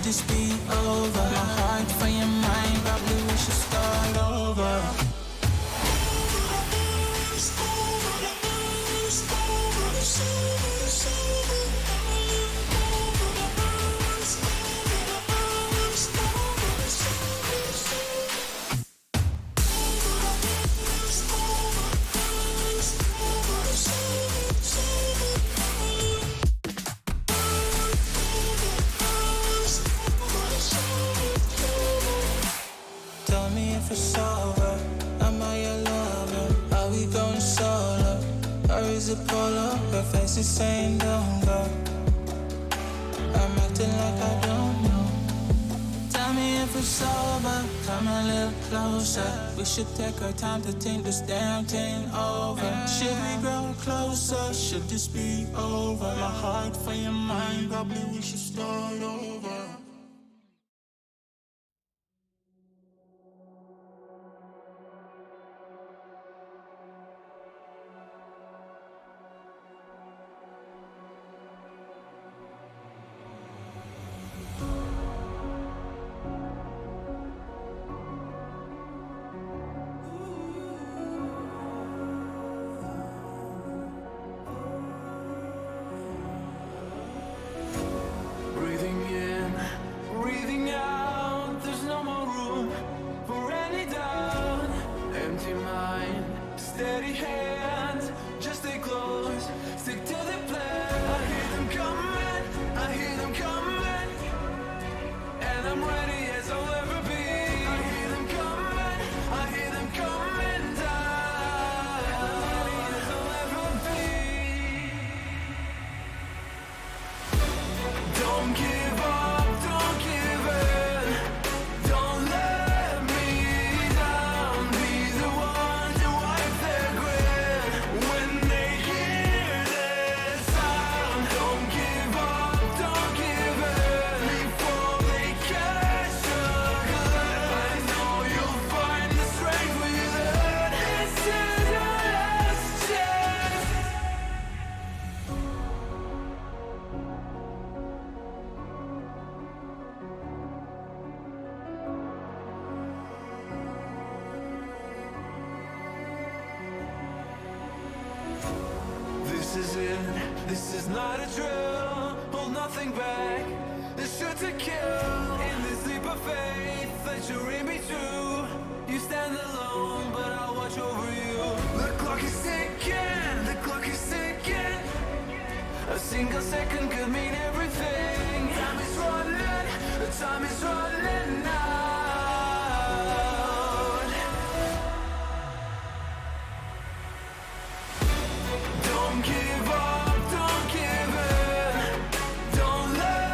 this be over? My heart for your mind, probably we should start over. Tell me if it's over, am I your lover? Are we going solo, or is it polo? Her face is saying don't go. I'm acting like I don't know. Tell me if it's over, come a little closer. We should take our time to think this damn thing over. Should we grow closer, should this be over? My heart for your mind, probably we should start over. Breathing in, breathing out, there's no more room for any doubt. Empty mind, steady hands, just stay close, stick to the plan. I hear them coming, I hear them coming, and I'm ready as I'll ever be. I hear them coming, I hear them coming down, and I'm ready as I'll ever be. Don't give up, don't give in, don't let me down. Be the one to wipe their grin when they hear this sound. Don't give up, don't give in before they catch your glimpse. I know you'll find the strength within. This is your last chance. This is it, this is not a drill. Hold nothing back, this shoot to kill. In this leap of faith that you're in me too. You stand alone, but I'll watch over you. The clock is ticking, the clock is ticking. A single second could mean everything. Time is running, the time is running out. Don't give up, don't give in, don't let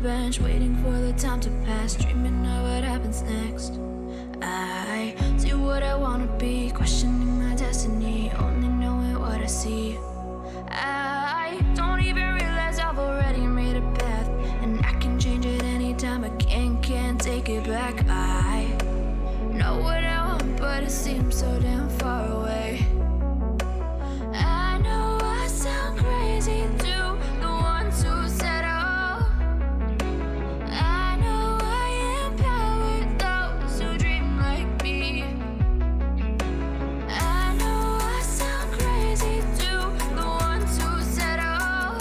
bench, waiting for the time to pass, dreaming of what happens next. I see what I wanna be, questioning my destiny, only knowing what I see. I don't even realize I've already made a path, and I can change it anytime. I can't take it back. I know what I want, but it seems so damn far away. I know I sound crazy to the ones who said oh. I know I empower those who dream like me. I know I sound crazy to the ones who said oh.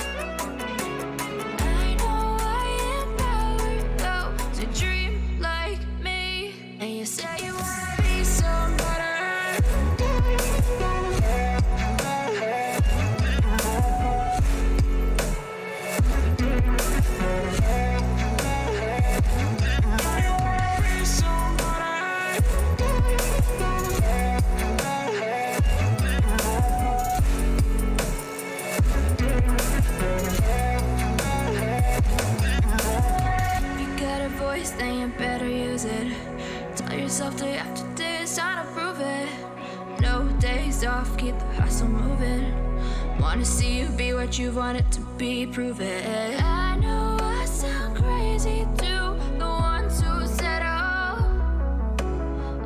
I know I empower those who dream like me. And you say you wanna be somebody. Then you better use it. Tell yourself day after day it's time to prove it. No days off, keep the hustle moving. Wanna see you be what you wanted to be, prove it. I know I sound crazy to the ones who said oh.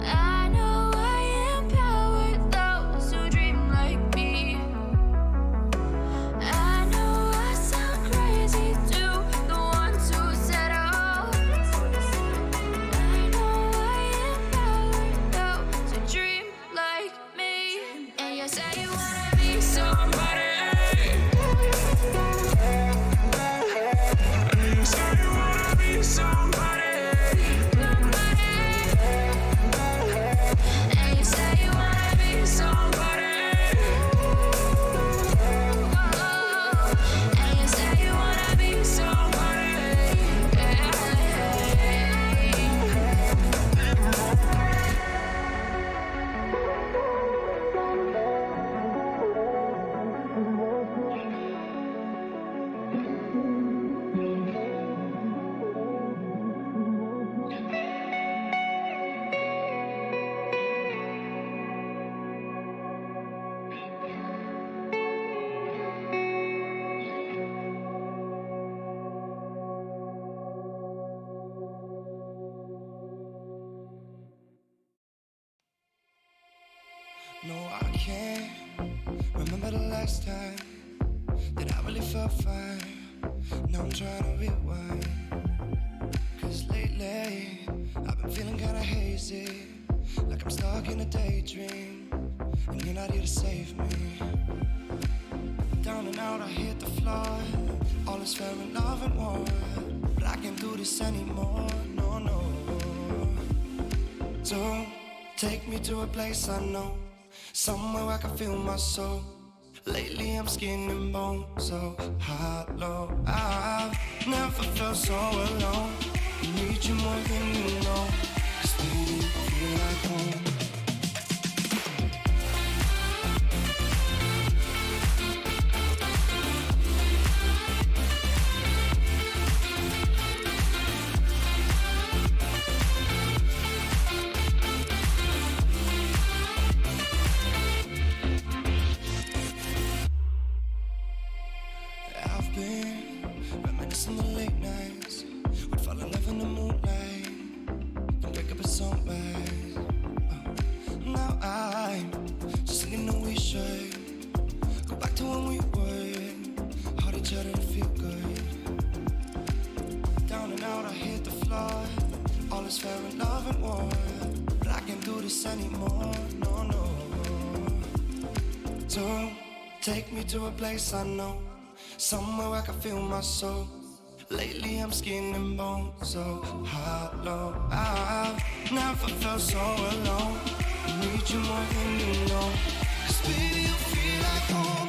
I know I empower those who dream like me. I know I sound crazy to the ones who said oh. Say you wanna be somebody. You say you wanna be somebody. And you say you wanna be somebody. And you say you wanna be somebody. No, I can't remember the last time that I really felt fine. Now I'm trying to rewind, 'cause lately I've been feeling kinda hazy, like I'm stuck in a daydream, and you're not here to save me. Down and out, I hit the floor. All is fair in love and war, but I can't do this anymore, no, no. So take me to a place I know, somewhere where I can feel my soul. Lately I'm skin and bone, so hollow. I've never felt so alone. I need you more than you know, 'cause baby, you feel like home. Reminiscing the late nights, we'd fall in love in the moonlight, then wake up at sunrise. Now I'm just singing that we should go back to when we were, hold each other to feel good. Down and out, I hit the floor. All is fair in love and war, but I can't do this anymore, no, no. So take me to a place I know, somewhere where I can feel my soul. Lately I'm skin and bone, so hollow. I've never felt so alone. I need you more than you know, 'cause baby, you feel like home.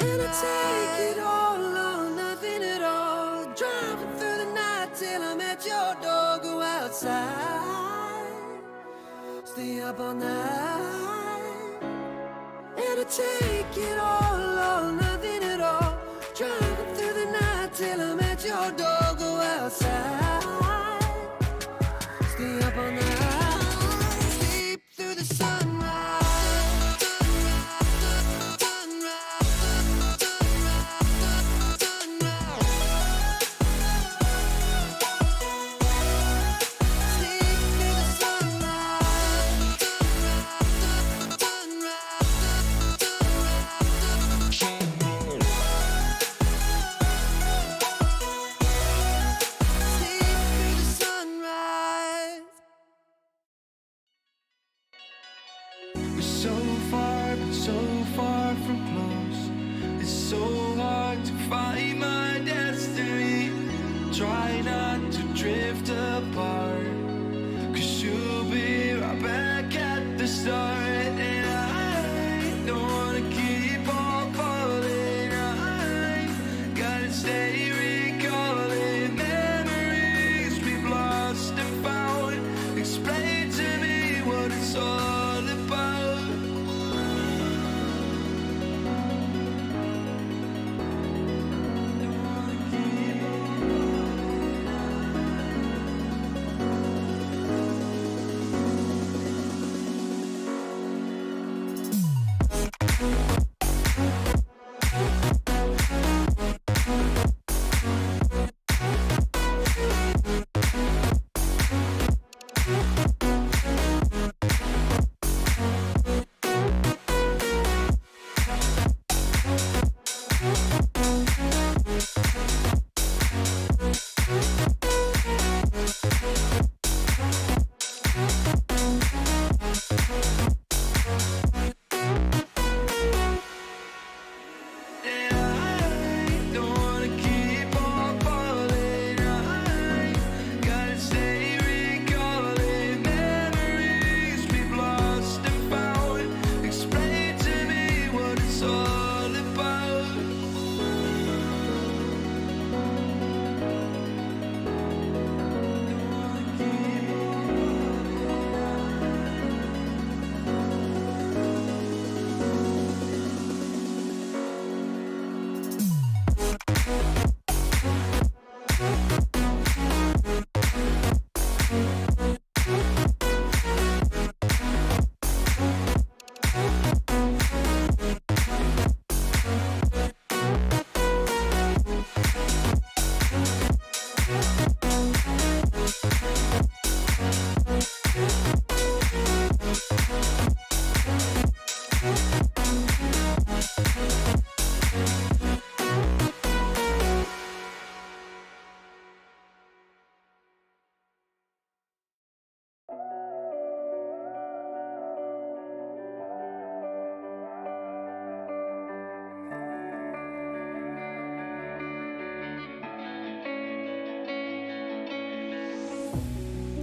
And I take it all or nothing at all. Driving through the night till I'm at your door. Go outside, stay up all night. And I take it all or nothing at all. Driving through the night till I'm at your door. Go outside, stay up all night. Sleep through the sunrise.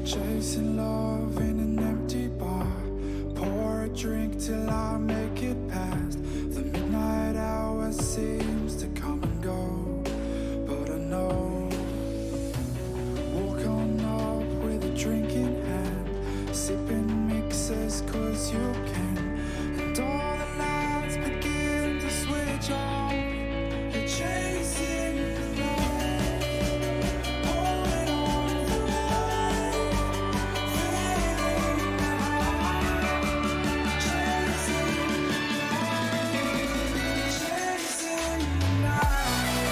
Chasing love in an empty bar. Pour a drink till I make it past. The midnight hour seems to come and go, but I know. Walk on up with a drink in hand, sipping mixers cause you can. And all the lights begin to switch off. You're chasing the light, holding on for life, feeling the high, chasing the light, chasing the night,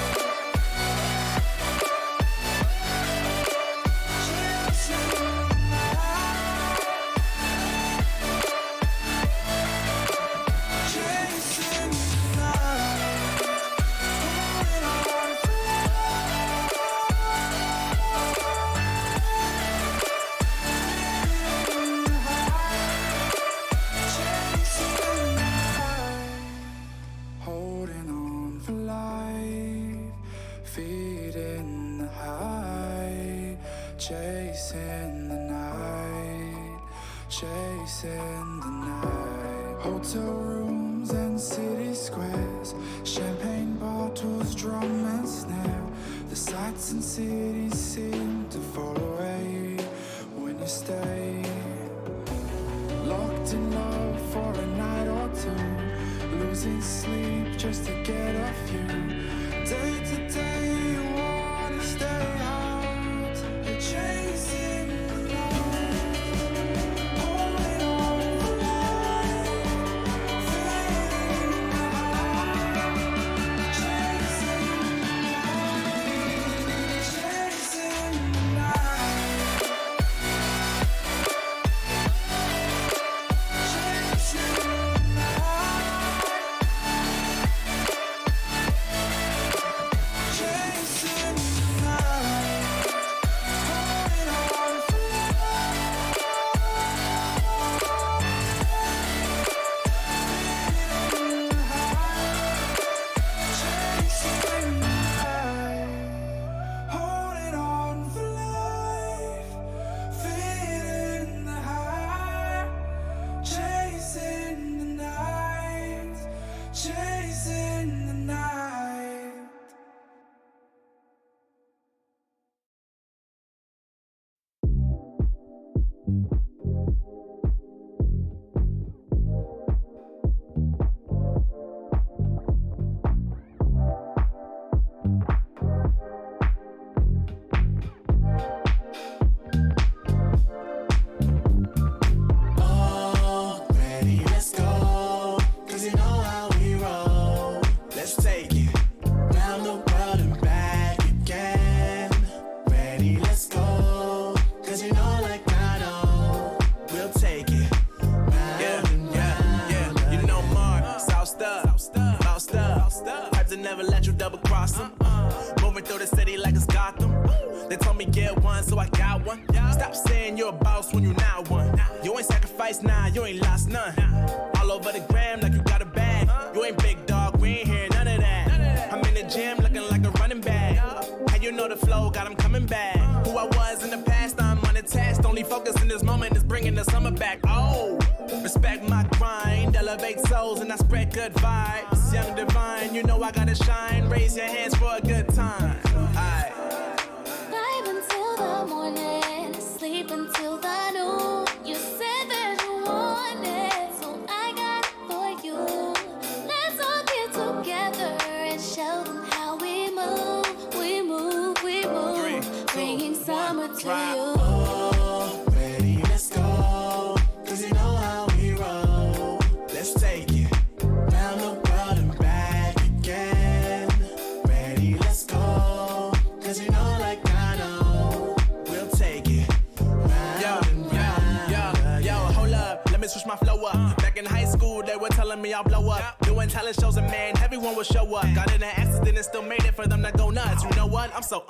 chasing the night, chasing the night, holding on for life, feeding the high, chasing the night, chasing the night. Hotel rooms and city squares, champagne bottles, drum and snare. The sights and cities seem to fall away when you stay. Locked in love for a night or two, losing sleep just to get off you. Day to day you wanna stay out, you're chasing the light, holding on for life, feeling the high, chasing the light, chasing the night, chasing the night, chasing the night, holding on for life, feeling the high, chasing the night, chasing the night. Oh, ready, let's go. 'Cause you know how we roll. Let's take it round the world and back again. Ready, let's go. 'Cause you know, like I know, we'll take it round and round. You know Mark, South Stuff, lost up. Types to never let you double cross them. Moving through the city like it's Gotham. They told me get one, so I got one. Stop saying you're a boss when you not one. You ain't sacrificed, nah, you ain't lost none. All over the gram like you got a bag. You ain't big dog, we ain't hear none of that. I'm in the gym looking like a running back. How you know the flow, got 'em coming back. Who I was in the past, I'm unattached. Only focus in this moment is bringing the summer back. Oh, respect my grind, elevate souls and I spread good vibes. Young divine, you know I gotta shine. Raise your hands for a good time. Aight. Vibe until the morning, sleep until the noon. You said that you want it, so I got it for you. Let's all get together and show them how we move, we move, we move. 3, 2, Bringing summer 1, to drop. you. Oh, ready, let's go. 'Cause you know how we roll. Let's take it round the world and back again. Ready, let's go. 'Cause you know, like I know, we'll take it round and round. Yo, hold up, let me switch my flow up. Back in high school, they were telling me I'll blow up. Doing talent shows and man, everyone will show up. Got in an accident and still made it for them to go nuts. You know what? I'm so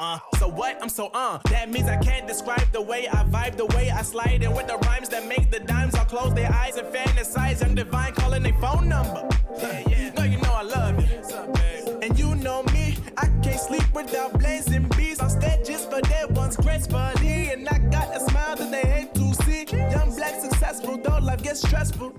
what? I'm so That means I can't describe the way I vibe, the way I slide. And with the rhymes that make the dimes, I'll close their eyes and fantasize. Young divine calling their phone number. No, you know I love you. And you know me, I can't sleep without blazing beats on stages for their ones gracefully. And I got a smile that they gets stressful.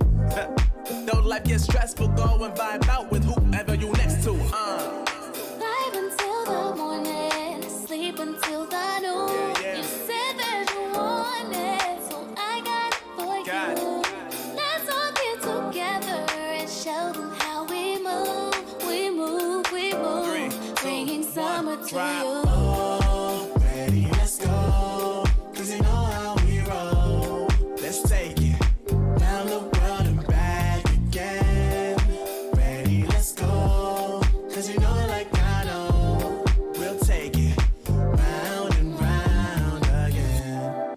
Though life gets stressful, go and vibe out with whoever you next to. Live until the morning, sleep until the noon. Yeah. You said that you want it, so I got it for you. Let's all get together and show them how we move. We move, we move. 3, 2, Bringing summer 1, to drop. you. Ready, let's go. Cause you know how we roll. Let's take it. Round the world and back again. Ready, let's go. Cause you know like I know. We'll take it. Round and round again.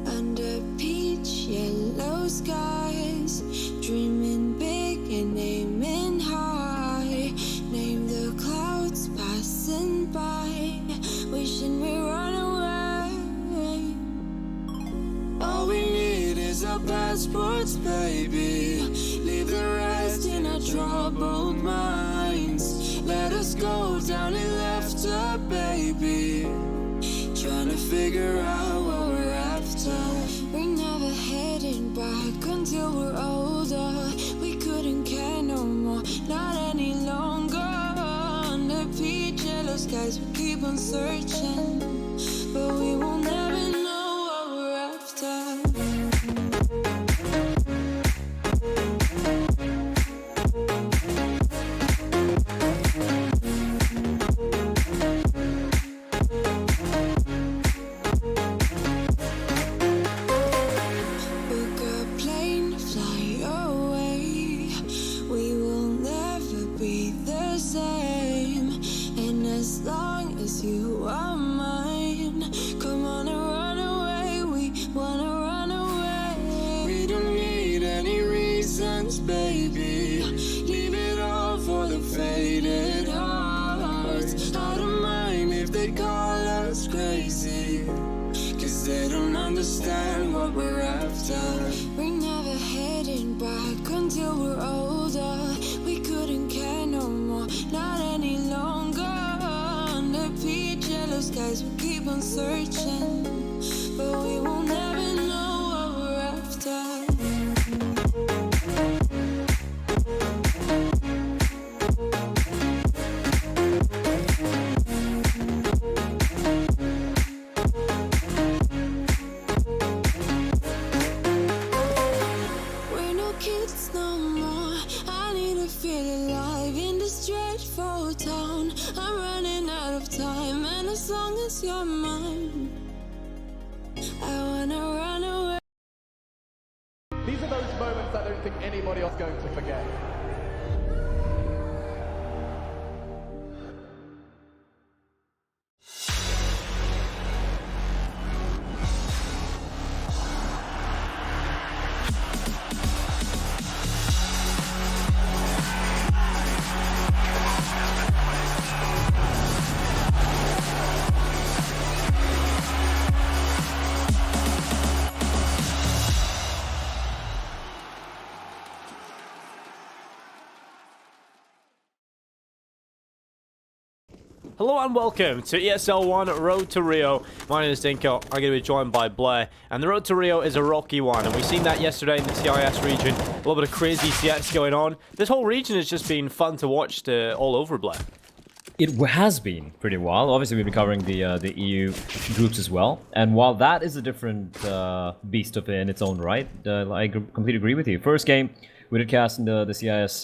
Under peach yellow skies, dreaming big and aiming high. Name the clouds passing by, wishing we run away. All we need is our passports, baby. Leave the rest in our troubled minds. Let us go down in laughter, baby. Trying to figure out what we're after. We're never heading back until we're older. We couldn't care no more, not any longer. Under peach yellow skies, we keep on searching, but we will never know what we're after. Book a plane, fly away. We will never be the same. And as long as you are mine, come on and run away. We wanna run away. We don't need any reasons, baby. Leave it all for the faded hearts. I don't mind if they call us crazy, cause they don't understand what we're after. We're never heading back until we're older. We couldn't care no more, not any longer. Under peach yellow skies, we keep on searching, but we will never know what we're after. We're no kids no more. I need to feel alive in this dreadful town. I'm running out of time, and as long as you're mine, I wanna run away. These are those moments I don't think anybody else is going to forget. Hello and welcome to ESL 1 Road to Rio. My name is Dinko. I'm going to be joined by Blair. And the Road to Rio is a rocky one. And we've seen that yesterday in the CIS region. A little bit of crazy CS going on. This whole region has just been fun to watch all over, Blair. It has been pretty wild. Obviously, we've been covering the EU groups as well. And while that is a different beast in its own right, I completely agree with you. First game we did cast in the CIS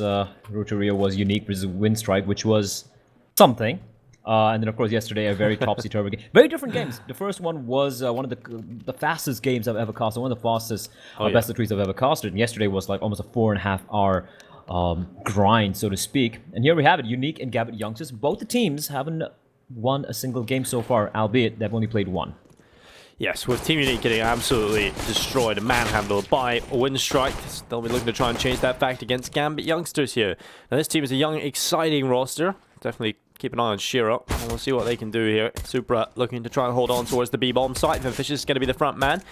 Road to Rio was Unique versus Windstrike, which was something. And then, of course, yesterday, a very topsy-turvy game. Very different games. The first one was one of the fastest games I've ever casted, one of the fastest best of threes I've ever casted. And yesterday was like almost a 4.5-hour grind, so to speak. And here we have it, Unique and Gambit Youngsters. Both the teams haven't won a single game so far, albeit they've only played one. Yes, with Team Unique getting absolutely destroyed and manhandled by Windstrike. They'll be looking to try and change that fact against Gambit Youngsters here. Now, this team is a young, exciting roster. definitely keep an eye on Shiro. And we'll see what they can do here. Supra looking to try and hold on towards the B-bomb site. Vanvicious is going to be the front man.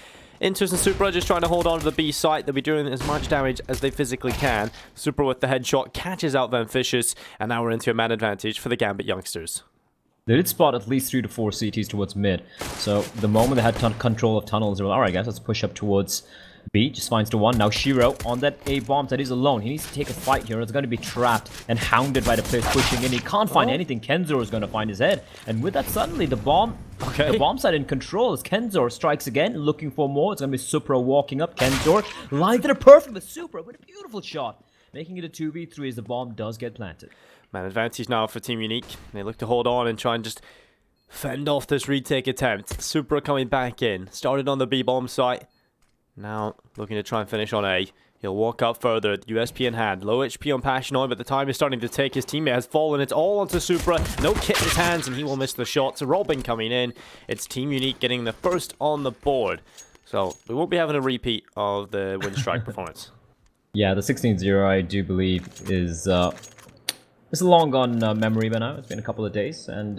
Intus and Supra just trying to hold on to the B site. They'll be doing as much damage as they physically can. Supra with the headshot catches out Vanvicious, and now we're into a man advantage for the Gambit youngsters. They did spot at least 3 to 4 CTs towards mid. So the moment they had control of tunnels, they were alright guys, let's push up towards B. Just finds the one. Now Shiro on that A bomb that is alone. He needs to take a fight here. It's going to be trapped and hounded by the players pushing in. He can't find anything. Kenzor is going to find his head. And with that, suddenly the bomb side in control as Kenzor strikes again, looking for more. It's going to be Supra walking up. Kenzor lined it perfect with Supra with a beautiful shot, making it a 2v3 as the bomb does get planted. Man advantage now for Team Unique. They look to hold on and try and just fend off this retake attempt. Supra coming back in. Started on the B-bomb site. Now looking to try and finish on A. He'll walk up further, USP in hand. Low HP on Passion, but the time is starting to take. His teammate has fallen. It's all onto Supra. No kit in his hands, and he will miss the shots. Robin coming in. It's Team Unique getting the first on the board. So we won't be having a repeat of the Windstrike performance. Yeah, the 16-0 I do believe is it's a long gone memory by now. It's been a couple of days, and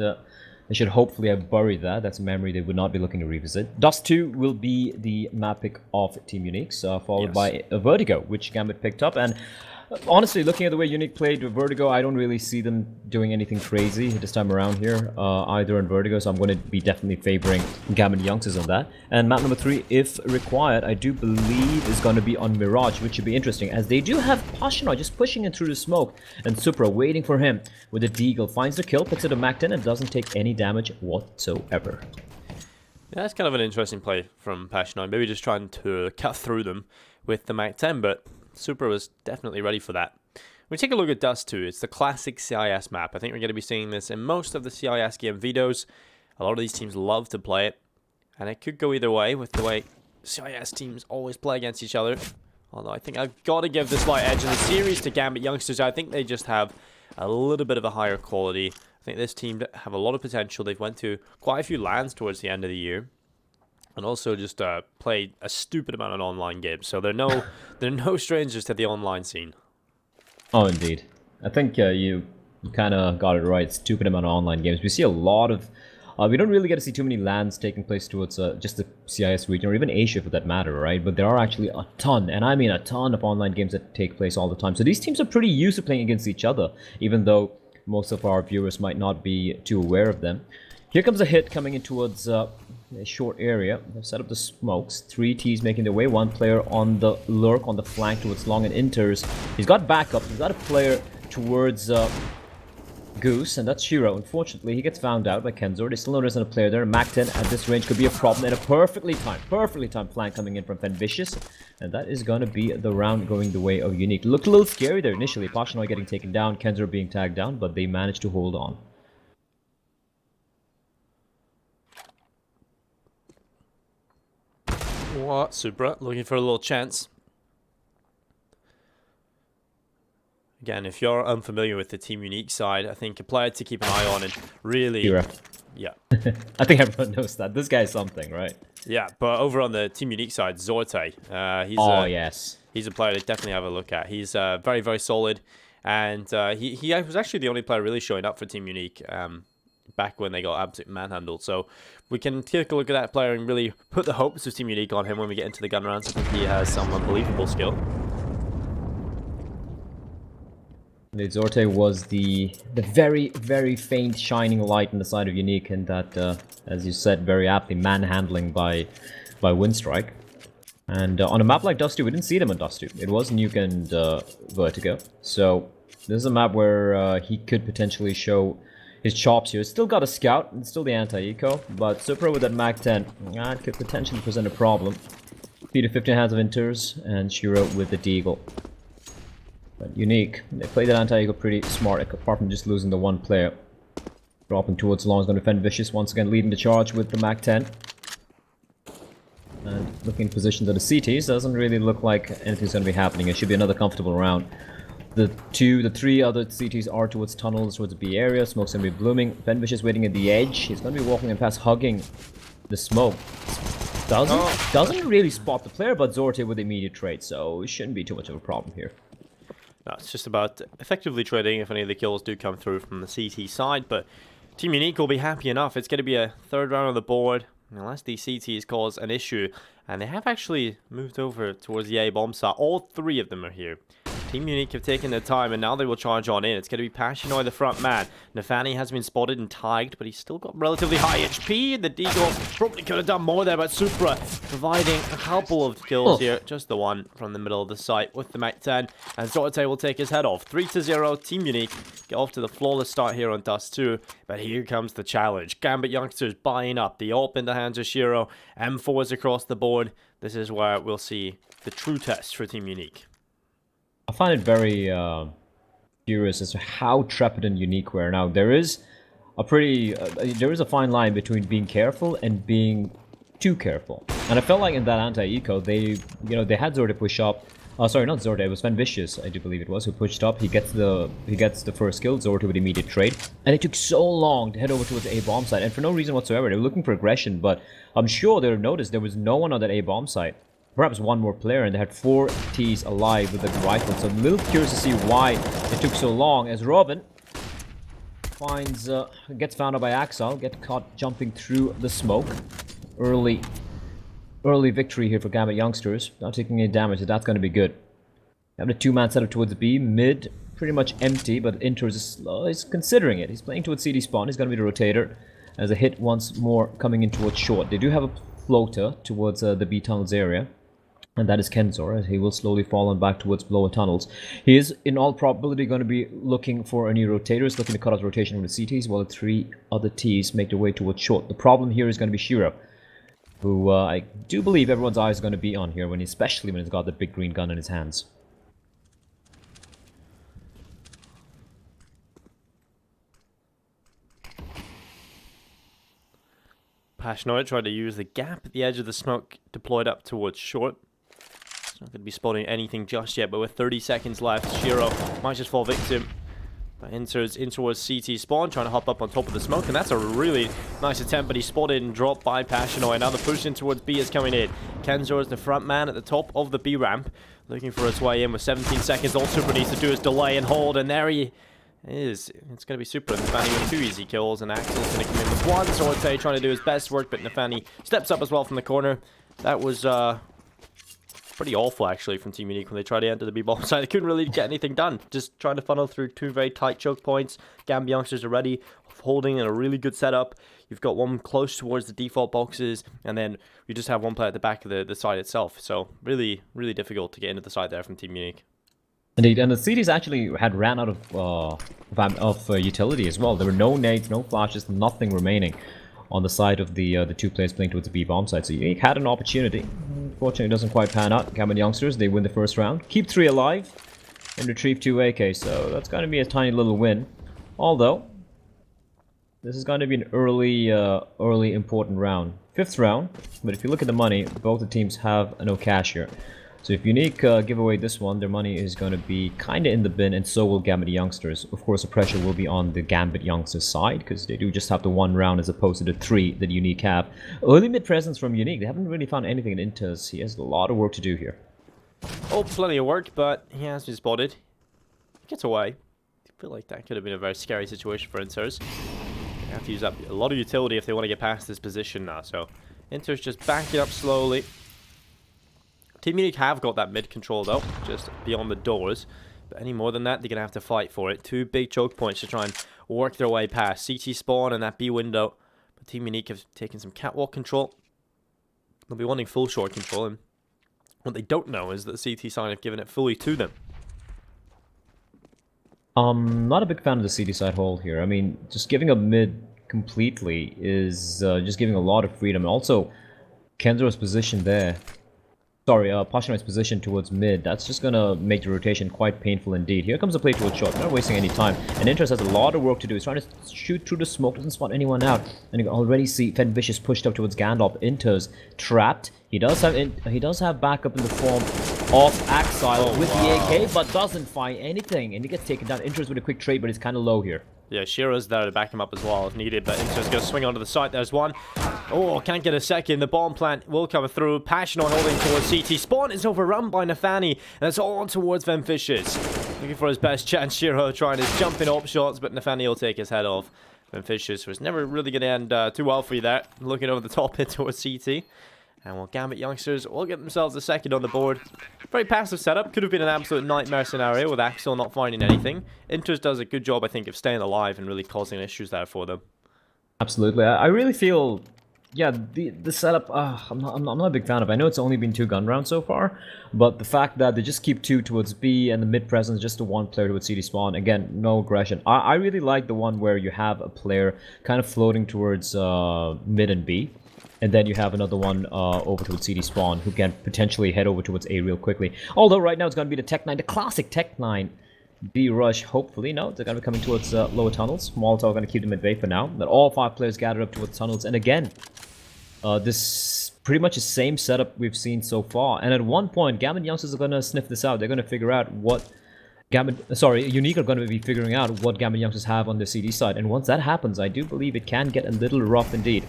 they should hopefully have buried that. That's a memory they would not be looking to revisit. Dust 2 will be the map pick of Team Unique's, followed by Vertigo, which Gambit picked up. And honestly, looking at the way Unique played with Vertigo, I don't really see them doing anything crazy this time around here, either in Vertigo, so I'm going to be definitely favoring Gambit youngsters on that. And map number 3, if required, I do believe is going to be on Mirage, which should be interesting, as they do have Passionoi just pushing in through the smoke, and Supra waiting for him with a Deagle. Finds the kill, picks it a Mac 10, and doesn't take any damage whatsoever. Yeah, that's kind of an interesting play from Passionoi. Maybe just trying to cut through them with the Mac 10, but Supra was definitely ready for that. We take a look at Dust 2. It's the classic CIS map. I think we're going to be seeing this in most of the CIS game videos. A lot of these teams love to play it, and it could go either way with the way CIS teams always play against each other. Although I think I've got to give the slight edge in the series to Gambit youngsters. I think they just have a little bit of a higher quality. I think this team have a lot of potential. They've went to quite a few LANs towards the end of the year. And also just played a stupid amount of online games, so they're no strangers to the online scene. Oh, indeed. I think you kind of got it right. Stupid amount of online games. We see a lot of. We don't really get to see too many LANs taking place towards just the CIS region, or even Asia for that matter, right? But there are actually a ton, and I mean a ton of online games that take place all the time. So these teams are pretty used to playing against each other, even though most of our viewers might not be too aware of them. Here comes a hit coming in towards a short area. They've set up the smokes. 3 Ts making their way. 1 player on the lurk on the flank towards long and inters. He's got backup. He's got a player towards Goose, and that's Shiro. Unfortunately, he gets found out by Kenzor. They still know there's a player there. Mac 10 at this range could be a problem. And a perfectly timed flank coming in from Vanvicious. And that is going to be the round going the way of Unique. Looked a little scary there initially. Passionoi getting taken down, Kenzor being tagged down, but they managed to hold on. What? Supra looking for a little chance. Again, if you're unfamiliar with the Team Unique side, I think a player to keep an eye on and really... Hira. Yeah. I think everyone knows that. This guy's something, right? Yeah, but over on the Team Unique side, Zorte. Yes. He's a player to definitely have a look at. He's very, very solid. And he was actually the only player really showing up for Team Unique back when they got absolutely manhandled. So we can take a look at that player and really put the hopes of Team Unique on him when we get into the gun rounds. I think he has some unbelievable skill. Zorte was the very, very faint shining light on the side of Unique, and that, as you said very aptly, manhandling by Windstrike. And on a map like Dust 2, we didn't see them on Dust 2. It was Nuke and Vertigo. So this is a map where he could potentially show his chops here. Still got a scout, and still the anti-eco, but Supra with that Mac 10, it could potentially present a problem. Peter 15 hands of Inters, and Shiro with the Deagle. But Unique, they played that anti-eco pretty smart, apart from just losing the 1 player. Dropping towards long, is going to defend Vicious, once again leading the charge with the Mac 10. And looking in position to the CTs, doesn't really look like anything's going to be happening. It should be another comfortable round. The 3 other CTs are towards tunnels, towards the B area. Smoke's going to be blooming. Vicious waiting at the edge. He's going to be walking in past, hugging the smoke. Doesn't really spot the player, but Zorte with immediate trade, so it shouldn't be too much of a problem here. No, it's just about effectively trading if any of the kills do come through from the CT side, but Team Unique will be happy enough. It's going to be a third round on the board, unless the CTs cause an issue. And they have actually moved over towards the A bomb site. All three of them are here. Team Unique have taken their time, and now they will charge on in. It's going to be Pyjamas, the front man. Nafani has been spotted and tagged, but he's still got relatively high HP. The Deagle probably could have done more there, but Supra providing a couple of kills here. Just the one from the middle of the site with the Mac 10. And Sorte will take his head off. 3-0, Team Unique get off to the flawless start here on Dust 2. But here comes the challenge. Gambit youngsters buying up. The AWP in the hands of Shiro. M4s across the board. This is where we'll see the true test for Team Unique. I find it very curious as to how trepid and Unique were. Now, there is a fine line between being careful and being too careful. And I felt like in that anti-eco, they had Zorda push up. Sorry, not Zorda, it was Van Vicious, I do believe it was, who pushed up. He gets the first kill, Zorda with immediate trade. And it took so long to head over towards the A-bomb site. And for no reason whatsoever, they were looking for aggression, but I'm sure they would have noticed there was no one on that A-bomb site. Perhaps one more player, and they had 4 Ts alive with the rifle. So I'm a little curious to see why it took so long, as Robin gets found out by Axel, gets caught jumping through the smoke. Early victory here for Gambit youngsters. Not taking any damage, so that's going to be good. Having a 2-man setup towards B. Mid, pretty much empty, but Inter is considering it. He's playing towards CD spawn. He's going to be the rotator. As a hit once more coming in towards short. They do have a floater towards the B tunnels area. And that is Kenzor, as he will slowly fall on back towards lower tunnels. He is, in all probability, going to be looking for a new rotator. He's looking to cut off rotation with the CTs, while the 3 other Ts make their way towards short. The problem here is going to be Shiro, who I do believe everyone's eyes is going to be on here, especially when he's got the big green gun in his hands. Pyjamas tried to use the gap at the edge of the smoke deployed up towards short. He's not going to be spotting anything just yet, but with 30 seconds left, Shiro might just fall victim. But enters in towards CT spawn, trying to hop up on top of the smoke, and that's a really nice attempt, but he's spotted and dropped by Pyjamas. Now the push in towards B is coming in. Kenzor is the front man at the top of the B ramp, looking for his way in with 17 seconds. All Super needs to do is delay and hold, and there he is. It's going to be Super. Nafani with 2 easy kills, and Axel's going to come in with 1. Sorte trying to do his best work, but Nafani steps up as well from the corner. That was pretty awful, actually, from Team Unique when they tried to enter the B-bomb side. They couldn't really get anything done. Just trying to funnel through 2 very tight choke points. Gambit youngsters are ready, holding in a really good setup. You've got one close towards the default boxes, and then you just have one player at the back of the side itself. So really, really difficult to get into the side there from Team Unique. Indeed, and the CTs actually had ran out of utility as well. There were no nades, no flashes, nothing remaining on the side of the 2 players playing towards the B bomb side. So Unique had an opportunity. Unfortunately, it doesn't quite pan out. Gambit youngsters, they win the first round, keep 3 alive, and retrieve 2 AK. So that's going to be a tiny little win. Although this is going to be an early important round, 5th round. But if you look at the money, both the teams have no cash here. So if Unique give away this one, their money is going to be kind of in the bin, and so will Gambit youngsters. Of course, the pressure will be on the Gambit youngsters side, because they do just have the 1 round as opposed to the 3 that Unique have. Early mid presence from Unique. They haven't really found anything in Inters. He has a lot of work to do here. Oh, plenty of work, but he has been spotted. He gets away. I feel like that could have been a very scary situation for Inters. They have to use up a lot of utility if they want to get past this position now. So Inters just backing up slowly. Team Unique have got that mid control though, just beyond the doors. But any more than that, they're going to have to fight for it. 2 big choke points to try and work their way past. CT spawn and that B window. But Team Unique have taken some catwalk control. They'll be wanting full short control. And what they don't know is that the CT side have given it fully to them. Not a big fan of the CT side hold here. I mean, just giving up mid completely is just giving a lot of freedom. Also, Kenzor's position there. Sorry, Pyjamas' position towards mid. That's just going to make the rotation quite painful indeed. Here comes the play towards short. Not wasting any time. And Inters has a lot of work to do. He's trying to shoot through the smoke. Doesn't spot anyone out. And you can already see Van Vicious pushed up towards Gandalf. Inters trapped. He does have backup in the form of Axile with the AK, but doesn't find anything. And he gets taken down. Inters with a quick trade, but it's kind of low here. Yeah, Shiro's there to back him up as well if needed, but Inter's going to swing onto the site. There's one. Oh, can't get a second. The bomb plant will come through. Pyjamas holding towards CT. Spawn is overrun by Nafani, and it's all towards Van Vicious. Looking for his best chance. Shiro trying his jumping up shots, but Nathaniel will take his head off. Vicious was never really going to end too well for you there. Looking over the top hit towards CT. And well, Gambit youngsters will get themselves a second on the board. Very passive setup. Could have been an absolute nightmare scenario with Axel not finding anything. Inters does a good job, I think, of staying alive and really causing issues there for them. Absolutely. I really feel, yeah, the setup, I'm not a big fan of. I know it's only been 2 gun rounds so far, but the fact that they just keep 2 towards B and the mid presence just to 1 player towards CD spawn, again, no aggression. I really like the one where you have a player kind of floating towards mid and B. And then you have another one over towards CD spawn who can potentially head over towards A real quickly. Although right now it's going to be the Tech 9, the classic Tech 9 B rush, hopefully. No, they're going to be coming towards lower tunnels. Molotov going to keep them at bay for now. But all 5 players gathered up towards tunnels. And again, this pretty much the same setup we've seen so far. And at one point, Gambit youngsters are going to sniff this out. They're going to figure out what Unique are going to be figuring out what Gambit youngsters have on the CD side. And once that happens, I do believe it can get a little rough indeed.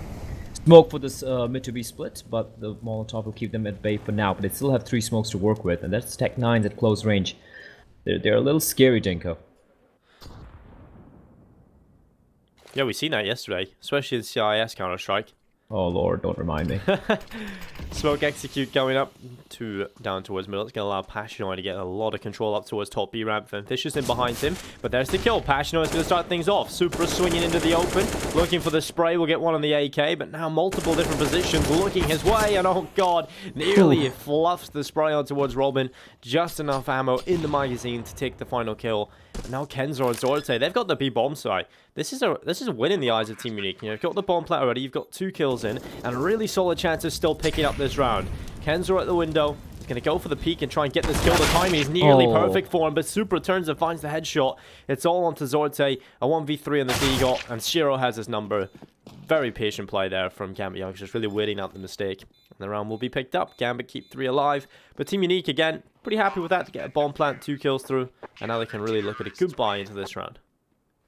Smoke for this mid to be split, but the Molotov will keep them at bay for now. But they still have 3 smokes to work with, and that's Tech 9s at close range. They're a little scary, Dinko. Yeah, we seen that yesterday, especially in CIS Counter-Strike. Oh lord, don't remind me. Smoke execute going up down towards middle. It's going to allow Passionoi to get a lot of control up towards top B ramp. Vicious in behind him, but there's the kill. Passionoi is going to start things off. Supra swinging into the open, looking for the spray. We'll get one on the AK, but now multiple different positions looking his way, and oh god, nearly fluffs the spray on towards Robin. Just enough ammo in the magazine to take the final kill. And now Kenzor and Zorte, they've got the B bomb site. This is a win in the eyes of Team Unique. You know, you've got the bomb plant already, you've got 2 kills in, and a really solid chance of still picking up this round. Kenzor at the window. He's going to go for the peek and try and get this kill. The timing is nearly perfect for him, but Super returns and finds the headshot. It's all onto Zorte. A 1v3 on the Deagle, and Shiro has his number. Very patient play there from Gambit Young, just really waiting out the mistake. And the round will be picked up. Gambit keep 3 alive. But Team Unique, again, pretty happy with that to get a bomb plant, 2 kills through. And now they can really look at a goodbye into this round.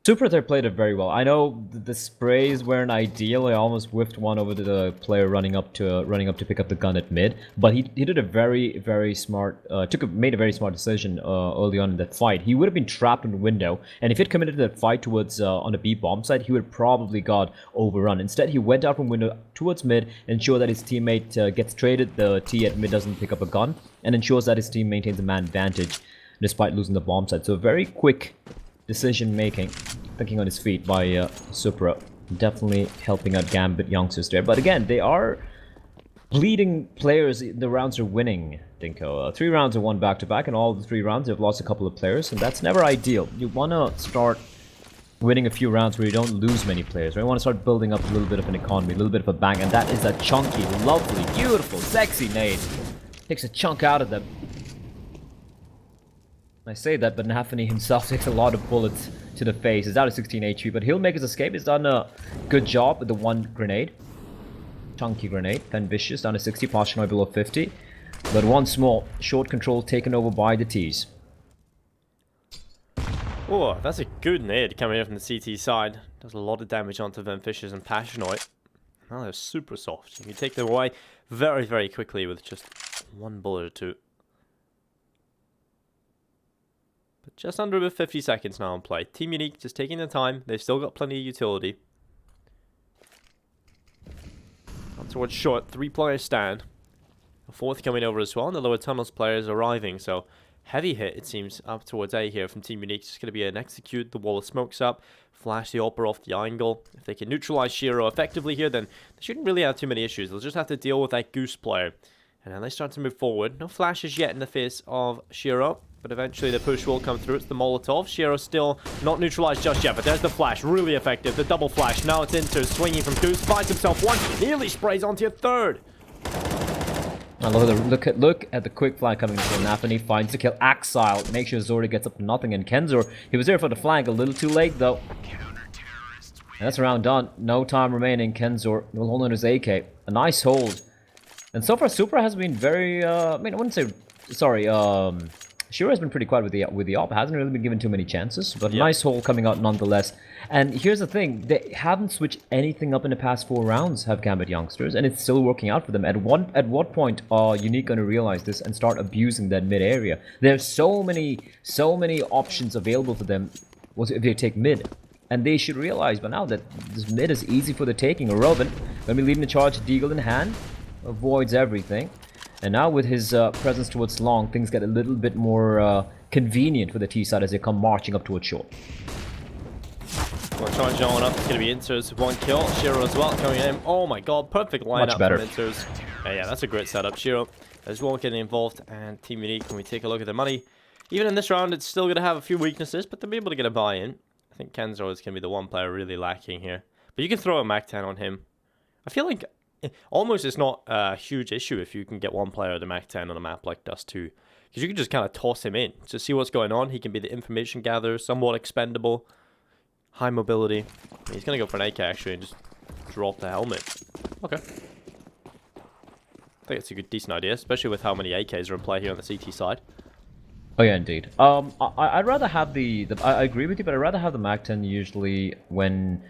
Super there played it very well. I know the sprays weren't ideal. I almost whiffed one over to the player running up to pick up the gun at mid. But he did a very smart made a very smart decision early on in that fight. He would have been trapped in the window, and if he'd committed to that fight towards on the B bomb side, he would probably got overrun. Instead, he went out from window towards mid, ensure that his teammate gets traded. The T at mid doesn't pick up a gun, and ensures that his team maintains a man advantage despite losing the bomb side. So very quick decision making, thinking on his feet by Supra. Definitely helping out Gambit youngsters there. But again, they are bleeding players. The rounds are winning, Dinko. 3 rounds are won back-to-back, and all the 3 rounds they've lost a couple of players, and that's never ideal. You want to start winning a few rounds where you don't lose many players, right? You want to start building up a little bit of an economy, a little bit of a bang, and that is a chunky, lovely, beautiful, sexy nade. Takes a chunk out of them. I say that, but Nafani himself takes a lot of bullets to the face. He's out of 16 HP, but he'll make his escape. He's done a good job with the 1 grenade. Chunky grenade. Then Vicious down to 60, Passionoi below 50. But once more, short control taken over by the T's. Oh, that's a good nade coming in from the CT side. Does a lot of damage onto Vicious and Passionoi. Now they're super soft. You can take them away very quickly with just 1 bullet or 2. Just under about 50 seconds now on play. Team Unique just taking their time. They've still got plenty of utility. On towards short. 3-player stand. A 4th coming over as well. And the lower tunnels players arriving. So heavy hit, it seems, up towards A here from Team Unique. It's just going to be an execute. The wall of smokes up. Flash the Opera off the angle. If they can neutralize Shiro effectively here, then they shouldn't really have too many issues. They'll just have to deal with that Goose player. And then they start to move forward. No flashes yet in the face of Shiro. But eventually the push will come through. It's the Molotov. Shiro still not neutralized just yet. But there's the flash. Really effective. The double flash. Now it's Inter swinging from Goose. Finds himself 1. Nearly sprays onto a 3rd. Now look at the quick flank coming from Nafani. Finds the kill. Axile. Make sure Zordi gets up to nothing. And Kenzor, he was there for the flank. A little too late though. And that's a round done. No time remaining. Kenzor will hold on his AK. A nice hold. And so far Supra has been very, I mean, I wouldn't say, sorry, Shiro has been pretty quiet with the op. Hasn't really been given too many chances, but nice hole coming out nonetheless. And here's the thing: they haven't switched anything up in the past 4 rounds. Have Gambit youngsters, and it's still working out for them. At what point are Unique going to realize this and start abusing that mid area? There's so many options available for them. If they take mid. And they should realize by now that this mid is easy for the taking. Irrelevant. Going to be leading the charge, Deagle in hand. Avoids everything. And now with his presence towards long, things get a little bit more convenient for the T side as they come marching up towards short. Well, charge on up. It's going to be Inters. 1 kill. Shiro as well coming in. Oh my god. Perfect lineup Much better. from Inters. Yeah, that's a great setup. Shiro as well getting involved. And Team Unique, when we take a look at the money, even in this round, it's still going to have a few weaknesses, but they'll be able to get a buy-in. I think Kenzo is going to be the one player really lacking here. But you can throw a Mac-10 on him. I feel like almost it's not a huge issue if you can get one player at the Mac-10 on a map like Dust 2. Because you can just kind of toss him in to see what's going on. He can be the information gatherer, somewhat expendable. High mobility. He's going to go for an AK actually and just drop the helmet. Okay. I think it's a good, decent idea, especially with how many AKs are in play here on the CT side. Oh yeah, indeed. I'd rather have I agree with you, but I'd rather have the Mac-10 usually when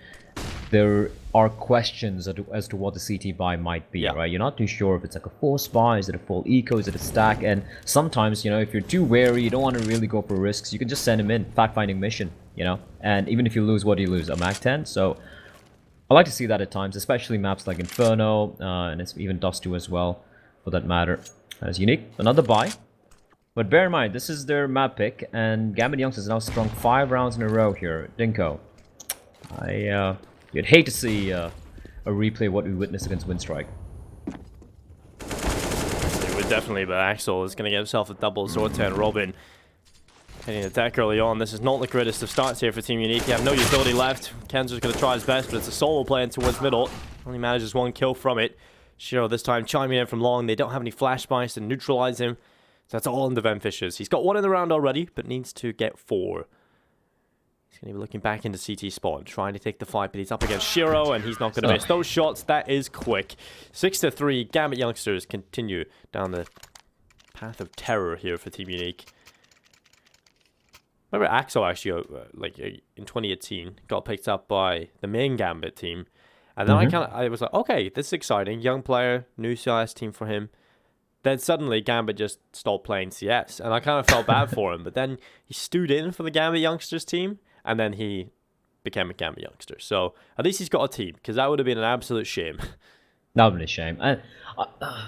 there are questions as to what the CT buy might be, right? You're not too sure if it's like a force buy, is it a full eco, is it a stack? And sometimes, you know, if you're too wary, you don't want to really go for risks, you can just send him in, fact-finding mission, you know? And even if you lose, what do you lose? A Mac-10? So I like to see that at times, especially maps like Inferno, and it's even Dust 2 as well, for that matter. As Unique, another buy. But bear in mind, this is their map pick, and Gambit Youngsters has now strung 5 rounds in a row here. Dinko, you'd hate to see a replay of what we witnessed against Windstrike. It would definitely, but Axel is going to get himself a double Zorta and Robin. Hitting the deck early on. This is not the greatest of starts here for Team Unique. You have no utility left. Kenzo's going to try his best, but it's a solo playing towards middle. Only manages 1 kill from it. Shiro this time chiming in from long. They don't have any flash buys to neutralize him. So that's all in the Vemfishers. He's got 1 in the round already, but needs to get 4. He's going to be looking back into CT spawn, trying to take the fight, but he's up against Shiro, and he's not going to miss those shots. That is quick. 6-3. Gambit Youngsters continue down the path of terror here for Team Unique. Remember Axel actually, in 2018, got picked up by the main Gambit team. And then I was like, okay, this is exciting. Young player, new CIS team for him. Then suddenly Gambit just stopped playing CS, and I kind of felt bad for him. But then he stewed in for the Gambit Youngsters team, and then he became a Gambit Youngster. So at least he's got a team, because that would have been an absolute shame. That would have been a shame. And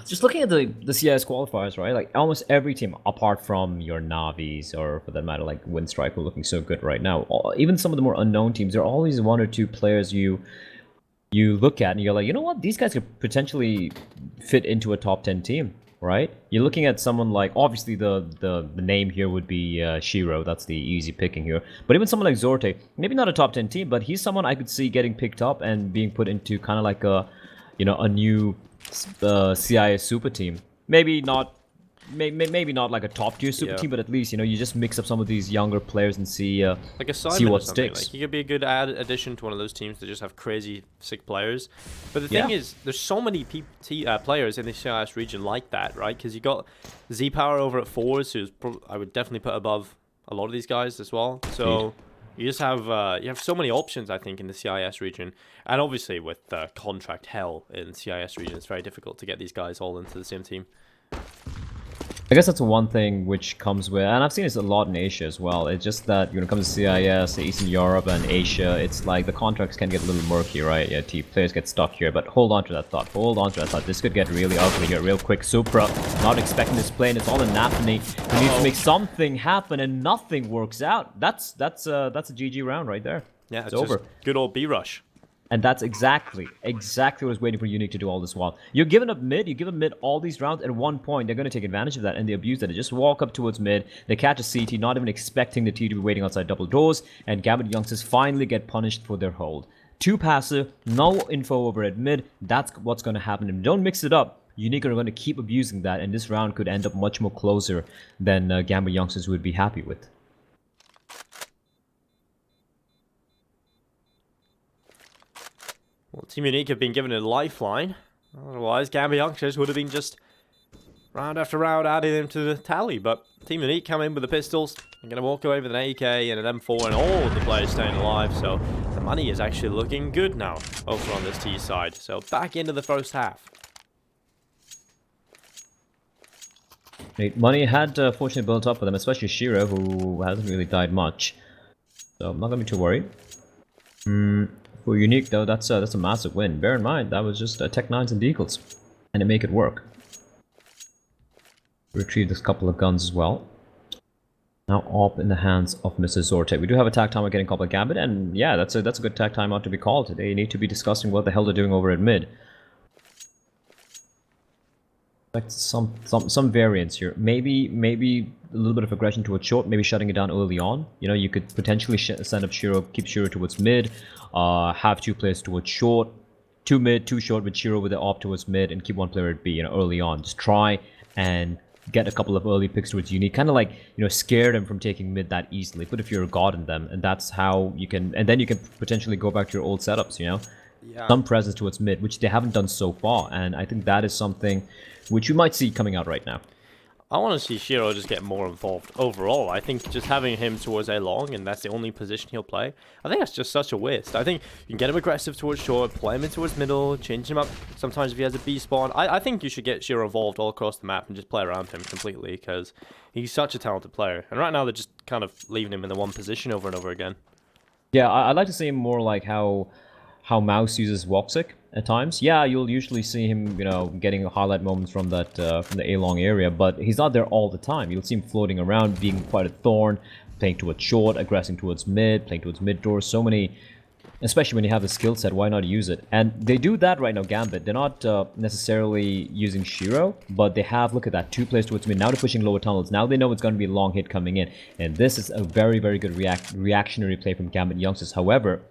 just looking at the CIS qualifiers, right? Like almost every team, apart from your Navis, or for that matter, like Windstrike, who are looking so good right now. Even some of the more unknown teams, there are always 1 or 2 players you look at, and you're like, you know what? These guys could potentially fit into a top 10 team. Right? You're looking at someone like, obviously the name here would be Shiro, that's the easy picking here. But even someone like Zorte, maybe not a top 10 team, but he's someone I could see getting picked up and being put into kind of like a, you know, a new CIS super team. Maybe not like a top tier super team, but at least, you know, you just mix up some of these younger players and see like a see what sticks. Like, he could be a good addition to one of those teams that just have crazy sick players. But the thing is, there's so many players in the CIS region like that, right? Because you got Z Power over at Fours, who's I would definitely put above a lot of these guys as well. So you just have so many options, I think, in the CIS region. And obviously with contract hell in CIS region, it's very difficult to get these guys all into the same team. I guess that's one thing which comes with, and I've seen this a lot in Asia as well. It's just that when it comes to CIS, Eastern Europe and Asia, it's like the contracts can get a little murky, right? Yeah, players get stuck here, but hold on to that thought. Hold on to that thought. This could get really ugly here, real quick. Supra, not expecting this play, and it's all in Naphany. He needs to make something happen, and nothing works out. That's a GG round right there. Yeah, it's over. Good old B-Rush. And that's exactly what was waiting for Unique to do all this while. You're giving up mid, you give them mid all these rounds, at one point they're going to take advantage of that, and they abuse that. They just walk up towards mid, they catch a CT, not even expecting the T to be waiting outside double doors, and Gambit Youngsters finally get punished for their hold. 2 passive, no info over at mid, that's what's going to happen. If you don't mix it up, Unique are going to keep abusing that, and this round could end up much more closer than Gambit Youngsters would be happy with. Well, Team Unique have been given a lifeline. Otherwise, Gambit Youngsters would have been just round after round adding them to the tally, but Team Unique come in with the pistols. They're going to walk away with an AK and an M4 and all of the players staying alive, so the money is actually looking good now over on this T side. So back into the first half. Money had fortunately built up for them, especially Shiro, who hasn't really died much. So I'm not going to be too worried. For Unique though, that's a massive win. Bear in mind, that was just Tech 9s and Deagles. And they make it work. Retrieve this couple of guns as well. Now up in the hands of Mr. Zorte. We do have a tag timeout getting called by Gambit, and yeah, that's a good tag timeout to be called. They need to be discussing what the hell they're doing over at mid. Like some variance here. Maybe a little bit of aggression towards short, maybe shutting it down early on. You know, you could potentially send up Shiro, keep Shiro towards mid, have 2 players towards short, 2 mid, 2 short with Shiro with the op towards mid, and keep 1 player at B, you know, early on. Just try and get a couple of early picks towards Unique, kind of like, you know, scare them from taking mid that easily. Put a fear of God in them, and that's how you can, and then you can potentially go back to your old setups, you know? Yeah. Some presence towards mid, which they haven't done so far, and I think that is something which you might see coming out right now. I want to see Shiro just get more involved overall. I think just having him towards A long, and that's the only position he'll play, I think that's just such a waste. I think you can get him aggressive towards short, play him in towards middle, change him up sometimes if he has a B spawn. I think you should get Shiro involved all across the map and just play around him completely, because he's such a talented player. And right now they're just kind of leaving him in the one position over and over again. Yeah, I'd like to see him more like how Mouse uses Woxic at times. Yeah, you'll usually see him, you know, getting highlight moments from that from the A-long area, but he's not there all the time. You'll see him floating around, being quite a thorn, playing towards short, aggressing towards mid, playing towards mid doors. So many, especially when you have the skill set, why not use it? And they do that right now, Gambit. They're not necessarily using Shiro, but they have, look at that, 2 players towards mid. Now they're pushing lower tunnels. Now they know it's going to be a long hit coming in, and this is a very, very good reactionary play from Gambit youngsters. However,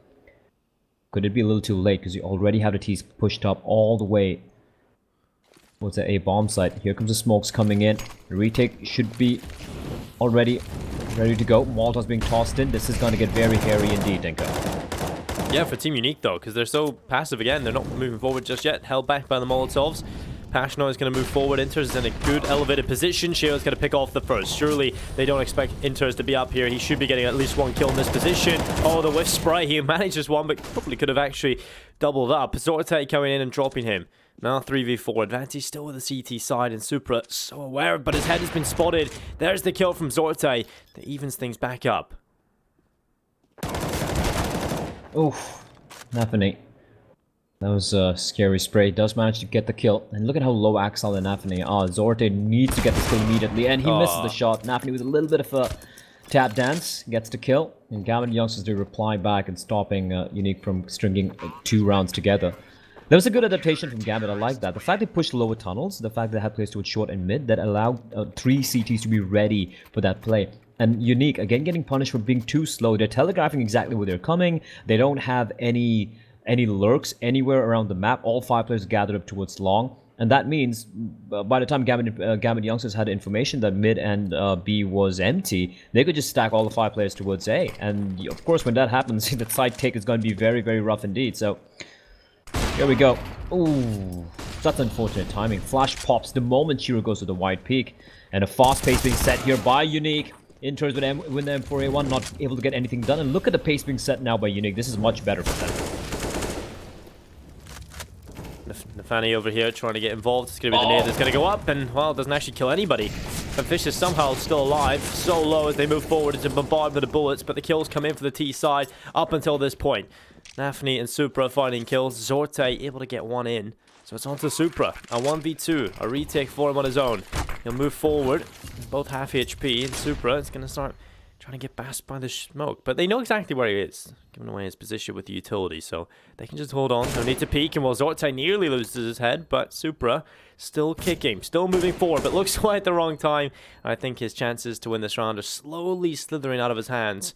could it be a little too late, because you already have the T's pushed up all the way towards the A bomb site. Here comes the smokes coming in. The retake should be already ready to go. Molotov's being tossed in. This is going to get very hairy indeed, Denko. Yeah, for Team Unique though, because they're so passive again. They're not moving forward just yet. Held back by the Molotovs. Passionate is going to move forward. Inters is in a good elevated position. Shiro's going to pick off the first. Surely they don't expect Inters to be up here. He should be getting at least 1 kill in this position. Oh, the whiff spray. He manages 1, but probably could have actually doubled up. Zorte coming in and dropping him. Now 3v4. Advantage still with the CT side, and Supra so aware, but his head has been spotted. There's the kill from Zorte. That evens things back up. Oof. Nafany. That was a scary spray. Does manage to get the kill. And look at how low Axel and Nafany are. Zorte needs to get this kill immediately, and he misses the shot. Nafany with a little bit of a tap dance gets the kill. And Gambit youngsters do reply back and stopping Unique from stringing 2 rounds together. That was a good adaptation from Gambit. I like that. The fact they pushed lower tunnels, the fact they had players towards short and mid, that allowed 3 CTs to be ready for that play. And Unique, again, getting punished for being too slow. They're telegraphing exactly where they're coming. They don't have any lurks anywhere around the map. All 5 players gathered up towards long, and that means by the time Gambit youngsters had information that mid and B was empty, they could just stack all the 5 players towards A. And of course, when that happens, the side take is going to be very, very rough indeed. So here we go. Ooh, that's unfortunate timing. Flash pops the moment Shiro goes to the wide peak, and a fast pace being set here by Unique. Inters with the M4A1 not able to get anything done, and look at the pace being set now by Unique. This is much better for them. Nafany over here trying to get involved. It's going to be the nade that's going to go up, and, well, it doesn't actually kill anybody. And Fish is somehow still alive, so low as they move forward into bombarded with the bullets, but the kills come in for the T side up until this point. Nafany and Supra finding kills. Zorte able to get 1 in. So it's on to Supra. A 1v2. A retake for him on his own. He'll move forward. Both half HP, and Supra is going to start trying to get past by the smoke. But they know exactly where he is, giving away his position with the utility, so they can just hold on. No need to peek, and while Zorte nearly loses his head, but Supra still kicking, still moving forward, but looks away at the wrong time. I think his chances to win this round are slowly slithering out of his hands.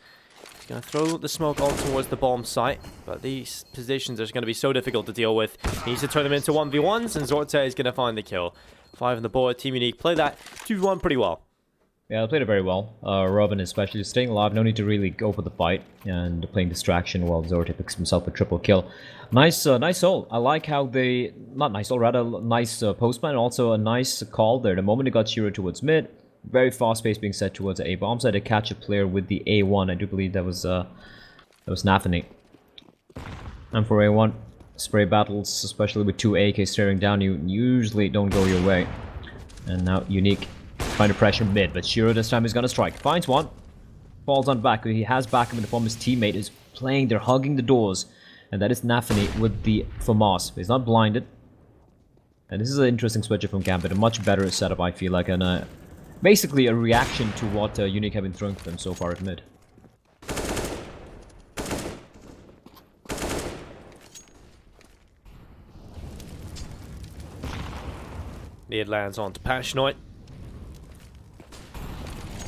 He's going to throw the smoke on towards the bomb site, but these positions are going to be so difficult to deal with. He needs to turn them into 1v1s, and Zorte is going to find the kill. 5 on the board. Team Unique play that 2v1 pretty well. Yeah, I played it very well. Robin especially staying alive, no need to really go for the fight, and playing distraction while Zorte picks himself a triple kill. Nice, nice ult. I like how they, not nice ult, rather nice postman, and also a nice call there. The moment he got Shiro towards mid, very fast pace being set towards the A bomb side to catch a player with the A1. I do believe that was Nafany. And for A1, spray battles, especially with two AK staring down you, usually don't go your way. And now Unique trying to pressure mid, but Shiro this time is gonna strike. Finds one, falls on back. He has backup in the form of his teammate is playing. They're hugging the doors, and that is Nafany with the FAMAS. He's not blinded, and this is an interesting switcher from Gambit. A much better setup, I feel like, and basically a reaction to what Unique have been throwing to them so far at mid. Nade lands onto Passionite.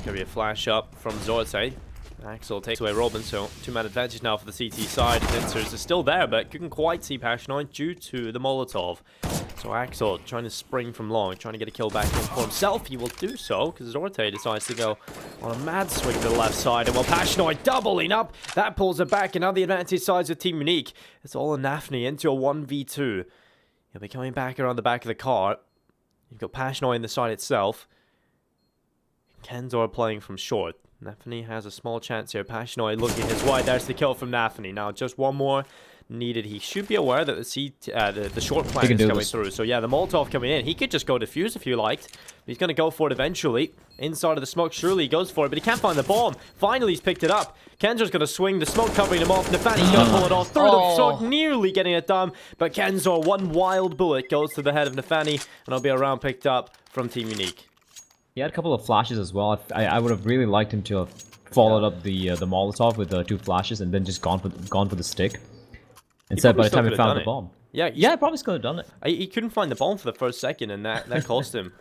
Gonna be a flash up from Zorte. Axel takes away Robin, so 2-man advantage now for the CT side. Dinsers is still there, but couldn't quite see Passionite due to the Molotov. So Axel trying to spring from long, trying to get a kill back in for himself. He will do so, because Zorte decides to go on a mad swing to the left side. And while Passionite doubling up, that pulls it back, and now the advantage sides of Team Unique. It's all in Nafany into a 1v2. He'll be coming back around the back of the car. You've got Passionite in the side itself. Kenzor playing from short. Nafany has a small chance here. Passionite looking his way. There's the kill from Nafany. Now just one more needed. He should be aware that the short plan is coming through. So yeah, the Molotov coming in. He could just go defuse if you liked. But he's going to go for it eventually. Inside of the smoke, surely he goes for it, but he can't find the bomb. Finally, he's picked it up. Kenzor's going to swing the smoke, covering him off. Nafany's going to pull it off through the smoke, nearly getting it done. But Kenzor, one wild bullet goes to the head of Nafany, and it'll be a round picked up from Team Unique. He had a couple of flashes as well. I would have really liked him to have followed up the Molotov with 2 flashes and then just gone for the stick. Instead, by the time he found the bomb. Yeah, he probably could have done it. He couldn't find the bomb for the first second, and that cost him.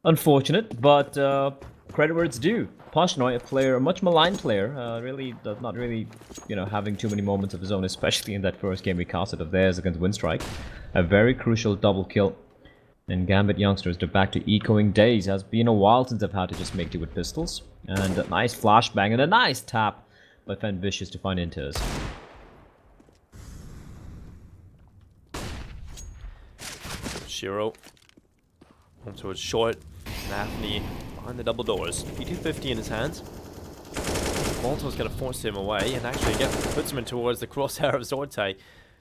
Unfortunate, but credit where it's due. Passionite, a player, a much maligned player, not really, having too many moments of his own, especially in that first game we casted of theirs against Winstrike. A very crucial double kill. And Gambit youngsters, they're back to echoing days. Has been a while since they've had to just make do with pistols. And a nice flashbang and a nice tap by Fen Vicious to find Inters. Shiro on towards short. Nafany behind the double doors. P250 in his hands. Molto's going to force him away and actually puts him in towards the crosshair of Zorte.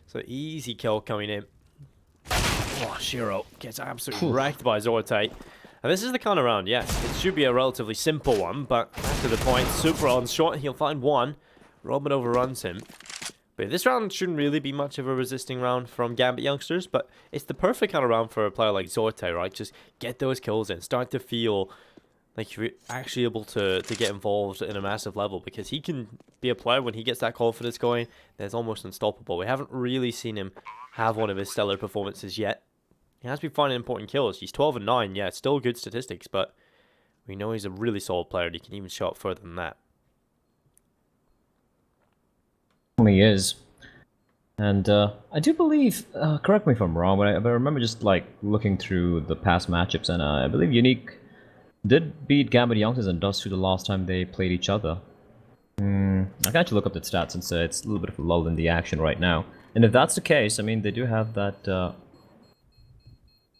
So easy kill coming in. Oh, Shiro gets absolutely wrecked by Zorte. And this is the kind of round, yes. It should be a relatively simple one, but back to the point. Super on short, he'll find one. Robin overruns him. But this round shouldn't really be much of a resisting round from Gambit youngsters, but it's the perfect kind of round for a player like Zorte, right? Just get those kills in, start to feel like you're actually able to get involved in a massive level, because he can be a player when he gets that confidence going that's almost unstoppable. We haven't really seen him have one of his stellar performances yet. He has been finding important kills. He's 12 and 9, yeah, it's still good statistics, but we know he's a really solid player and he can even shot further than that. He is. And I do believe, correct me if I'm wrong, but I remember just like looking through the past matchups, and I believe Unique did beat Gambit Youngsters and Dust 2 the last time they played each other. I can actually look up the stats since it's a little bit of a lull in the action right now. And if that's the case, I mean, they do have that...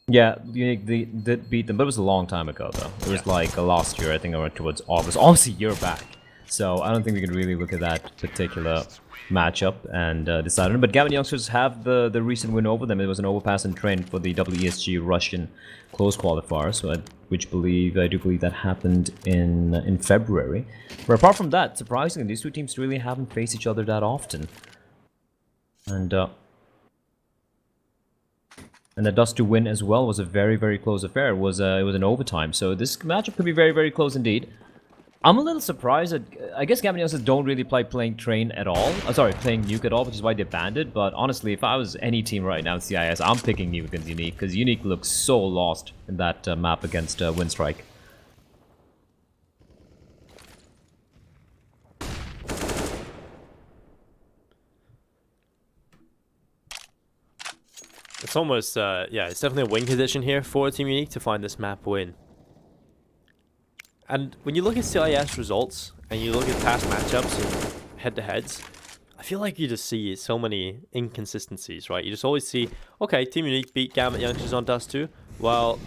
yeah, Unique they did beat them, but it was a long time ago, though. It was like last year, I think, around towards August. Almost a year back. So I don't think we can really look at that particular matchup and decide on it. But Gambit Youngsters have the recent win over them. It was an overpass and train for the WESG Russian close qualifier, so I do believe that happened in February. But apart from that, surprisingly, these two teams really haven't faced each other that often. And the Dust to win as well was a very, very close affair. It was an overtime, so this matchup could be very, very close indeed. I'm a little surprised that I guess Gambit Youngsters don't really playing Train at all. Playing Nuke at all, which is why they banned it. But honestly, if I was any team right now in CIS, I'm picking Nuke against Unique, because Unique looks so lost in that map against Winstrike. It's almost, yeah, it's definitely a win condition here for Team Unique to find this map win. And when you look at CIS results and you look at past matchups and head-to-heads, I feel like you just see so many inconsistencies, right? You just always see, okay, Team Unique beat Gambit Youngsters on Dust 2. Well,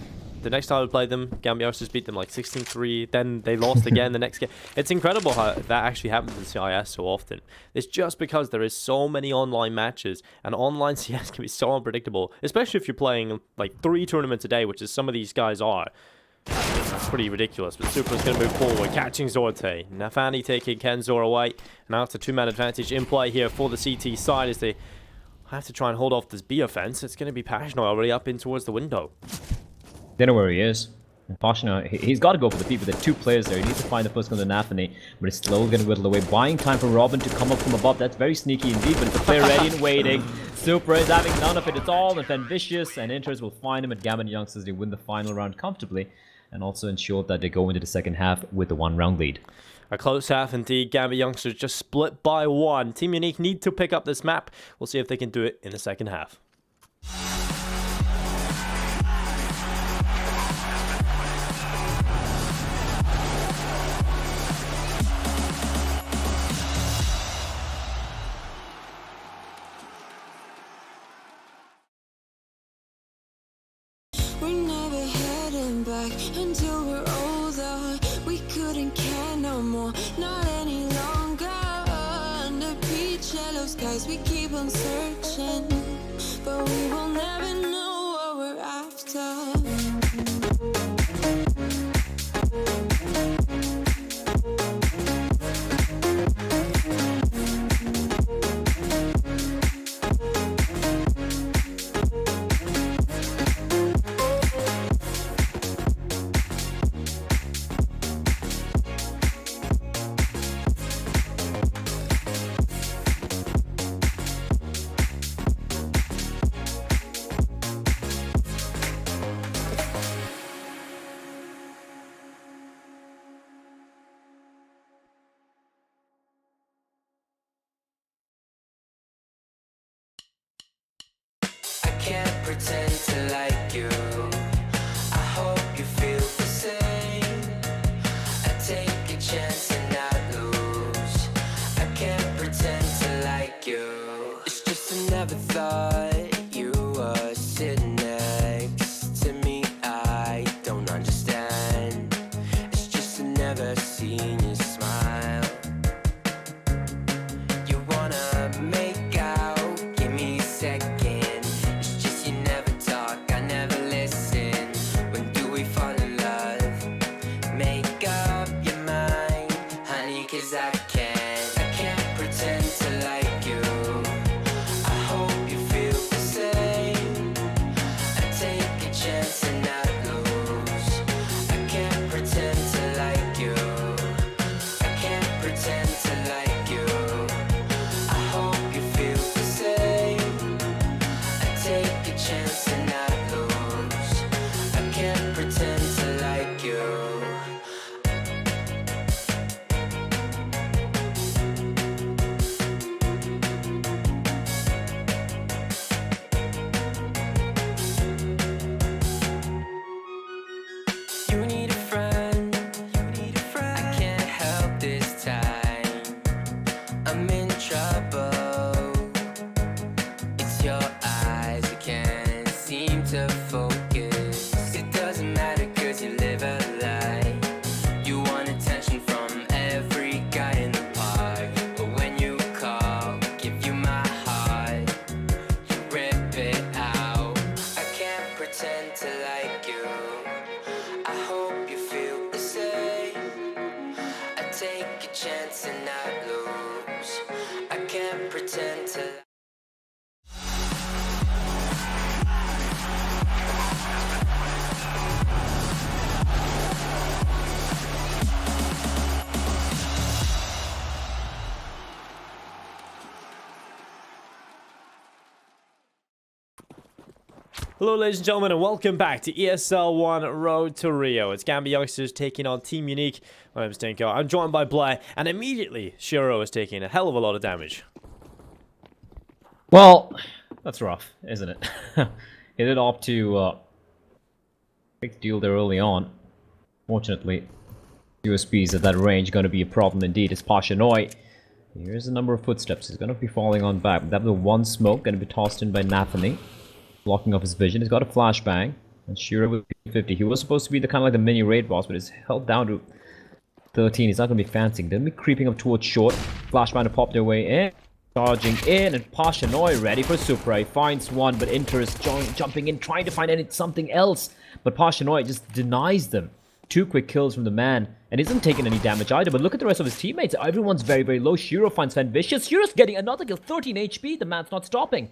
the next time we played them, Gambit Youngsters beat them like 16-3. Then they lost again the next game. It's incredible how that actually happens in CIS so often. It's just because there is so many online matches, and online CS can be so unpredictable, especially if you're playing like 3 tournaments a day, which is some of these guys are. That's pretty ridiculous, but Supra's going to move forward, catching Zorte. Nafani taking Kenzor away. Now it's a 2-man advantage in play here for the CT side as they have to try and hold off this B offense. It's going to be Passional already up in towards the window. They know where he is. Passional, he's got to go for the peak with the 2 players there. He needs to find the first one to Nafani, but he's slowly going to whittle away, buying time for Robin to come up from above. That's very sneaky indeed, but it's a player ready and waiting. Supra is having none of it. It's all in Vicious, and Inters will find him at Gambit Youngsters. They win the final round comfortably, and also ensure that they go into the second half with the 1-round lead. A close half indeed. Gambit Youngsters just split by 1. Team Unique need to pick up this map. We'll see if they can do it in the second half. We're never heading back until we're older. We couldn't care no more, not any longer. Under peach yellow skies, we keep on searching, but we will never know what we're after. Can't pretend to like you. I hope you feel the same. I take a chance and not lose. I can't pretend to like you. It's just I never thought you were sitting next to me. I don't understand. It's just I never seen you smile. You wanna make out, give me a second. Hello ladies and gentlemen, and welcome back to ESL 1 Road to Rio. It's Gambit Youngsters taking on Team Unique. My name's Dinko. I'm joined by Blair, and immediately Shiro is taking a hell of a lot of damage. Well, that's rough, isn't it? He did opt to take the deal there early on. Fortunately, USPs at that range going to be a problem indeed. It's Pashanoi. Here's a number of footsteps. He's going to be falling on back. That was one smoke going to be tossed in by Nathani, blocking off his vision. He's got a flashbang. And Shiro with 50. He was supposed to be the kind of like the mini raid boss, but he's held down to 13. He's not going to be fancying. They'll be creeping up towards short. Flashbang to pop their way in. Charging in, and Pashanoi ready for Supra. He finds one, but Inter is jumping in, trying to find something else. But Pashanoi just denies them. 2 quick kills from the man, and isn't taking any damage either. But look at the rest of his teammates. Everyone's very, very low. Shiro finds Fan Vicious. Shiro's getting another kill, 13 HP. The man's not stopping.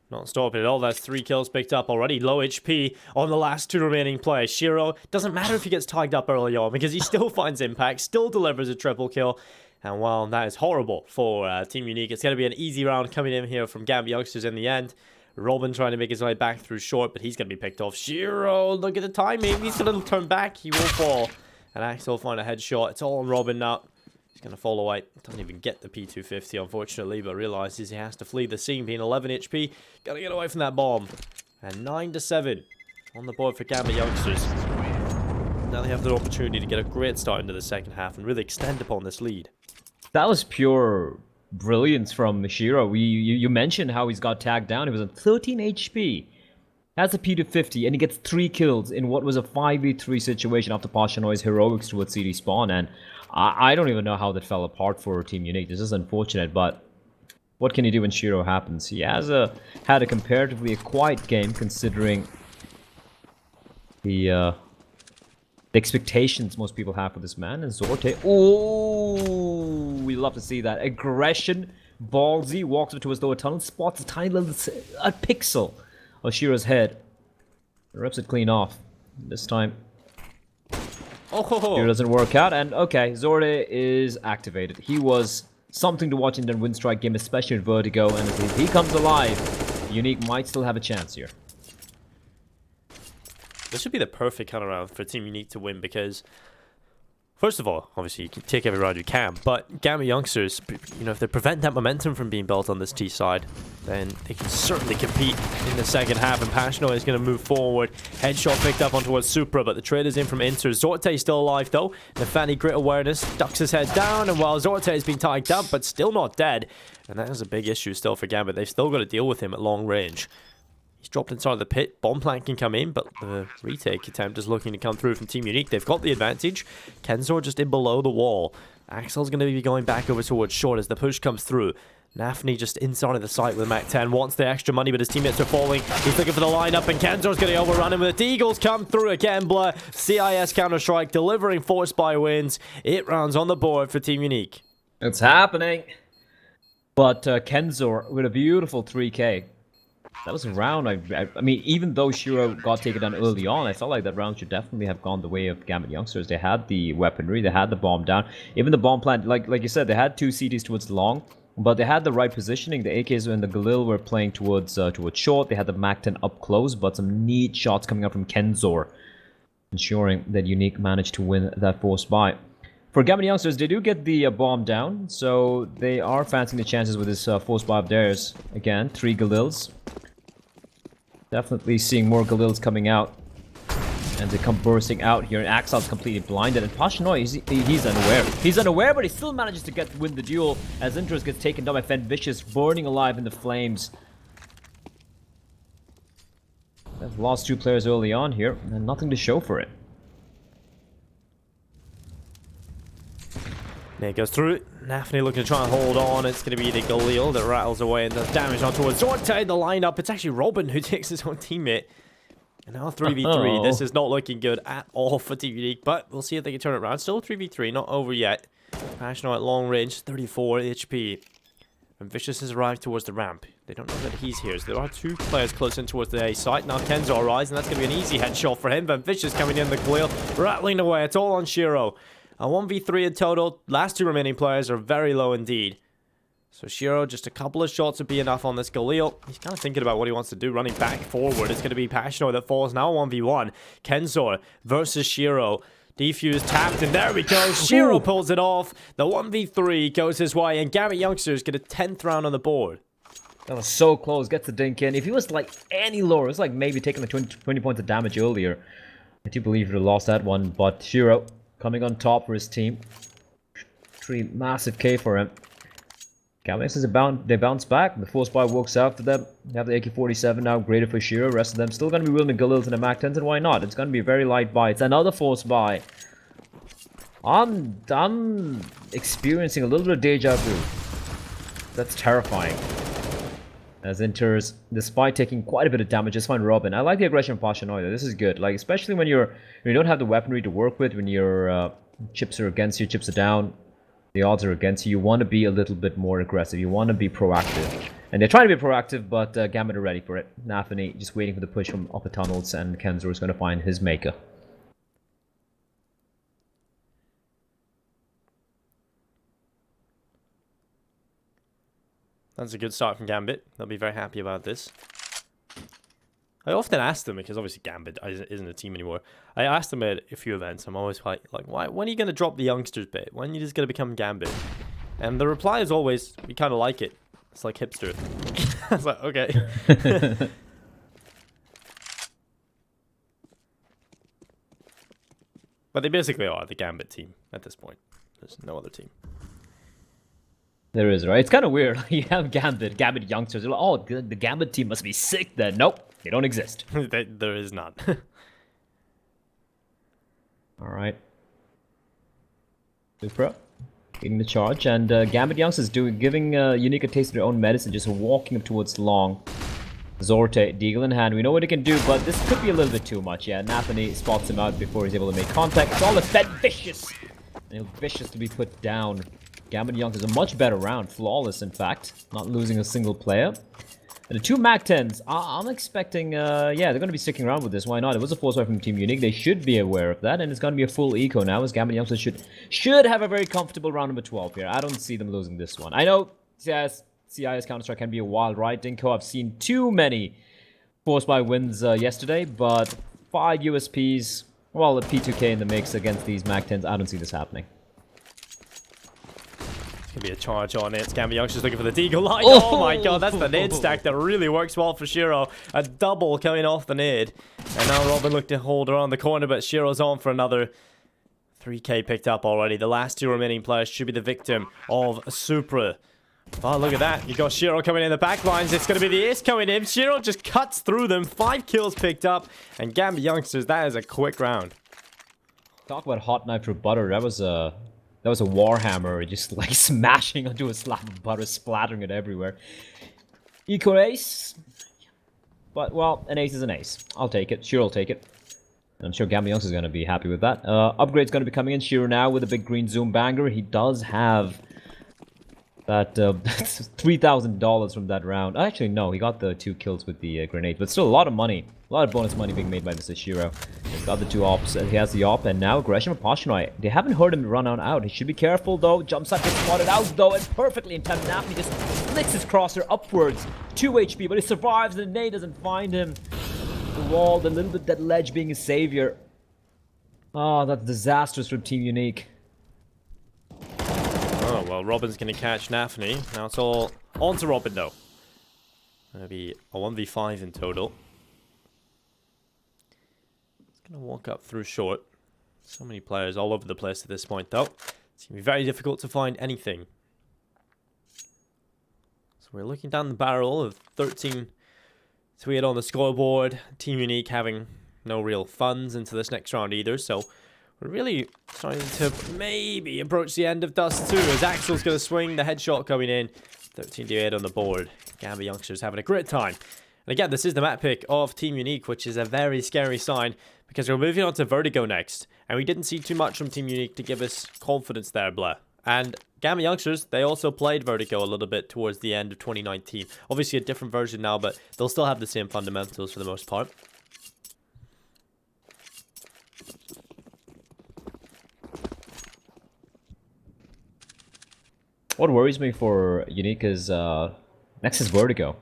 Not stopping at all. That's 3 kills picked up already. Low HP on the last 2 remaining players. Shiro, doesn't matter if he gets tagged up early on, because he still finds impact, still delivers a triple kill. And while that is horrible for Team Unique, it's going to be an easy round coming in here from Gambit Youngsters in the end. Robin trying to make his way back through short, but he's going to be picked off. Shiro, look at the timing. He's going to turn back. He will fall. And Axel will find a headshot. It's all on Robin now. He's going to fall away. Doesn't even get the P250, unfortunately, but realizes he has to flee the scene, being 11 HP. Got to get away from that bomb. And 9-7 on the board for Gambit Youngsters. Now they have the opportunity to get a great start into the second half and really extend upon this lead. That was pure brilliance from Shiro. You mentioned how he's got tagged down. He was on 13 HP. Has a P250, and he gets 3 kills in what was a 5v3 situation after Pashanoi's heroics towards CD spawn. And I don't even know how that fell apart for Team Unique. This is unfortunate, but what can you do when Shiro happens? He has had a comparatively quiet game considering the expectations most people have for this man. And Zorte, oh, we love to see that aggression. Ballsy walks up towards the tunnel, spots a tiny little pixel of Shiro's head, rips it clean off. This time Shiro doesn't work out, and okay, Zorte is activated. He was something to watch in the Windstrike game, especially in Vertigo, and if he comes alive, Unique might still have a chance here. This should be the perfect kind of round for Team Unique to win, because first of all, obviously you can take every round you can, but Gambit Youngsters, you know, if they prevent that momentum from being built on this T side, then they can certainly compete in the second half. And Passionoi is going to move forward. Headshot picked up on towards Supra, but the trade is in from Inter. Zorte is still alive though. Nefani Grit Awareness ducks his head down, and while Zorte has been tagged up, but still not dead, and that is a big issue still for Gambit. They've still got to deal with him at long range. He's dropped inside the pit. Bomb plant can come in, but the retake attempt is looking to come through from Team Unique. They've got the advantage. Kenzor just in below the wall. Axel's going to be going back over towards short as the push comes through. Nafni just inside of the site with Mac 10. Wants the extra money, but his teammates are falling. He's looking for the lineup, and Kenzor's going to overrun him with the Eagles come through again. Blur. CIS Counter-Strike delivering force by wins. 8 rounds on the board for Team Unique. It's happening. But Kenzor with a beautiful 3K. That was a round, I mean, even though Shiro got taken down early on, I felt like that round should definitely have gone the way of Gambit Youngsters. They had the weaponry, they had the bomb down. Even the bomb plant, like you said, they had 2 CDs towards long, but they had the right positioning. The AKs and the Galil were playing towards short. They had the Mac-10 up close, but some neat shots coming up from Kenzor, ensuring that Unique managed to win that force buy. For Gambit Youngsters, they do get the bomb down, so they are fancying the chances with this force buy of theirs. Again, 3 Galils. Definitely seeing more Galils coming out. And they come bursting out here. And Axel's completely blinded. And Pashanoi, he's unaware. He's unaware, but he still manages to win the duel as Interest gets taken down by Fen Vicious, burning alive in the flames. They've lost 2 players early on here, and nothing to show for it. There goes through. Nafni looking to try and hold on. It's going to be the Galil that rattles away and does damage on towards Zorte. The lineup. It's actually Robin who takes his own teammate. And now 3v3. This is not looking good at all for Team Unique, but we'll see if they can turn it around. Still 3v3, not over yet. Passionate at long range, 34 HP. And Vicious has arrived towards the ramp. They don't know that he's here, so there are 2 players close in towards the A site. Now Kenzo arrives, and that's going to be an easy headshot for him. But Vicious coming in the Galil, rattling away. It's all on Shiro. A 1v3 in total. Last 2 remaining players are very low indeed. So Shiro, just a couple of shots would be enough on this Galil. He's kind of thinking about what he wants to do, running back forward. It's going to be Passionoi that falls now 1v1. Kenzor versus Shiro. Defuse tapped, and there we go. Shiro pulls it off. The 1v3 goes his way, and Gambit Youngsters get a 10th round on the board. That was so close. Gets the dink in. If he was like any lower, it's like maybe taking like 20 points of damage earlier. I do believe he would have lost that one, but Shiro coming on top for his team. Massive K for him. Gamma they bounce back. The force buy works out for them. They have the AK-47 now, greater for Shiro. Rest of them still going to be willing to go into the MAC-10s, and why not? It's going to be a very light buy. It's another force buy. I'm experiencing a little bit of deja vu. That's terrifying. As Inters, despite taking quite a bit of damage, just find Robin. I like the aggression of Pashinoida. This is good. Like, especially when you don't have the weaponry to work with, when your chips are against you, chips are down. The odds are against you. You want to be a little bit more aggressive. You want to be proactive. And they're trying to be proactive, but Gambit are ready for it. Nafani just waiting for the push from upper tunnels, and Kenzor is going to find his maker. That's a good start from Gambit. They'll be very happy about this. I often ask them, because obviously Gambit isn't a team anymore. I asked them at a few events, I'm always like, why? When are you going to drop the youngsters bit? When are you just going to become Gambit? And the reply is always, we kind of like it. It's like hipster. I was like, okay. But they basically are the Gambit team at this point. There's no other team. There is, right? It's kind of weird. You have Gambit youngsters. You're like, oh, the Gambit team must be sick then. Nope, they don't exist. There is none. All right. Supra getting the charge, and Gambit youngsters giving Unique a taste of their own medicine, just walking up towards Long. Zorte, Deagle in hand. We know what he can do, but this could be a little bit too much. Yeah, Nathani spots him out before he's able to make contact. It's all a fed vicious. And vicious to be put down. Gambit Youngsters a much better round, flawless in fact, not losing a single player. And the two MAC-10s, I'm expecting, yeah, they're going to be sticking around with this, why not? It was a force fight from Team Unique, they should be aware of that, and it's going to be a full eco now, as Gambit Youngsters should have a very comfortable round number 12 here. I don't see them losing this one. I know CIS Counter-Strike can be a wild ride, Dinko. I've seen too many force buy wins yesterday, but 5 USPs, well, a P2K in the mix against these MAC-10s, I don't see this happening. Be a charge on it. Gambit Youngsters looking for the Deagle line. Oh my god, that's the nade stack that really works well for Shiro. A double coming off the nade. And now Robin looked to hold around the corner, but Shiro's on for another 3k picked up already. The last two remaining players should be the victim of Supra. Oh, look at that. You got Shiro coming in the back lines. It's going to be the ace coming in. Shiro just cuts through them. 5 kills picked up. And Gambit Youngsters, that is a quick round. Talk about hot knife through butter. That was a Warhammer just like smashing onto a slab of butter, splattering it everywhere. Eco ace. But, well, an ace is an ace. I'll take it. Shiro will take it. I'm sure Gambit Youngsters is going to be happy with that. Upgrade's going to be coming in. Shiro now with a big green zoom banger. He does have that that's $3,000 from that round. Actually, no, he got the 2 kills with the grenade, but still a lot of money. A lot of bonus money being made by Mr. Shiro. He's got the 2 ops. He has the op, and now aggression from Pashinoi. They haven't heard him run on out. He should be careful, though. Jump shot gets spotted out, though, and perfectly in time. Nafni just flicks his crosser upwards. 2 HP, but he survives, and the nade doesn't find him. The wall, the little bit that ledge being his savior. Oh, that's disastrous from Team Unique. Oh, well, Robin's going to catch Nafni. Now it's all on to Robin, though. Going to be a 1v5 in total. Gonna walk up through short. So many players all over the place at this point, though. It's gonna be very difficult to find anything. So we're looking down the barrel of 13 to hit on the scoreboard. Team Unique having no real funds into this next round either, so we're really starting to maybe approach the end of Dust 2 as Axel's gonna swing the headshot coming in. 13 to 8 on the board. Gambit Youngsters having a great time. And again, this is the map pick of Team Unique, which is a very scary sign because we're moving on to Vertigo next. And we didn't see too much from Team Unique to give us confidence there, blah. And Gambit Youngsters, they also played Vertigo a little bit towards the end of 2019. Obviously a different version now, but they'll still have the same fundamentals for the most part. What worries me for Unique is next is Vertigo.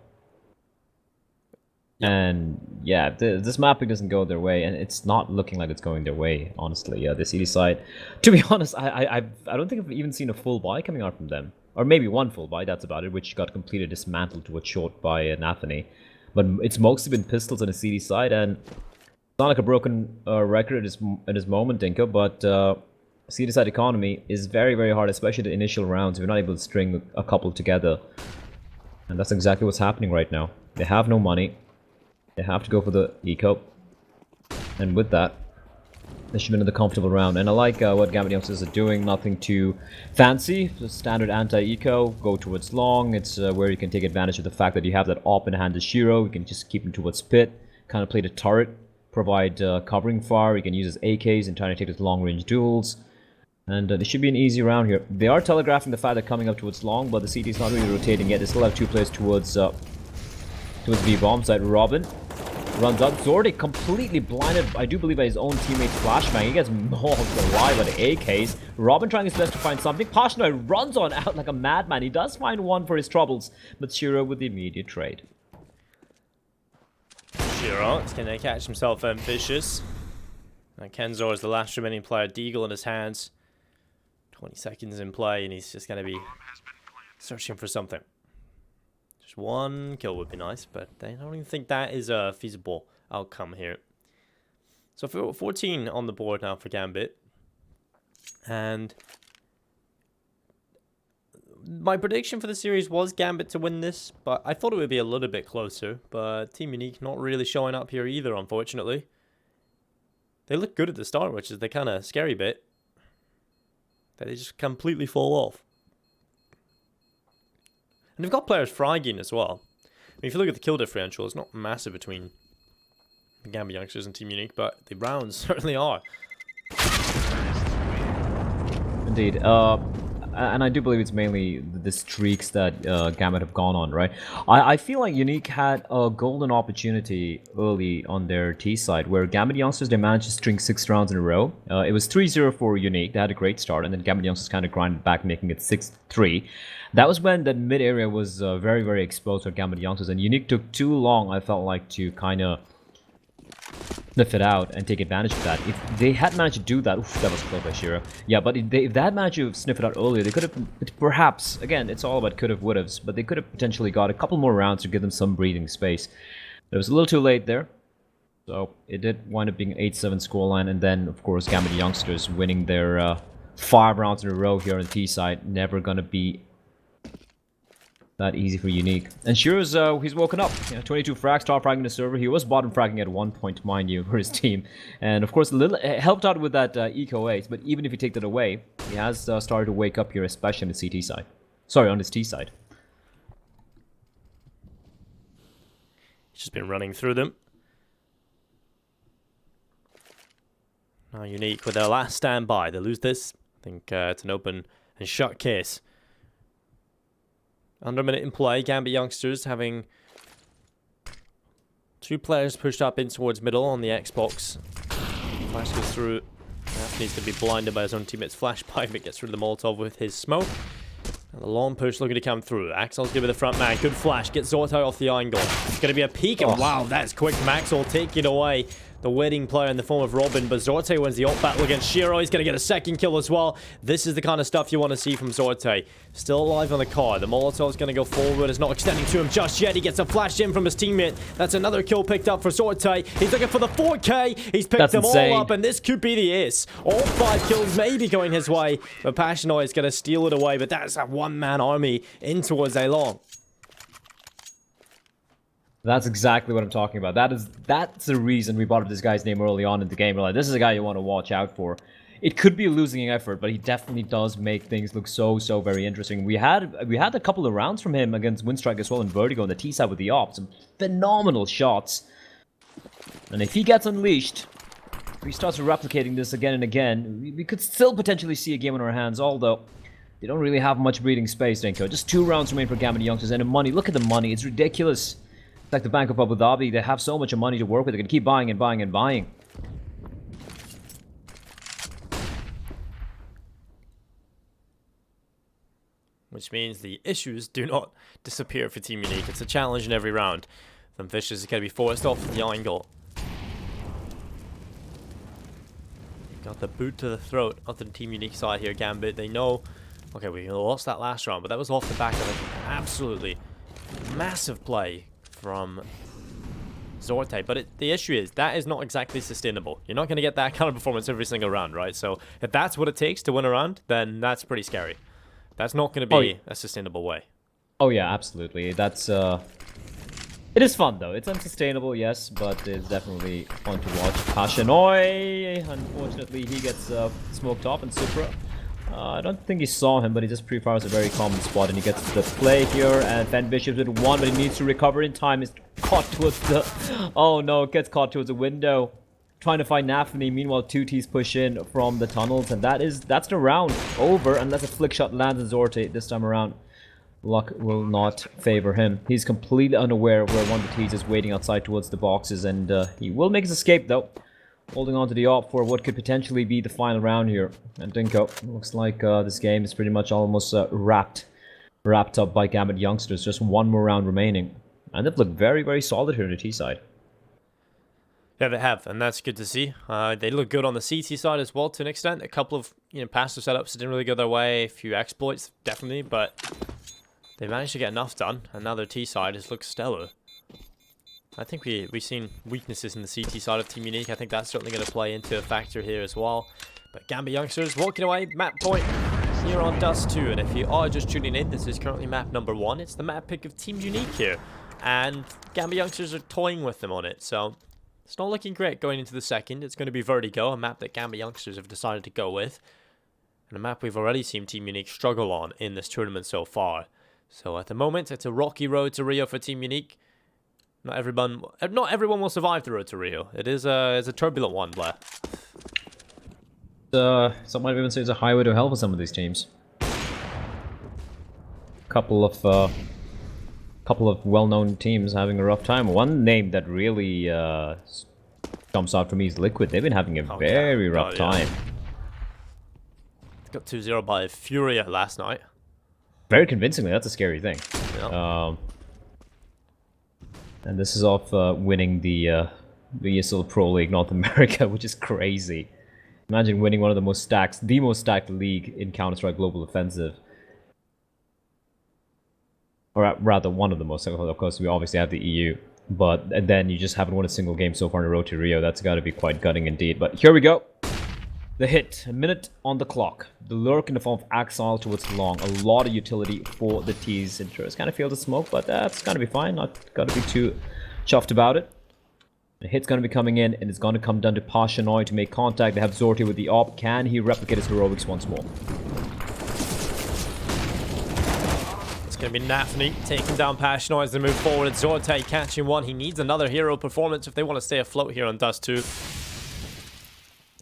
Yep. And yeah, this mapping doesn't go their way, and it's not looking like it's going their way, honestly. The CD side, to be honest, I don't think I've even seen a full buy coming out from them, or maybe one full buy. That's about it, which got completed, dismantled to a short by Nathani. But it's mostly been pistols on the CD side, and it's not like a broken record at this moment, Dinko. But CD side economy is very, very hard, especially the initial rounds. We're not able to string a couple together. And that's exactly what's happening right now. They have no money. They have to go for the eco. And with that, this should be another comfortable round. And I like what Gambit Youngsters are doing. Nothing too fancy. Just standard anti-eco. Go towards long. It's where you can take advantage of the fact that you have that op in hand to Shiro. You can just keep him towards pit. Kind of play the turret. Provide covering fire. You can use his AKs and try to take his long-range duels. And this should be an easy round here. They are telegraphing the fact they're coming up towards long, but the CT is not really rotating yet. They still have 2 players towards B-bomb side. Robin runs up. Zordy completely blinded, I do believe, by his own teammate Flashbang. He gets mauled alive by the AKs. Robin trying his best to find something. Pashnoi runs on out like a madman. He does find one for his troubles, but Shiro with the immediate trade. Shiro is going to catch himself ambitious. Now Kenzor is the last remaining player. Deagle in his hands. 20 seconds in play, and he's just going to be searching for something. Just one kill would be nice, but I don't even think that is a feasible outcome here. So 14 on the board now for Gambit. And my prediction for the series was Gambit to win this, but I thought it would be a little bit closer. But Team Unique not really showing up here either, unfortunately. They look good at the start, which is the kind of scary bit. That they just completely fall off. And they've got players fragging as well. I mean, if you look at the kill differential, it's not massive between the Gambit Youngsters and Team Unique, but the rounds certainly are. Indeed. And I do believe it's mainly the streaks that Gambit have gone on, right? I feel like Unique had a golden opportunity early on their T side, where Gambit Youngsters, they managed to string 6 rounds in a row. It was 3-0 for Unique. They had a great start, and then Gambit Youngsters kind of grinded back, making it 6-3. That was when that mid area was very, very exposed for Gambit Youngsters, and Unique took too long, I felt like, to kind of sniff it out and take advantage of that. If they had managed to do that, oof, that was close by Shiro. Yeah, but if they had managed to sniff it out earlier, they could have perhaps, again, it's all about could-have, would-haves, but they could have potentially got a couple more rounds to give them some breathing space. But it was a little too late there. So it did wind up being an 8-7 scoreline, and then, of course, Gambit Youngsters winning their 5 rounds in a row here on the T side. Never gonna be that easy for Unique. And Shiro's, he's woken up. 22 frags, top fragging the server. He was bottom fragging at one point, mind you, for his team. And of course, a little helped out with that eco ace. But even if you take that away, he has started to wake up here, especially on the CT side. Sorry, on his T side. He's just been running through them. Now Unique with their last standby. They lose this. I think it's an open and shut case. Under a minute in play, Gambit Youngsters having 2 players pushed up in towards middle on the Xbox. Flash goes through. Anthony's going to be blinded by his own teammate's flashbang, but gets rid of the Molotov with his smoke. And the long push looking to come through. Axel's going to be the front man. Good flash. Gets Zortai off the angle. It's going to be a peek. And wow, that's quick from Axel taking away the wedding player in the form of Robin. But Zortai wins the ult battle against Shiro. He's going to get a second kill as well. This is the kind of stuff you want to see from Zortai. Still alive on the car. The Molotov's going to go forward. It's not extending to him just yet. He gets a flash in from his teammate. That's another kill picked up for Zortai. He's looking for the 4K. He's picked them all up, and this could be the ace. All 5 kills may be going his way, but Pashnoi is going to steal it away. But that's a one-man army in towards A long. That's exactly what I'm talking about. That's the reason we brought up this guy's name early on in the game. We're like, this is a guy you want to watch out for. It could be a losing effort, but he definitely does make things look so very interesting. We had a couple of rounds from him against Windstrike as well in Vertigo on the T side with the ops. Some phenomenal shots. And if he gets unleashed, if he starts replicating this again and again, we could still potentially see a game on our hands, although they don't really have much breathing space, Denko. Just 2 rounds remain for Gambit Youngsters, and the money, look at the money, it's ridiculous. It's like the Bank of Abu Dhabi, they have so much money to work with, they can keep buying and buying and buying. Which means the issues do not disappear for Team Unique. It's a challenge in every round. Them Vicious is going to be forced off the angle. Got the boot to the throat of the Team Unique side here, Gambit. They know, okay, we lost that last round, but that was off the back of an absolutely massive play from Zorte. But the issue is, that is not exactly sustainable. You're not going to get that kind of performance every single round, right? So if that's what it takes to win a round, then that's pretty scary. That's not going to be a sustainable way. Oh yeah, absolutely. That's it is fun though. It's unsustainable, yes, but it's definitely fun to watch. Pashanoi, unfortunately, he gets smoked off, and Supra. I don't think he saw him, but he just pre-fires a very common spot, and he gets the play here, and Fan Bishop's with one, but he needs to recover in time. He's caught towards the... Oh no, gets caught towards the window. Trying to find Nafany. Meanwhile, 2Ts push in from the tunnels, and that's the round over, unless a flick shot lands on Zorte this time around. Luck will not favor him. He's completely unaware of where one of the T's is waiting outside towards the boxes, and he will make his escape though. Holding on to the op for what could potentially be the final round here. And Dinko, looks like this game is pretty much almost wrapped up by Gambit youngsters. Just one more round remaining. And they've looked very, very solid here on the T side. Yeah, they have, and that's good to see. They look good on the CT side as well to an extent. A couple of passive setups didn't really go their way. A few exploits, definitely, but they managed to get enough done. And now their T side has looked stellar. I think we've seen weaknesses in the CT side of Team Unique. I think that's certainly going to play into a factor here as well. But Gambit youngsters walking away. Map point here on Dust 2. And if you are just tuning in, this is currently map number 1. It's the map pick of Team Unique here. And Gambit youngsters are toying with them on it. So it's not looking great going into the second. It's going to be Vertigo, a map that Gambit youngsters have decided to go with. And a map we've already seen Team Unique struggle on in this tournament so far. So at the moment, it's a rocky road to Rio for Team Unique. Not everyone will survive the road to Rio. It's a turbulent one, Blair. Some might even say it's a highway to hell for some of these teams. Couple of well-known teams having a rough time. One name that really jumps out for me is Liquid. They've been having a very rough time. Got 2-0 by Furia last night. Very convincingly. That's a scary thing. Yep. And this is off winning the ESL Pro League North America, which is crazy. Imagine winning one of the most stacked league in Counter-Strike Global Offensive. Or rather, one of the most. Of course, we obviously have the EU. And then you just haven't won a single game so far in a row to Rio. That's got to be quite gutting indeed. But here we go. The hit. A minute on the clock. The lurk in the form of Axile towards Long. A lot of utility for the T's. It's kind of feel the smoke, but that's going to be fine. Not going to be too chuffed about it. The hit's going to be coming in, and it's going to come down to Pashanoi to make contact. They have Zorte with the op. Can he replicate his heroics once more? It's going to be Nafany taking down Pashanoi as they move forward. And Zorte catching one. He needs another hero performance if they want to stay afloat here on Dust 2.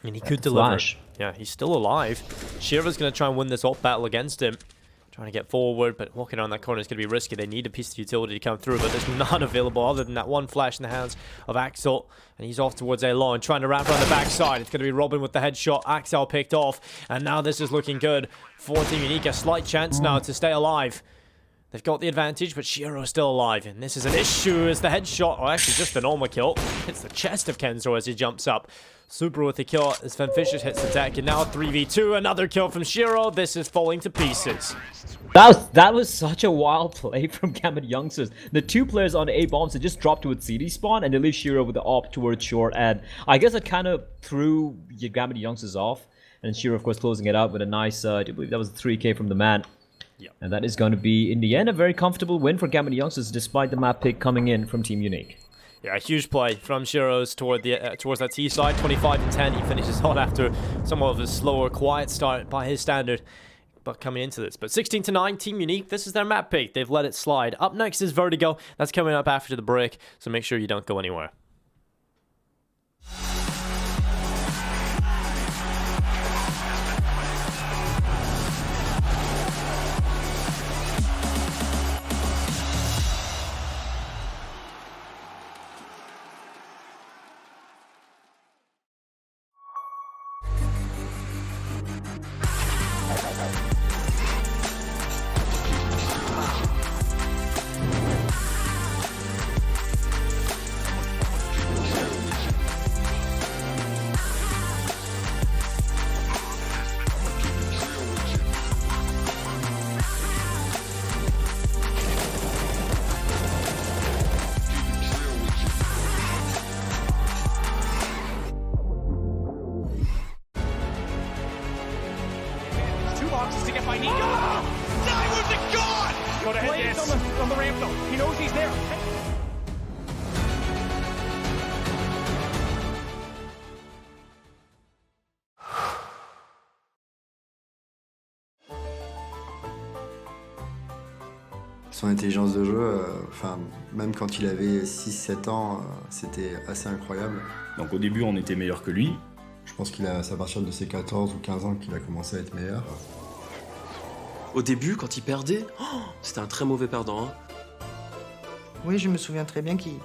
And he could deliver. Flash. Yeah, he's still alive. Shira's going to try and win this op battle against him. Trying to get forward, but walking around that corner is going to be risky. They need a piece of utility to come through, but there's none available other than that one flash in the hands of Axel. And he's off towards Elon, trying to wrap around the backside. It's going to be Robin with the headshot. Axel picked off, and now this is looking good for Team Unique. A slight chance now to stay alive. They've got the advantage, but Shiro's still alive, and this is an issue as the headshot, or actually just a normal kill, hits the chest of Kenzo as he jumps up. Super with the kill as Fanfishers hits the deck, and now 3v2, another kill from Shiro. This is falling to pieces. That was such a wild play from Gambit youngsters. The two players on A bombs had just dropped towards CD spawn, and they leave Shiro with the op towards short, and I guess it kind of threw Gambit youngsters off, and Shiro of course closing it out with a nice, I believe that was a 3k from the man. Yep. And that is going to be, in the end, a very comfortable win for Gambit youngsters despite the map pick coming in from Team Unique. Yeah, a huge play from Shiro's towards that T side, 25-10. He finishes on after somewhat of a slower, quiet start by his standard, but coming into this. But 16-9, Team Unique, this is their map pick. They've let it slide. Up next is Vertigo. That's coming up after the break, so make sure you don't go anywhere. boxes to get by Nico. Diamonds are gone! Gotta hit this. On the ramp though. He knows he's there. Son intelligence de jeu, même quand il avait 6-7 ans, c'était assez incroyable. Donc au début, on était meilleur que lui. Je pense c'est à partir de ses 14 ou 15 ans qu'il a commencé à être meilleur. Au début, quand il perdait, c'était un très mauvais perdant. Hein. Oui, je me souviens très bien qu'il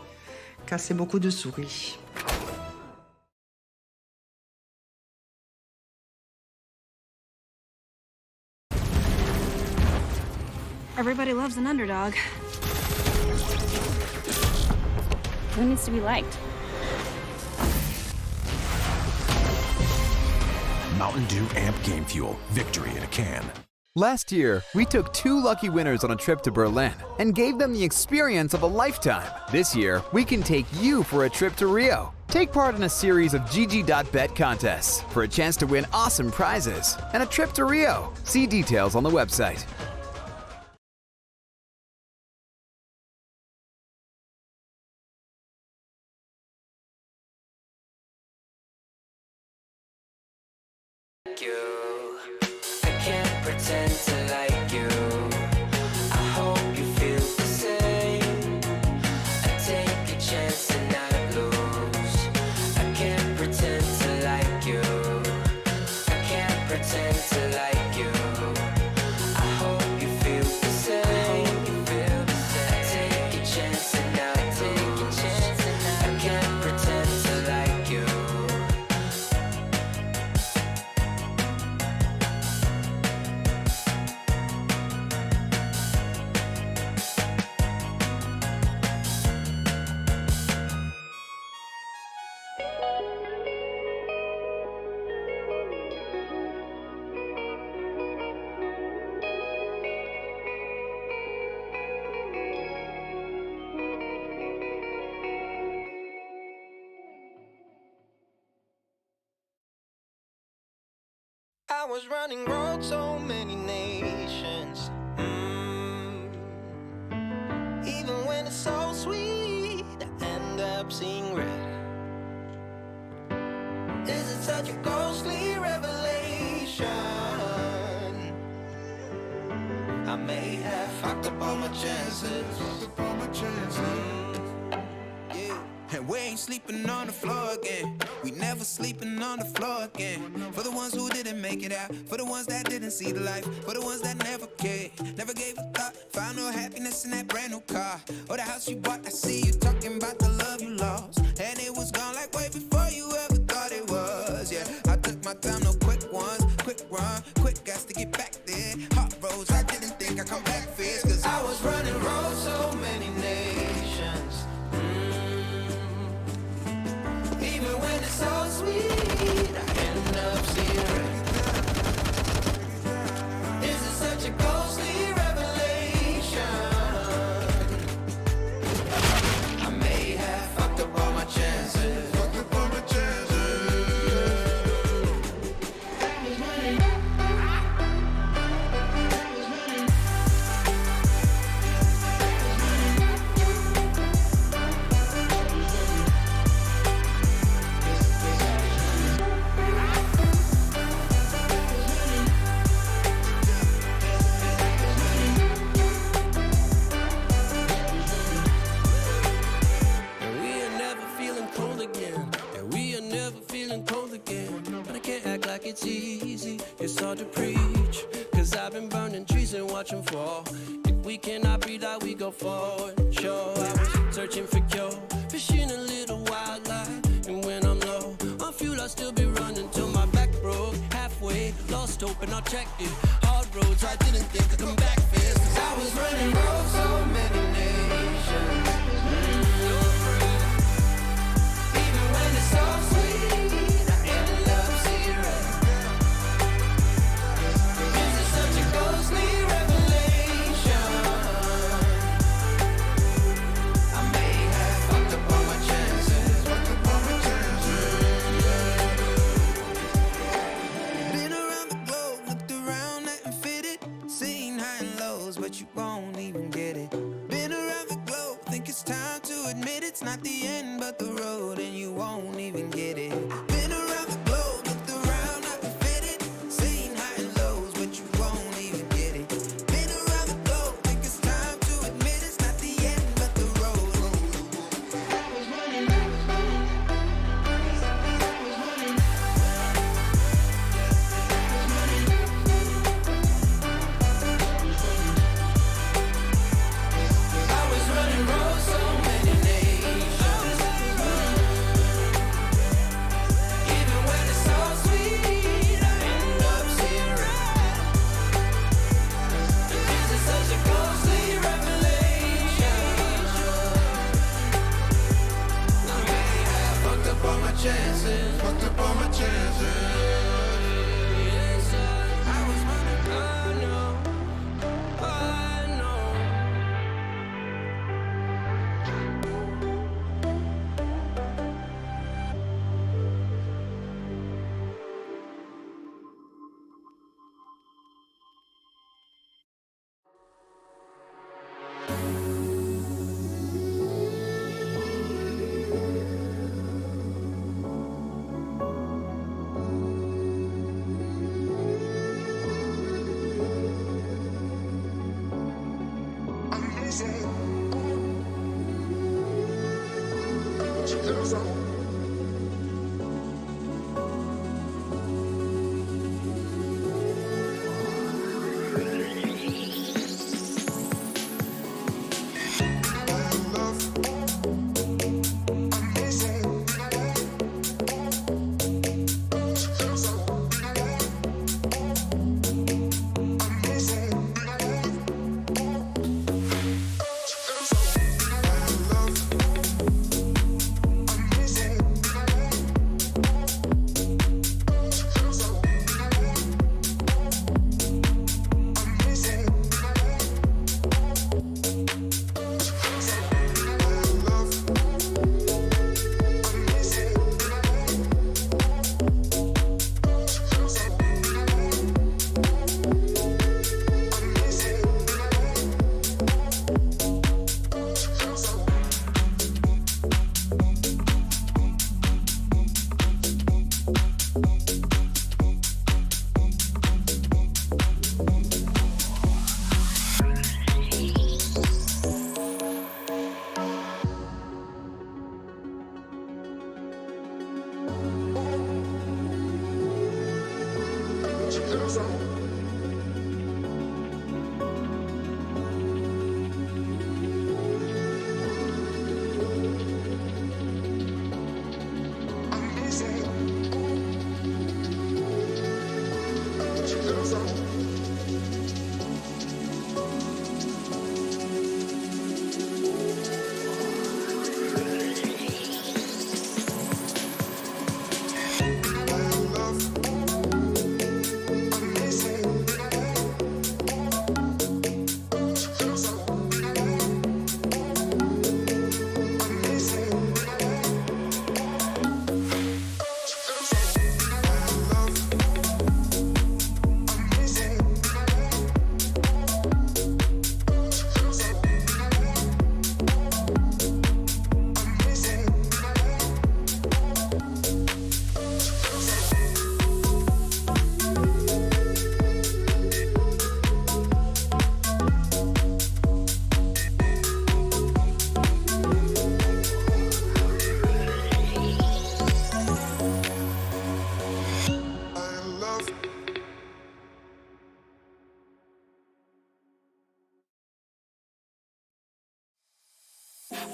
cassait beaucoup de souris. Everybody loves an underdog. Who needs to be liked? Mountain Dew Amp Game Fuel. Victory in a can. Last year, we took 2 lucky winners on a trip to Berlin and gave them the experience of a lifetime. This year, we can take you for a trip to Rio. Take part in a series of GG.bet contests for a chance to win awesome prizes and a trip to Rio. See details on the website. I can't pretend to like you. I hope you feel the same. I take a chance and I lose. I can't pretend to like you. I can't pretend to like you. I hope you feel the same. I take a chance and I lose. I can't pretend to like you. I was running road so many nations. Even when it's so sweet, I end up seeing red. Is it such a ghostly revelation? I may have fucked up all my chances. And we ain't sleeping on the floor again. We never sleeping on the floor again. For the ones who didn't make it out, for the ones that didn't see the life, for the ones that never cared, never gave a thought, found no happiness in that brand new car or the house you bought. I see you talking about the love you lost, and it was gone like way before you ever thought it was. Yeah, I took my time, no quick ones, quick run, quick gas to get back there. Hot roads, I didn't think I'd come back fast, cause I was running roads so many nations. Even when it's so sweet, I end up seeing red. Is it such a ghostly revelation? I may have fucked up all my chances. It's easy, it's hard to preach, cause I've been burning trees and watching fall. If we cannot breathe out, we go forward. Sure, I was searching for cure, fishing a little wildlife. And when I'm low on fuel, I'll still be running till my back broke. Halfway, lost hope and I checked it. Hard roads, I didn't think I'd come back fast, cause I was running roads so many nations. Even when it's so sweet, I ended up seeing red. Been around the globe, looked around, nothing but you won't even get it. Been around the globe, think it's time to admit it's not the end, but the road, and you won't even get it. Been around the globe, looked around, not to fit it. Seen high and lows, but you won't even get it. Been around the globe, think it's time to admit it's not the end, but the road. I was running, I was running. Chances, fucked up all my chances. Yes, I was running, I know, I know.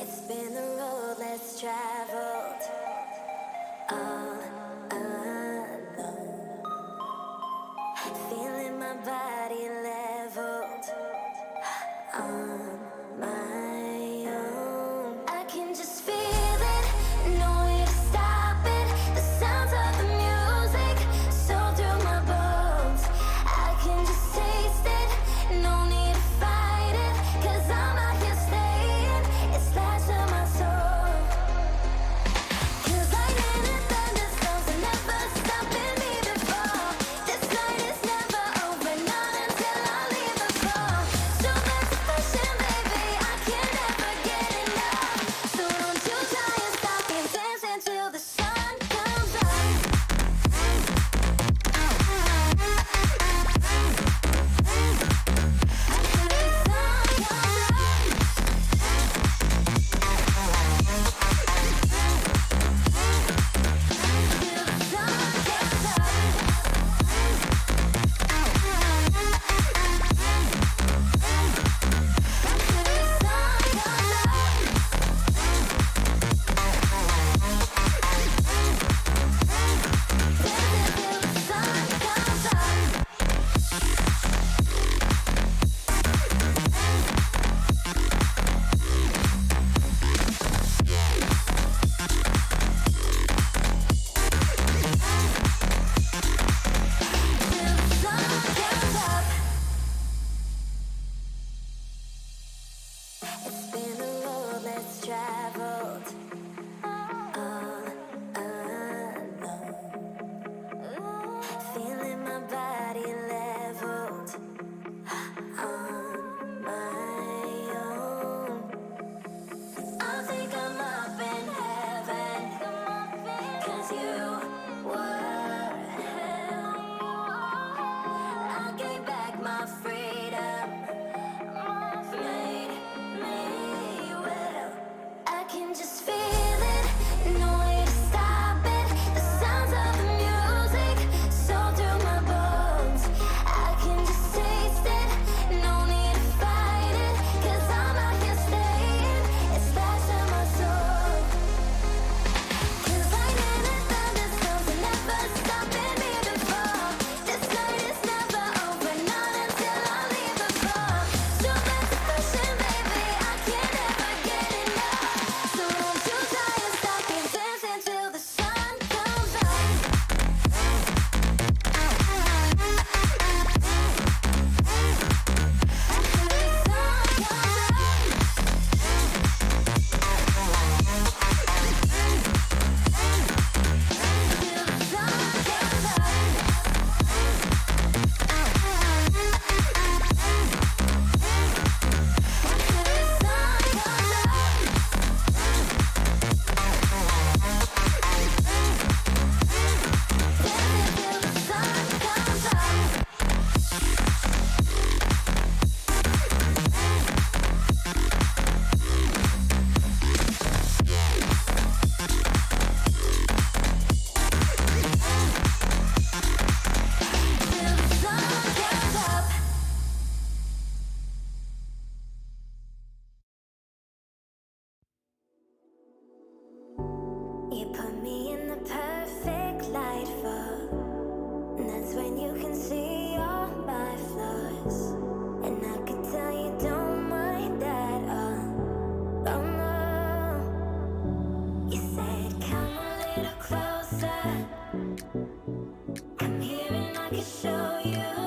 It's been the road less traveled, all alone. Feeling my body leveled on my own. I can just feel it, no way to stop it. The sounds of the music, so through my bones. I can just taste it, no need to fight it. 'Cause I'm out here staying, it's last of my soul. 'Cause lightning and thunderstorms are never stopping me before. This night is never over, not until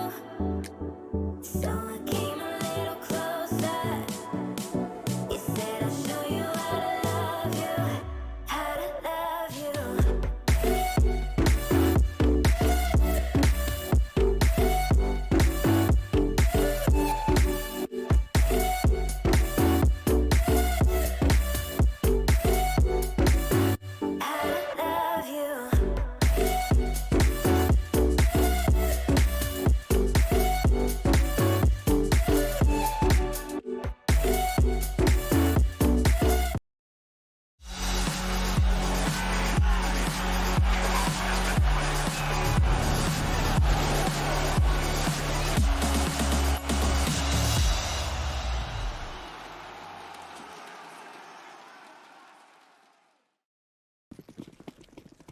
So I came a little closer. You said I'll show you how to love you, how to love you. Love you.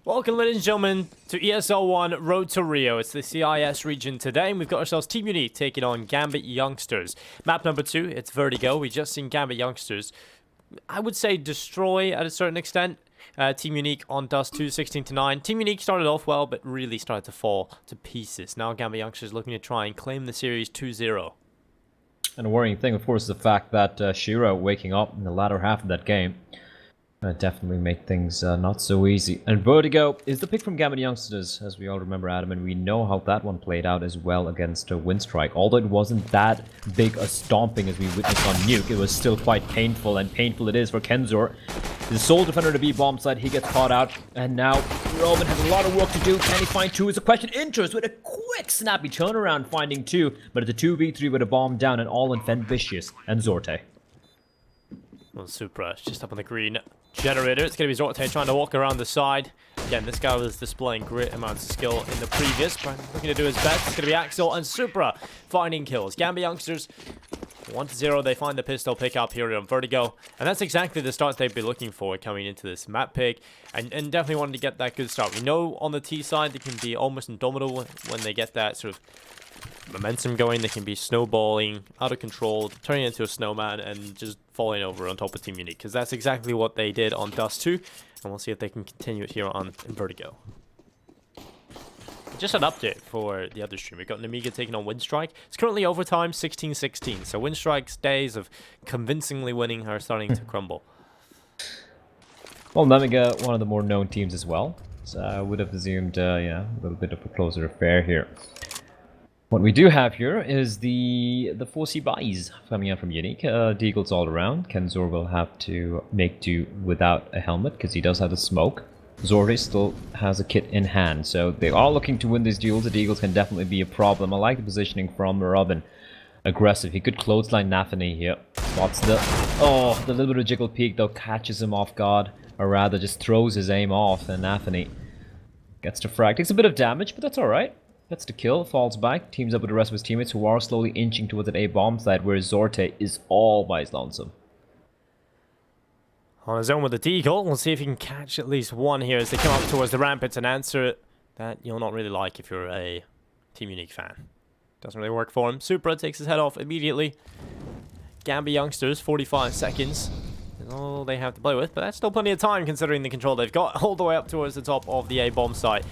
Welcome, ladies and gentlemen, to ESL 1 Road to Rio. It's the CIS region today, and we've got ourselves Team Unique taking on Gambit Youngsters. Map number 2, it's Vertigo. We just seen Gambit Youngsters, I would say, destroy at a certain extent Team Unique on Dust 2, 16-9. Team Unique started off well, but really started to fall to pieces. Now Gambit Youngsters looking to try and claim the series 2-0. And a worrying thing, of course, is the fact that Shiro waking up in the latter half of that game definitely made things not so easy. And Vertigo is the pick from Gambit Youngsters, as we all remember, Adam, and we know how that one played out as well against Windstrike. Although it wasn't that big a stomping as we witnessed on Nuke, it was still quite painful, and painful it is for Kenzor. The sole defender to be bomb side, he gets caught out, and now Robin has a lot of work to do. Can he find 2 is a question. Interest with a quick snappy turnaround finding 2, but it's a 2v3 with a bomb down and all in Vicious and Zorte. Well, Supra just up on the green generator. It's going to be Zorte trying to walk around the side. Again, this guy was displaying great amounts of skill in the previous, but looking to do his best. It's going to be Axel and Supra finding kills. Gambit Youngsters 1-0. They find the pistol pick up here on Vertigo, and that's exactly the start they'd be looking for coming into this map pick, and definitely wanted to get that good start. We know on the T side they can be almost indomitable when they get that sort of momentum going. They can be snowballing out of control, turning into a snowman, and just falling over on top of Team Unique, because that's exactly what they did on Dust 2, and we'll see if they can continue it here on Vertigo. Just an update for the other stream. We've got Namiga taking on Windstrike. It's currently overtime, 16-16, so Windstrike's days of convincingly winning are starting to crumble. Well, Namiga, one of the more known teams as well, so I would have assumed, yeah, a little bit of a closer affair here. What we do have here is the 4C buys coming out from Unique. Deagles all around. Kenzor will have to make do without a helmet because he does have the smoke. Zorte still has a kit in hand, so they are looking to win these duels. The Deagles can definitely be a problem. I like the positioning from Robin. Aggressive. He could clothesline Nafany here. Spots the little bit of jiggle peek though catches him off guard, or rather just throws his aim off, and Nafany gets to frag. Takes a bit of damage, but that's alright. Gets the kill, falls back, teams up with the rest of his teammates who are slowly inching towards an A-bomb side, whereas Zorte is all by his lonesome. On his own with the Deagle, we'll see if he can catch at least one here as they come up towards the ramp. It's an answer that you'll not really like if you're a Team Unique fan. Doesn't really work for him. Supra takes his head off immediately. Gambit Youngsters, 45 seconds. Is all they have to play with, but that's still plenty of time considering the control they've got all the way up towards the top of the A-bomb site.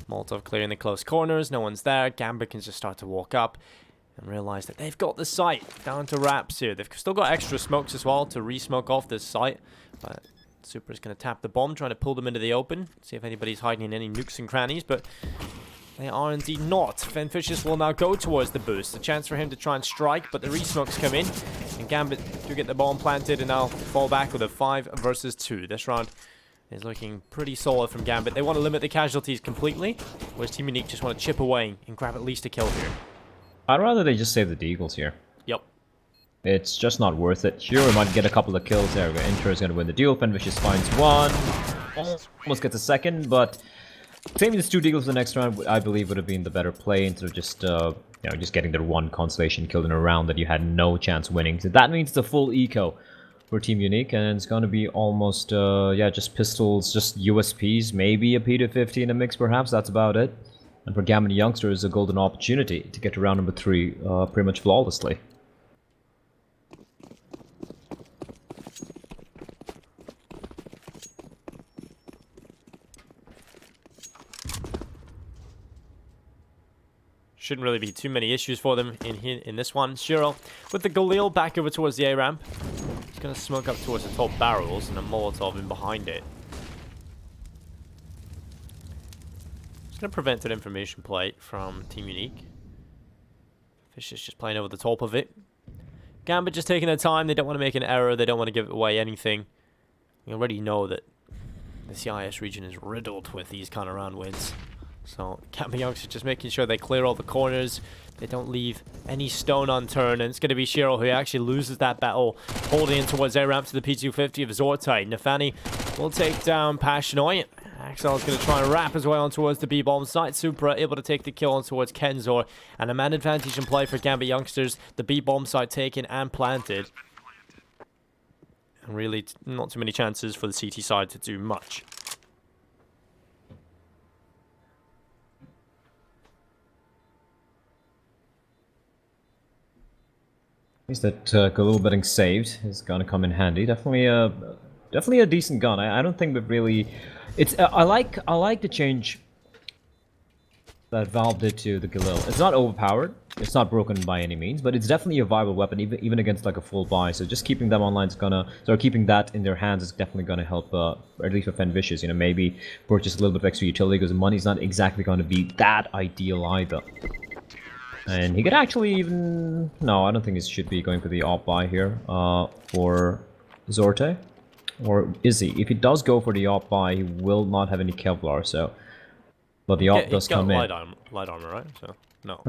Molotov clearing the close corners, no one's there. Gambit can just start to walk up and realize that they've got the site down to wraps here. They've still got extra smokes as well to re-smoke off this site, but Supra's going to tap the bomb, trying to pull them into the open, see if anybody's hiding in any nooks and crannies, but they are indeed not. Vicious will now go towards the boost. A chance for him to try and strike, but the re-smokes come in, and Gambit do get the bomb planted and now fall back with a 5 versus 2. This round is looking pretty solid from Gambit. They want to limit the casualties completely, whereas Team Unique just want to chip away and grab at least a kill here. I'd rather they just save the Deagles here. Yep. It's just not worth it. Sure, we might get a couple of kills there. Inter is going to win the duel. Vicious finds one. Almost gets a second, but saving these 2 Deagles the next round, I believe, would have been the better play instead of just, you know, just getting their one constellation killed in a round that you had no chance winning. So that means it's a full eco for Team Unique, and it's going to be almost, yeah, just pistols, just USPs, maybe a P250 in a mix perhaps, that's about it. And for Gambit Youngsters, a golden opportunity to get to round number 3 pretty much flawlessly. shouldn't really be too many issues for them in this one. Shiro with the Galil back over towards the A ramp. He's going to smoke up towards the top barrels and a Molotov in behind it. It's going to prevent an information plate from Team Unique. Fish is just playing over the top of it. Gambit just taking their time. They don't want to make an error. They don't want to give away anything. We already know that the CIS region is riddled with these kind of round wins. So Gambit Youngsters just making sure they clear all the corners. They don't leave any stone unturned. And it's going to be Shiro who actually loses that battle, holding in towards A ramp to the P250 of Zortai. Nafani will take down Pashnoi. Axel is going to try and wrap his way on towards the B-bomb site. Supra able to take the kill on towards Kenzor. And a man advantage in play for Gambit Youngsters. The B-bomb site taken and planted. And really not too many chances for the CT side to do much. At least that Galil betting saved is gonna come in handy. Definitely a decent gun. I don't think we've really. It's I like the change that Valve did to the Galil. It's not overpowered. It's not broken by any means, but it's definitely a viable weapon, even against like a full buy. So just keeping them online is gonna, so keeping that in their hands is definitely gonna help, at least for Fen Vicious. You know, maybe purchase a little bit of extra utility because the money's not exactly going to be that ideal either. And he could actually even... No, I don't think he should be going for the op buy here for Zorte. Or is he? If he does go for the op buy, he will not have any Kevlar, so... But the op does come in. Light armor, right? So, no.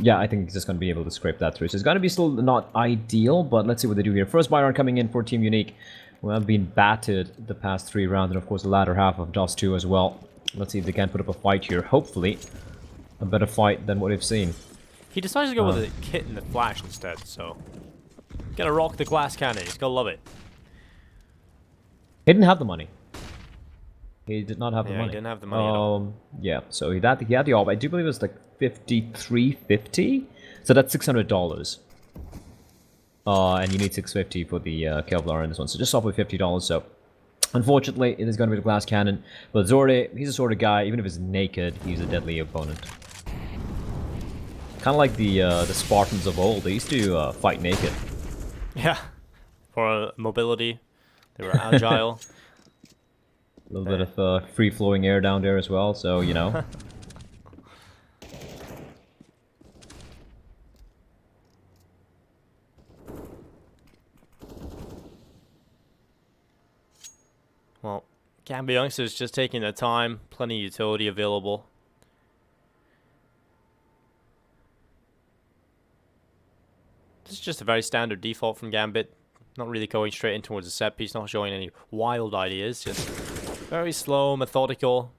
Yeah, I think he's just going to be able to scrape that through. So it's going to be still not ideal, but let's see what they do here. First Byron coming in for Team Unique. We have been battered the past 3 rounds, and of course the latter half of DOS 2 as well. Let's see if they can put up a fight here. Hopefully, a better fight than what we've seen. He decides to go with a kit and the flash instead, so... Gonna rock the glass cannon, he's gonna love it. He didn't have the money. He did not have the money. He didn't have the money at all. Yeah, so he had the op. I do believe it was like $53.50, so that's $600. And you need $650 for the Kevlar in this one, so just off with $50. So unfortunately, it is going to be the glass cannon. But Zorde, he's the sort of guy, even if he's naked, he's a deadly opponent. Kind of like the Spartans of old. They used to fight naked. Yeah, for mobility, they were agile. A little bit of free-flowing air down there as well, so, you know. Well, Gambit Youngsters just taking their time, plenty of utility available. This is just a very standard default from Gambit. Not really going straight in towards the set piece, not showing any wild ideas, just very slow, methodical,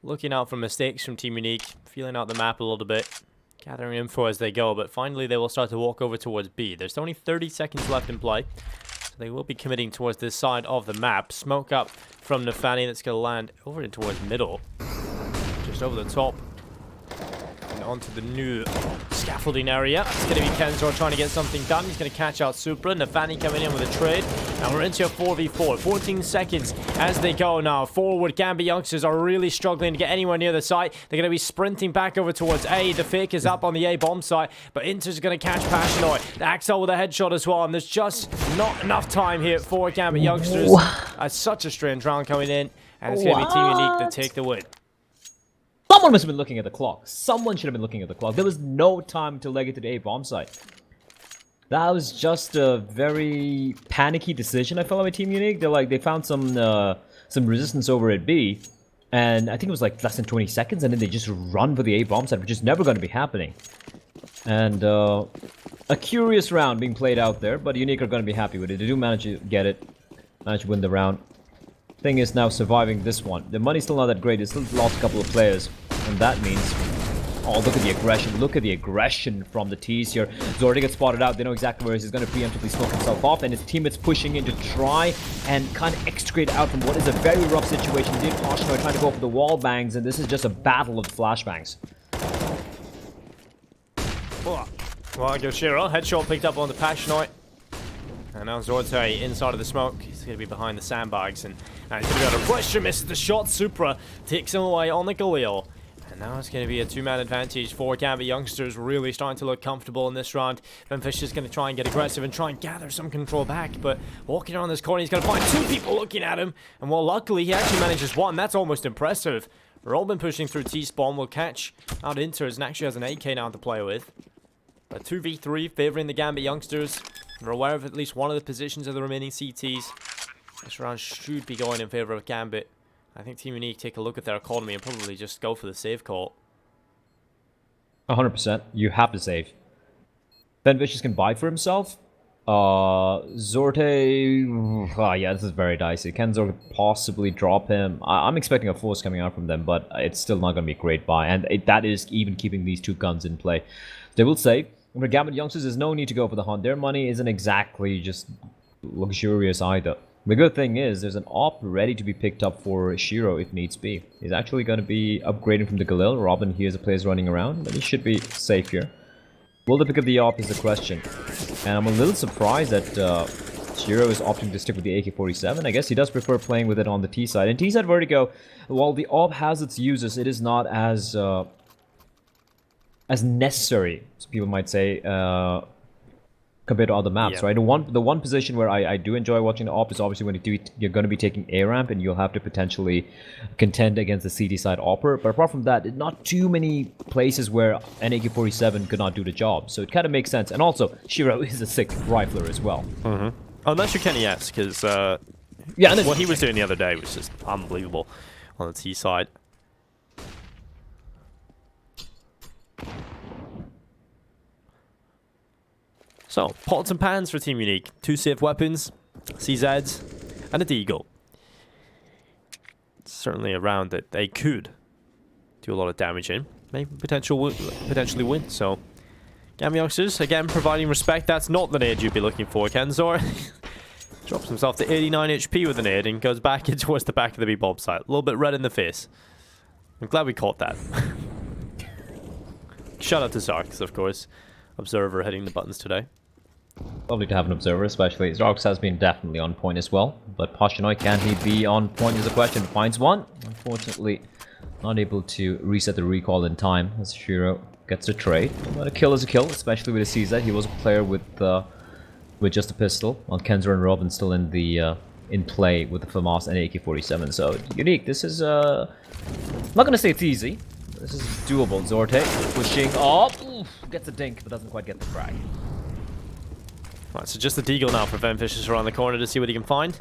looking out for mistakes from Team Unique, feeling out the map a little bit, gathering info as they go, but finally they will start to walk over towards B. There's only 30 seconds left in play, so they will be committing towards this side of the map. Smoke up from Nafani that's going to land over in towards middle, just over the top. Onto the new scaffolding area. It's going to be Kenzor trying to get something done. He's going to catch out Supra. Nafani coming in with a trade. And we're into a 4v4. 14 seconds as they go now. Forward, Gambit Youngsters are really struggling to get anywhere near the site. They're going to be sprinting back over towards A. The fake is up on the A bomb site. But Inter's going to catch Pashnoi. Axel with a headshot as well. And there's just not enough time here for Gambit Youngsters. Such a strange round coming in. And it's going to be Team Unique that take the win. Someone must have been looking at the clock. Someone should have been looking at the clock. There was no time to leg it to the A bomb site. That was just a very panicky decision, I felt, by Team Unique. They found some resistance over at B, and I think it was like less than 20 seconds, and then they just run for the A bomb site, which is never going to be happening. And a curious round being played out there, but Unique are going to be happy with it. They do manage to get it, manage to win the round. Thing is now surviving this one. The money's still not that great. It's still lost a couple of players, and that means, oh, look at the aggression. Look at the aggression from the T's here. Zordi gets spotted out. They know exactly where he's going to preemptively smoke himself off, and his teammates pushing in to try and kind of extricate out from what is a very rough situation. Did Pashnoi trying to go for the wall bangs, and this is just a battle of flashbangs. Well, Goshiro, headshot picked up on the Pashnoi. And now Zorte inside of the smoke. He's going to be behind the sandbags. And he's going to be able to push and misses the shot. Supra takes him away on the Galil. And now it's going to be a two-man advantage for Gambit Youngsters, really starting to look comfortable in this round. Fish is going to try and get aggressive and try and gather some control back, but walking around this corner, he's going to find two people looking at him. And well, luckily, he actually manages one. That's almost impressive. Robin pushing through T-spawn will catch out Inters and actually has an AK now to play with. A 2v3 favoring the Gambit Youngsters. We're aware of at least one of the positions of the remaining CTs. This round should be going in favor of Gambit. I think Team Unique take a look at their economy and probably just go for the save call. 100%. You have to save. Ben Vicious can buy for himself. Zorte... yeah, this is very dicey. Can Zorte possibly drop him? I'm expecting a force coming out from them, but it's still not going to be a great buy. And that is even keeping these two guns in play. They will save. For Gambit Youngsters, there's no need to go for the hunt. Their money isn't exactly just luxurious either. The good thing is, there's an AWP ready to be picked up for Shiro if needs be. He's actually going to be upgrading from the Galil. Robin hears the players running around, but he should be safe here. Will they pick up the AWP is the question. And I'm a little surprised that Shiro is opting to stick with the AK-47. I guess he does prefer playing with it on the T side. And T side Vertigo, while the AWP has its uses, it is not as necessary, as people might say, compared to other maps, right? The one position where I do enjoy watching the AWP is obviously when you're going to be taking A ramp and you'll have to potentially contend against the CD side AWPer. But apart from that, not too many places where an AK-47 could not do the job. So it kind of makes sense. And also, Shiro is a sick rifler as well. Unless you're Kenny S, because what he was doing the other day was just unbelievable on the T side. So, pots and pans for Team Unique. 2 safe weapons, CZs, and a Deagle. It's certainly a round that they could do a lot of damage in. Maybe potentially win. So, Gambit Youngsters, again, providing respect. That's not the nade you'd be looking for. Kenzor drops himself to 89 HP with the nade and goes back in towards the back of the B-bomb site. A little bit red in the face. I'm glad we caught that. Shout out to Zarks, of course. Observer hitting the buttons today. Lovely to have an observer, especially. Zarks has been definitely on point as well. But Pashanoi, can he be on point is the question. Finds one. Unfortunately, not able to reset the recall in time as Shiro gets a trade. But a kill is a kill, especially with a CZ. He was a player with just a pistol, while Kenzer and Robin still in play with the FAMAS and AK-47. So, Unique, this is... I'm not going to say it's easy. This is doable. Zorte pushing up. Oof, gets a dink, but doesn't quite get the frag. Right, so just the Deagle now for Venfishers around the corner to see what he can find.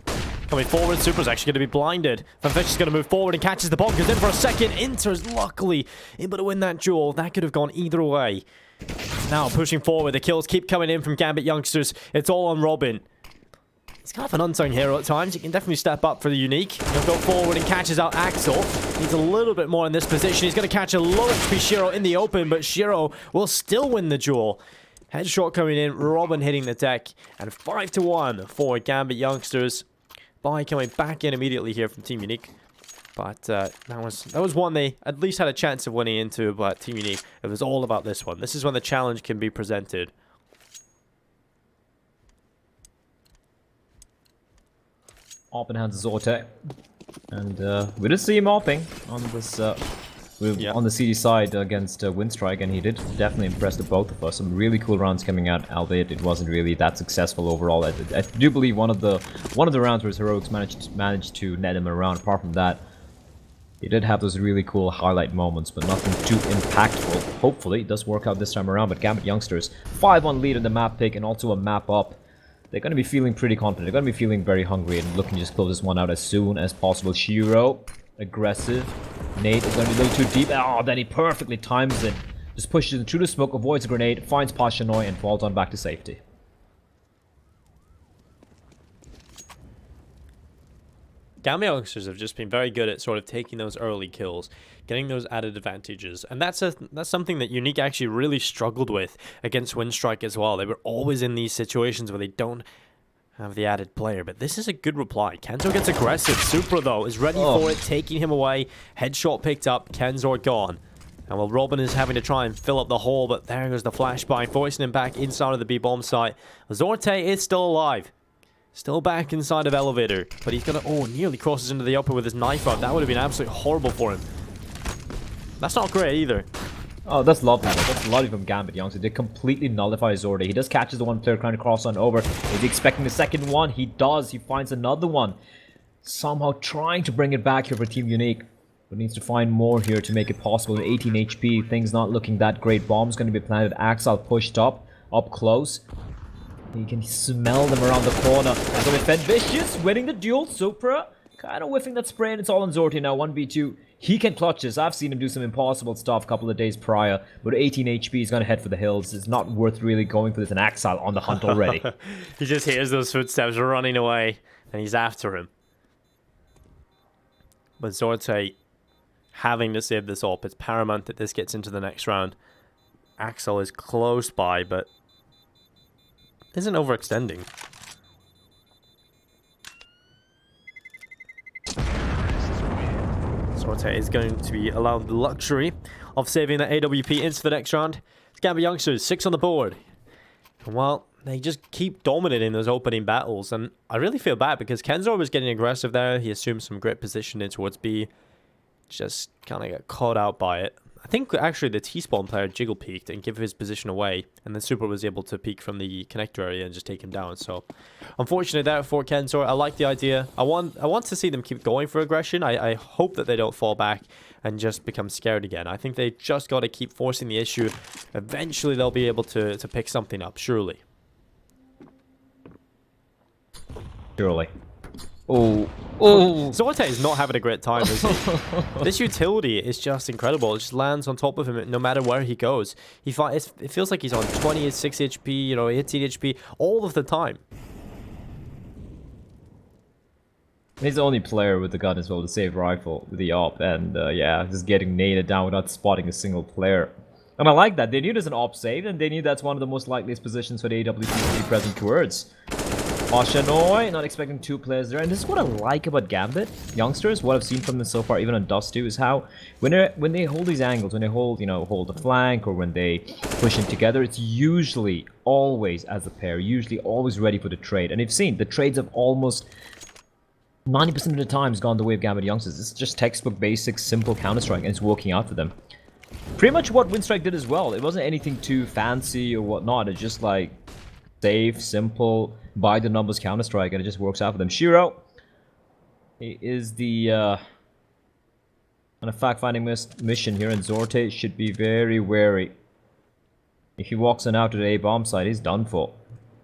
Coming forward, Supra's actually going to be blinded. Venfish is going to move forward and catches the bomb. Goes in for a second. Inter's luckily able to win that duel. That could have gone either way. Now pushing forward. The kills keep coming in from Gambit Youngsters. It's all on Robin. He's kind of an unsung hero at times. He can definitely step up for the Unique. He'll go forward and catches out Axel. Needs a little bit more in this position. He's going to catch a low HP Shiro in the open, but Shiro will still win the duel. Headshot coming in, Robin hitting the deck, and 5-1 for Gambit Youngsters. Buy coming back in immediately here from Team Unique. But that was one they at least had a chance of winning into, but Team Unique, it was all about this one. This is when the challenge can be presented. Open hands Zorte. And we did see him opping on this on the CD side against Windstrike, and he did definitely impress the both of us. Some really cool rounds coming out, albeit it wasn't really that successful overall. I do believe one of the rounds where his heroics managed to net him around. Apart from that, he did have those really cool highlight moments, but nothing too impactful. Hopefully, it does work out this time around. But Gambit Youngsters, 5-1 lead in the map pick and also a map up. They're going to be feeling pretty confident. They're going to be feeling very hungry and looking to just close this one out as soon as possible. Shiro, aggressive. Nate is going to be a little too deep. Oh, then he perfectly times it. Just pushes it through the smoke, avoids a grenade, finds Pashanoi, and falls on back to safety. Gambit Youngsters have just been very good at sort of taking those early kills, getting those added advantages, and that's something that Unique actually really struggled with against Windstrike as well. They were always in these situations where they don't have the added player, but this is a good reply. Kenzo gets aggressive. Supra, though, is ready for it, taking him away. Headshot picked up. Kenzor gone. And while Robin is having to try and fill up the hole, but there goes the flashbang, forcing him back inside of the B-bomb site. Zorte is still alive. Still back inside of elevator, but he's gonna, nearly crosses into the upper with his knife out. That would have been absolutely horrible for him. That's not great either. Oh, that's lovely. That's lovely from Gambit Youngster. They completely nullify Zorde. He does catches the one player trying to cross on over. Is he expecting the second one? He does. He finds another one. Somehow trying to bring it back here for Team Unique. But needs to find more here to make it possible. 18 HP. Things not looking that great. Bomb's going to be planted. Axel pushed up close. You can smell them around the corner. There's going to be Fed Vicious winning the duel. Supra kind of whiffing that spray, and it's all on Zorte now. 1v2. He can clutch this. I've seen him do some impossible stuff a couple of days prior. But 18 HP, he's going to head for the hills. It's not worth really going for this. An Axel on the hunt already. He just hears those footsteps running away, and he's after him. But Zorte having to save this up. It's paramount that this gets into the next round. Axel is close by, but isn't overextending. Zorte is going to be allowed the luxury of saving that AWP into the next round. Gambit Youngsters, 6 on the board. And well, they just keep dominating those opening battles. And I really feel bad because Kenzor was getting aggressive there. He assumed some great position in towards B. Just kind of got caught out by it. I think actually the T-spawn player jiggle peeked and gave his position away, and then Super was able to peek from the connector area and just take him down. So, unfortunately, there for Kenzor. I like the idea. I want to see them keep going for aggression. I hope that they don't fall back and just become scared again. I think they just got to keep forcing the issue. Eventually, they'll be able to pick something up. Surely. Surely. Oh, Zorte is not having a great time, is he? This utility is just incredible. It just lands on top of him no matter where he goes. It feels like he's on 26 HP, you know, 18 HP all of the time. He's the only player with the gun as well to save rifle with the op, and yeah, just getting naded down without spotting a single player. And I like that. They knew there's an op save, and they knew that's one of the most likeliest positions for the AWP to be present towards. Oshanoy, not expecting 2 players there, and this is what I like about Gambit Youngsters. What I've seen from them so far, even on Dust 2, is how when they hold these angles, when they hold the flank, or when they push in together, it's usually always as a pair, usually always ready for the trade. And you've seen the trades have almost 90% of the times gone the way of Gambit Youngsters. It's just textbook basic, simple Counter-Strike, and it's working out for them. Pretty much what Winstrike did as well. It wasn't anything too fancy or whatnot. It's just like safe, simple, by the numbers Counter-Strike, and it just works out for them. Shiro, he is the on a fact-finding mission here, and Zorte should be very wary. If he walks on out to the A-bomb side, he's done for.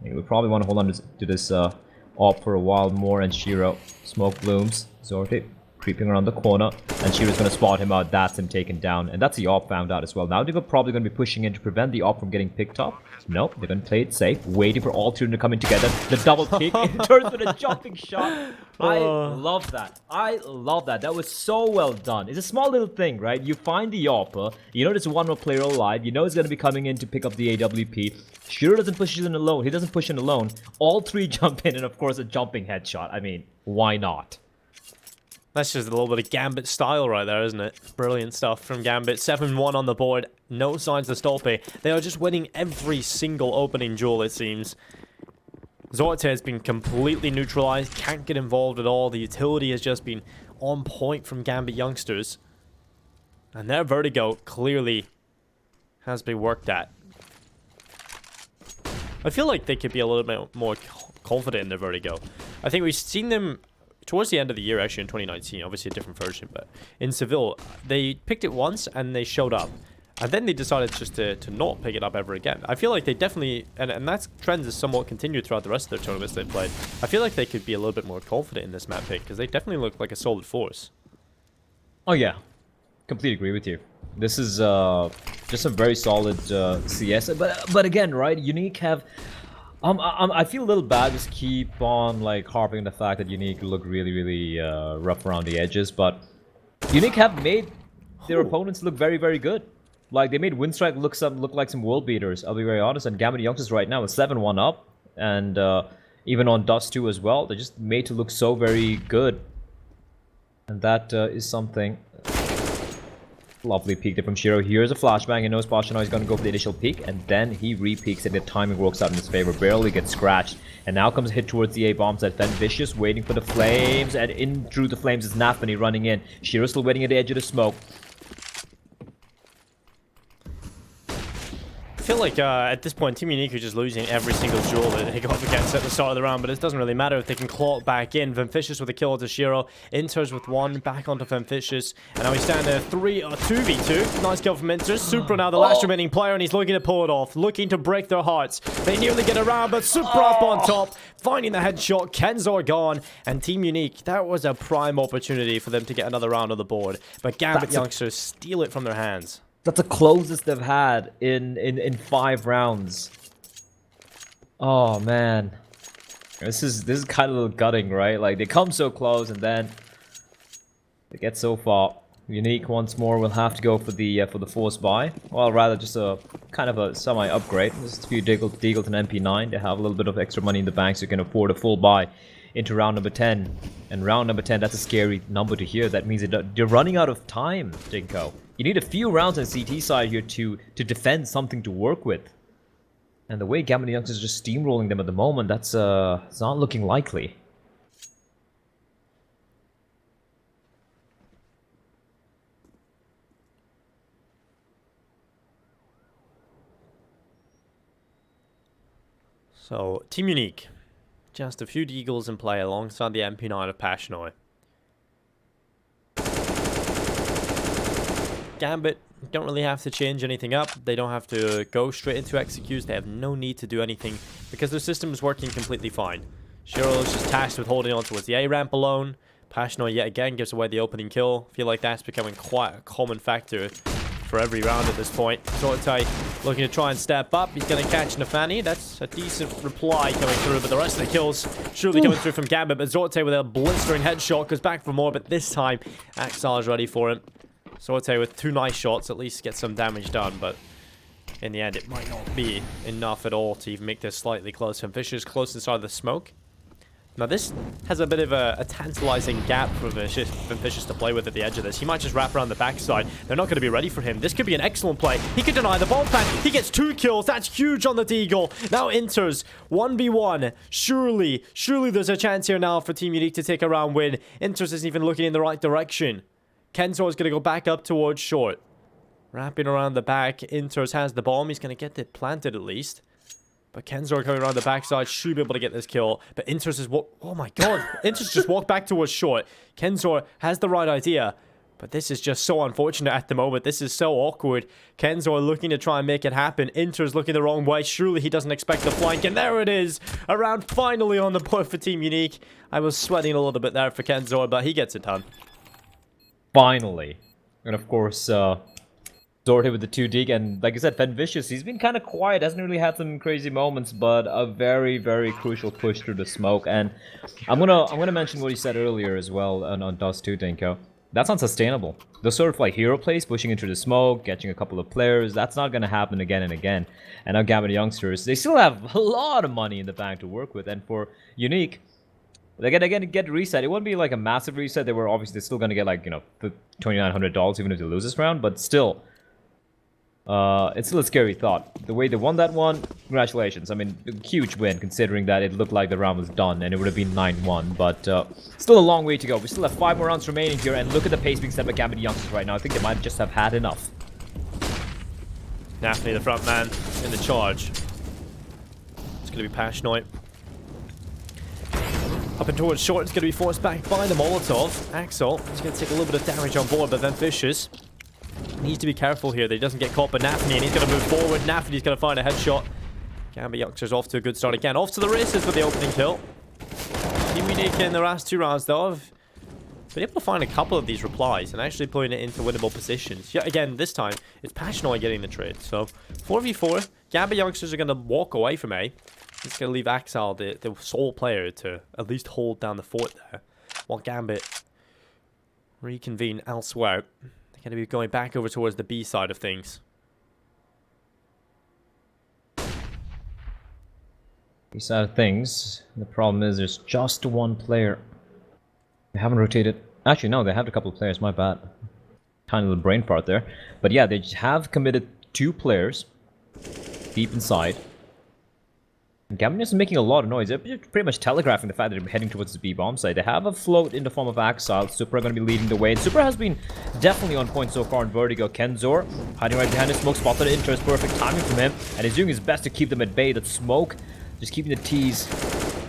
He would probably want to hold on to this op for a while more, and Shiro, smoke blooms. Zorte creeping around the corner, and Shiro's going to spot him out. That's him taken down, and that's the op found out as well. Now they're probably going to be pushing in to prevent the op from getting picked up. Nope, they're going to play it safe, waiting for all 3 to come in together. The double kick, it turns with a jumping shot. I love that. I love that. That was so well done. It's a small little thing, right? You find the opper, you know there's one more player alive, you know he's going to be coming in to pick up the AWP. Shiro doesn't push in alone. He doesn't push in alone. All 3 jump in, and of course a jumping headshot. I mean, why not? That's just a little bit of Gambit style right there, isn't it? Brilliant stuff from Gambit. 7-1 on the board. No signs of stopping. They are just winning every single opening duel, it seems. Zorte has been completely neutralized. Can't get involved at all. The utility has just been on point from Gambit Youngsters. And their vertigo clearly has been worked at. I feel like they could be a little bit more confident in their vertigo. I think we've seen them towards the end of the year, actually, in 2019, obviously a different version, but in Seville, they picked it once and they showed up. And then they decided just to not pick it up ever again. I feel like they definitely, and that trend is somewhat continued throughout the rest of their tournaments they've played. I feel like they could be a little bit more confident in this map pick, because they definitely look like a solid force. Oh yeah, completely agree with you. This is just a very solid CS, but again, right, Unique have... I feel a little bad just keep on like harping on the fact that Unique look really rough around the edges, but Unique have made their opponents look very good. Like they made Winstrike look like some world beaters, I'll be very honest, and Gambit Youngsters right now is 7-1 up, and even on Dust 2 as well, they're just made to look so very good. And that is something. Lovely peek there from Shiro. Here's a flashbang. He knows Pashano is going to go for the initial peek, and then he re-peeks, and the timing works out in his favor. Barely gets scratched, and now comes a hit towards the A-bomb side. Then Vicious waiting for the flames, and in through the flames is Nafani running in. Shiro still waiting at the edge of the smoke. feel like at this point, Team Unique are just losing every single duel that they go up against at the start of the round, but it doesn't really matter if they can claw it back in. Vamficious with a kill onto Shiro, Inters with one, back onto Vamficious, and now we stand there 2v2. Nice kill from Inters. Supra now the last remaining player, and he's looking to pull it off, looking to break their hearts. They nearly get around, but Supra up on top, finding the headshot. Kenzor gone, and Team Unique, that was a prime opportunity for them to get another round on the board, but Gambit youngsters steal it from their hands. That's the closest they've had in 5 rounds. Oh man, this is kind of a little gutting, right? Like they come so close and then they get so far. Unique once more will have to go for the force buy, well rather just a kind of a semi upgrade. Just a few Deagles and MP9. They have a little bit of extra money in the bank, so you can afford a full buy into round number 10. And round number 10, that's a scary number to hear. That means that you're running out of time, Dinko. You need a few rounds on the CT side here to defend something to work with. And the way Gambit Youngsters is just steamrolling them at the moment, that's it's not looking likely. So, Team Unique. Just a few Deagles in play alongside the MP9 of Pashnoi. Gambit don't really have to change anything up. They don't have to go straight into executes. They have no need to do anything because their system is working completely fine. Shiro is just tasked with holding on towards the A ramp alone. Pashnoi yet again gives away the opening kill. I feel like that's becoming quite a common factor for every round at this point. Zortai looking to try and step up. He's going to catch Nafani. That's a decent reply coming through, but the rest of the kills surely coming through from Gambit. But Zortai with a blistering headshot goes back for more, but this time Axel is ready for him. Zortai with 2 nice shots at least gets some damage done, but in the end it might not be enough at all to even make this slightly close. Vamficious close inside the smoke. Now this has a bit of a tantalizing gap for Vamficious to play with at the edge of this. He might just wrap around the backside. They're not going to be ready for him. This could be an excellent play. He could deny the bomb plant. He gets 2 kills. That's huge on the Deagle. Now Inters 1v1. Surely there's a chance here now for Team Unique to take a round win. Inters isn't even looking in the right direction. Kenzor is going to go back up towards short. Wrapping around the back. Inters has the bomb. He's going to get it planted at least. But Kenzor coming around the backside should be able to get this kill. But Inters is oh my god. Inters just walked back towards short. Kenzor has the right idea. But this is just so unfortunate at the moment. This is so awkward. Kenzor looking to try and make it happen. Inters looking the wrong way. Surely he doesn't expect the flank. And there it is. A round finally on the board for Team Unique. I was sweating a little bit there for Kenzor, but he gets it done. Finally. And of course, Zortai with the 2 dig, and like I said, Vamficious, he's been kind of quiet, hasn't really had some crazy moments, but a very, very crucial push through the smoke. And I'm gonna mention what you said earlier as well on Dust 2, Dinko. That's unsustainable. Those sort of like hero plays, pushing into the smoke, catching a couple of players, that's not gonna happen again and again. And now Gambit Youngsters, they still have a lot of money in the bank to work with, and for Unique, they're gonna get reset. It wouldn't be like a massive reset. They were obviously still gonna get like, you know, $2,900 even if they lose this round, but still. It's still a scary thought. The way they won that one, congratulations. I mean, huge win considering that it looked like the round was done and it would have been 9-1. But still a long way to go. We still have 5 more rounds remaining here, and look at the pace being set by Gambit Youngsters right now. I think they might just have had enough. Nafani, the front man, in the charge. It's going to be Pashnoi. Up and towards short, it's going to be forced back by the Molotov. Axel is going to take a little bit of damage on board, but Vamficious needs to be careful here that he doesn't get caught by Nafani, and he's going to move forward. Nafani's going to find a headshot. Gambit Youngsters off to a good start again. Off to the races with the opening kill. Team Unique in the last 2 rounds, though, have been able to find a couple of these replies and actually putting it into winnable positions. Yeah, again, this time, it's Pashnoi getting the trade. So, 4v4. Gambit Youngsters are going to walk away from A. It's going to leave Axel, the sole player, to at least hold down the fort there, while Gambit reconvene elsewhere. They're going to be going back over towards the B side of things. B side of things, the problem is there's just 1 player. They haven't rotated. Actually, no, they have a couple of players, my bad. Tiny little brain fart there. But yeah, they have committed 2 players deep inside. Gambit is making a lot of noise. They're pretty much telegraphing the fact that they're heading towards the B-bomb site. They have a float in the form of Axile. Super are going to be leading the way. And Super has been definitely on point so far in Vertigo. Kenzor hiding right behind the Smoke, spotted it. Interest, perfect timing from him. And he's doing his best to keep them at bay. That Smoke just keeping the T's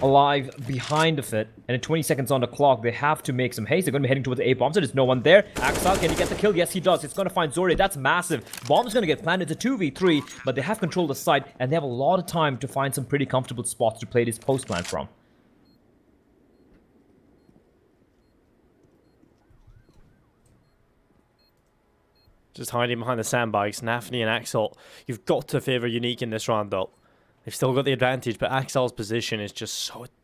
alive behind of it. And in 20 seconds on the clock, they have to make some haste. They're going to be heading towards the A-bomb, so there's no one there. Axel, can he get the kill? Yes, he does. It's going to find Zordi. That's massive. Bomb's going to get planted. It's a 2v3, but they have control of the site, and they have a lot of time to find some pretty comfortable spots to play this post plan from. Just hiding behind the sandbags, Nafni and Axel. You've got to favor Unique in this round, though. They've still got the advantage, but Axel's position is just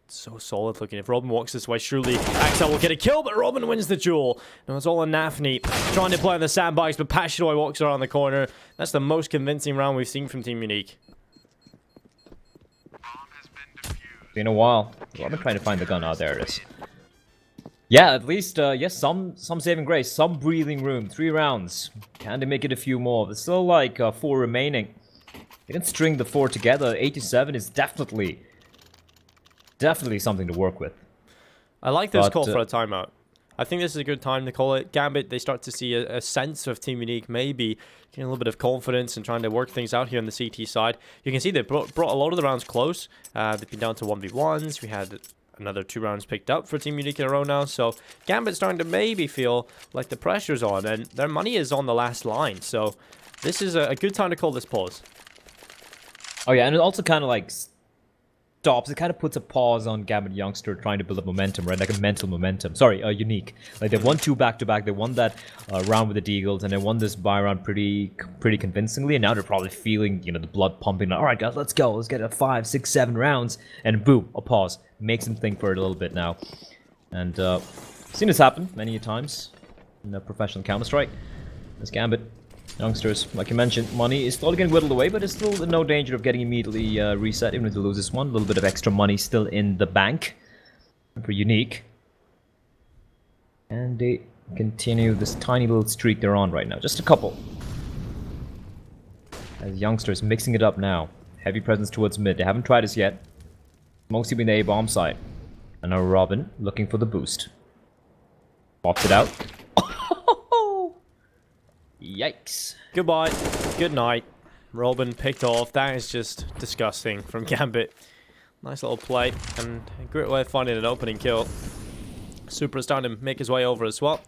so solid looking. If Robin walks this way, surely Axel will get a kill, but Robin wins the duel. Now it's all on Nafni, trying to play on the sandbags, but Pashdoy walks around the corner. That's the most convincing round we've seen from Team Unique. Been a while. Robin trying to find the gun. Oh, there it is. Yeah, at least, yes, some saving grace, some breathing room. 3 rounds. Can they make it a few more? There's still like 4 remaining. They can string the 4 together. 87 is definitely something to work with. I like this call for a timeout. I think this is a good time to call it. Gambit, they start to see a sense of Team Unique, maybe getting a little bit of confidence and trying to work things out here on the CT side. You can see they brought a lot of the rounds close. They've been down to 1v1s. We had another 2 rounds picked up for Team Unique in a row now. So Gambit's starting to maybe feel like the pressure's on, and their money is on the last line. So this is a good time to call this pause. Oh yeah, and it also kind of like stops. It kind of puts a pause on Gambit Youngster trying to build up momentum, right? Like a mental momentum. Sorry, Unique. Like they've won 2 back-to-back. They won that round with the Deagles, and they won this buy round pretty convincingly. And now they're probably feeling, you know, the blood pumping. Like, all right, guys, let's go. Let's get a 5, 6, 7 rounds, and boom, a pause. Makes them think for it a little bit now. And seen this happen many times in a professional Counter-Strike. This Gambit Youngsters, like you mentioned, money is slowly getting whittled away, but it's still in no danger of getting immediately reset, even if they lose this one. A little bit of extra money still in the bank for Unique. And they continue this tiny little streak they're on right now. Just a couple. As Youngsters mixing it up now. Heavy presence towards mid. They haven't tried this yet. Mostly been the A-bomb side. And now Robin looking for the boost. Pops it out. Yikes. Goodbye. Good night. Robin picked off. That is just disgusting from Gambit. Nice little play and a great way of finding an opening kill. Super is starting to make his way over as well.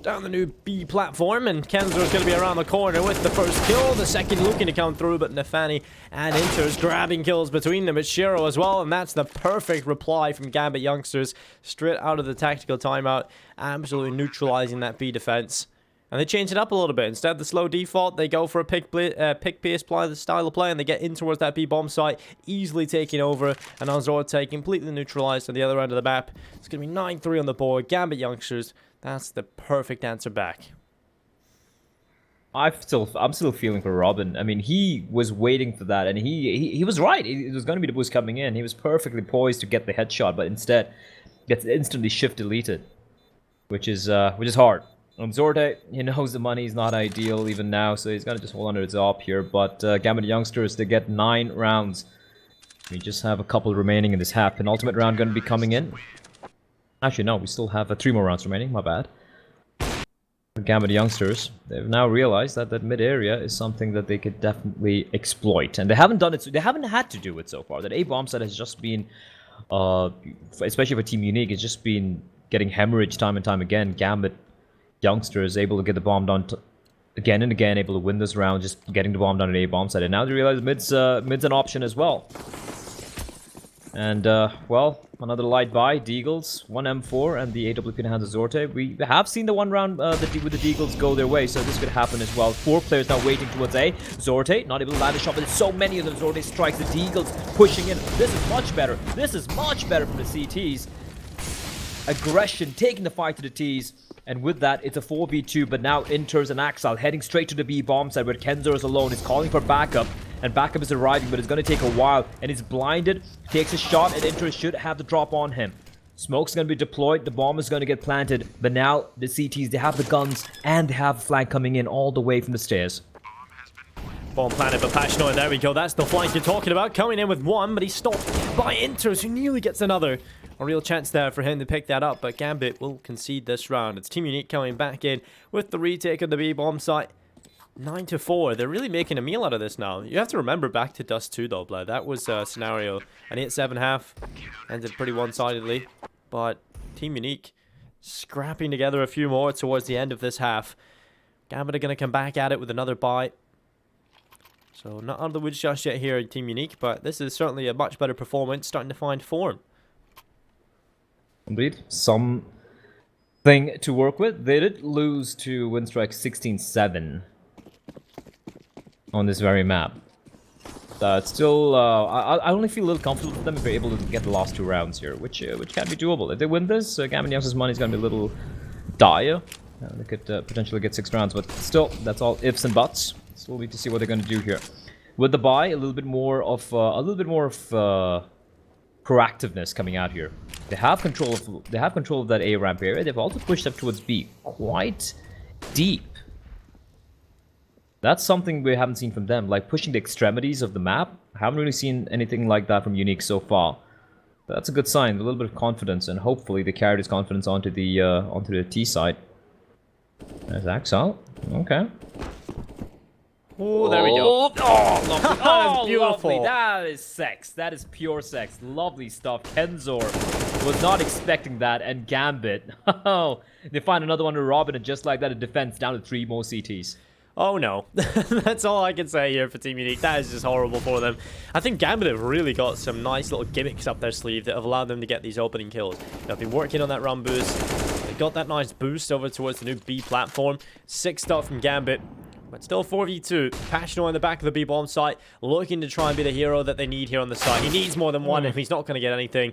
Down the new B platform, and Kenzor's going to be around the corner with the first kill. The second looking to come through, but Nefani and Inter's grabbing kills between them. It's Shiro as well, and that's the perfect reply from Gambit Youngsters. Straight out of the tactical timeout, absolutely neutralizing that B defense. And they change it up a little bit. Instead of the slow default, they go for a pick pace play, the style of play, and they get in towards that B-bomb site, easily taking over. And Azorte completely neutralized on the other end of the map. It's going to be 9-3 on the board. Gambit Youngsters, that's the perfect answer back. I'm still feeling for Robin. I mean, he was waiting for that, and he was right. It was going to be the boost coming in. He was perfectly poised to get the headshot, but instead gets instantly shift deleted, which is hard. Zorte, he knows the money is not ideal even now, so he's gonna just hold on to his op here. But Gambit Youngsters, they get 9 rounds. We just have a couple remaining in this half. Penultimate round gonna be coming in. Actually, no, we still have 3 more rounds remaining. My bad. Gambit Youngsters, they've now realized that that mid area is something that they could definitely exploit, and they haven't done it. They haven't had to do it so far. That A-bomb set has just been, especially for Team Unique, it's just been getting hemorrhaged time and time again. Gambit Youngsters able to get the bomb down again and again, able to win this round, just getting the bomb down at A-bomb side. And now they realize mid's an option as well. And, well, another light buy, Deagles, 1 M4, and the AWP in the hands of Zorte. We have seen the 1 round with the Deagles go their way, so this could happen as well. 4 players now waiting towards A. Zorte, not able to land a shot, but there's so many of them. Zorte strikes the Deagles, pushing in. This is much better. This is much better from the CTs. Aggression, taking the fight to the T's. And with that, it's a 4v2, but now Inters and Axel heading straight to the B-bomb side where Kenzor is alone. He's calling for backup, and backup is arriving, but it's going to take a while. And he's blinded, takes a shot, and Inters should have the drop on him. Smoke's going to be deployed, the bomb is going to get planted, but now the CTs, they have the guns, and they have a flag coming in all the way from the stairs. Bomb planet, but Pyjamas, there we go. That's the flank you're talking about. Coming in with one, but he's stopped by Inters, who nearly gets another. A real chance there for him to pick that up, but Gambit will concede this round. It's Team Unique coming back in with the retake of the B-bomb site. 9-4. They're really making a meal out of this now. You have to remember back to Dust 2 though, Bled. That was a scenario. And he hit 7.5. Ended pretty one-sidedly. But Team Unique scrapping together a few more towards the end of this half. Gambit are going to come back at it with another buy. So not out of the woods just yet here in Team Unique, but this is certainly a much better performance, starting to find form. Indeed, something to work with. They did lose to Windstrike 16-7 on this very map. It's still, I only feel a little comfortable with them if they're able to get the last 2 rounds here, which can be doable. If they win this, Gambit Youngster's money is going to be a little dire. They could potentially get 6 rounds, but still, that's all ifs and buts. So we'll need to see what they're going to do here. With the buy, a little bit more of proactiveness coming out here. They have control of that A ramp area. They've also pushed up towards B quite deep. That's something we haven't seen from them, like pushing the extremities of the map. I haven't really seen anything like that from Unique so far. But that's a good sign, a little bit of confidence, and hopefully they carried his confidence onto the T side. There's Axel. Okay. Oh, there we go. Oh, lovely. Oh, that's beautiful. Lovely. That is sex. That is pure sex. Lovely stuff. Tenzor was not expecting that, and Gambit. Oh, they find another one to Robin, and just like that, a defense down to 3 more CTs. Oh no, that's all I can say here for Team Unique. That is just horrible for them. I think Gambit have really got some nice little gimmicks up their sleeve that have allowed them to get these opening kills. They've been working on that run boost. They got that nice boost over towards the new B platform. 6 stuff from Gambit. But still 4v2. Pyjamas in the back of the B-bomb site, looking to try and be the hero that they need here on the site. He needs more than one if he's not going to get anything.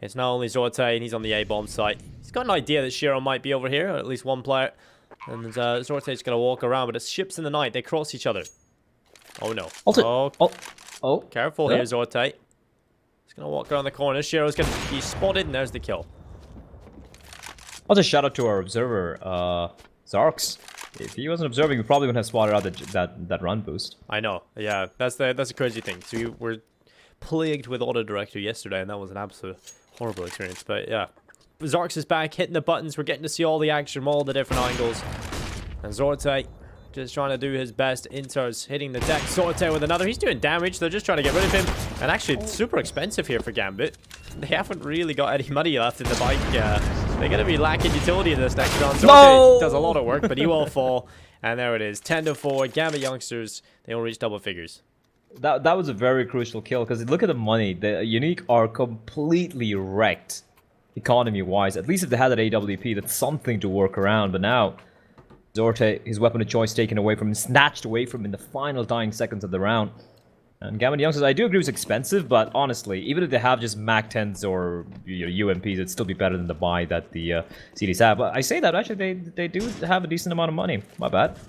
It's not only Zorte, and he's on the A-bomb site. He's got an idea that Shiro might be over here, or at least one player. And Zorte's going to walk around, but it's ships in the night. They cross each other. Oh no. Oh. Careful here, Zorte. He's going to walk around the corner. Shiro's going to be spotted, and there's the kill. Also, shout out to our observer, Zarks. If he wasn't observing, we probably wouldn't have spotted out that run boost. I know. Yeah, that's a crazy thing. So we were plagued with auto director yesterday, and that was an absolute horrible experience. But yeah, Zarks is back, hitting the buttons. We're getting to see all the action from all the different angles. And Zorte just trying to do his best. Inters hitting the deck. Zorte with another. He's doing damage. They're just trying to get rid of him. And actually, it's super expensive here for Gambit. They haven't really got any money left in the bike. They're going to be lacking utility in this next round. Zorte does a lot of work, but he will fall. And there it is. 10-4. Gambit Youngsters, they will reach double figures. That was a very crucial kill, because look at the money. The Unique are completely wrecked economy-wise. At least if they had that AWP, that's something to work around. But now, Zorte, his weapon of choice taken away from him, snatched away from him in the final dying seconds of the round. And Gambit Youngsters, I do agree it's expensive, but honestly, even if they have just MAC 10s or UMPs, it'd still be better than the buy that the CDs have. But I say that, actually, they do have a decent amount of money. My bad.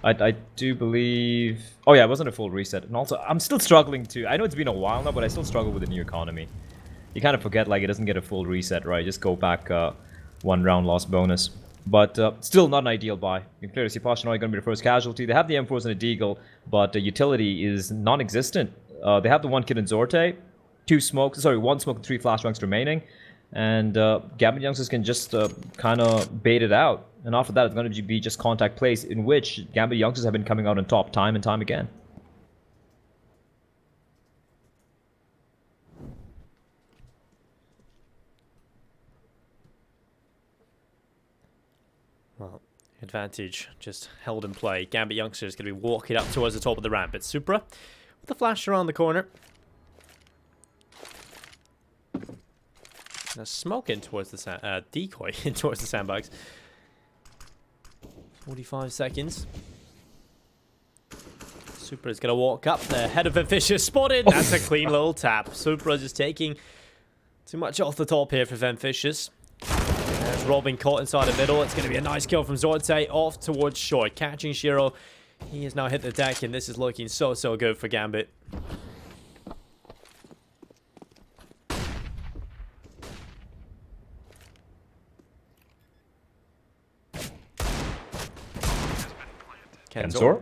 I do believe... Oh yeah, it wasn't a full reset. And also, I'm still struggling to... I know it's been a while now, but I still struggle with the new economy. You kind of forget, like, it doesn't get a full reset, right? Just go back 1 round loss bonus. But still not an ideal buy. You can clearly see Pyjamas are going to be the first casualty. They have the M4s and a Deagle, but the utility is non-existent. They have the 1 kid in Zorte, 1 smoke and 3 flashbangs remaining. And Gambit Youngsters can just kind of bait it out. And after that, it's going to be just contact plays, in which Gambit Youngsters have been coming out on top time and time again. Well, advantage just held in play. Gambit Youngsters going to be walking up towards the top of the ramp. It's Supra with the flash around the corner. Now smoke in towards the decoy in towards the sandbags. 45 seconds. Supra is going to walk up. The head of Ventfisher spotted. That's a clean little tap. Supra just taking too much off the top here for Ventfishers. There's Robin caught inside the middle. It's going to be a nice kill from Zorte off towards short. Catching Shiro. He has now hit the deck, and this is looking so good for Gambit. Kenzor?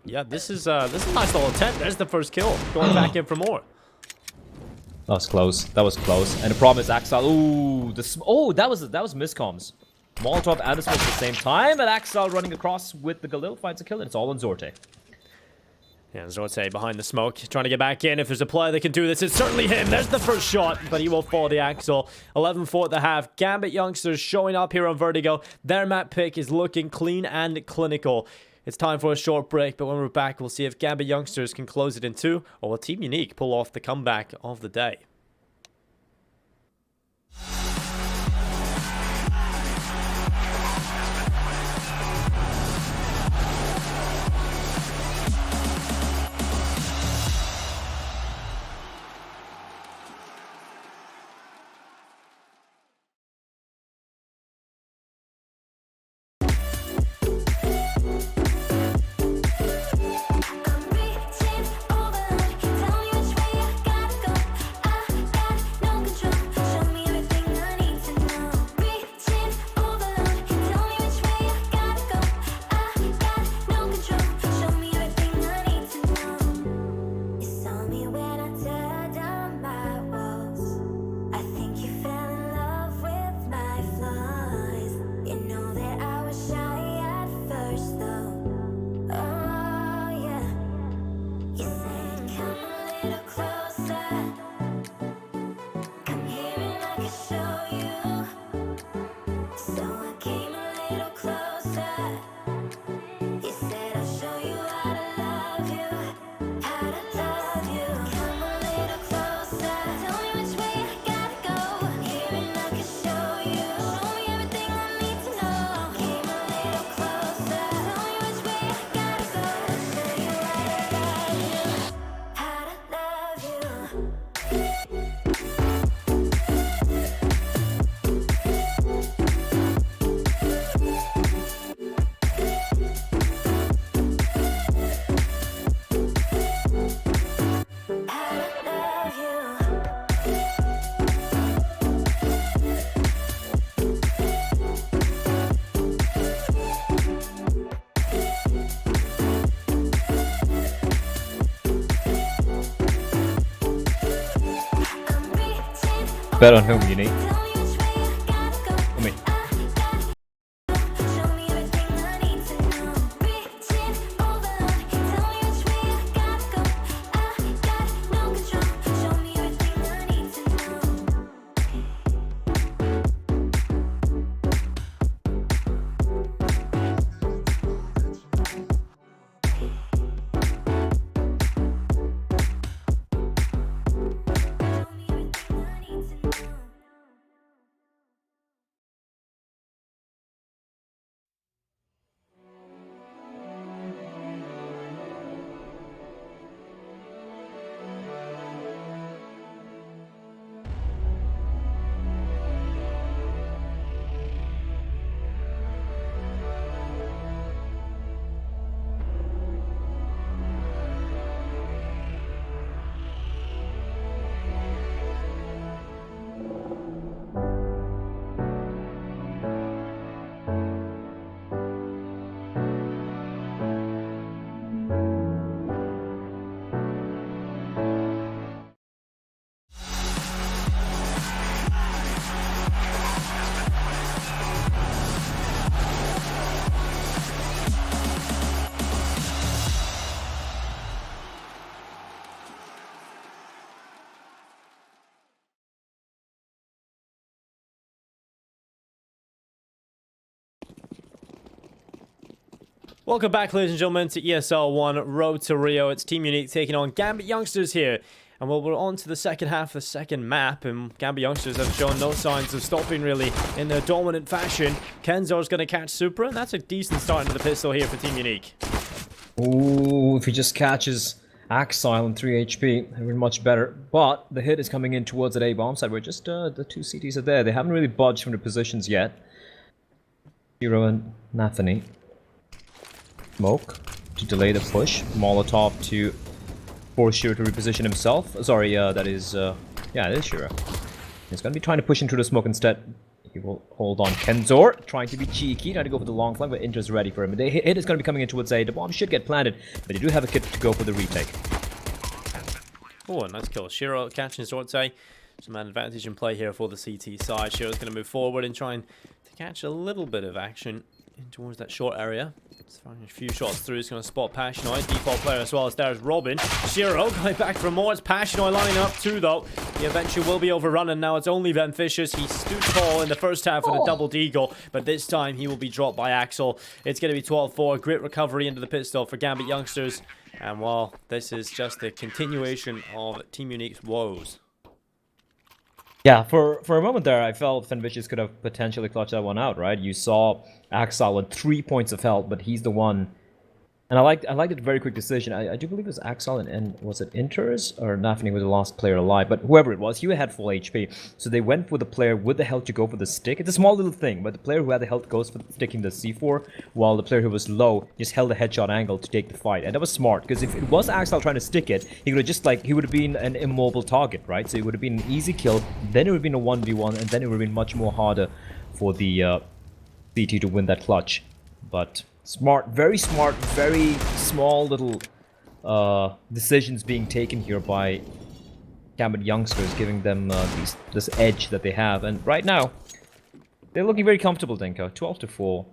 Yeah, this is a nice little attempt. There's the first kill. Going back in for more. That was close. That was close. And the problem is Axel. Ooh, that was miscoms. Molotov and the smoke at the same time, and Axel running across with the Galil finds a kill, and it's all on Zorte. Yeah, Zorte behind the smoke, trying to get back in. If there's a player that can do this, it's certainly him. There's the first shot, but he will fall the Axel. 11-4 at the half. Gambit youngsters showing up here on Vertigo. Their map pick is looking clean and clinical. It's time for a short break, but when we're back, we'll see if Gambit youngsters can close it in 2, or will Team Unique pull off the comeback of the day. Bet on whom, Unique. I mean, welcome back, ladies and gentlemen, to ESL 1 Road to Rio. It's Team Unique taking on Gambit youngsters here. And well, we're on to the second half of the second map, and Gambit youngsters have shown no signs of stopping, really, in their dominant fashion. Kenzor's going to catch Supra, and that's a decent start into the pistol here for Team Unique. ooh, if he just catches Axile on 3 HP, it would be much better. But the hit is coming in towards that A-bomb side, where just the two CTs are there. They haven't really budged from their positions yet. Hero and Nathany. Smoke to delay the push. Molotov to force Shiro to reposition himself. Sorry, that is... yeah, it is Shiro. He's going to be trying to push into the smoke instead. He will hold on. Kenzor trying to be cheeky, trying to go for the long flank, but Inter's ready for him. The hit is going to be coming in towards A. The bomb should get planted, but they do have a kit to go for the retake. Oh, a nice kill. Shiro catching Zorte. Some advantage in play here for the CT side. Shiro's going to move forward and trying to catch a little bit of action in towards that short area. It's firing a few shots through. He's going to spot Passionoi. Default player as well as there's Robin. Shiro going back for more. It's Passionoi lining up too, though. The eventually will be overrun, and now it's only Van Vicious. He stood tall in the first half with a double deagle, but this time he will be dropped by Axel. It's going to be 12-4. Great recovery into the pit stop for Gambit youngsters. And well, this is just a continuation of Team Unique's woes. Yeah, for a moment there, I felt Van Vicious could have potentially clutched that one out, right? You saw Axel with 3 points of health, but he's the one. And I liked it, very quick decision. I do believe it was Axel and was it Inters or Nafni was the last player alive, but whoever it was, he had full HP. So they went with the player with the health to go for the stick. It's a small little thing, but the player who had the health goes for sticking the C4, while the player who was low just held a headshot angle to take the fight. And that was smart, because if it was Axel trying to stick it, he would have just he would have been an immobile target, right? So it would have been an easy kill, then it would have been a 1v1, and then it would have been much more harder for the CT to win that clutch. But smart, very small little decisions being taken here by Gambit youngsters, giving them this edge that they have. And right now, they're looking very comfortable, Denko. 12-4.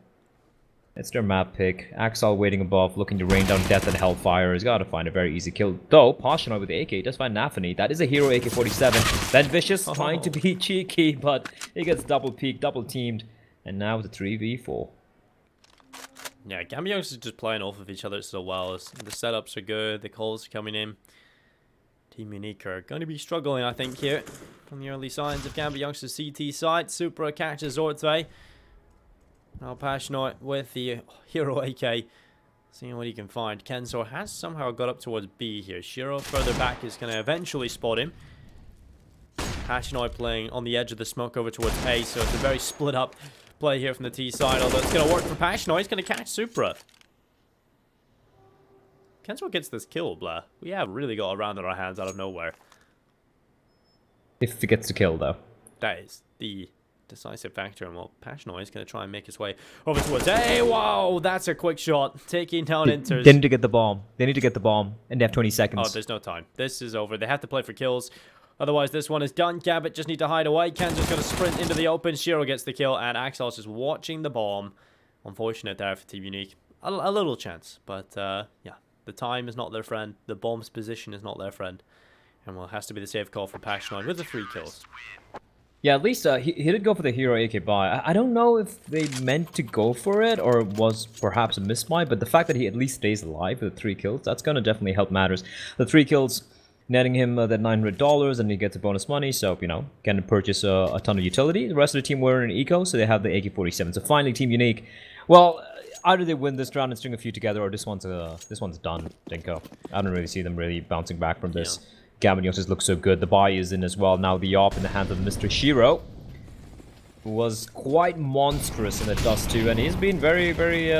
It's their map pick. Axel waiting above, looking to rain down death and hellfire. He's got to find a very easy kill. Though, Passionoi with the AK does find Nafani. That is a hero AK-47. Van Vicious trying to be cheeky, but he gets double peeked, double teamed. And now the 3v4. Yeah, Gambit youngsters are just playing off of each other so well. The setups are good, the calls are coming in. Team Unique are going to be struggling, I think, here. From the early signs of Gambit youngsters CT side. Supra catches Zortve. Now Passionoi with the hero AK. Seeing what he can find. Kenzor has somehow got up towards B here. Shiro further back is going to eventually spot him. Passionoi playing on the edge of the smoke over towards A, so it's a very split up play here from the T side, although it's going to work for Passionoi. He's going to catch Supra. Kenzor gets this kill, blah. We have really got a round on our hands out of nowhere. If he gets the kill, though. That is the decisive factor, and well, Passionoi is going to try and make his way over towards A. Wow, that's a quick shot. Taking down Inters. They need to get the bomb. They need to get the bomb, and they have 20 seconds. Oh, there's no time. This is over. They have to play for kills. Otherwise, this one is done. Gambit just need to hide away. Kenzor's going to sprint into the open. Shiro gets the kill, and Axel's just watching the bomb. Unfortunate there for Team Unique. A little chance, but yeah. The time is not their friend. The bomb's position is not their friend. And well, it has to be the safe call for Passionoi with the 3 kills. Yeah, at least he did go for the hero AK buy. I don't know if they meant to go for it or it was perhaps a misbuy, but the fact that he at least stays alive with the 3 kills, that's going to definitely help matters. The 3 kills netting him that $900, and he gets a bonus money, so, you know, can purchase a ton of utility. The rest of the team were in eco, so they have the AK-47. So finally, Team Unique, well, either they win this round and string a few together, or this one's done, Dinko. I don't really see them really bouncing back from this. Yeah. Gambit youngsters look so good. The buy is in as well. Now the op in the hands of Mr. Shiro, who was quite monstrous in the dust too, and he's been very, very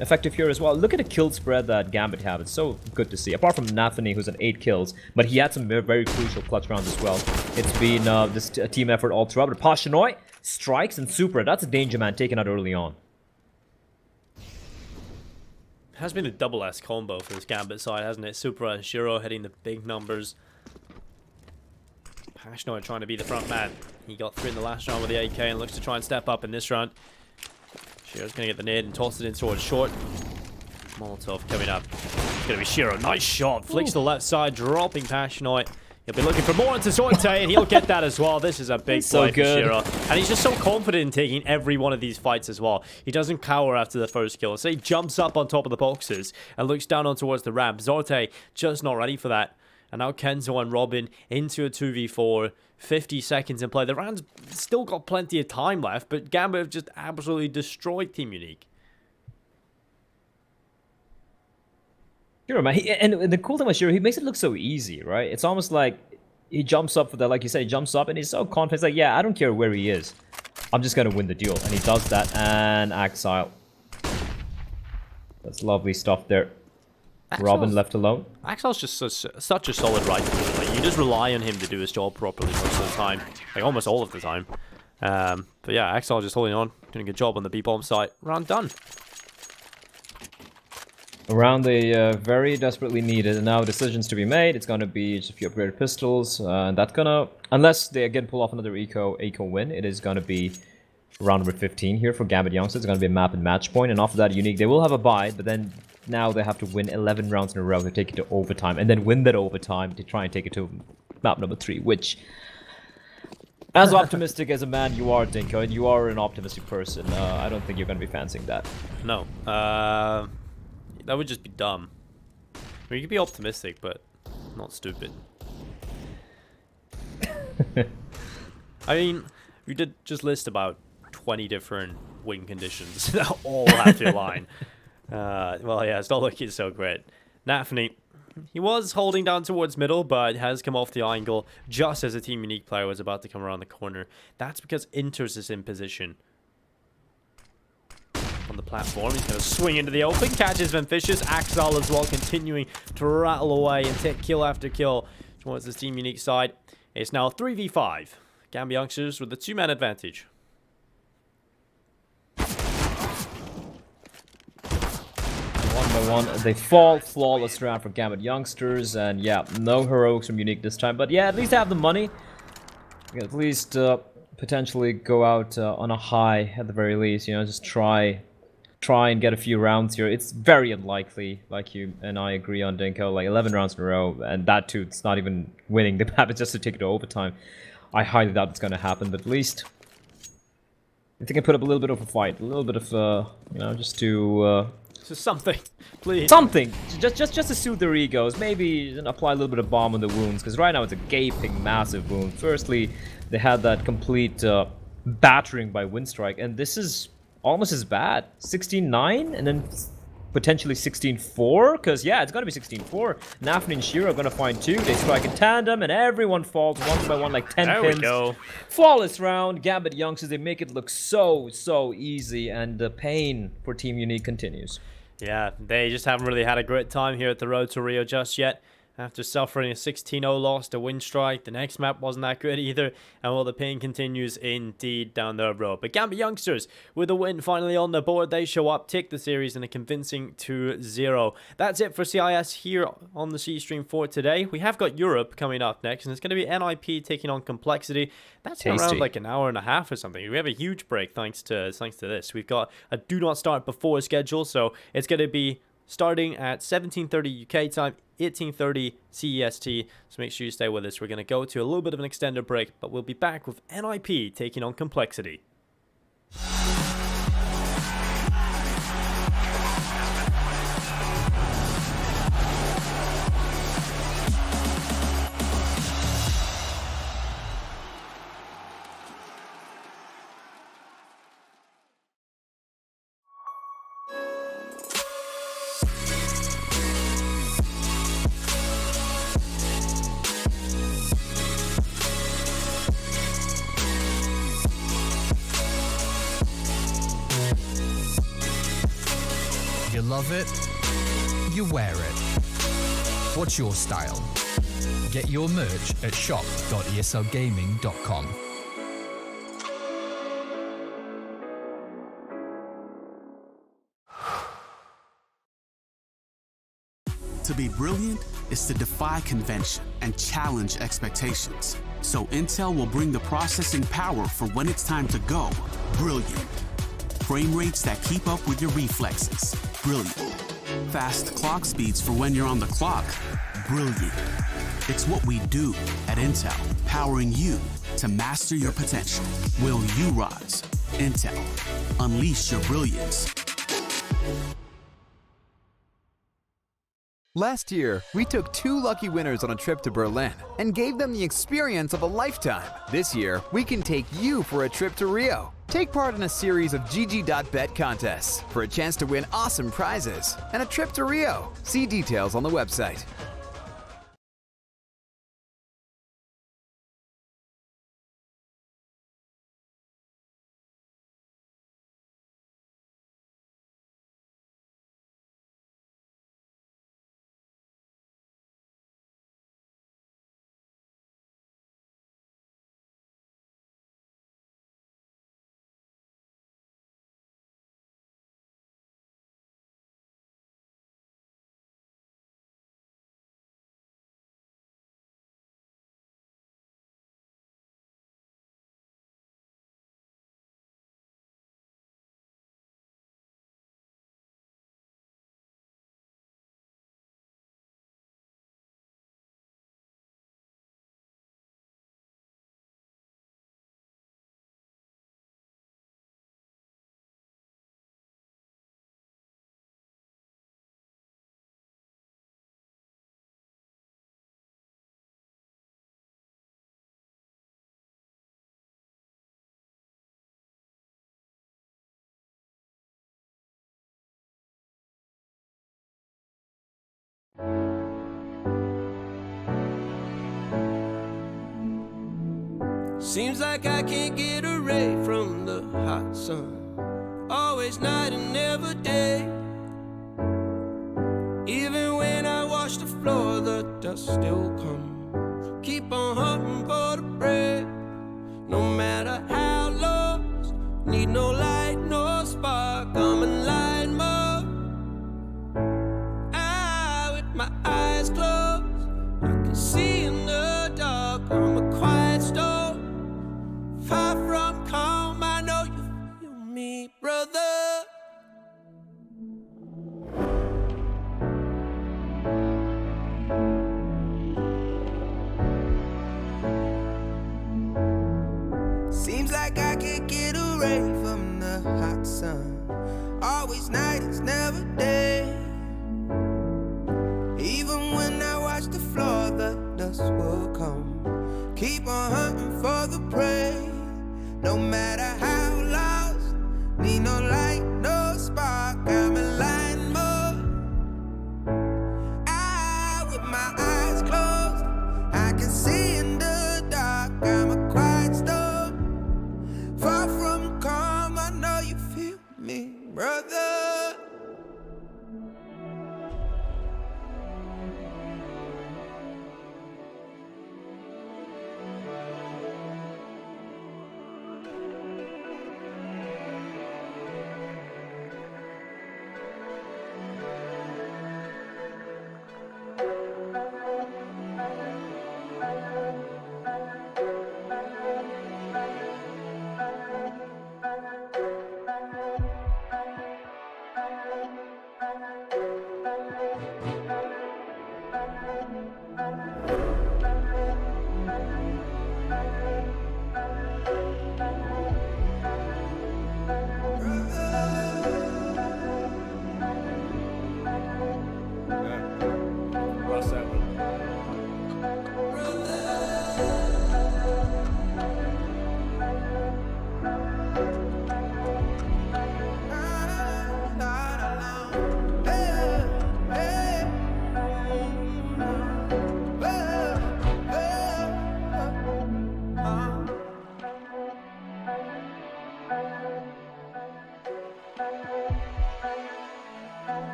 effective here as well. Look at the kill spread that Gambit have. It's so good to see. Apart from Nafani, who's at 8 kills, but he had some very, very crucial clutch rounds as well. It's been this team effort all throughout. But Passionoi strikes and Supra. That's a danger man taken out early on. Has been a double S combo for this Gambit side, hasn't it? Supra and Shiro hitting the big numbers. Passionoi trying to be the front man. He got through in the last round with the AK and looks to try and step up in this round. Shiro's going to get the nade and toss it in towards short. Molotov coming up. It's going to be Shiro. Nice shot. Flicks to the left side, dropping Passionoi. He'll be looking for more into Zorte, and he'll get that as well. This is a big play for Shiro. And he's just so confident in taking every one of these fights as well. He doesn't cower after the first kill. So he jumps up on top of the boxes and looks down on towards the ramp. Zorte just not ready for that. And now Kenzo and Robin into a 2v4. 50 seconds in play. The round's still got plenty of time left, but Gambit have just absolutely destroyed Team Unique. Sure, man. And the cool thing about Shiro, he makes it look so easy, right? It's almost like he jumps up for that, like you said, he jumps up and he's so confident. He's like, yeah, I don't care where he is. I'm just going to win the duel. And he does that, and Axile. That's lovely stuff there. Robin left alone. Axel's just such a solid rifleman. Like, you just rely on him to do his job properly most of the time. Like, almost all of the time. But yeah, Axel just holding on, doing a good job on the B-bomb side. Round done. Around they very desperately needed, and now decisions to be made. It's gonna be just a few upgraded pistols, and that's gonna, unless they again pull off another eco win, it is gonna be round number 15 here for Gambit Youngsters. It's gonna be a map and match point, and after that, Unique, they will have a bye, but then now they have to win 11 rounds in a row to take it to overtime, and then win that overtime to try and take it to map number 3, which, as optimistic as a man you are, Dinko, and you are an optimistic person, I don't think you're gonna be fancying that. No. That would just be dumb. I mean, you could be optimistic, but not stupid. I mean, we did just list about 20 different win conditions that all have to align. Well, yeah, it's not looking so great. Nafny, he was holding down towards middle, but has come off the angle just as a Team Unique player was about to come around the corner. That's because Inters is in position. On the platform, he's going to swing into the open, catches Ventficious, Axel as well, continuing to rattle away and take kill after kill towards this Team Unique side. It's now 3v5. Gambit Youngsters with the 2-man advantage. One by one, they fall. Flawless round for Gambit Youngsters, and yeah, no heroics from Unique this time, but yeah, at least they have the money. At least potentially go out on a high at the very least, you know, just try and get a few rounds here. It's very unlikely, like you and I agree on, Dinko, like 11 rounds in a row, and that too, it's not even winning the map, it's just to take it to overtime. I highly doubt it's going to happen, but at least if they can put up a little bit of a fight, a little bit of, you know, just to... Just something, please. Something! Just to soothe their egos, maybe apply a little bit of balm on the wounds, because right now it's a gaping, massive wound. Firstly, they had that complete battering by Windstrike, and this is almost as bad. 16-9, and then potentially 16-4, because yeah, it's gonna be 16-4. Nafny and Shiro are gonna find 2. They strike in tandem, and everyone falls one by one like 10 there pins. We go. Flawless round. Gambit Youngsters, they make it look so easy, and the pain for Team Unique continues. Yeah, they just haven't really had a great time here at the Road to Rio just yet. After suffering a 16-0 loss to Windstrike, the next map wasn't that good either, and well, the pain continues indeed down the road. But Gambit Youngsters, with a win finally on the board, they show up, take the series in a convincing 2-0. That's it for CIS here on the C-Stream for today. We have got Europe coming up next, and it's going to be NIP taking on Complexity. That's around like an hour and a half or something. We have a huge break thanks to this. We've got a do not start before schedule, so it's going to be starting at 17:30 UK time, 18:30 CEST. So make sure you stay with us. We're going to go to a little bit of an extended break, but we'll be back with NIP taking on Complexity. You love it, you wear it. What's your style? Get your merch at shop.eslgaming.com. To be brilliant is to defy convention and challenge expectations. So Intel will bring the processing power for when it's time to go brilliant. Frame rates that keep up with your reflexes. Brilliant. Fast clock speeds for when you're on the clock. Brilliant. It's what we do at Intel, powering you to master your potential. Will you rise? Intel. Unleash your brilliance. Last year, we took 2 lucky winners on a trip to Berlin and gave them the experience of a lifetime. This year, we can take you for a trip to Rio. Take part in a series of GG.bet contests for a chance to win awesome prizes and a trip to Rio. See details on the website. Seems like I can't get away from the hot sun. Always night and never day. Even when I wash the floor, the dust still comes. Keep on hunting for the bread. No matter how lost, need no light, no spark. I'm in line mode. With my eyes closed, I can see in the dark. I'm a quiet storm, far from calm. I know you feel me, brother. Seems like I can't get away from the hot sun. Always night, it's never day. Even when I watch the floor, the dust will come. Keep on hunting for the prey. No matter how lost, need no light, no spark. I'm in line mode. With my eyes closed, I can see in the dark. I'm a quiet storm, far from calm. I know you feel me, brother.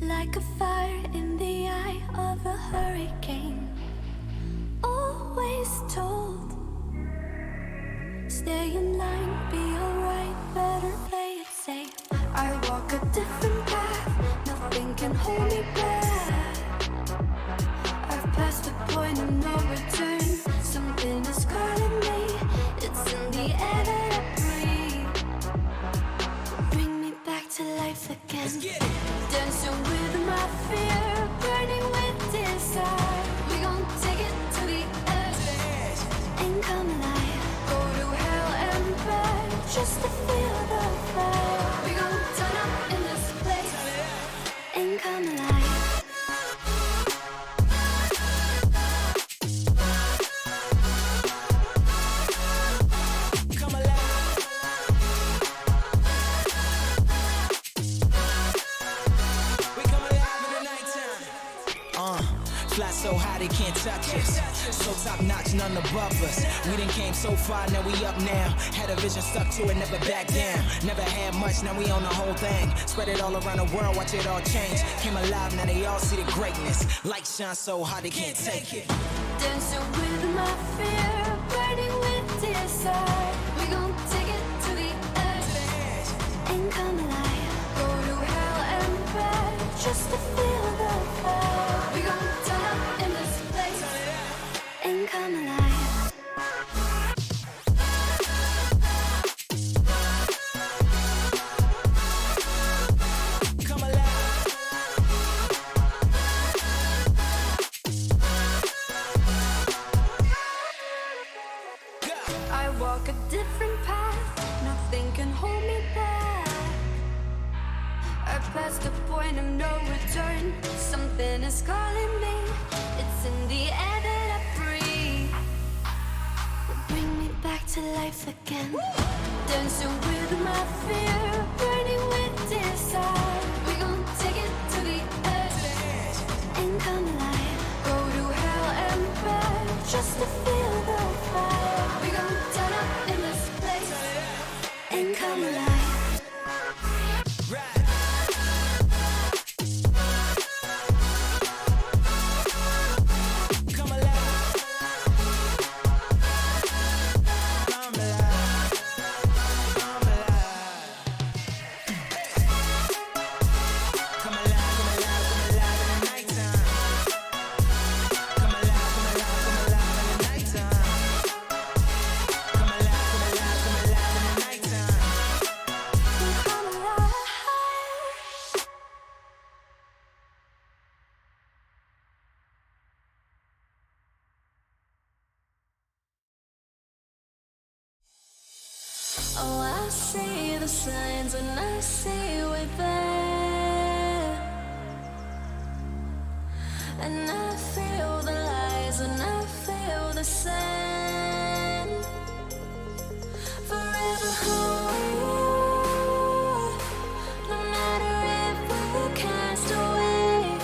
Like a fire in the eye of a hurricane. Always told, stay in line, be alright, better play it safe. I walk a different path, nothing can hold me back. I've passed the point of no return. Something is calling me, it's in the air that I breathe. Bring me back to life again. Dancing with my fear, burning with desire. We gon' take it to the edge and come alive. Go to hell and back just to feel the fire. We gon' turn up in this place and come alive. Fly so high they can't touch us. So top notch, none above us. We done came so far, now we up now. Had a vision, stuck to it, never back down. Never had much, now we own the whole thing. Spread it all around the world, watch it all change. Came alive, now they all see the greatness. Light shine so high they can't take it. Dancing with my fear, burning with desire. We gon' take it to the edge and come alive. Go to hell and back just to feel the fire. We gon' turn up in this place and come alive. I walk a different path, nothing can hold me back. I passed the point of no return. Something is calling me, it's in the air that I breathe. Bring me back to life again. Dancing with my fear, burning with desire. signs and I see we're there. And I feel the lies and I feel the sand. Forever hold, no matter if we're cast away.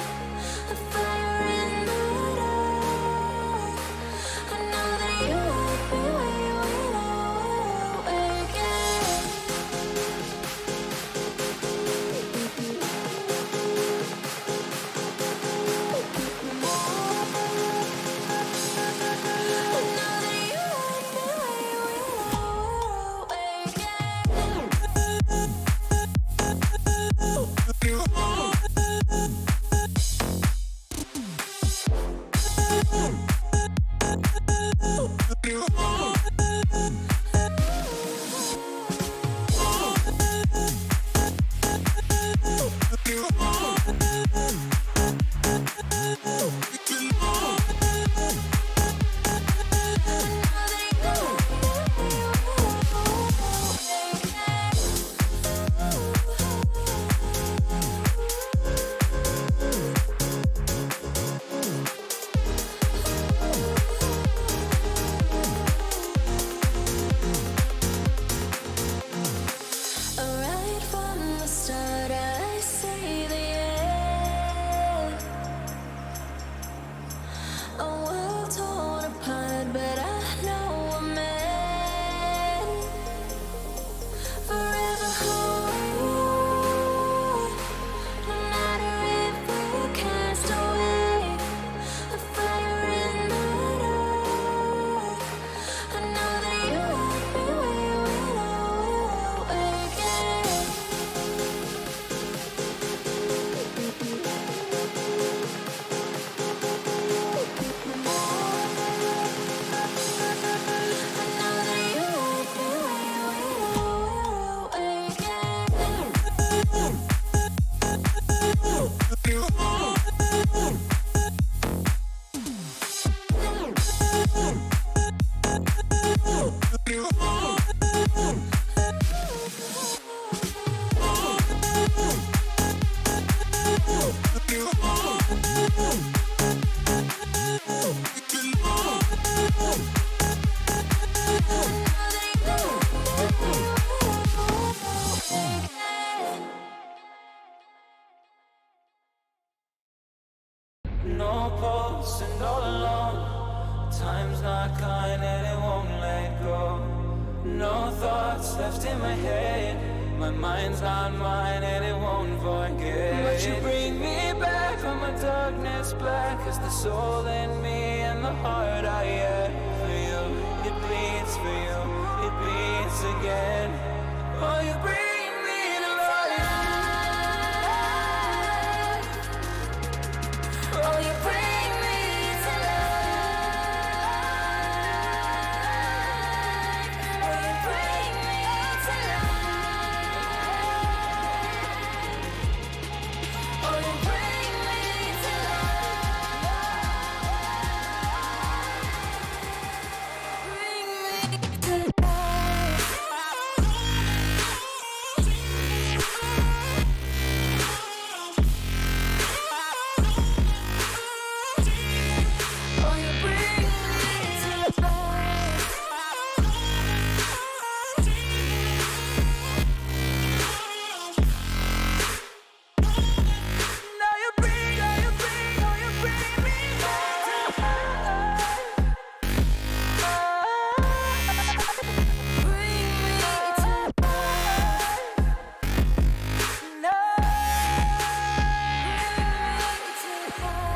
A fire in the dark. I know that you won't be waiting again. Right from the start, I see the end. A world torn apart, but I know we're meant. Forever hold, no matter if we're cast away. A fire in the dark. I know that you won't be waiting again. No pulse and all alone. Time's not kind and it won't let go. No thoughts left in my head. My mind's not mine and it won't forget. But you bring me back from my darkness black. As the soul in me and the heart I had for you. It bleeds for you, it bleeds again. Oh, you bring me to life. Oh, you bring me to life. Oh, you bring me to life. Oh, you bring me to life. Bring me to Oh, you bring me to life. Now you bring me to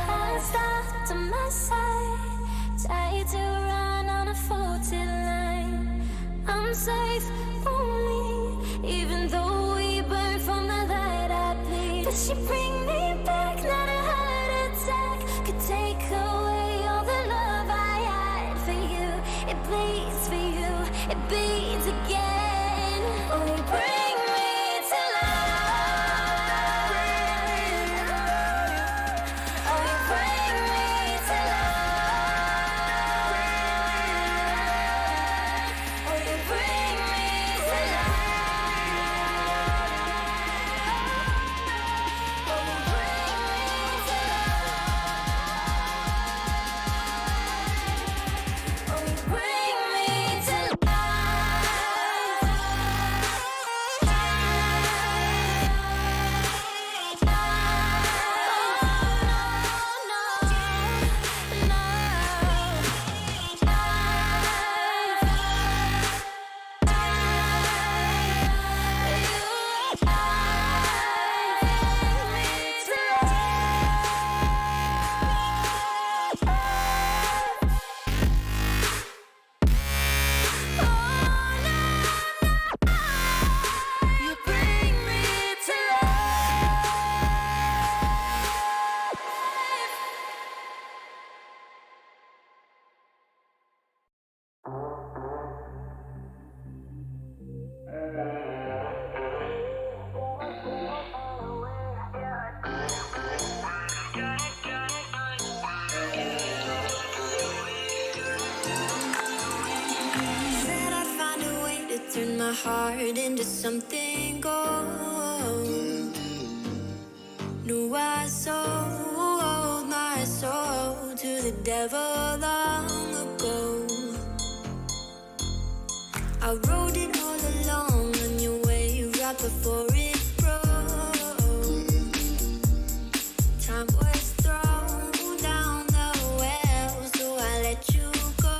I stopped to my side, tried to run on a faulty line. I'm safe, only, even though we burn from the light I bleed. But she bring me back, not a heart attack could take away all the love I had for you. It bleeds for you, it bleeds again. Oh, you bring me to life. Oh, you bring me to life. Oh, you bring me to life. heart into something gold. Knew I sold my soul to the devil long ago. I wrote it all along on your wave right before it broke. Time was thrown down the well, so I let you go.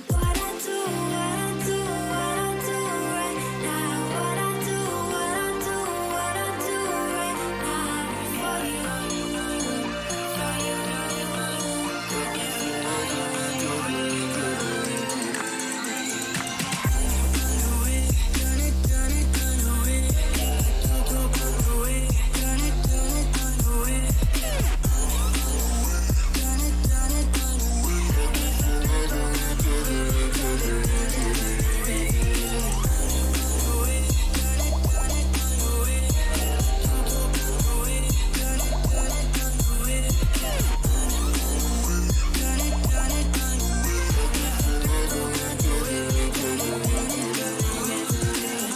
What I do right now. What I do right now for you, for you.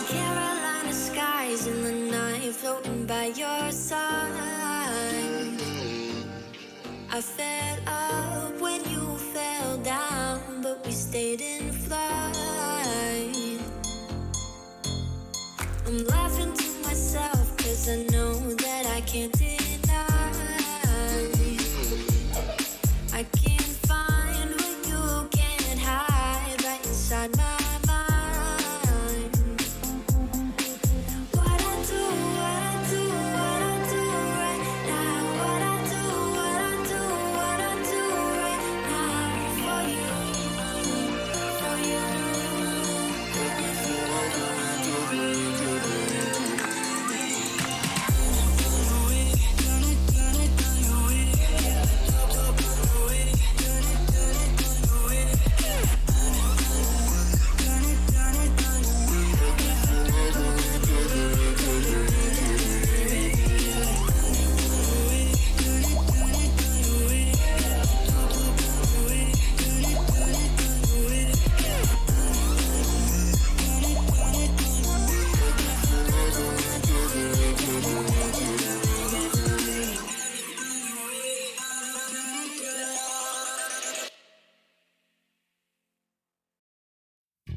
Carolina skies in the night, floating by your side. I fell up when you fell down, but we stayed in flight. I'm laughing to myself, 'cause I know that I can't deny. I can't find what you can't hide right inside my mind. What I do right now. What I do right now for you, for you.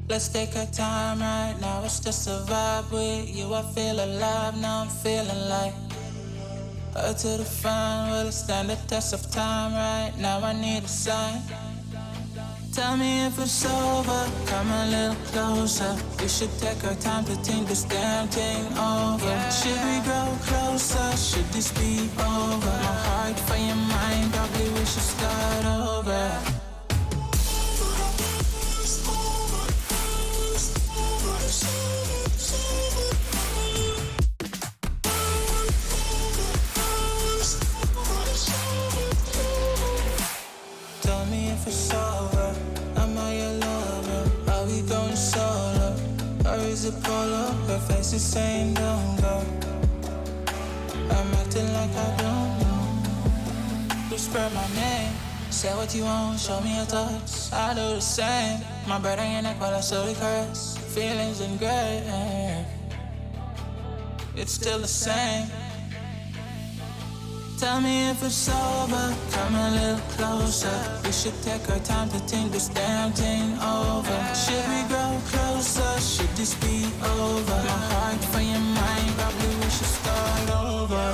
Let's take our time right now, it's just a vibe with you. I feel alive, now I'm feeling like up to the fun, will it stand the test of time right now? I need a sign. Tell me if it's over, come a little closer. We should take our time to think this damn thing over. Should we grow closer, should this be over? My heart for your mind, probably we should start over. Tell me if it's over, am I your lover? Are we going solo, or is it polo? Her face is saying don't go. I'm acting like I don't know. Whisper my name, say what you want, show me your thoughts. I do the same, my breath on your neck while I slowly caress. Feelings in gray, it's still the same. Tell me if it's over, come a little closer. We should take our time to think this damn thing over. Should we grow closer, should this be over? My heart for your mind, probably we should start over.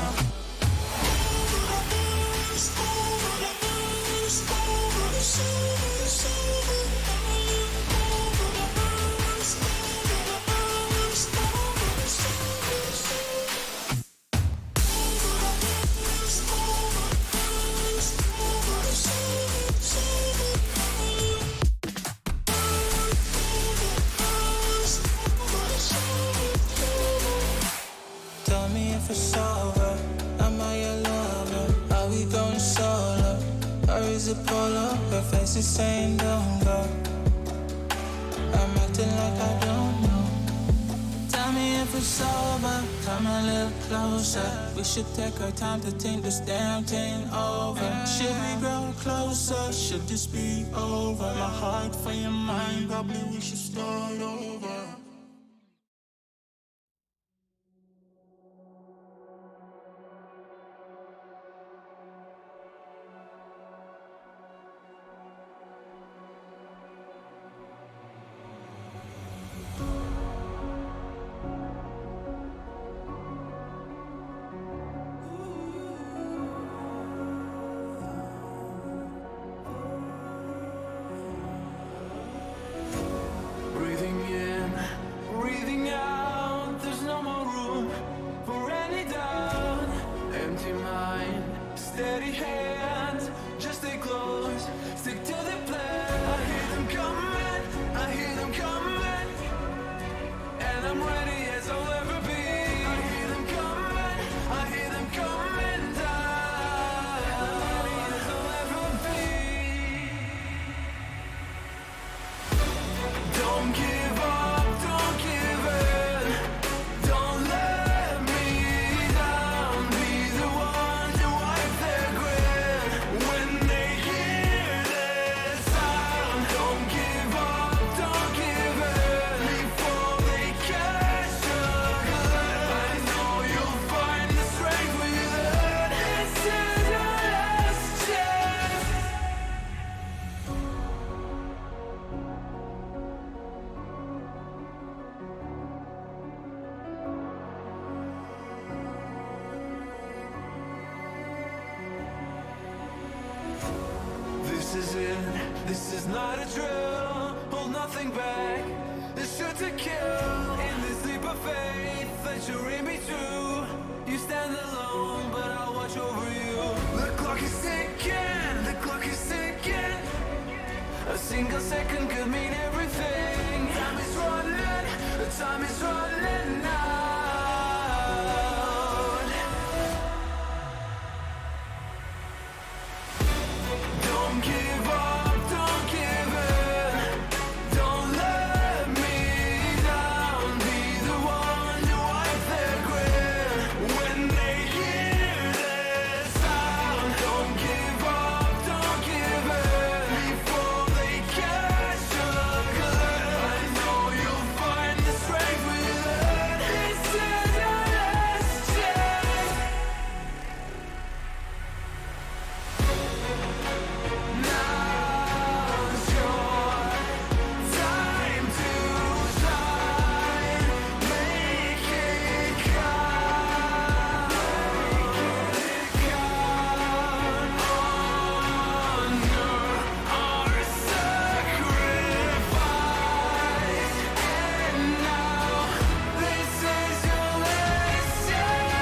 Tell me if it's over, am I your lover? Are we going solo, or is it polo? Her face is saying don't go. I'm acting like I don't know. Tell me if it's over, Come a little closer. We should take our time to think this damn thing over. Should we grow closer? Should this be over? My heart for your mind, probably we should start over. Breathing in, breathing out, there's no more room for any doubt. Empty mind, steady hands, just stay close, stick to the plan. I hear them coming, I hear them coming, and I'm ready as I'll ever be. I hear them coming, I hear them coming down, and I'm ready as I'll ever be. Don't give up, don't give in. Don't let me down. Be the one to wipe their grin when they hear this sound. Don't give up, don't give in before they catch a glimpse. I know you'll find the strength within. This is your last chance. This is it, this is not a drill. Hold nothing back, it's sure to kill. In this leap of faith that you're in me too. You stand alone, but I'll watch over you. The clock is ticking, the clock is ticking. A single second could mean everything. Time is running, the time is running out. Don't give up, don't give in. Don't let me down. Be the one to wipe their grin when they hear this sound. Don't give up, don't give in before they catch a glimpse. I know you'll find the strength within. This is your last chance. Now's your time to shine. Make it count. Honor our sacrifice. And now this is your last chance.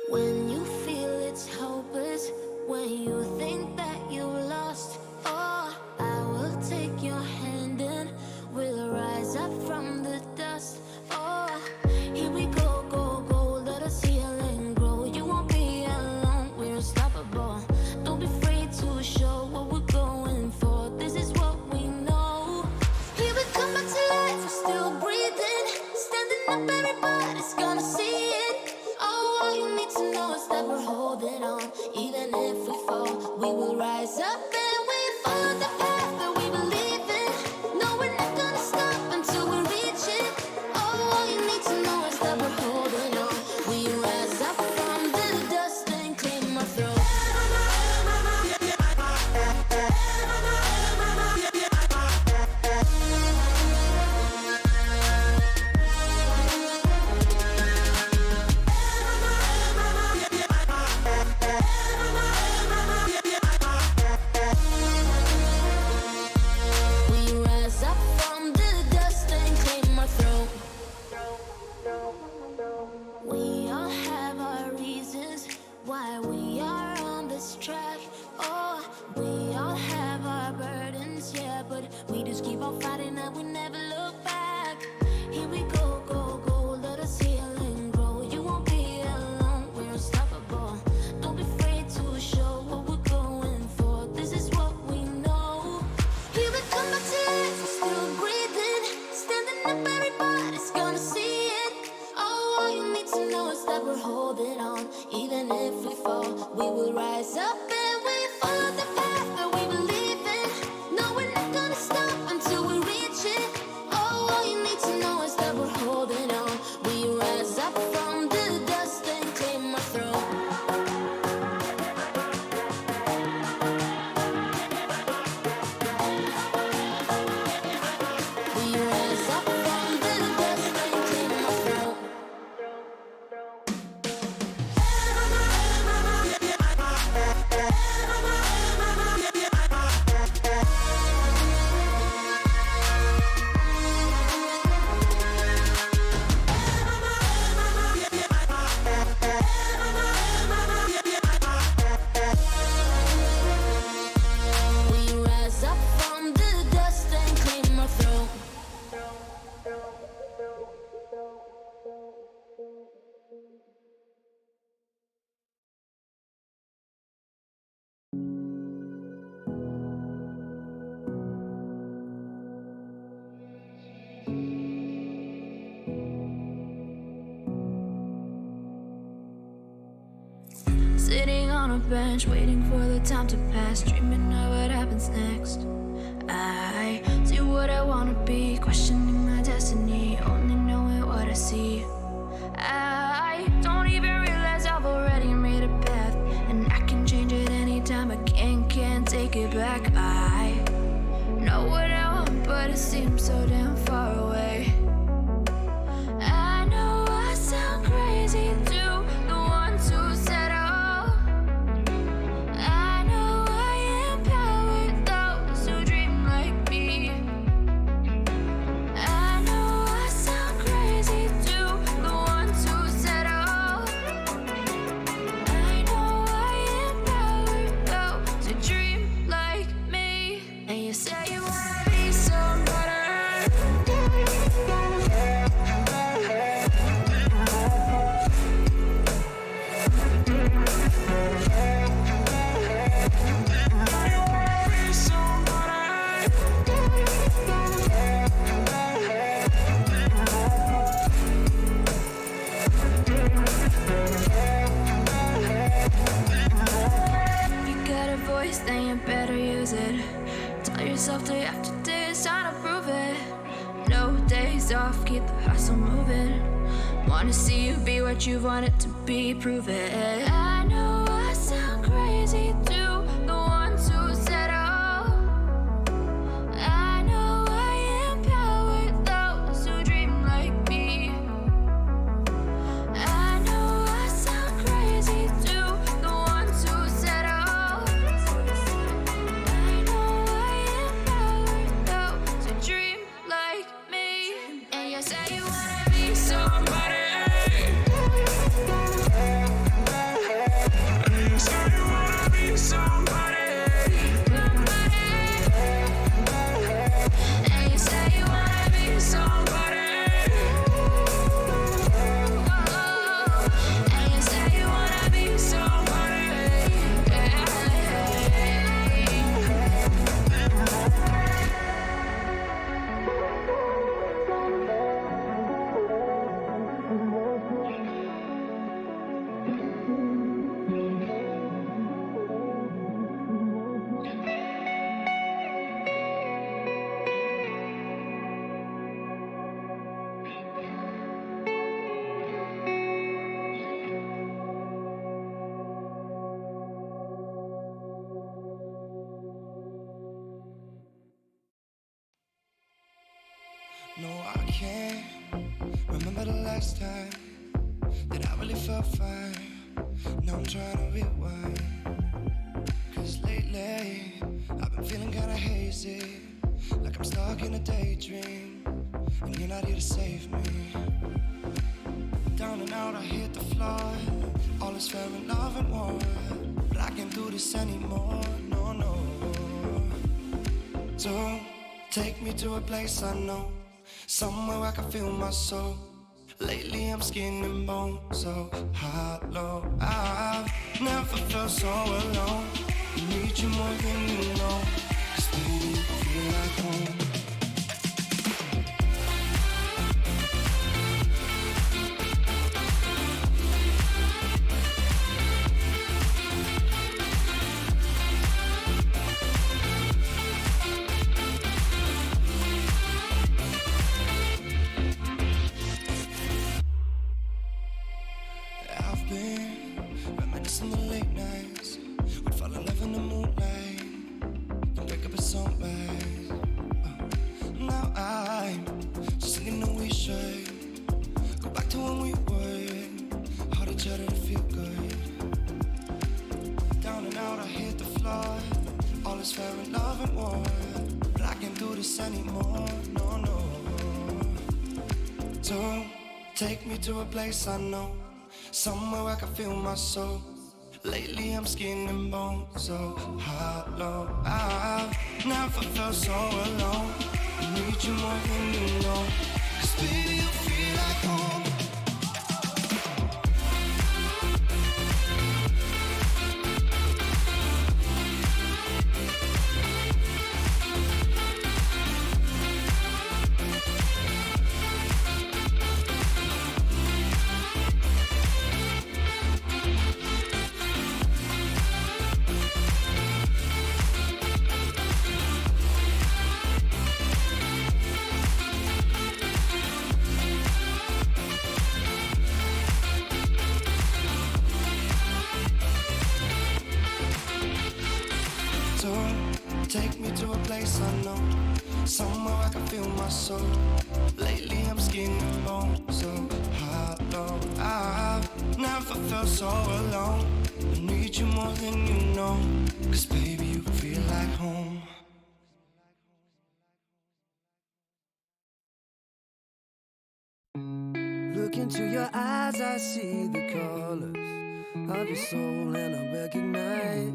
When you feel it's hopeless, when you think that you lost, oh, I will take your hand and we'll rise up from the dust. Oh, here we go, go, go, let us heal and grow. You won't be alone, we're unstoppable. Don't be afraid to show what we're going for. This is what we know. Here we come back to life, we're still breathing. Standing up, everybody's gonna see it. Oh, all you need to know is that we're holding on. Even if we fall, we will rise up and we follow the path that we believe in. No, we're not gonna stop until we reach it. Oh, all you need to know is that we're holding on. We rise up from the dust and claim our throne. a bench, waiting for the time to pass, dreaming of what happens next. I do what I wanna be, questioning my destiny, only knowing what I see. I don't even realize I've already made a path, and I can change it anytime. I can't take it back. I know what I want, but it seems so damn far away. I know I sound crazy to the ones who said oh. I know I empower those who dream like me. I know I sound crazy to the ones who said oh. I know I empower those who dream like me. And you say you wanna be somebody. Then you better use it. Tell yourself day after day it's time to prove it. No days off, keep the hustle moving. Wanna see you be what you want it to be, prove it. I know I sound crazy to the ones who said oh. I know I empower those who dream like me. I know I sound crazy to the ones who said oh. No, I can't remember the last time that I really felt fine. Now I'm trying to rewind. Cause lately I've been feeling kinda hazy, like I'm stuck in a daydream, and you're not here to save me. Down and out, I hit the floor. All is fair in love and war, but I can't do this anymore, no, no. So take me to a place I know, somewhere I can feel my soul. Lately I'm skin and bone, so hollow. I've never felt so alone. I need you more than you know, cause baby, you feel like home. Reminiscing the late nights, we'd fall in love in the moonlight, then wake up at sunrise. Now I'm just thinking that we should go back to when we were, hold each other to feel good. Down and out, I hit the floor. All is fair in love and war, but I can't do this anymore, no, no. So take me to a place I know, somewhere I can feel my soul. Lately I'm skin and bone, so hollow. I've never felt so alone. I need you more than you know, cause baby you feel like home. tour. Take me to a place I know, somewhere I can feel my soul. Lately I'm skin and bone, so hollow. I've never felt so alone. I need you more than you know, 'cause baby you feel like home. Look into your eyes, I see the colors of your soul, and I recognize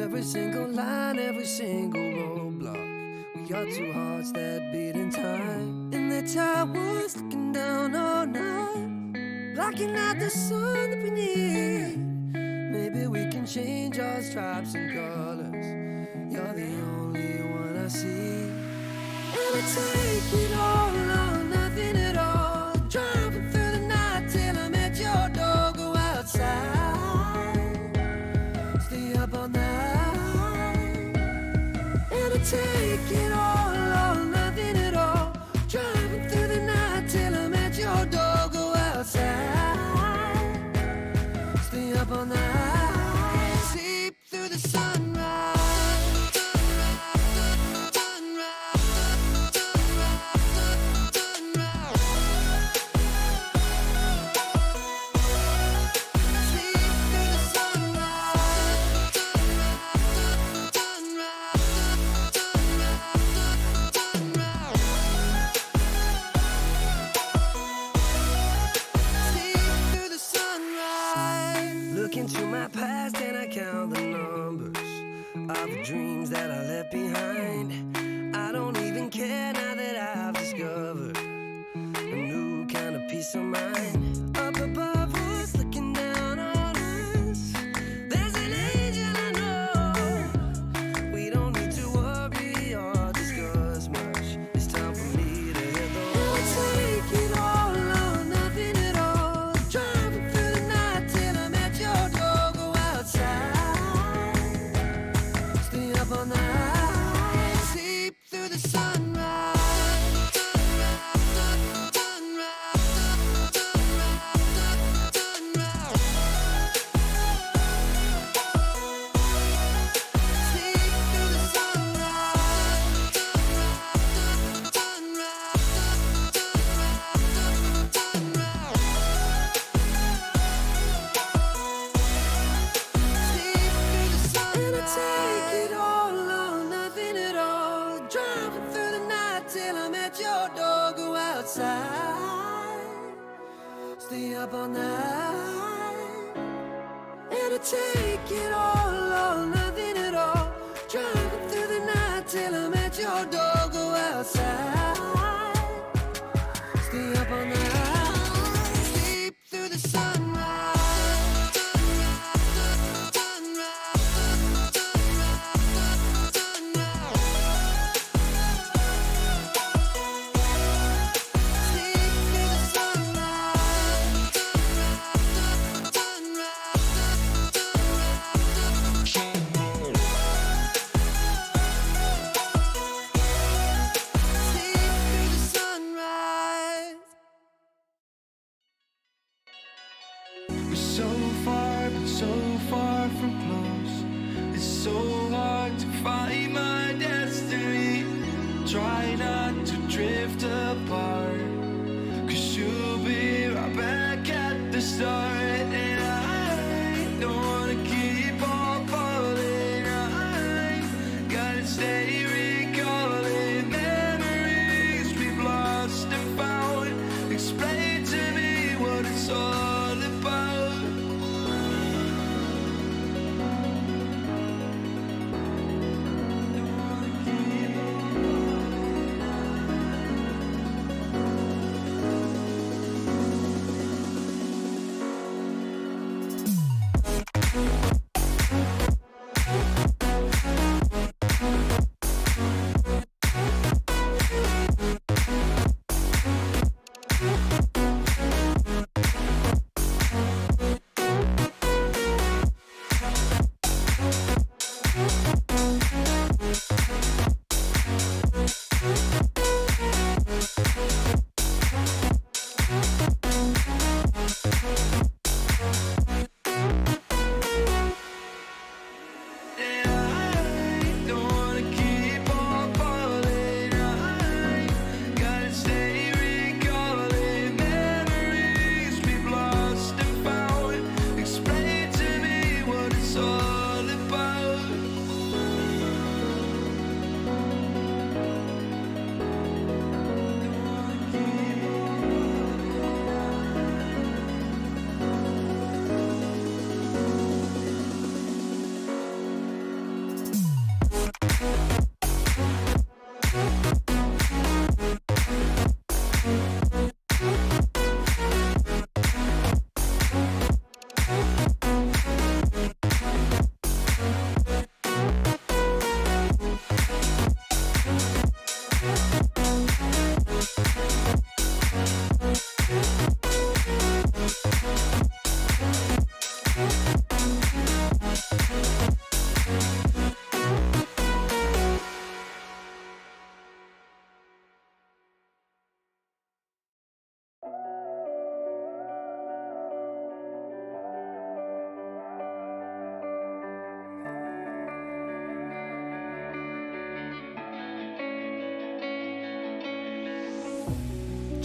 every single line, every single roadblock. We are two hearts that beat in time, and the towers looking down all night, blocking out the sun that we need. Maybe we can change our stripes and colors. You're the only one I see, and I take it all or nothing at all. Driving through the night till I'm at your door. Go outside, stay up all night, and I take it all or nothing at all. Driving through the night till I'm at your door. Go outside, stay up all night, sleep through the sunrise. Into my past and I count the numbers of the dreams that I left behind. I don't even care now that I've discovered a new kind of peace of mind. Up above us, looking down on us, there's an angel I know. We don't need to worry or discuss much. It's time for me to hit the road. I'll take it all or nothing at all. Driving through the night till I'm at your door. Go outside, stay up all night, sleep through the sunrise. Take it all or nothing at all. Driving through the night till I'm at your door. Go outside, stay up all night, and I take it all or nothing at all. Driving through the night till I'm at your door. Go outside, stay up all night, sleep through the sunrise.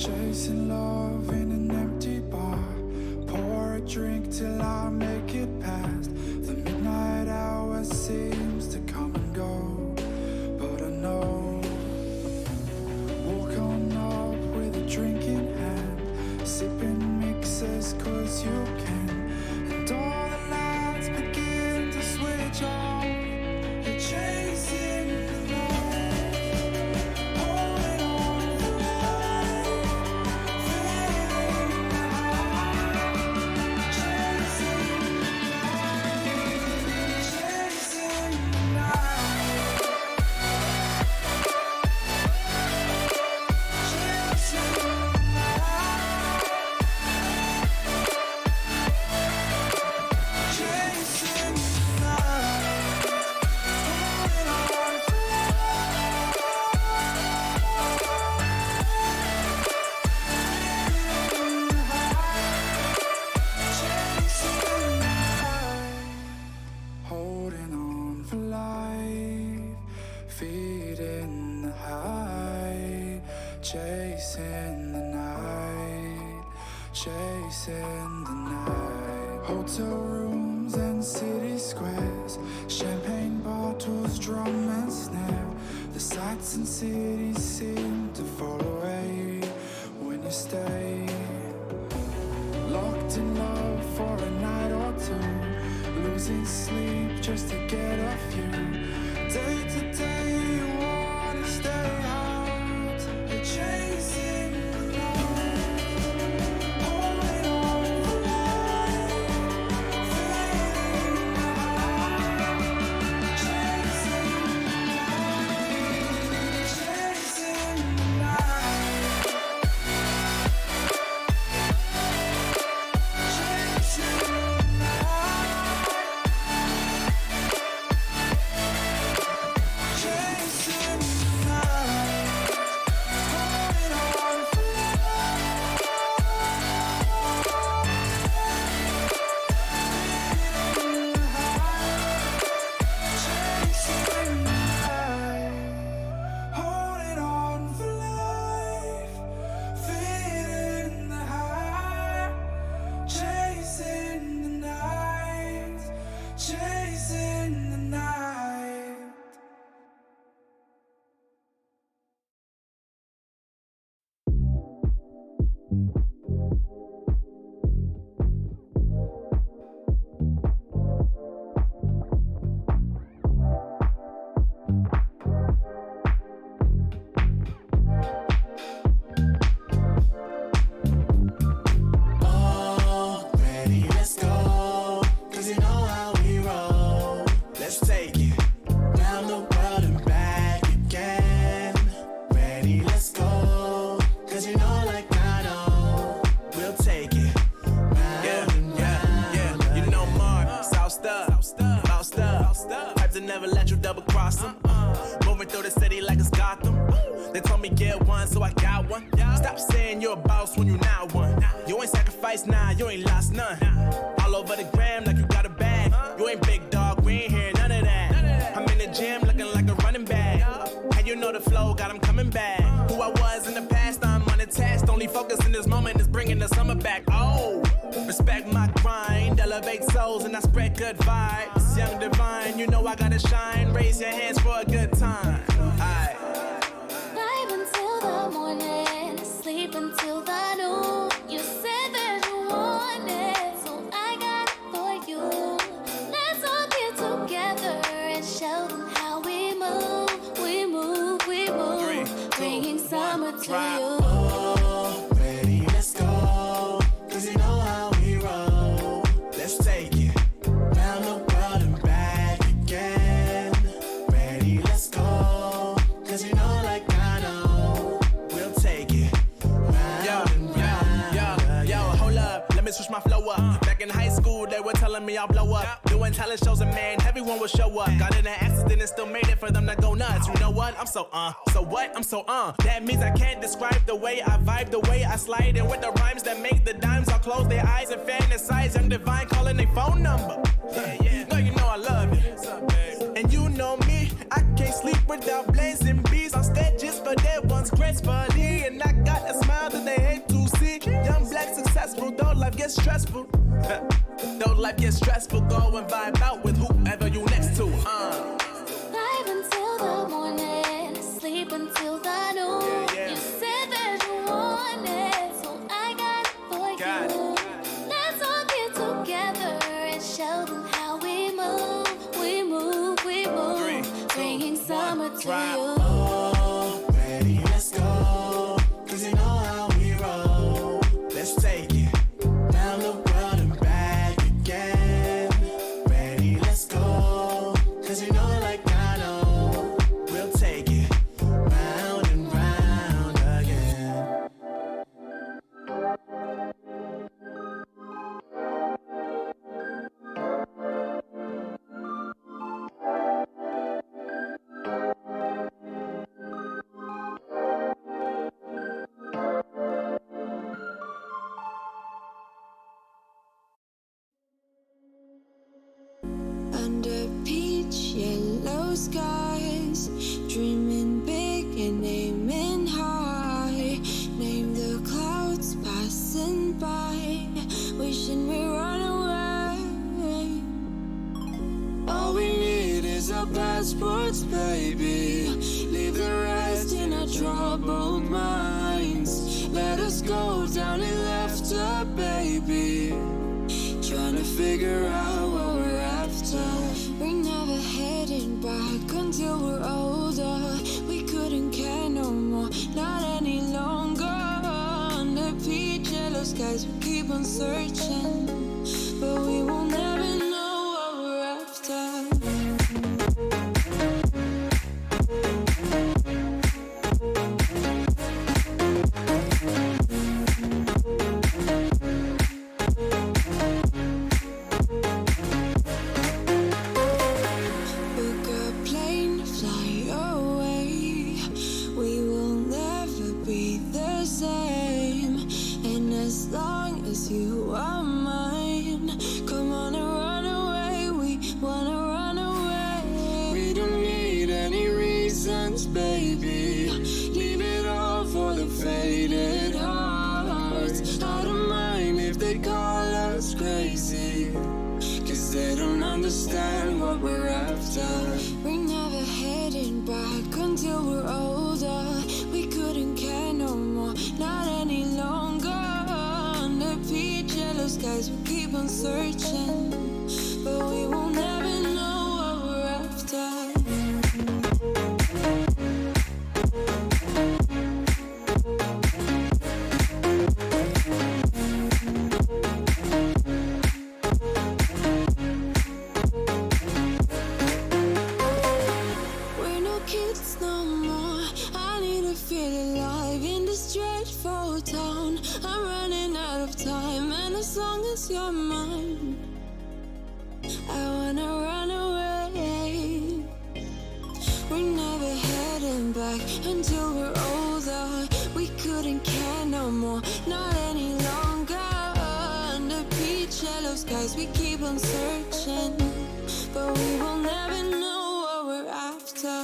Chasing love in an empty bar. Pour a drink till I make it past. The midnight hour seems to come and go, but I know. Walk on up with a drink in hand, sipping mixers cause you can. And all the lights begin to switch off. You're chasing the light, holding on for life, feeling the high, chasing the night, chasing the night, chasing the night, chasing the night, holding on for holding on for life, feeding the high, chasing the night, chasing the night. Hotel rooms and city squares, champagne bottles, drum and snare. The sights and cities seem to fall away when you stay. Locked in love for a night or two, losing sleep just to get off you. Day to day you wanna stay out, you're chasing the light, holding on for life, feeling the high, chasing the night, chasing the night, chasing the night, chasing the night, holding on for life, feeling the high, chasing the night, chasing the night. Oh, ready, let's go. Cause you know how we roll. Let's take it round the world and back again. Ready, let's go. Cause you know, like I know, we'll take it round and round. You know Mark, South Stuff, Lost up. Pipes that never let you double cross them. Moving through the city like it's Gotham. They told me get one, so I got one. Stop saying you're a boss when you not one. You ain't sacrificed, nah, you ain't lost none. All over the gram like you got a bag. You ain't big dog, we ain't hear none of that. I'm in the gym looking like a running back. And you know the flow, got 'em coming back. Who I was in the past, I'm unattached. Only focus in this moment is bringing the summer back. Oh, respect my grind, elevate souls and I spread good vibes. Young divine, you know I gotta shine. Raise your hands for a good time. Aight. Vibe until the morning, sleep until the noon. You said that you want it, so I got it for you. Let's all get together and show them how we move, we move, we move. 3, 2, bringing summer to drop. you. Oh, ready, let's go. Cause you know how we roll. Let's take it round the world and back again. Ready, let's go. Cause you know, like I know, we'll take it round and round. Yo, hold up, let me switch my flow up. Back in high school, they were telling me I'll blow up. Doing talent shows and man, everyone will show up. Got in an accident and still made it for them to go nuts. You know what? I'm so so what? I'm so That means I can't describe the way I vibe, the way I slide. And with the rhymes that make the dimes, I'll close their eyes and fantasize. Young divine calling their phone number. Yeah. Girl, you know I love you. And you know me, I can't sleep without blazing beats on stages for their ones gracefully. And I got a smile that they successful. Don't life get stressful. Don't life get stressful. Go and vibe out with whoever you next to. Live until the morning, sleep until the noon. You said that you want it, so I got it for you. Let's all get together and show them how we move. We move, we move. 3, 2, bringing summer to you. Oh, ready, let's go. 'Cause you know how we roll. Let's take it round the world and back again. Ready, let's go. 'Cause you know like I know. We'll take it round and round again. Under peach yellow skies, dreaming big and aiming high. Name the clouds passing by, wishing we run away. All we need is our passports, baby. Leave the rest in our troubled minds. Let us go down in laughter, baby. Trying to figure out what we're after. We're never heading back until we're older. We couldn't care no more, not any longer. Under peach yellow skies, we keep on searching, but we will never know what we're after. Book a plane, fly away. We will never be the same. And as long as you are mine, come on and run away. We wanna run away. We don't need any reasons, baby. Leave it all for the faded hearts. I don't mind if they call us crazy, 'cause they don't understand what we're after. We're never heading back until we're older. We couldn't care no more, not any longer. Under peach yellow skies, we keep on searching, but we will never know what we're after. We're no kids no more. I need to feel alive in this dreadful town. I'm running out of time, and as long as you're mine, I wanna run away. We're never heading back until we're older. We couldn't care no more, not any longer. Under peach yellow skies, we keep on searching, but we will never know what we're after.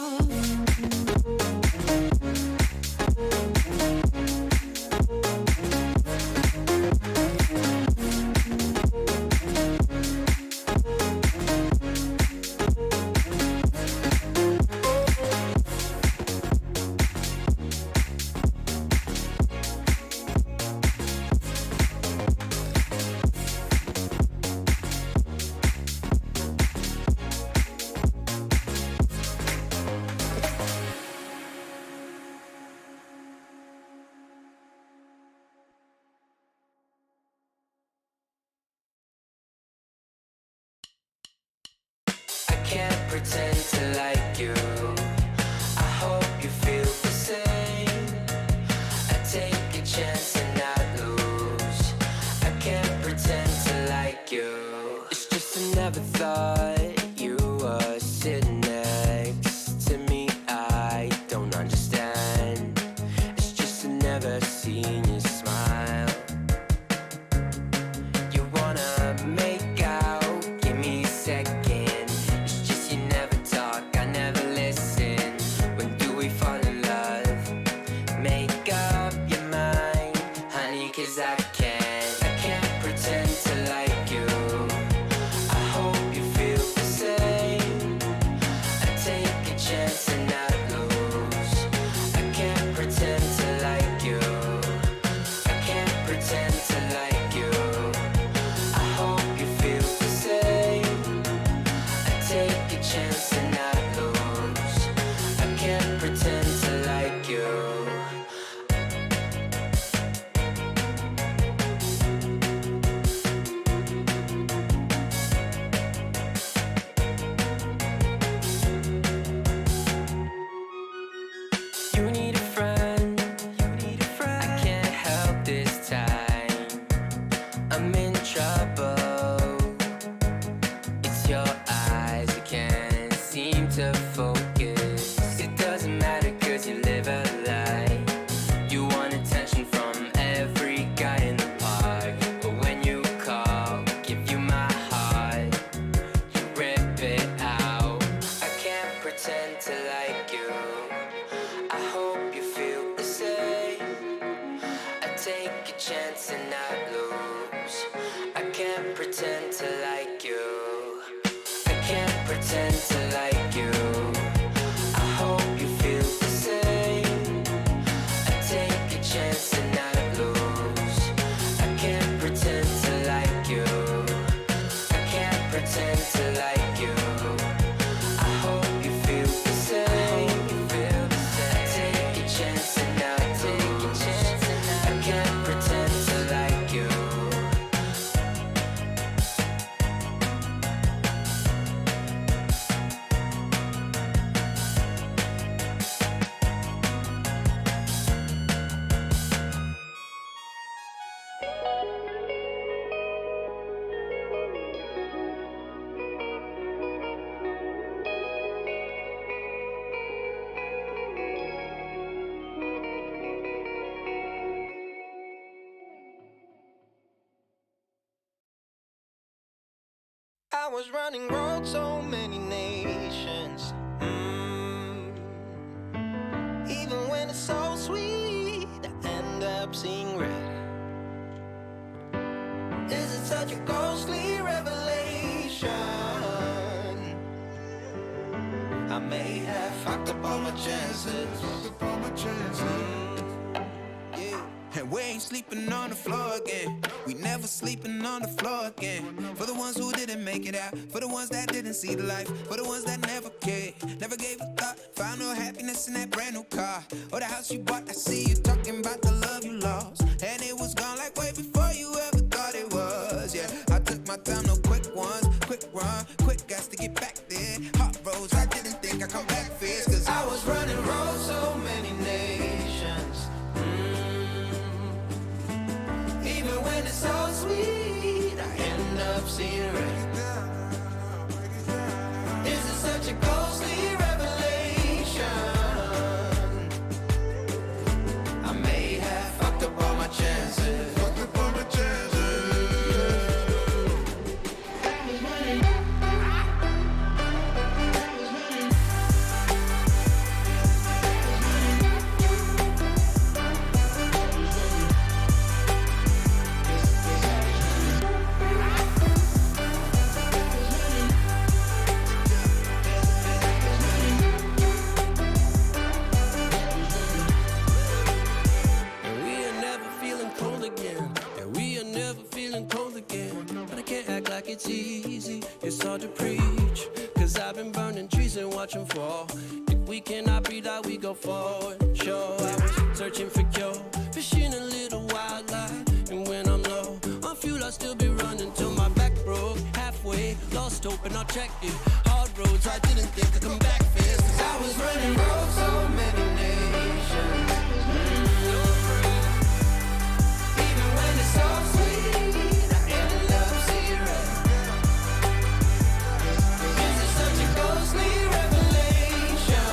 was running road so many nations. Even when it's so sweet, I end up seeing red. Is it such a ghostly revelation? I may have fucked up all my chances. And we ain't sleeping on the floor again. We never sleeping on the floor again. For the ones who didn't make it out, for the ones that didn't see the life, for the ones that never cared, never gave a thought. Found no happiness in that brand new car or the house you bought. I see you talking about the love you lost, and it was gone like way before you ever thought it was. Yeah, I took my time, no quick ones, quick run, quick guys to get back there. Hot roads, I didn't think I'd come back fierce, cause I was running roads so many nations. Even when it's so sweet, I end up seeing red. Is it such a ghostly revelation? I may have fucked up all my chances. Fucked up all my chances. It's easy, it's hard to preach, cause I've been burning trees and watching fall. If we cannot breathe out, we go forward. Sure, I was searching for cure, fishing a little wildlife. And when I'm low on fuel, I'll still be running till my back broke. Halfway, lost hope and I'll check it. Hard roads, I didn't think I'd come back fast, cause I was running roads so many nations. Even when it's so sweet, I end up seeing red. Ghostly revelation.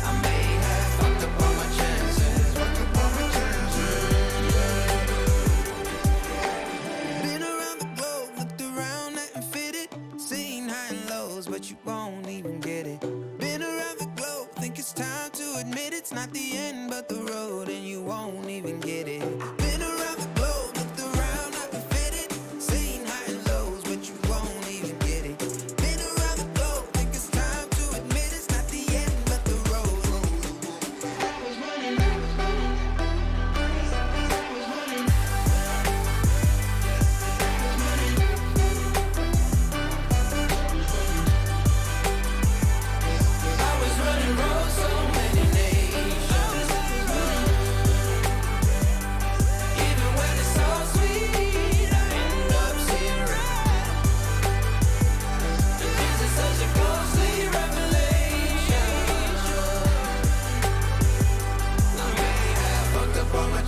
I may have fucked up all my chances. Fucked up all my chances. Been around the globe, looked around and fitted, seen high and lows, but you won't even get it. Been around the globe, think it's time to admit it's not the end, but the road, and you won't even get it. Been around the globe, looked around and fitted, seen high and lows, but you won't.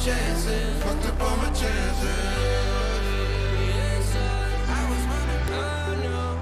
Chances, fucked up all my chances. Yes, I was running, I know.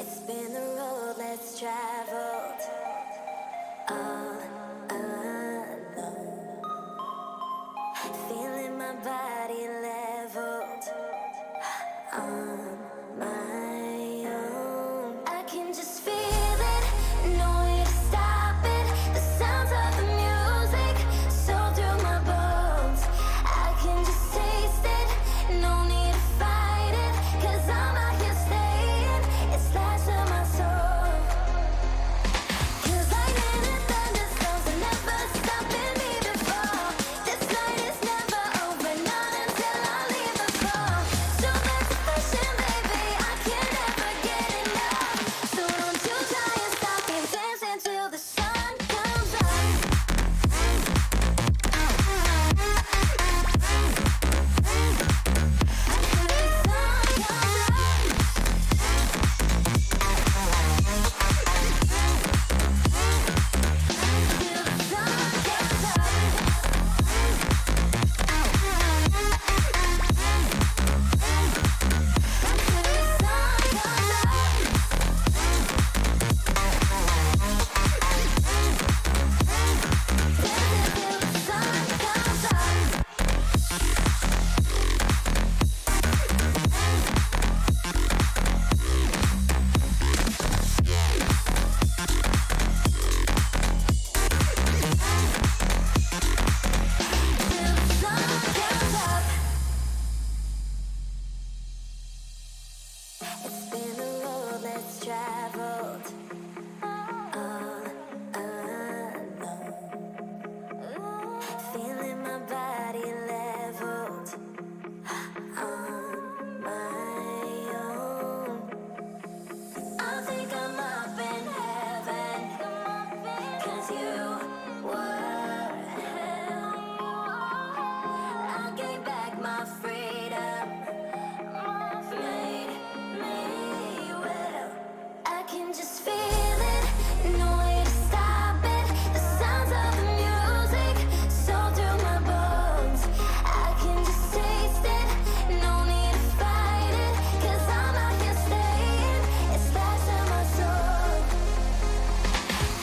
It's been the road less traveled, all alone. Feeling my body leveled on my own. I can just feel it, no way to stop it. The sounds of the music so through my bones. I can just taste it, no need to fight it. 'Cause I'm out here staying, it's lies in my soul. 'Cause lightning and thunderstorms are never stopping me before. This night is never over, not until I leave the floor. So that's a passion, baby, I can never get enough. So don't you try and stop me dancing till the sun comes up. It's been a road less traveled, all alone. Feeling my body leveled on my own. I think I'm up in heaven, 'cause you were hell. I gave back my freedom, made me well. I can just feel it, no way to stop it. The sounds of the music so through my bones. I can just taste it, no need to fight it. 'Cause I'm out here staying, it's lies in my soul.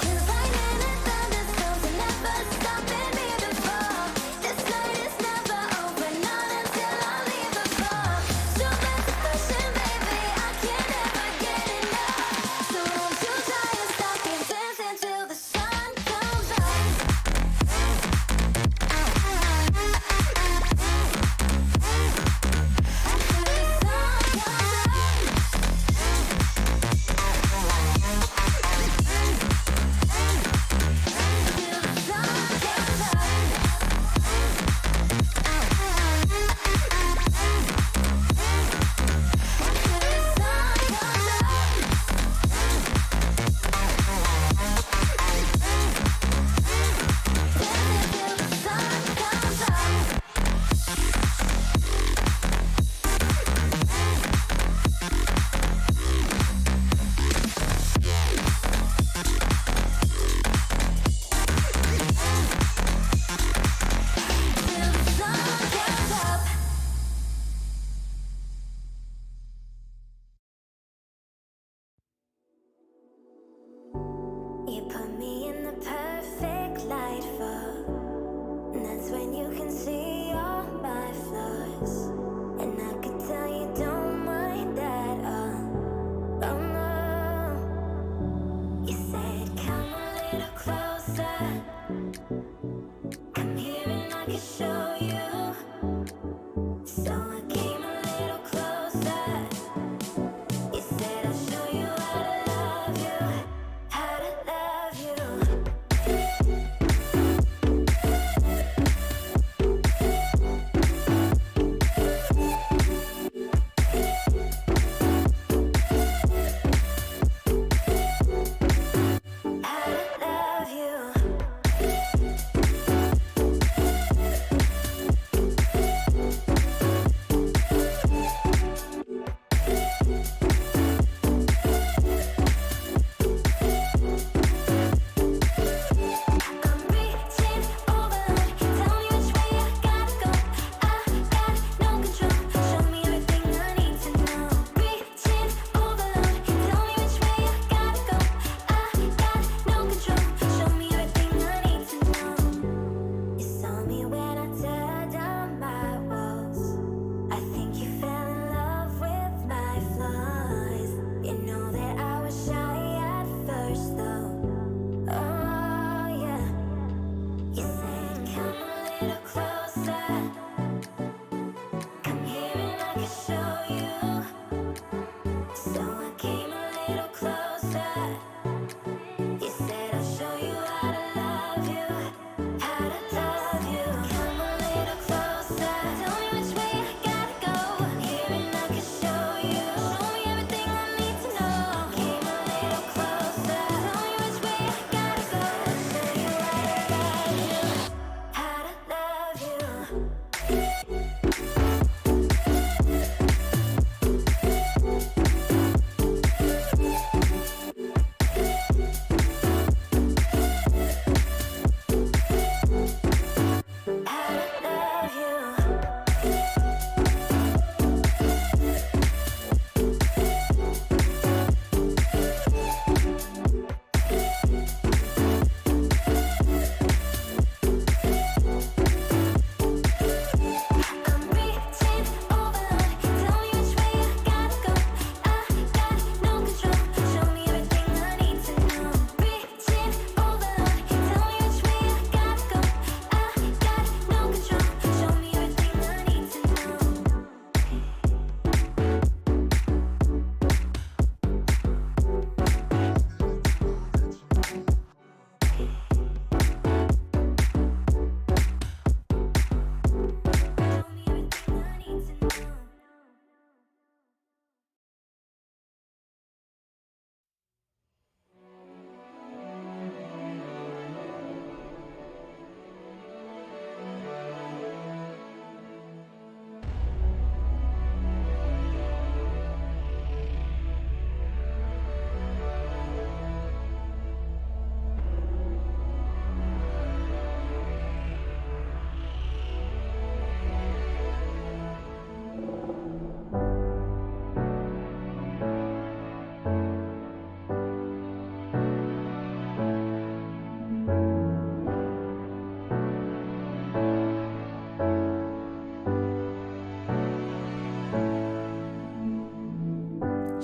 'Cause lightning and thunderstorms are never stopping me before. This night is never over, not until I leave the floor. So that's a passion, baby, I can never get enough. So don't you try and stop me dancing till the sun comes up. You put me in the perfect light for, and that's when you can see all my flaws. And I could tell you don't mind that, oh no. You said come a little closer, come here and I can show you. So I came a little closer. You said I'll show you how to love you, how to love you.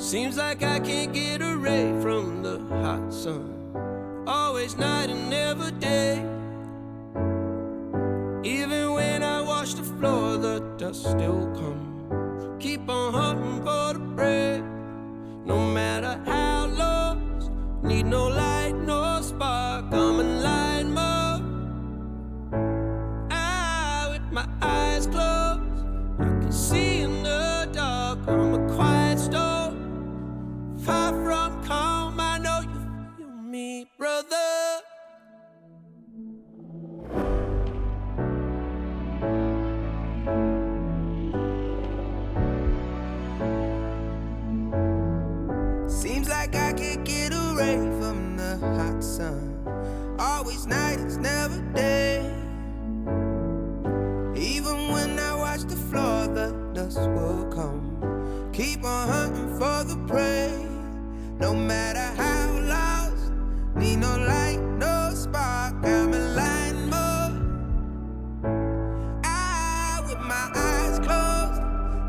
Seems like I can't get away from the hot sun. Always night and never day. Even when I wash the floor, the dust still comes. Keep on hunting for the bread. No matter how lost, need no light, no spark. I'm in line mode. With my eyes closed, I can see in the dark. I'm a quiet storm, far from calm. I know you feel me, brother. Seems like I can't get away from the hot sun. Always night, it's never day. Even when I watch the floor, the dust will come. Keep on hunting for the prey. No matter how lost, need no light, no spark. I'm in line mode. With my eyes closed,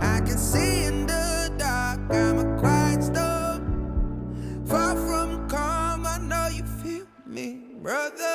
I can see in the dark. I'm a quiet storm, far from calm. I know you feel me, brother.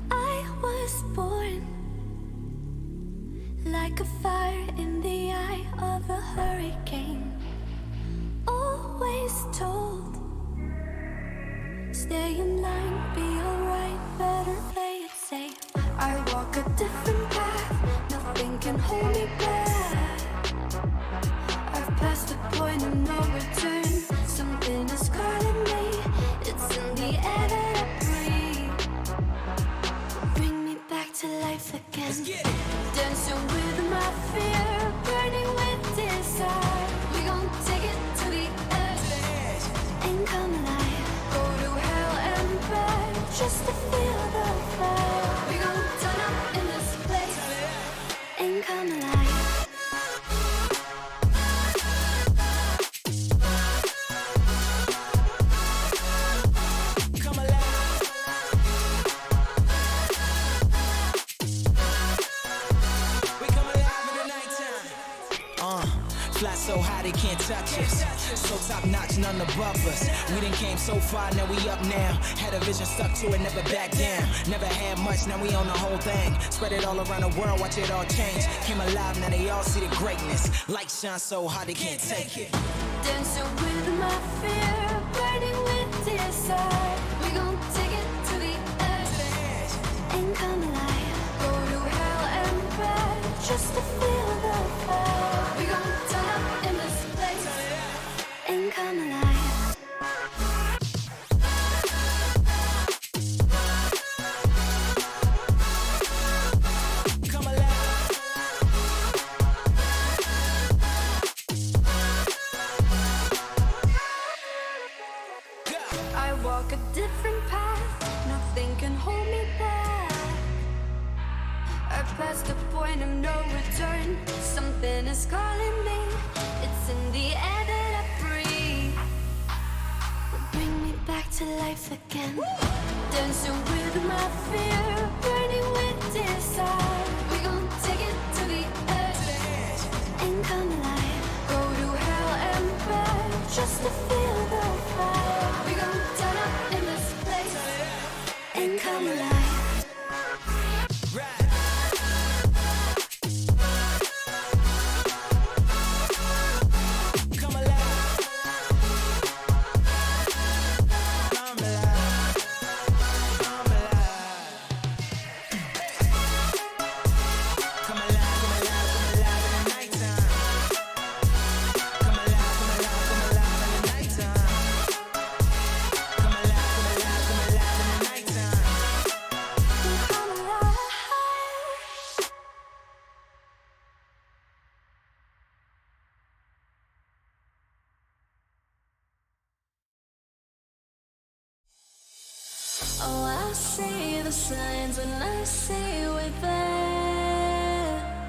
I was born like a fire in the eye of a hurricane. Always told, stay in line, be alright, better play it safe. I walk a different path, nothing can hold me back. I've passed the point of no return, something is calling me. It's in the air that I breathe. Bring me back to life again. Dancing with my fear, burning with desire. We gon' take it to the edge and come alive. Go to hell and back just to feel the fire. We gon' turn up in this place and come alive. Fly so high they can't touch us. So top notch, none above us. We done came so far, now we up now. Had a vision, stuck to it, never back down. Never had much, now we own the whole thing. Spread it all around the world, watch it all change. Came alive, now they all see the greatness. Light shine so high they can't take it. Dancing with my fear, burning with desire. We gon' take it to the edge and come alive. Go to hell and back just to feel the fire. We gon' turn up in this place and come alive. I walk a different path, nothing can hold me back. I passed the point of no return, something is calling me. It's in the air that I breathe. Bring me back to life again. Dancing with my fear, burning with desire. I see the signs and I see we're there,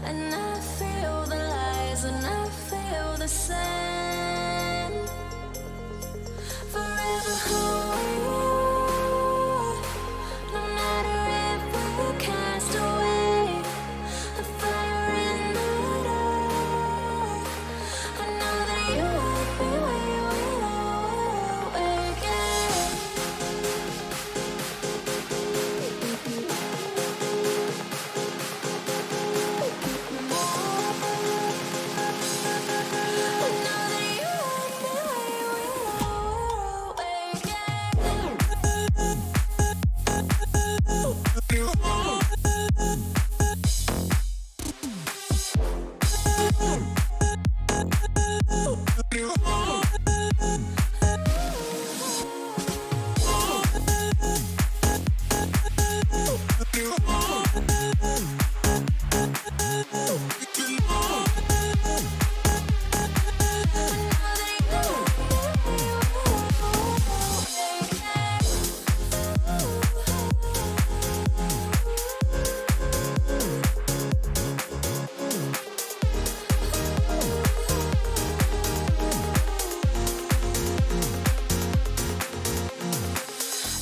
and I feel the lies and I feel the sand. Forever hold, no matter if we're cast away, a fire in the dark. I know that you won't be where we know again.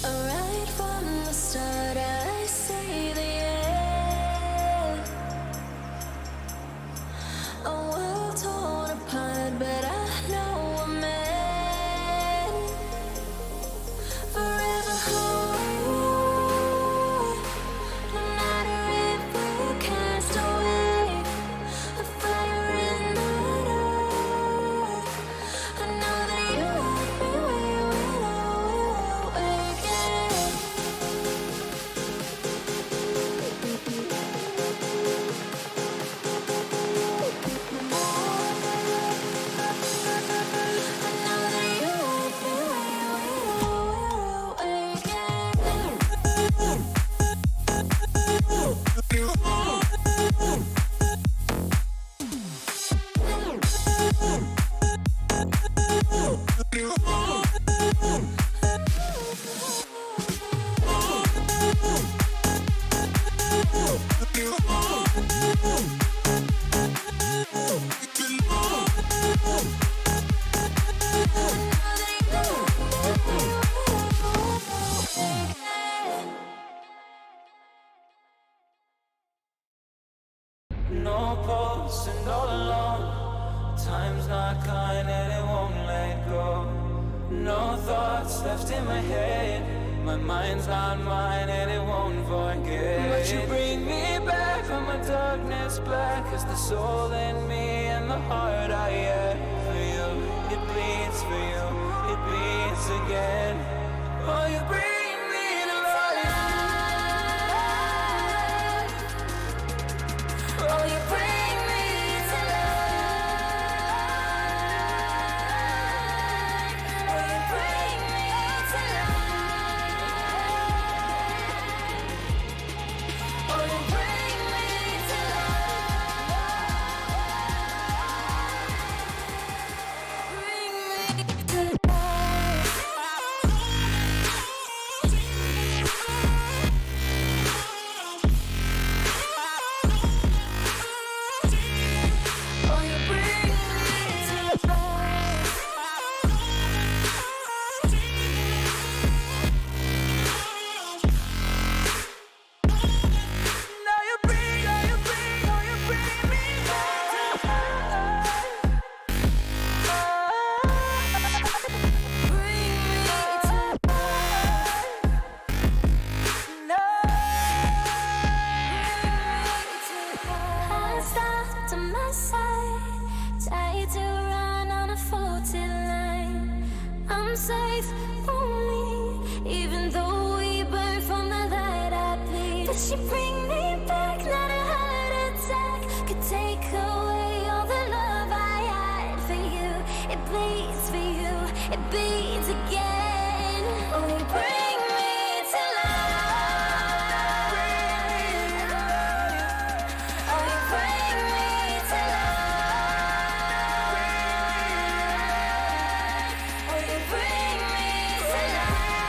Right from the start, I see the end. A world torn apart, but I know we're meant. Forever hold, no matter if we're cast away, a fire in the dark. I know that you won't be where we know again. No pulse and all alone. Time's not kind and it won't let go. No thoughts left in my head. My mind's not mine and it won't forget. But you bring me back from my darkness black. It's the soul in me and the heart I have for you. It bleeds for you, it bleeds again. Oh, you bring me to life. Oh, you bring me to life. Oh, you bring me to life. Oh, you bring me to life. Bring me to Oh, you bring me to life. Now you bring me to Stop to my side, tied to run on a faulty line. I'm safe only, even though we burn from the light I bleed. But she bring me back, not a heart attack could take away all the love I had for you. It bleeds for you, it beats again. Oh, you bring me to life. Oh, you bring me to life. Oh, you bring me to life.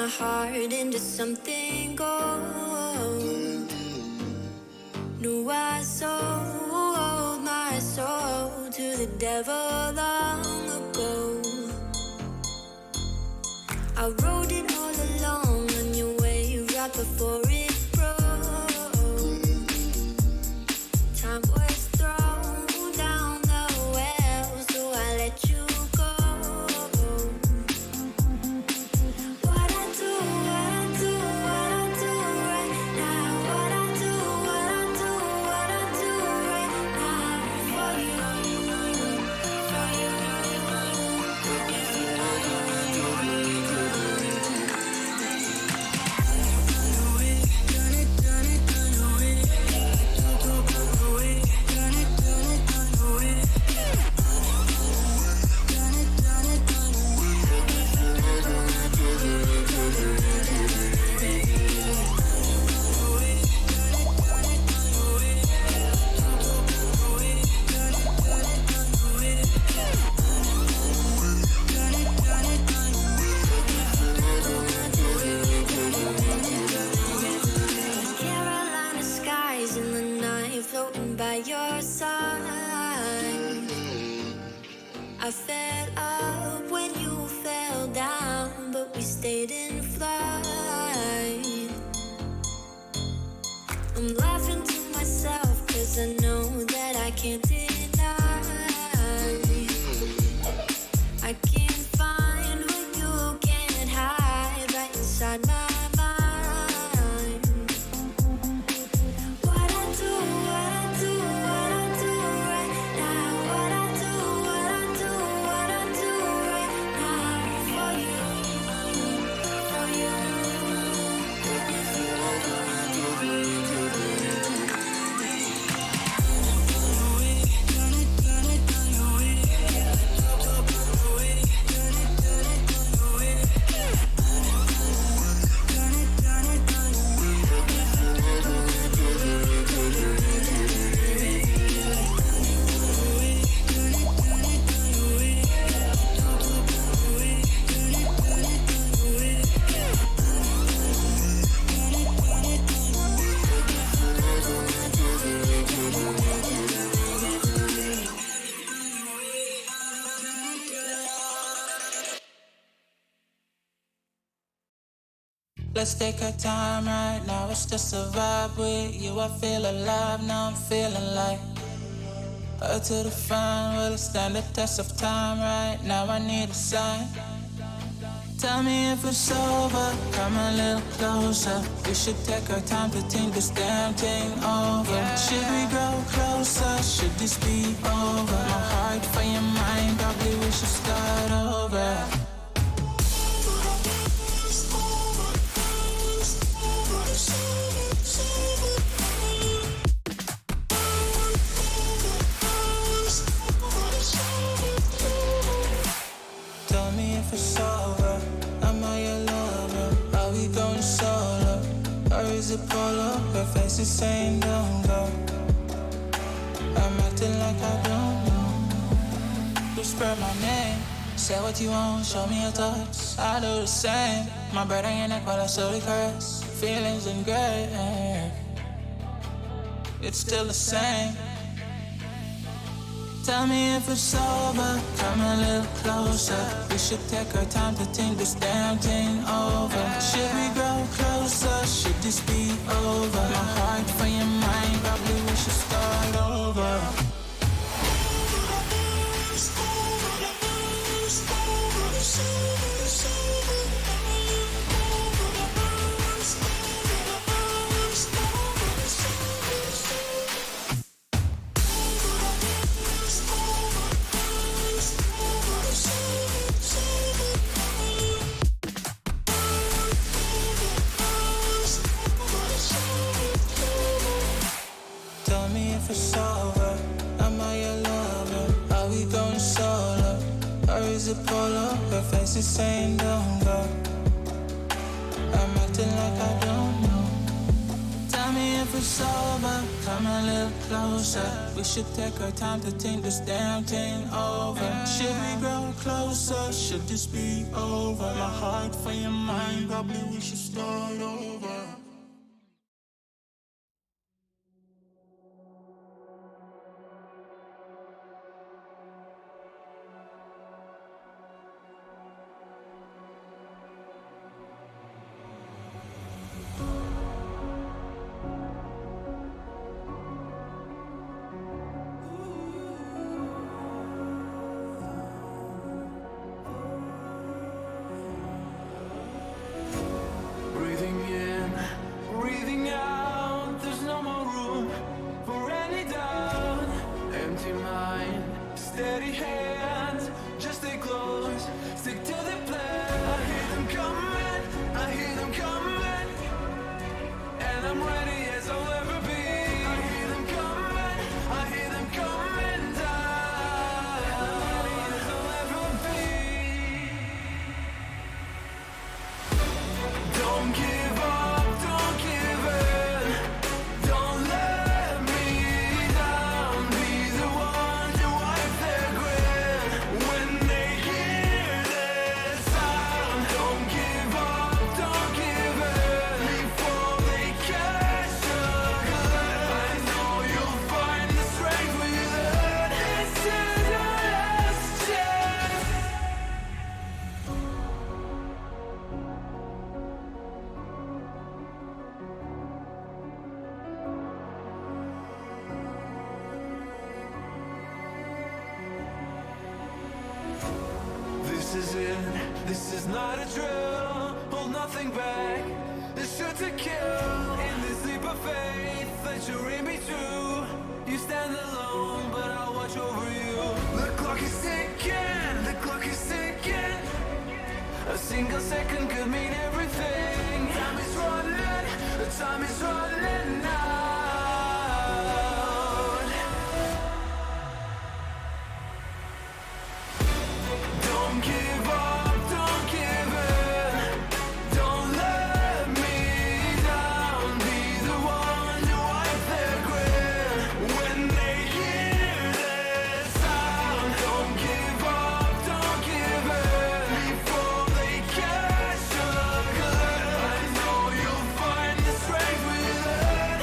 my heart into something gold. Knew I sold my soul to the devil long ago. I rode it all along on your way right before it broke. Time was thrown down the well, so I let you go. What I do right now. What I do right now for you, for you. Carolina skies in the night, floating by your side. I fell up when you fell down, but we stayed in flight. I'm laughing to myself, 'cause I know that I can't deny. I can't find what you can't hide right inside my mind. What I do right now. What I do right now for you, for you. Let's take our time right now, it's just a vibe with you. I feel alive, now I'm feeling like up to the fine, will it stand the test of time right now? I need a sign. Tell me if it's over, come a little closer. We should take our time to think this damn thing over. Should we grow closer, should this be over? My heart for your mind, probably we should start over. Tell me if it's over, am I your lover? Are we going solo, or is it polo? Her face is saying don't go. I'm acting like I don't know. Whisper my name, say what you want, show me your thoughts. I do the same, my breath on your neck while I slowly caress. Feelings in gray, it's still the same. Tell me if it's over, come a little closer. We should take our time to think this damn thing over. Should we grow closer, should this be over? My heart for your mind, probably we should start over. Tell me if it's over, am I your lover? Are we going solo, or is it polo? Her face is saying don't go. I'm acting like I don't know. Tell me if it's over, come a little closer. We should take our time to think this damn thing over. Should we grow closer? Should this be over? My heart for your mind, probably we should start over. Breathing in, breathing out, there's no more room for any doubt. Empty mind, steady hands, just stay close, stick to the plan. I hear them coming, I hear them coming, and I'm ready as I'll ever be. I hear them coming, I hear them coming down, and I'm ready as I'll ever be. Don't give up, don't give in. Don't let me down. Be the one to wipe their grin when they hear this sound. Don't give up, don't give in before they catch a glimpse. I know you'll find the strength within. This is your last chance. This is it, this is not a drill. Hold nothing back, it's sure to kill. In this leap of faith that you're in between, you stand alone, but I'll watch over you. The clock is ticking, the clock is ticking. A single second could mean everything. Time is running, the time is running out. Don't give up, don't give in. Don't let me down. Be the one to wipe their grin when they hear this sound. Don't give up, don't give in before they catch a glimpse. I know you'll find the strength within.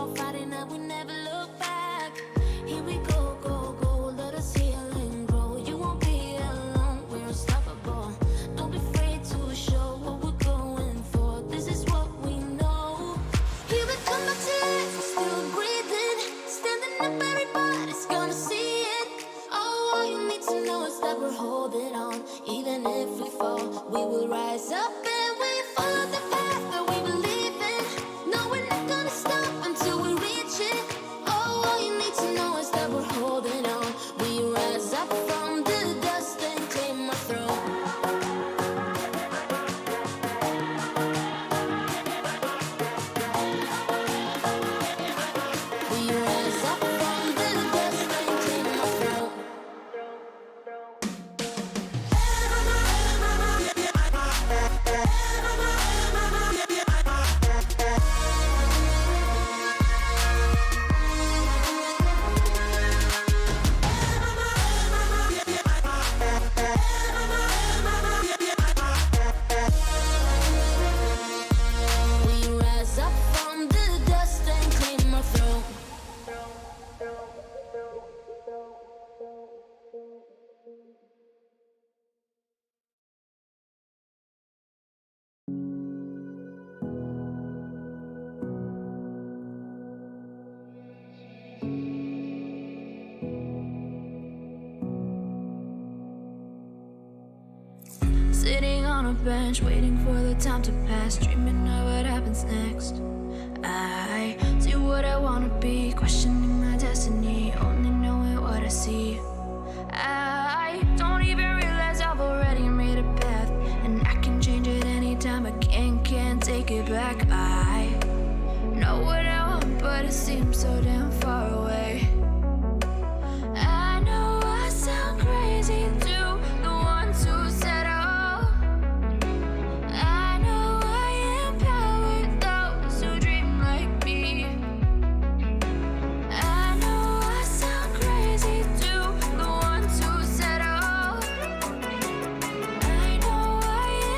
on Friday night, we never look back. Here we go, go, go, let us heal and grow. You won't be alone, we're unstoppable. Don't be afraid to show what we're going for. This is what we know. Here we come back to life, we're still breathing. Standing up, everybody's gonna see it. Oh, all you need to know is that we're holding on. Even if we fall, we will rise up and we follow the path that we believe in. No, we're not gonna stop until we reach it. Oh, all you need to know is that we're holding on. We rise up from the dust and claim our throne. We rise up from the dust and claim our throne. We rise up from the dust and claim our throne. Sitting on a bench, waiting for the time to pass, dreaming of what happens next. I do what I wanna be, questioning my destiny, only knowing what I see. I don't even realize I've already made a path, and I can change it anytime, but can't take it back. I know what I want, but it seems so damn far away. I know I sound crazy to the ones who said I know I empower those who dream like me. I know I sound crazy to the ones who said I know I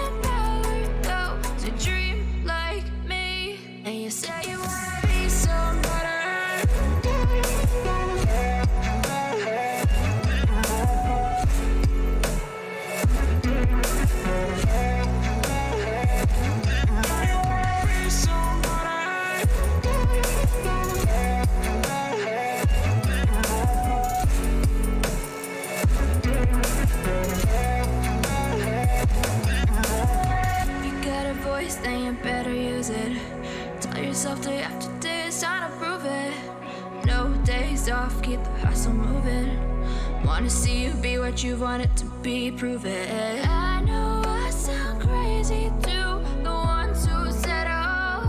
empower those who dream like me. And you say you wanna be somebody. Voice, then you better use it. Tell yourself day after day it's time to prove it. No days off, keep the hustle moving. Wanna see you be what you wanted to be, prove it. I know I sound crazy to the ones who said I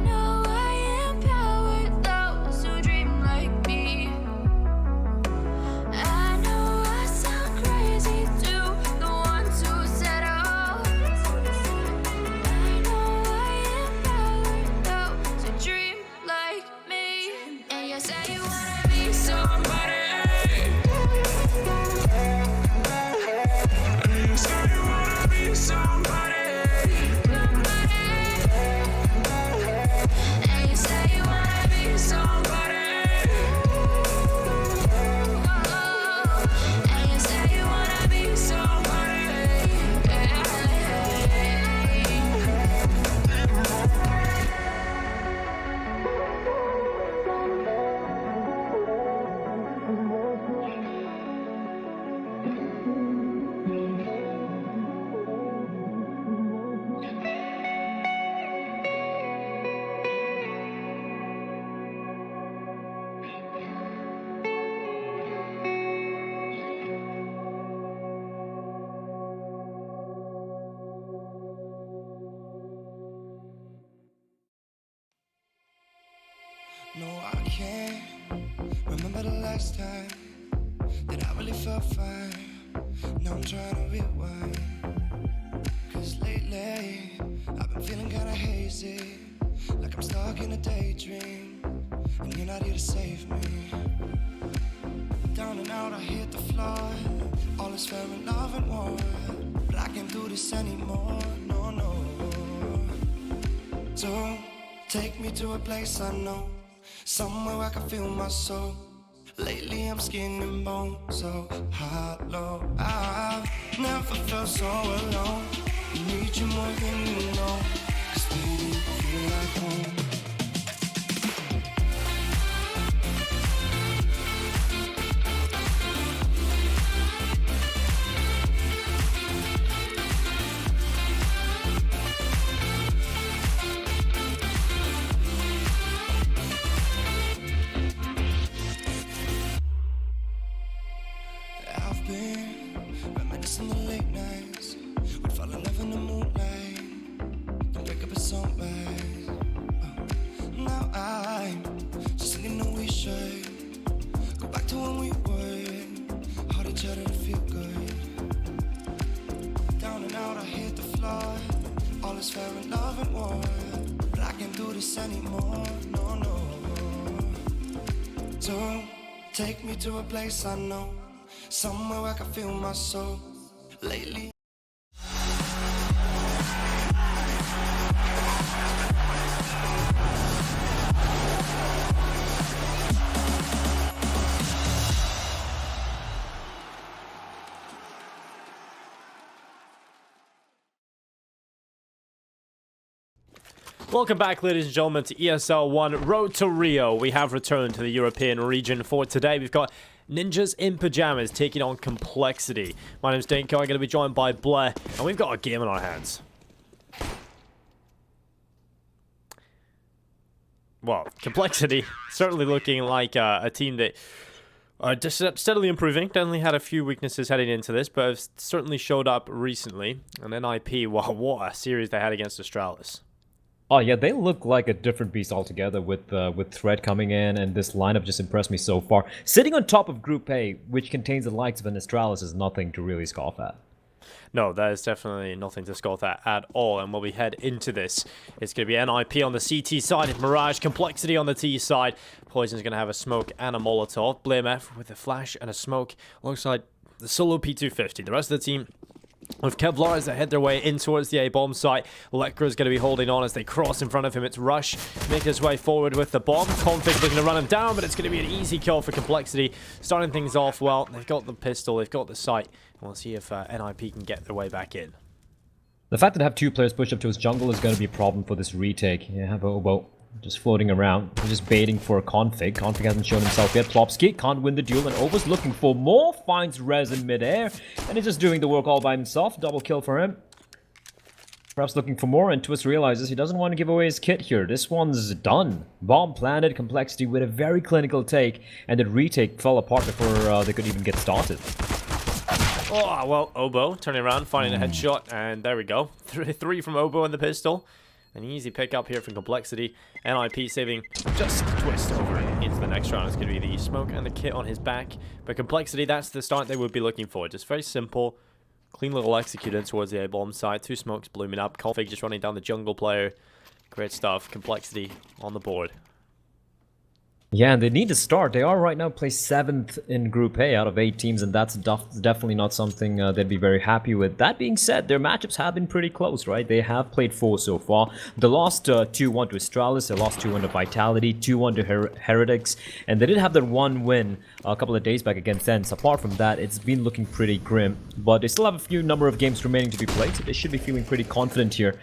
know I empower those who dream like me. I know I sound crazy to the ones who said dream like me. And you say you wanna be somebody. And you say you wanna be somebody. And you say you wanna be somebody. And you say you wanna be somebody. No, I can't remember the last time that I really felt fine. Now I'm trying to rewind. Cause lately, I've been feeling kinda hazy, like I'm stuck in a daydream, and you're not here to save me. Down and out, I hit the floor. All is fair in love and war, but I can't do this anymore, no, no. So take me to a place I know, somewhere I can feel my soul. Lately I'm skin and bone, so hollow. I've never felt so alone. Need you more than you know, 'cause baby, you feel like home. I've been reminiscing the late nights. We'd fall in love in the moonlight and wake up at sunrise. Now I'm just thinking that we should go back to when we were. Hold each other to feel good. Down and out, I hit the floor. All is fair in love and war, but I can't do this anymore. No, no. So take me to a place I know, somewhere I can feel my soul. Lately. Welcome back, ladies and gentlemen, to ESL 1 Road to Rio. We have returned to the European region for today. We've got Ninjas in Pyjamas taking on Complexity. My name's Dinko. I'm going to be joined by Blair, and we've got a game on our hands. Well, Complexity certainly looking like a team that are just steadily improving. Definitely had a few weaknesses heading into this, but have certainly showed up recently. And NIP, wow, what a series they had against Astralis. Oh yeah, they look like a different beast altogether with Thread coming in, and this lineup just impressed me so far. Sitting on top of Group A, which contains the likes of an Astralis, is nothing to really scoff at. No, that is definitely nothing to scoff at all. And when we head into this, it's going to be NIP on the CT side, and Mirage Complexity on the T side. Poison's going to have a smoke and a Molotov. Blame F with a flash and a smoke alongside the solo P250. The rest of the team with Kevlar as they head their way in towards the A-bomb site. Lekkra's going to be holding on as they cross in front of him. It's Rush making his way forward with the bomb. Config looking to run him down, but it's going to be an easy kill for Complexity. Starting things off well. They've got the pistol, they've got the sight. We'll see if NIP can get their way back in. The fact that they have two players push up to his jungle is going to be a problem for this retake. You have Obo just floating around, just baiting for a Config. Config hasn't shown himself yet. Plopsky can't win the duel, and Obo's looking for more. Finds Rez in midair, and he's just doing the work all by himself. Double kill for him. Perhaps looking for more, and Twist realizes he doesn't want to give away his kit here. This one's done. Bomb planted, Complexity with a very clinical take, and the retake fell apart before they could even get started. Oh, well, Obo turning around, finding a headshot, and there we go. Three from Obo and the pistol. An easy pick up here from Complexity. NIP saving just a twist over into the next round. It's going to be the smoke and the kit on his back. But Complexity, that's the start they would be looking for. Just very simple, clean little executed towards the A-bomb side. Two smokes blooming up. Config just running down the jungle player. Great stuff. Complexity on the board. Yeah, and they need to start. They are right now placed 7th in Group A out of 8 teams, and that's definitely not something they'd be very happy with. That being said, their matchups have been pretty close, right? They have played 4 so far. They lost 2-1 to Astralis, they lost 2-1 to Vitality, 2-1 to Heretics, and they did have their one win a couple of days back against Ents. Apart from that, it's been looking pretty grim, but they still have a few number of games remaining to be played, so they should be feeling pretty confident here.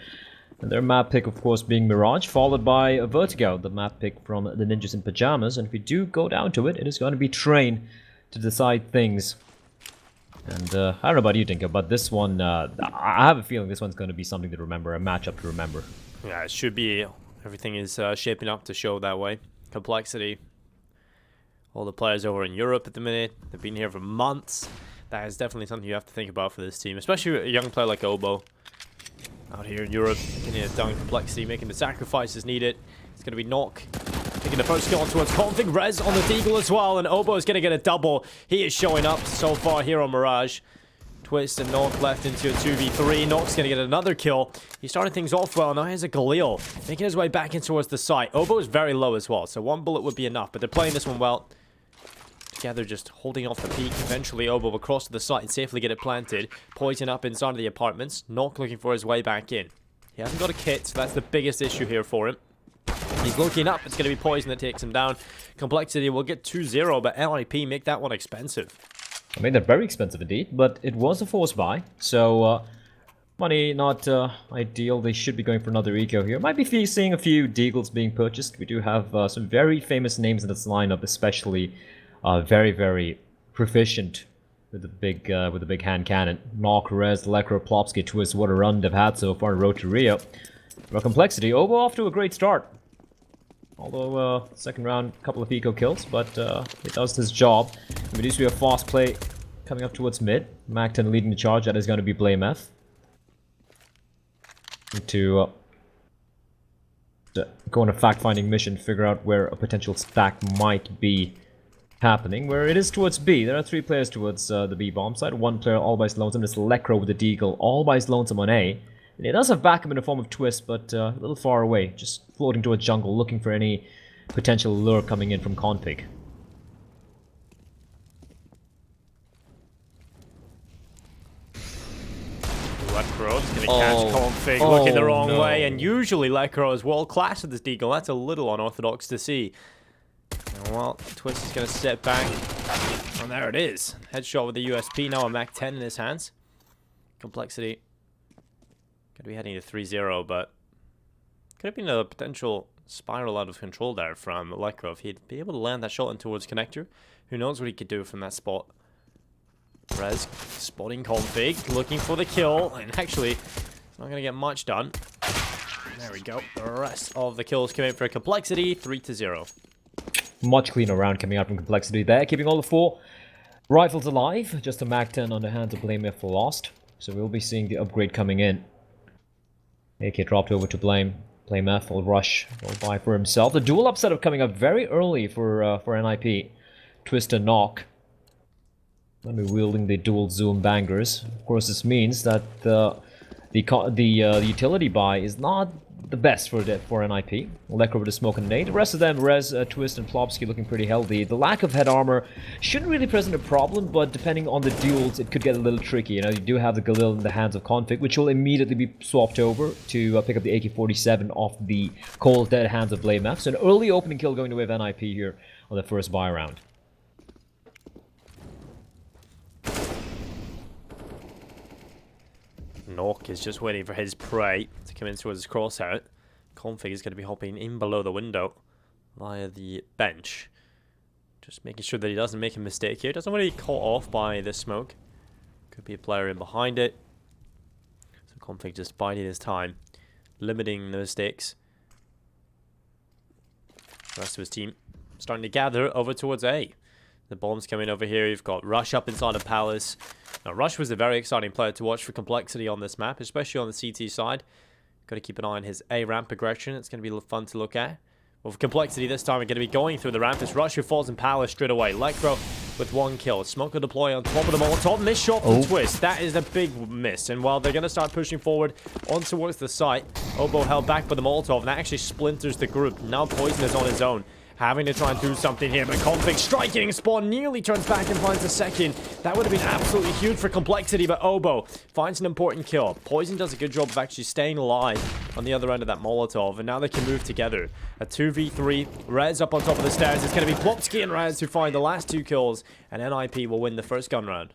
And their map pick, of course, being Mirage, followed by Vertigo, the map pick from the Ninjas in Pyjamas. And if we do go down to it, it is going to be Train to decide things. And I don't know about you, Dinka, but this one, I have a feeling this one's going to be something to remember, a matchup to remember. Yeah, it should be. Everything is shaping up to show that way. Complexity. All the players over in Europe at the minute. They've been here for months. That is definitely something you have to think about for this team, especially a young player like Obo. Out here in Europe, getting it down Complexity, making the sacrifices needed. It's going to be Knock taking the first kill on towards Config. Rez on the Deagle as well, and Obo is going to get a double. He is showing up so far here on Mirage. Twist and Knock left into a 2v3. Knock's going to get another kill. He started things off well. Now here's a Galil making his way back in towards the site. Obo is very low as well, so one bullet would be enough, but they're playing this one well. Together, just holding off the peak. Eventually, Obo will cross to the site and safely get it planted. Poison up inside of the apartments. Knock looking for his way back in. He hasn't got a kit, so that's the biggest issue here for him. He's looking up. It's going to be Poison that takes him down. Complexity will get 2-0, but NIP make that one expensive. I mean, they're very expensive indeed, but it was a force buy, so money not ideal. They should be going for another eco here. Might be seeing a few Deagles being purchased. We do have some very famous names in this lineup, especially very, very proficient with the big hand cannon. Knock, Rez, Lekro, Plopsky, Twist, what a run they've had so far in Road to Rio. Well, Complexity, Obo off to a great start. Although, second round, couple of eco kills, but it does his job. And we do see a fast play coming up towards mid. Macton leading the charge, that is going to be Blame F. To go on a fact-finding mission, figure out where a potential stack might be happening. Where it is towards B. There are 3 players towards the B bomb side. 1 player all by his lonesome. It's Lekro with the Deagle, all by his lonesome on A. And it does have backup in the form of Twist, but a little far away. Just floating towards jungle, looking for any potential lure coming in from Config. Lekro's going to catch Config looking the wrong way, and usually Lekro is world class with this Deagle. That's a little unorthodox to see. And well, Twist is going to step back, and there it is. Headshot with the USP, now a Mac 10 in his hands. Complexity going to be heading to 3-0, but could have been a potential spiral out of control there from Lekro if he'd be able to land that shot in towards Connector. Who knows what he could do from that spot. Rez spotting Config, looking for the kill, and actually not going to get much done. There we go. The rest of the kills coming for Complexity, 3-0. Much cleaner round coming out from Complexity there, keeping all the 4 rifles alive. Just a Mac 10 on the hands of Blame F for Lost. So we'll be seeing the upgrade coming in. AK dropped over to Blame F, will rush, will buy for himself. The dual up setup coming up very early for NIP. Twist and Knock. Going to be wielding the dual zoom bangers. Of course, this means that the utility buy is not the best for NIP. Lekro with a smoke and nade. The rest of them, Rez, Twist, and Plopsky looking pretty healthy. The lack of head armor shouldn't really present a problem, but depending on the duels, it could get a little tricky. You know, you do have the Galil in the hands of Config, which will immediately be swapped over to pick up the AK-47 off the cold dead hands of Blame F. So an early opening kill going to wave NIP here on the first buy round. Knock is just waiting for his prey to come in towards his crossout. Config is going to be hopping in below the window via the bench. Just making sure that he doesn't make a mistake here. Doesn't want to be caught off by this smoke. Could be a player in behind it. So Config just biding his time, limiting the mistakes. The rest of his team starting to gather over towards A. The bombs coming over here. You've got Rush up inside of Palace. Now, Rush was a very exciting player to watch for Complexity on this map, especially on the CT side. Got to keep an eye on his A ramp progression. It's going to be fun to look at. Well, for Complexity this time, we're going to be going through the ramp. It's Rush who falls in Palace straight away. Lekro with 1 kill. Smoke will deploy on top of the Molotov. Missed shot from Twist. That is a big miss. And while they're going to start pushing forward on towards the site, Obo held back by the Molotov, and that actually splinters the group. Now Poison is on his own, having to try and do something here, but Config striking Spawn nearly turns back and finds a second. That would have been absolutely huge for Complexity, but Obo finds an important kill. Poison does a good job of actually staying alive on the other end of that Molotov, and now they can move together. A 2v3, Rez up on top of the stairs. It's going to be Plopsky and Rez who find the last 2 kills, and NIP will win the first gun round.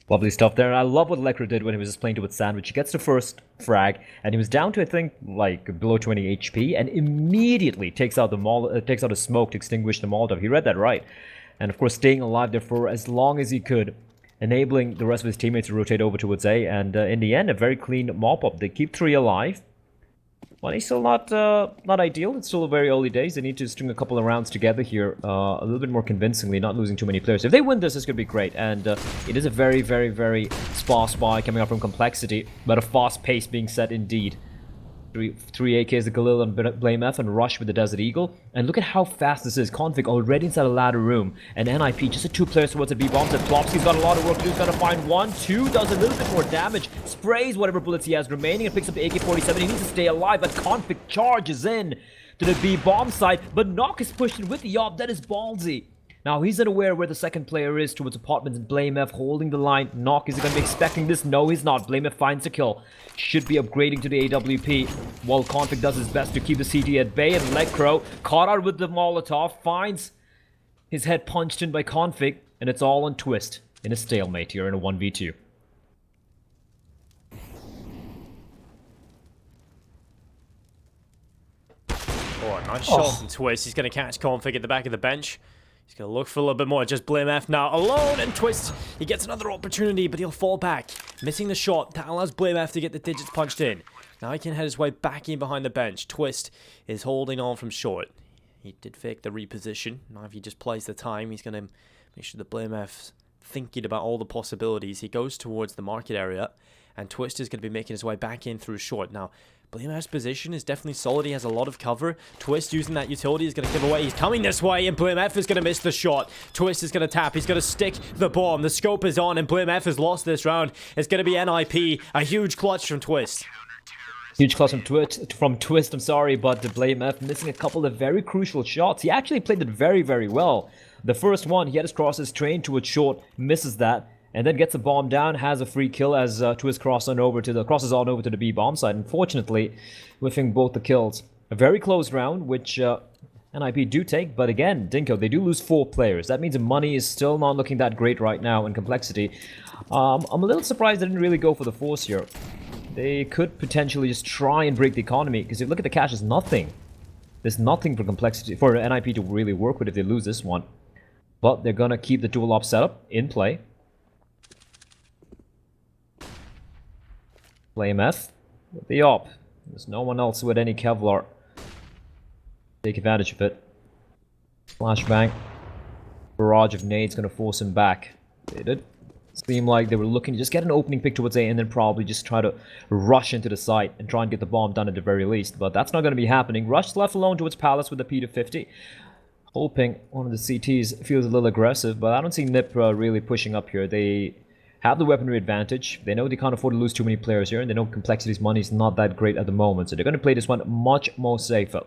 Lovely stuff there. I love what Lekro did when he was just playing to with Sandwich. He gets the first frag, and he was down to, I think, like below 20 HP, and immediately takes out a smoke to extinguish the Molotov. He read that right. And of course, staying alive there for as long as he could, enabling the rest of his teammates to rotate over towards A, and in the end, a very clean mop-up. They keep 3 alive. Money's still not ideal. It's still very early days. They need to string a couple of rounds together here a little bit more convincingly, not losing too many players. If they win this, it's going to be great. And it is a very, very, very sparse buy coming up from Complexity, but a fast pace being set indeed. 3 AKs, the Galil and Blame F, and Rush with the Desert Eagle. And look at how fast this is. Config already inside a ladder room. And NIP, just a 2 players towards the B-bombs. And Plopsky's got a lot of work to do. He's got to find 1, 2, does a little bit more damage. Sprays whatever bullets he has remaining and picks up the AK-47. He needs to stay alive, but Config charges in to the B-bomb side. But Knock is pushed in with the Yob. That is ballsy. Now he's unaware where the second player is towards apartments, and BlameF holding the line. Knock, is he going to be expecting this? No, he's not. BlameF finds the kill. Should be upgrading to the AWP, while Config does his best to keep the CT at bay, and Lecro, caught out with the Molotov, finds his head punched in by Config, and it's all on Twist in a stalemate here in a 1v2. Oh, nice shot from Twist. He's going to catch Config at the back of the bench. He's going to look for a little bit more. Just BlameF now alone, and Twist, he gets another opportunity, but he'll fall back. Missing the shot. That allows BlameF to get the digits punched in. Now he can head his way back in behind the bench. Twist is holding on from short. He did fake the reposition. Now if he just plays the time, he's going to make sure that BlameF's thinking about all the possibilities. He goes towards the market area, and Twist is going to be making his way back in through short. Now, BlameF's position is definitely solid. He has a lot of cover. Twist using that utility is going to give away. He's coming this way, and BlameF is going to miss the shot. Twist is going to tap. He's going to stick the bomb. The scope is on, and BlameF has lost this round. It's going to be NIP. A huge clutch from Twist. Huge clutch from Twist, I'm sorry, but the BlameF missing a couple of very crucial shots. He actually played it very, very well. The first one, he had his crosses trained towards short, misses that, and then gets a bomb down, has a free kill as Twist crosses on over to the B bomb side. Unfortunately, whiffing both the kills. A very close round, which NIP do take, but again, Dinko, they do lose 4 players. That means the money is still not looking that great right now in Complexity. I'm a little surprised they didn't really go for the force here. They could potentially just try and break the economy, because if you look at the cash, there's nothing. There's nothing for Complexity, for NIP to really work with if they lose this one. But they're gonna keep the dual op setup in play. BlameF with the op. There's no one else with any Kevlar. Take advantage of it. Flashbang. Barrage of nades gonna force him back. They did seem like they were looking to just get an opening pick towards A and then probably just try to rush into the site and try and get the bomb done at the very least. But that's not going to be happening. Rush left alone towards Palace with the P250. Hoping one of the CTs feels a little aggressive, but I don't see NIP really pushing up here. They have the weaponry advantage. They know they can't afford to lose too many players here, and they know Complexity's money is not that great at the moment. So they're going to play this one much more safer.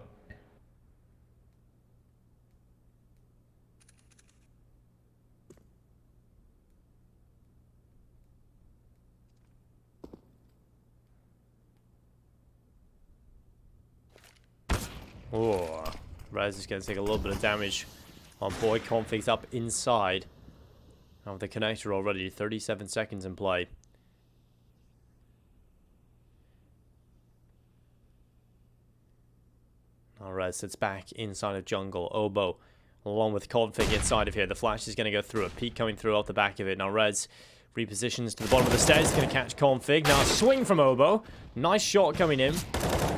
Oh, Raz is going to take a little bit of damage on boy. Config's up inside of the connector already. 37 seconds in play. Now Raz sits back inside of jungle. Oboe along with Config inside of here. The flash is going to go through it. Peek coming through off the back of it. Now Raz repositions to the bottom of the stairs. Going to catch Config. Now swing from Oboe. Nice shot coming in.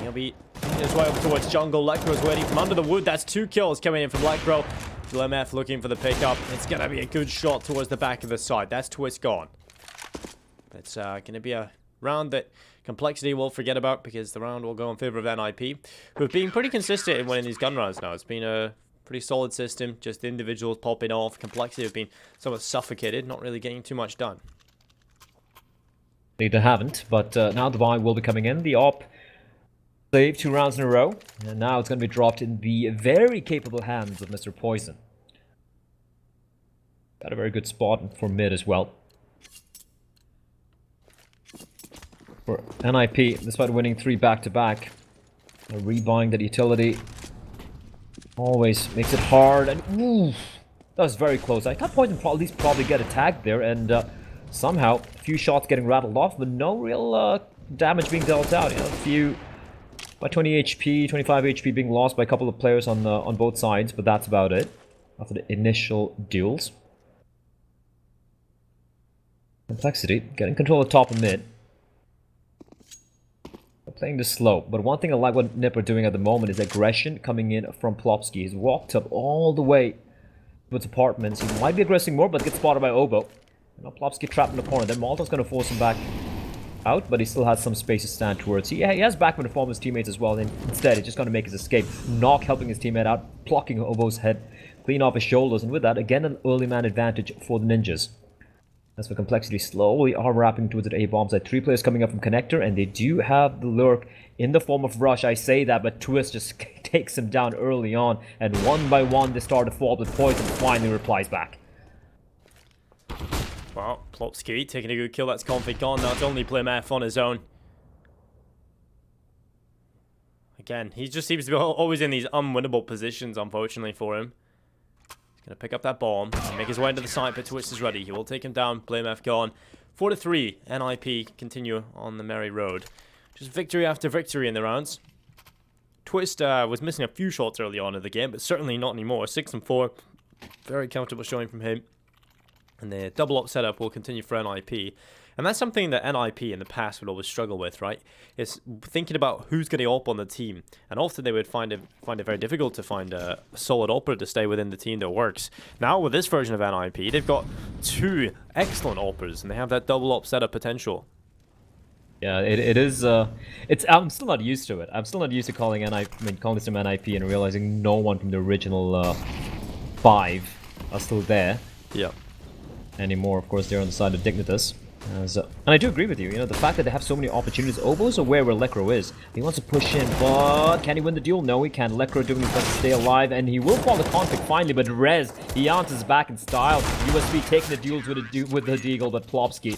He'll be his way up towards jungle. Lecro's waiting from under the wood. That's 2 kills coming in from Lecro. BlameF looking for the pickup. It's going to be a good shot towards the back of the side. That's Twist gone. It's going to be a round that Complexity will forget about, because the round will go in favor of NIP, who have been pretty consistent in winning these gun rounds now. It's been a pretty solid system. Just individuals popping off. Complexity have been somewhat suffocated, not really getting too much done. They haven't, but now the buy will be coming in. The op saved 2 rounds in a row, and now it's going to be dropped in the very capable hands of Mr. Poison. Got a very good spot for mid as well. For NIP, despite winning 3 back-to-back, rebuying that utility always makes it hard, and ooh, that was very close. I thought Poison at least probably get a tag there, and somehow a few shots getting rattled off, but no real damage being dealt out. You know, a few by 20 HP, 25 HP being lost by a couple of players on both sides, but that's about it after the initial duels. Complexity getting control of top and mid. They're playing this slow, but one thing I like what NIP are doing at the moment is aggression coming in from Plopsky. He's walked up all the way towards apartments. He might be aggressing more, but gets spotted by Oboe. You know, Plopsky trapped in the corner. Then Malta's going to force him back out, but he still has some space to stand towards. He has Backman to form his teammates as well, and instead he's just going to make his escape. Knock helping his teammate out, plucking Oboe's head clean off his shoulders, and with that, again, an early man advantage for the Ninjas. As for Complexity, slowly are wrapping towards the A-bomb side. 3 players coming up from Connector, and they do have the lurk in the form of Rush. I say that, but Twist just takes him down early on, and one by one they start to fall, but Poison finally replies back. Well, Plopsky taking a good kill. That's Config gone. Now it's only Plymouth on his own. Again, he just seems to be always in these unwinnable positions, unfortunately for him. He's going to pick up that bomb and make his way into the site, but Twist is ready. He will take him down. Plymouth gone. 4-3. NIP continue on the merry road. Just victory after victory in the rounds. Twist was missing a few shots early on in the game, but certainly not anymore. 6-4. Very comfortable showing from him. And the double up setup will continue for NIP. And that's something that NIP in the past would always struggle with, right? Is thinking about who's going to op on the team. And often they would find it very difficult to find a solid opera to stay within the team that works. Now with this version of NIP, they've got 2 excellent operas, and they have that double op setup potential. Yeah, it is. I'm still not used to it. I'm still not used to calling this team NIP and realizing no one from the original 5 are still there. Yeah. Anymore. Of course, they're on the side of Dignitas. And I do agree with you. You know, the fact that they have so many opportunities. Obo is aware where Lekro is. He wants to push in, but can he win the duel? No, he can. Lekro doing his best to stay alive, and he will fall the conflict finally. But Rez, he answers back in style. USB taking the duels with the Deagle, but Plopsky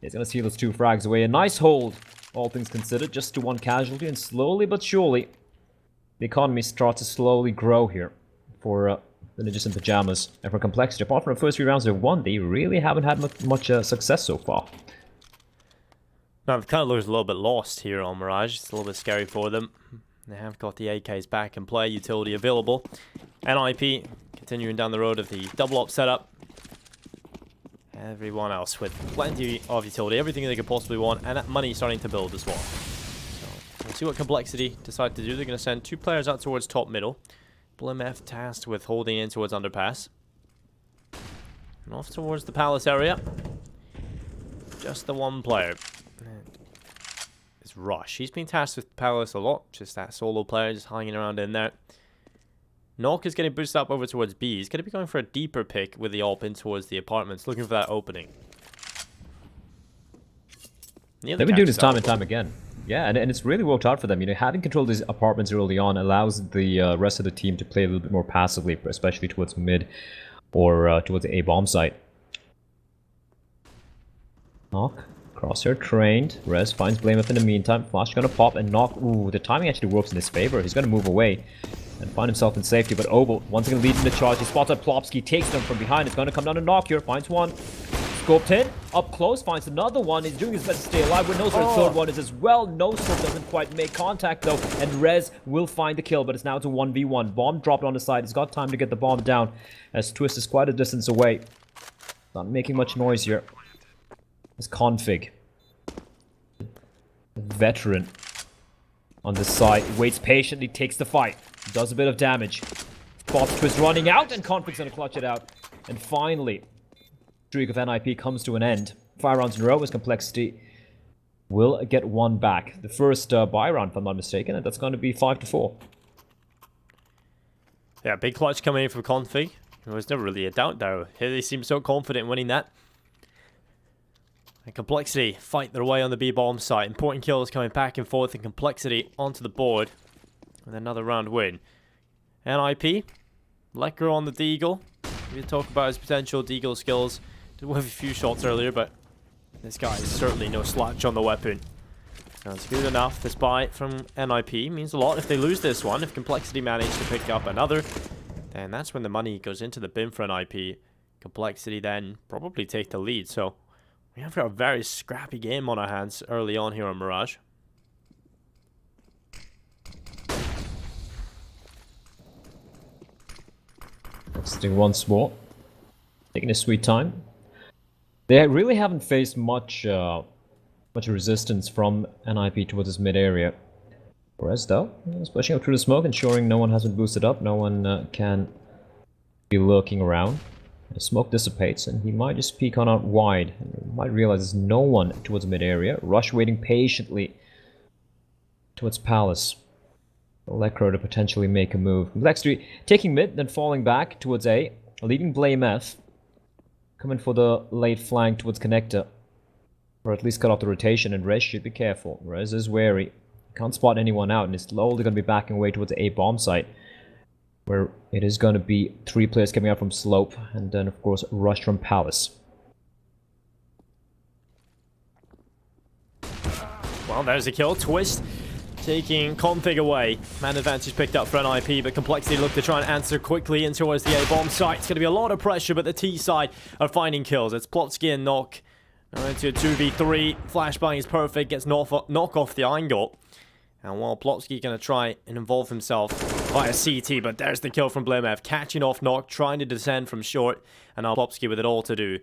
is going to steal those 2 frags away. A nice hold, all things considered. Just to 1 casualty, and slowly but surely, the economy starts to slowly grow here for the Ninjas in Pyjamas. And for Complexity, apart from the first 3 rounds they've won, they really haven't had much success so far. Now, they've kind of looked a little bit lost here on Mirage. It's a little bit scary for them. They have got the AKs back in play, utility available. NIP continuing down the road of the double up setup. Everyone else with plenty of utility, everything they could possibly want, and that money starting to build as well. So we'll see what Complexity decide to do. They're going to send 2 players out towards top middle. Blimf tasked with holding in towards underpass. And off towards the palace area. Just the 1 player. It's Rush. He's been tasked with palace a lot. Just that solo player just hanging around in there. Knock is getting boosted up over towards B. He's going to be going for a deeper pick with the AWP in towards the apartments, looking for that opening. They've been doing this time and time again. Yeah, and it's really worked out for them. You know, having control of these apartments early on allows the rest of the team to play a little bit more passively, especially towards mid or towards the A bomb site. Knock, crosshair trained. Rez finds Blame up in the meantime. Flash gonna pop and Knock. Ooh, the timing actually works in his favor. He's gonna move away and find himself in safety. But Obo once again leading the charge. He spots out Plopsky, takes them from behind. It's gonna come down to Knock here. Finds one. Scoped in, up close, finds another one. He's doing his best to stay alive. We knows where the 3rd one is as well. No scope doesn't quite make contact though, and Rez will find the kill, but it's now to 1v1. Bomb dropped on the side. He's got time to get the bomb down as Twist is quite a distance away. Not making much noise here. It's Config. Veteran on this side. Waits patiently, takes the fight. Does a bit of damage. Spots Twist running out, and Config's gonna clutch it out. And finally, streak of NIP comes to an end. 5 rounds in a row as Complexity will get 1 back. The first buy round, if I'm not mistaken, and that's going to be 5-4. Yeah, big clutch coming in from Config. There was never really a doubt though. Here they seem so confident in winning that. And Complexity fight their way on the B bomb site. Important kills coming back and forth, and Complexity onto the board with another round win. NIP, Lecker on the Deagle. We talk about his potential Deagle skills. Did with a few shots earlier, but this guy is certainly no slouch on the weapon. That's good enough. This buy from NIP means a lot. If they lose this one, if Complexity manage to pick up another, then that's when the money goes into the bin for NIP. Complexity then probably take the lead. So we have a very scrappy game on our hands early on here on Mirage. Sitting once more. Taking a sweet time. They really haven't faced much resistance from NIP towards this mid area. Whereas though, he's pushing up through the smoke, ensuring no one has been boosted up, no one can be lurking around. The smoke dissipates, and he might just peek on out wide. And might realize there's no one towards mid area. Rush waiting patiently towards Palace. Electro to potentially make a move. Complexity taking mid, then falling back towards A, leaving Blame F. Coming for the late flank towards Connector. Or at least cut off the rotation, and Rez should be careful. Rez is wary. Can't spot anyone out, and is slowly going to be backing away towards the A bomb site, where it is going to be 3 players coming out from Slope, and then of course Rush from Palace. Well, there's a kill. Twist taking Config away. Man advantage picked up for NIP, but Complexity look to try and answer quickly in towards the A-bomb site. It's going to be a lot of pressure, but the T side are finding kills. It's Plotsky and Knock. Now into a 2v3. Flashbang is perfect. Gets knock off the angle. And while Plotsky going to try and involve himself via CT, but there's the kill from Blimev. Catching off Knock, trying to descend from short. And now Plotsky with it all to do.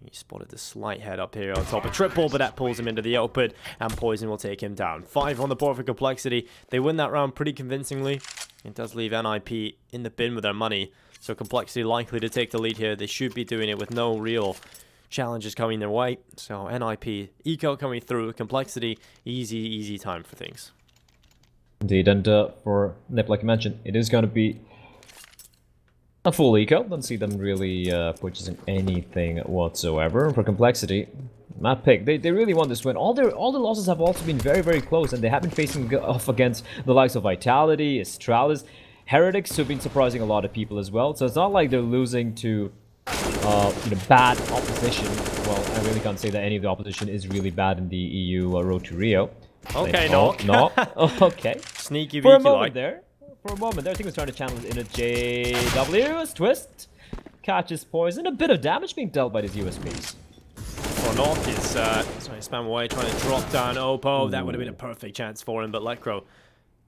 He spotted the slight head up here on top of triple, but that pulls him into the open, and Poison will take him down. 5 on the board for Complexity. They win that round pretty convincingly. It does leave NIP in the bin with their money, so Complexity likely to take the lead here. They should be doing it with no real challenges coming their way. So NIP, eco coming through, Complexity, easy time for things. Indeed, and for Nip, like you mentioned, it is going to be a full eco. Don't see them really purchasing anything whatsoever. For Complexity, map pick. They really want this win. All the losses have also been very close, and they have been facing off against the likes of Vitality, Astralis, Heretics, who've been surprising a lot of people as well. So it's not like they're losing to bad opposition. Well, I really can't say that any of the opposition is really bad in the EU Road to Rio. Okay, no. Okay. Sneaky For a beaky moment like. there. For a moment there, I think we're trying to channel it in a JW. Twist. Catches Poison. A bit of damage being dealt by these USPs. Well, Knock is spam away, trying to drop down Oppo. That would have been a perfect chance for him, but Lecro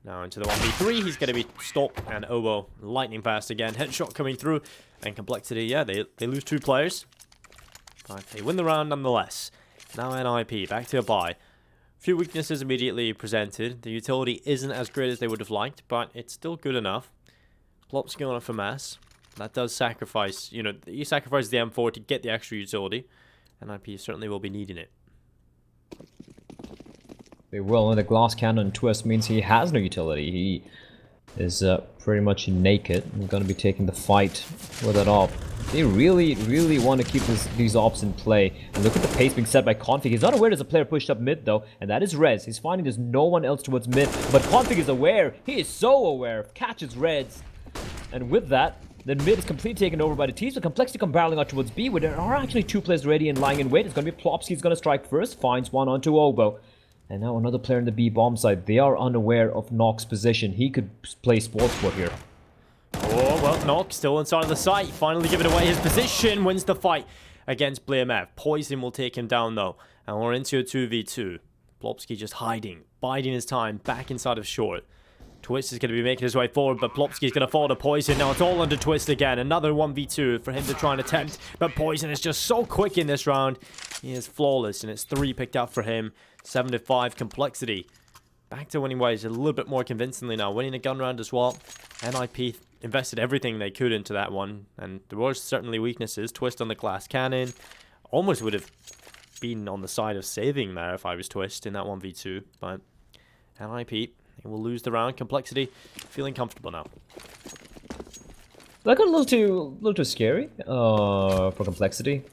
now into the 1v3. He's going to be stopped, and Obo lightning fast again. Headshot coming through, and Complexity, yeah, they lose 2 players. But they win the round nonetheless. Now NIP, back to a bye. Few weaknesses immediately presented. The utility isn't as great as they would have liked, but it's still good enough. Plopsky on a FAMAS. That does sacrifice, you sacrifice the M4 to get the extra utility. NIP certainly will be needing it. They will, and the glass cannon Twist means he has no utility. He is pretty much naked. He's going to be taking the fight with it off. They really want to keep these ops in play. And look at the pace being set by Config. He's not aware there's a player pushed up mid though, and that is Rez. He's finding there's no one else towards mid, but Config is aware. He is so aware. Catches Rez. And with that, then mid is completely taken over by the T, so Complexity come barreling out towards B, where there are actually 2 players ready and lying in wait. It's going to be Plopsky. He's going to strike first, finds one onto Obo. And now another player in the B bomb side. They are unaware of Nock's position. He could play Sportsport here. Oh, well, Knock still inside of the site. Finally giving away his position. Wins the fight against Blimev. Poison will take him down, though. And we're into a 2v2. Plopsky just hiding, biding his time, back inside of short. Twist is going to be making his way forward, but Plopsky is going to fall to Poison. Now it's all under Twist again. Another 1v2 for him to try and attempt. But Poison is just so quick in this round. He is flawless, and it's 3 picked up for him. 7-5 Complexity. Back to winning ways a little bit more convincingly now. Winning a gun round as well. NIP invested everything they could into that one. And there was certainly weaknesses. Twist on the glass cannon. Almost would have been on the side of saving there if I was Twist in that 1v2. But NIP, they will lose the round. Complexity feeling comfortable now. That got a little too scary for Complexity.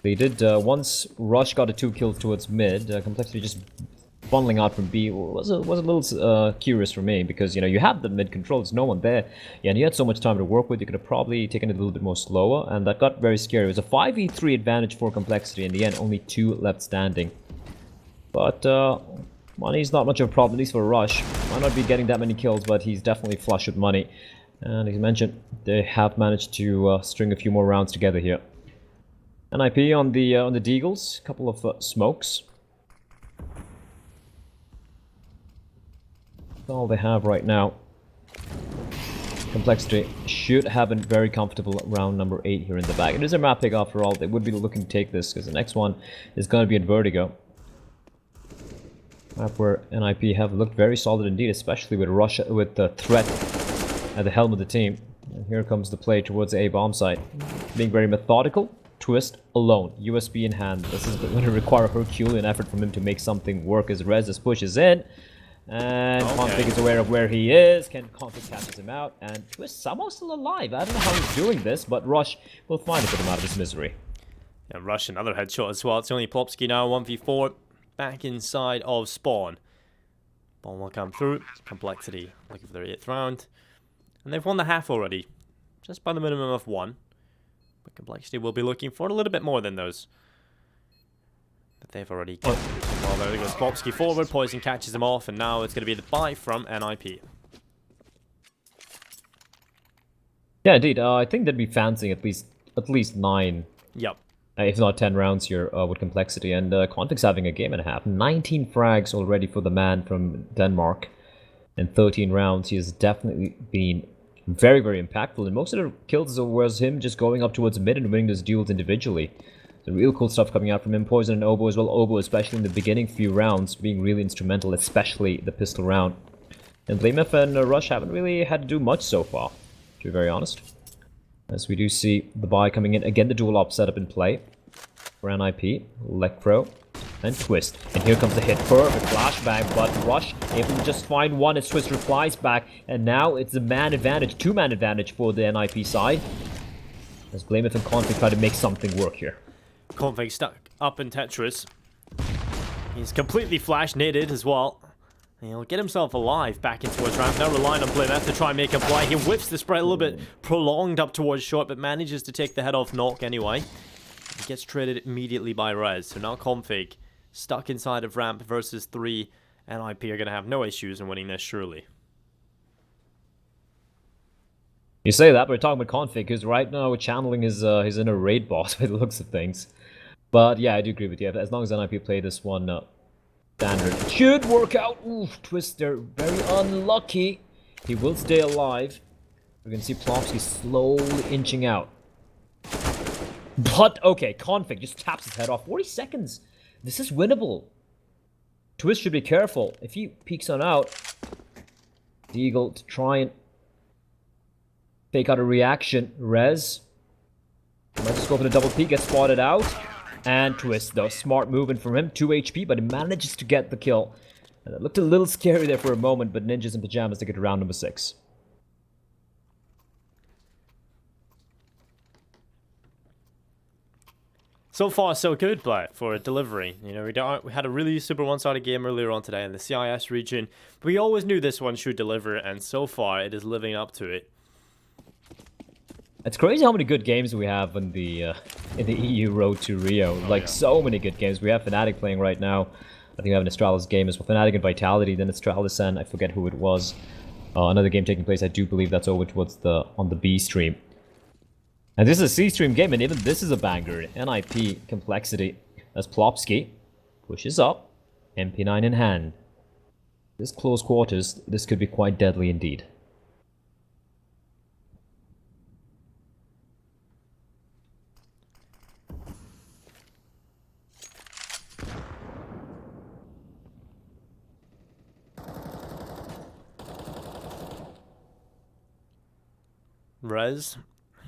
They did, once Rush got a 2 kills towards mid, Complexity just funneling out from B was a little curious for me, because, you have the mid control, there's no one there, and you had so much time to work with. You could have probably taken it a little bit more slower, and that got very scary. It was a 5v3 advantage for Complexity. In the end, only 2 left standing. But money's not much of a problem, at least for Rush. Might not be getting that many kills, but he's definitely flush with money. And as you mentioned, they have managed to string a few more rounds together here. NIP on the Deagles, a couple of smokes. That's all they have right now. Complexity should have a very comfortable round number 8 here in the bag. It is a map pick after all. They would be looking to take this, because the next one is going to be at Vertigo. Map where NIP have looked very solid indeed, especially with Russia, with the threat at the helm of the team. And here comes the play towards the A bomb site. Being very methodical. Twist alone, USB in hand. This is going to require a Herculean effort from him to make something work as Rez pushes in. And Config is aware of where he is. Config catches him out. And Twist somehow still alive. I don't know how he's doing this, but Rush will find to put him out of his misery. Yeah, Rush another headshot as well. It's only Plopsky now, 1v4. Back inside of spawn. Bomb will come through. Complexity looking for their 8th round. And they've won the half already. Just by the minimum of 1. But Complexity will be looking for a little bit more than those that they've already got. Well, there goes Plopsky forward. Poison catches him off. And now it's going to be the buy from NIP. Yeah, indeed. I think they'd be fancying at least 9. Yep. If not 10 rounds here with Complexity. And Config's having a game and a half. 19 frags already for the man from Denmark. In 13 rounds, he has definitely been very, very impactful. And most of the kills was him just going up towards mid and winning those duels individually. The real cool stuff coming out from him. Poison and Oboe as well. Oboe, especially in the beginning few rounds, being really instrumental, especially the pistol round. And Blamef and Rush haven't really had to do much so far, to be very honest. As we do see the buy coming in. Again, the dual op setup in play for NIP. Electro and Twist. And here comes the hit. Perfect flashbang, but Rush able to just find one as Twist replies back. And now it's a man advantage, 2-man advantage for the NIP side. As Blamef and Config try to make something work here. Config stuck up in Tetris. He's completely flash-nated as well. And he'll get himself alive back in towards ramp. Now relying on Blamef to try and make a play. He whips the spray a little bit prolonged up towards short, but manages to take the head off Knock anyway. He gets traded immediately by Rez. So now Config stuck inside of ramp versus 3. NIP are going to have no issues in winning this, surely. You say that, but we're talking about Config, because right now we're channeling his inner raid boss by the looks of things. But yeah, I do agree with you. As long as NIP play this one standard, it should work out. Ooh, Twister, very unlucky. He will stay alive. We can see Plopsky slowly inching out. But, okay, Config just taps his head off. 40 seconds. This is winnable. Twist should be careful. If he peeks on out, Deagle to try and fake out a reaction. Rez might just go for the double peek, get spotted out. And Twist, though, smart movement from him. 2 HP, but he manages to get the kill. And it looked a little scary there for a moment, but Ninjas and Pyjamas to get to round number 6. So far, so good, but for delivery. You know, we had a really super one-sided game earlier on today in the CIS region. But we always knew this one should deliver, and so far, it is living up to it. It's crazy how many good games we have in the EU Road to Rio. Like, so many good games. We have Fnatic playing right now. I think we have an Astralis game as well. Fnatic and Vitality, then Astralis and I forget who it was. Another game taking place, I do believe that's over towards on the B stream. And this is a C stream game, and even this is a banger. NIP Complexity as Plopsky pushes up, MP9 in hand. This close quarters, this could be quite deadly indeed. Rez,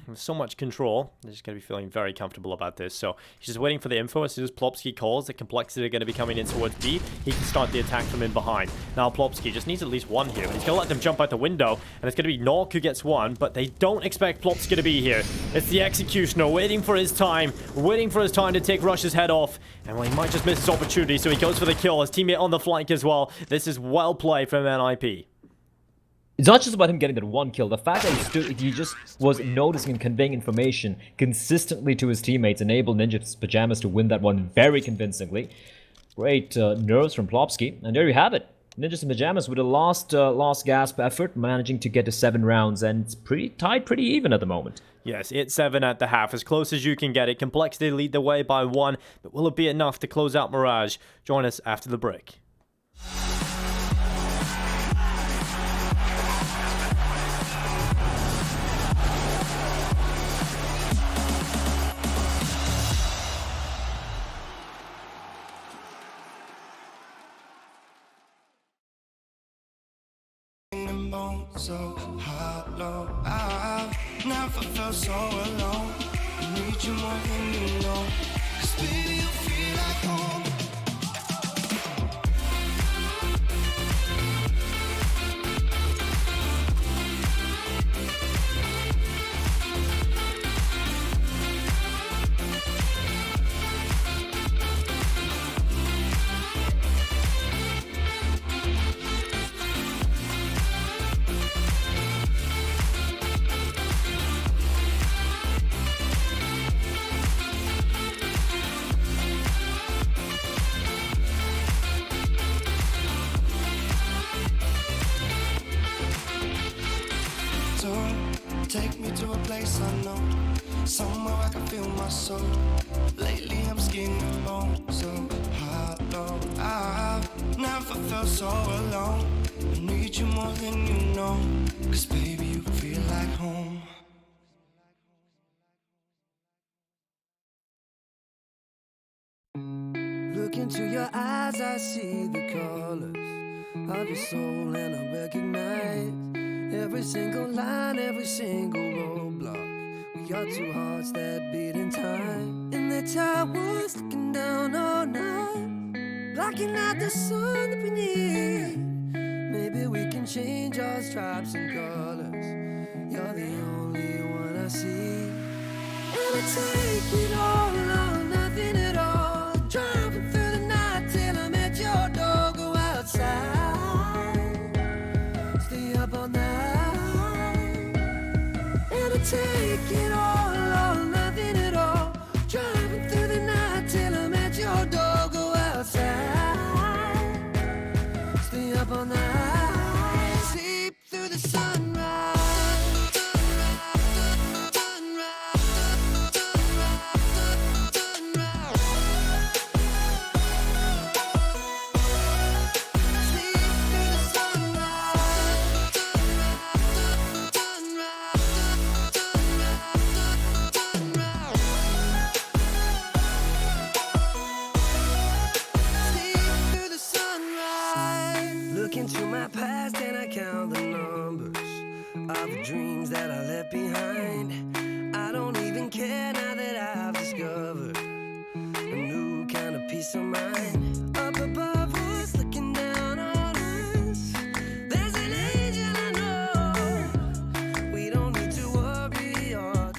with so much control, they're just going to be feeling very comfortable about this. So he's just waiting for the info. As soon as Plopsky calls, the Complexity are going to be coming in towards B. He can start the attack from in behind. Now Plopsky just needs at least one here, but he's going to let them jump out the window, and it's going to be Nog who gets one, but they don't expect Plopsky to be here. It's the Executioner waiting for his time to take Rush's head off, and well, he might just miss his opportunity, so he goes for the kill. His teammate on the flank as well. This is well played from NIP. It's not just about him getting that one kill. The fact that he just was noticing and conveying information consistently to his teammates enabled Ninja's Pyjamas to win that one very convincingly. Great nerves from Plopsky. And there you have it. Ninjas and Pyjamas with a last gasp effort, managing to get to 7 rounds, and it's pretty tight, pretty even at the moment. Yes, it's 7 at the half, as close as you can get it. Complexity lead the way by 1, but will it be enough to close out Mirage? Join us after the break. So hollow, I've never felt so alone. I need you more than you know. 'Cause baby, you feel like home. me to a place I know, somewhere I can feel my soul. Lately I'm skiing on so hollow. I've never felt so alone. I need you more than you know, 'cause baby you feel like home. Look into your eyes, I see the colors of your soul, and I recognize every single line, every single roadblock. We are two hearts that beat in time. In the towers, looking down all night, blocking out the sun that we need. Maybe we can change our stripes and colors. You're the only one I see. And I take it all or nothing at all. Driving through the night till I'm at your door. Go outside, stay up all night. And I take it all or nothing at all. Driving through the night till I'm at your door. Go outside, stay up all night. Sleep through the sunrise. Look into my past and I count the numbers of the dreams that I left behind. I don't even care now that I've discovered a new kind of peace of mind. Up above us, looking down on us, there's an angel I know. We don't need to worry or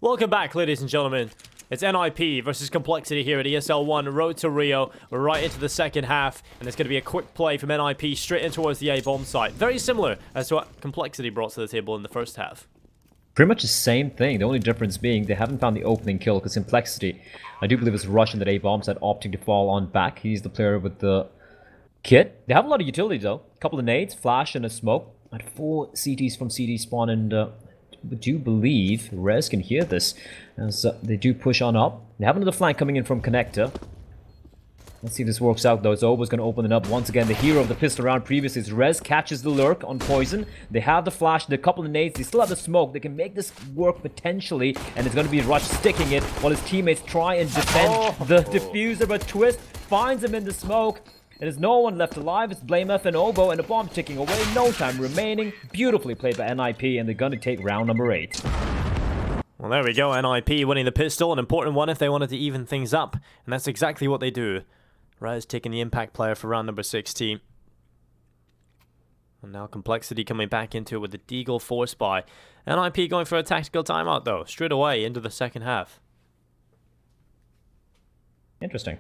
Welcome back, ladies and gentlemen. It's NIP versus Complexity here at ESL 1 Road to Rio. We're right into the second half, and there's going to be a quick play from NIP straight in towards the A-bomb site. Very similar as to what Complexity brought to the table in the first half. Pretty much the same thing, the only difference being they haven't found the opening kill, because Complexity, I do believe it's Russian that A-bomb site opting to fall on back. He's the player with the kit. They have a lot of utility though. A couple of nades, flash, and a smoke. At 4 CTs from CD spawn, and I do believe Rez can hear this as they do push on up. They have another flank coming in from Connector. Let's see if this works out though. Zobo's going to open it up once again. The hero of the pistol round previously is Rez, catches the lurk on Poison. They have the flash, the couple of nades, they still have the smoke. They can make this work potentially, and it's going to be Rush sticking it while his teammates try and defend the diffuser, but Twist finds him in the smoke. And there's no one left alive. It's Blamef and Obo, and a bomb ticking away. No time remaining. Beautifully played by NIP, and they're going to take round number 8. Well, there we go. NIP winning the pistol. An important one if they wanted to even things up. And that's exactly what they do. Raz taking the impact player for round number 16. And now Complexity coming back into it with the Deagle force buy. NIP going for a tactical timeout, though. Straight away into the second half. Interesting.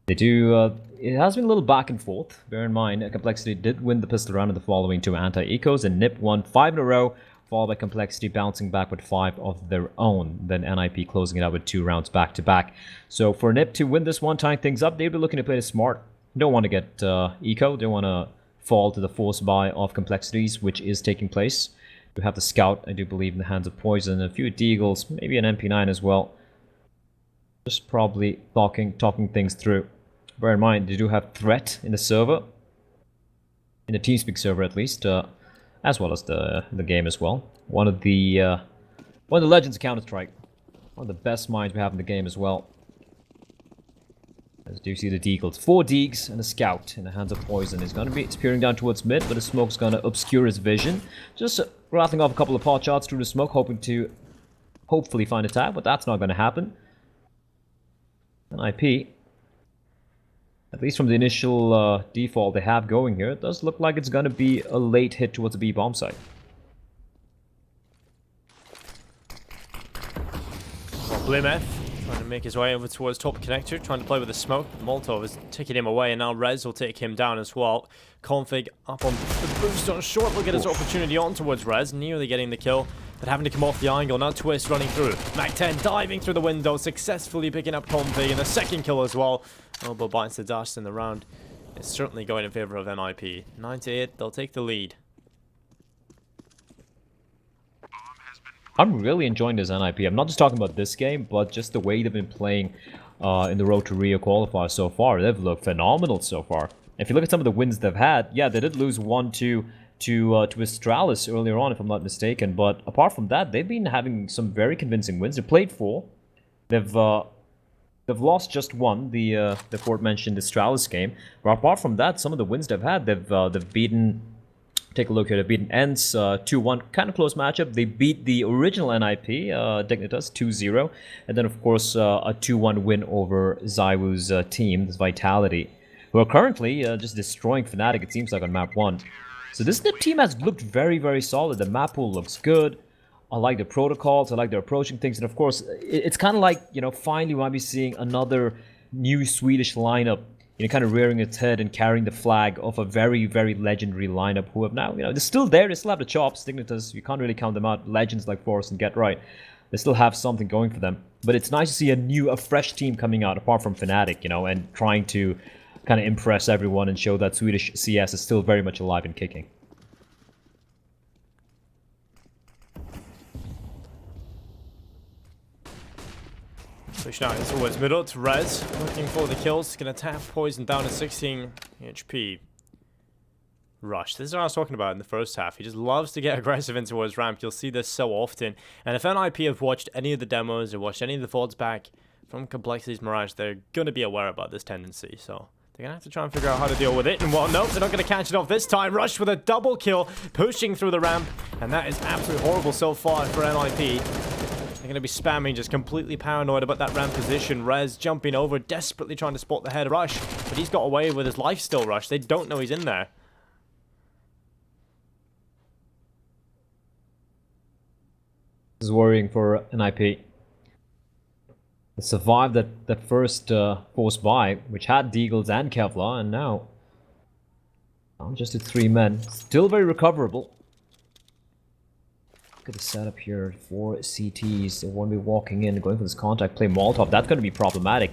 They do, it has been a little back and forth. Bear in mind, Complexity did win the pistol round in the following 2 anti-ecos, and NIP won 5 in a row, followed by Complexity bouncing back with 5 of their own. Then NIP closing it out with 2 rounds back to back. So for NIP to win this one, tying things up, they'd be looking to play it smart. Don't want to get eco, don't want to fall to the force buy of Complexities, which is taking place. We have the Scout, I do believe, in the hands of Poison, a few Deagles, maybe an MP9 as well. Just probably talking things through. Bear in mind, they do have threat in the server, in the TeamSpeak server at least, as well as the game as well. One of the legends of Counter-Strike, one of the best minds we have in the game as well. As you see the Deagles, 4 Deags and a Scout in the hands of Poison. He's going to be spearing down towards mid, but the smoke's going to obscure his vision. Just rattling off a couple of pot shots through the smoke, hoping to hopefully find a tag, but that's not going to happen. And IP, at least from the initial default they have going here, it does look like it's going to be a late hit towards the B bomb site. Blimeth Trying to make his way over towards top connector, trying to play with the smoke. Molotov is taking him away, and now Rez will take him down as well. Config up on the boost on short. Look at his opportunity on towards Rez, nearly getting the kill, but having to come off the angle. Now Twist running through. Mac 10 diving through the window, successfully picking up Config, and the second kill as well. Obo bites the dust in the round. It's certainly going in favor of NIP. 9-8, they'll take the lead. I'm really enjoying this NIP. I'm not just talking about this game, but just the way they've been playing in the Road to Rio qualifier so far. They've looked phenomenal so far. If you look at some of the wins they've had, yeah, they did lose 1-2 to Astralis earlier on, if I'm not mistaken. But apart from that, they've been having some very convincing wins. They played 4. They've lost just 1, the aforementioned Astralis game. But apart from that, some of the wins they've had, they've beaten. Take a look here. They've beaten ENCE 2-1, kind of close matchup. They beat the original NIP, Dignitas, 2-0. And then, of course, a 2-1 win over Zywoo's team, this Vitality, who are currently just destroying Fnatic, it seems like, on map 1. So this NIP team has looked very, very solid. The map pool looks good. I like the protocols. I like their approaching things. And, of course, it's kind of like, you know, finally we might be seeing another new Swedish lineup, you know, kind of rearing its head and carrying the flag of a very, very legendary lineup who have now, you know, they're still there. They still have the chops. Dignitas, you can't really count them out. Legends like Forrest and Get Right, they still have something going for them. But it's nice to see a fresh team coming out, apart from Fnatic, you know, and trying to kind of impress everyone and show that Swedish CS is still very much alive and kicking. Pushing out towards middle to Rez, looking for the kills. Gonna tap Poison down to 16 HP. Rush. This is what I was talking about in the first half. He just loves to get aggressive into his ramp. You'll see this so often. And if NIP have watched any of the demos or watched any of the VODs back from Complexity's Mirage, they're gonna be aware about this tendency. So they're gonna have to try and figure out how to deal with it. And well, nope, they're not gonna catch it off this time. Rush with a double kill, pushing through the ramp. And that is absolutely horrible so far for NIP. They're going to be spamming, just completely paranoid about that ramp position. Rez jumping over, desperately trying to spot the head Rush. But he's got away with his life still, Rush. They don't know he's in there. This is worrying for NIP. They survived that first force buy, which had Deagles and Kevlar, and now down just to 3 men. Still very recoverable. Look at the setup here. 4 CTs. They won't be walking in, going for this contact play. Molotov, that's going to be problematic.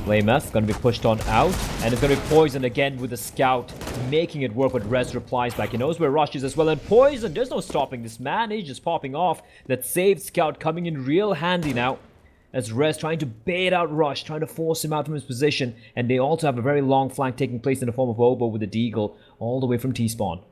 Flameth going to be pushed on out, and it's going to be Poison again with the scout, making it work, but Rez replies back. He knows where Rush is as well, and Poison, there's no stopping this man. He's just popping off. That saved scout coming in real handy now, as Rez trying to bait out Rush, trying to force him out from his position, and they also have a very long flank taking place in the form of Obo with the Deagle all the way from T-spawn.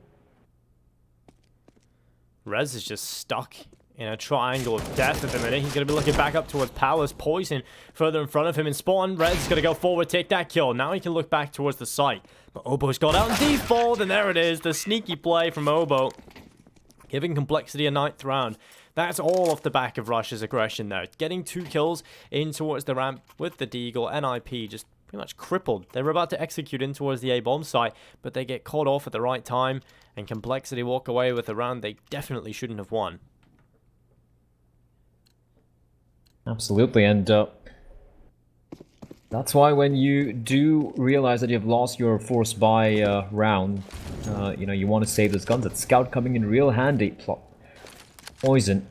Rez is just stuck in a triangle of death at the minute. He's going to be looking back up towards Palace. Poison further in front of him in spawn. Rez is going to go forward, take that kill. Now he can look back towards the site. But Obo's gone out in default, and there it is. The sneaky play from Obo, giving Complexity a 9th round. That's all off the back of Rush's aggression there. Getting 2 kills in towards the ramp with the Deagle. NIP just pretty much crippled. They were about to execute in towards the A-bomb site, but they get caught off at the right time, and Complexity walk away with a round they definitely shouldn't have won. Absolutely, and that's why when you do realize that you've lost your force buy round, you know, you want to save those guns. That scout coming in real handy. Poison.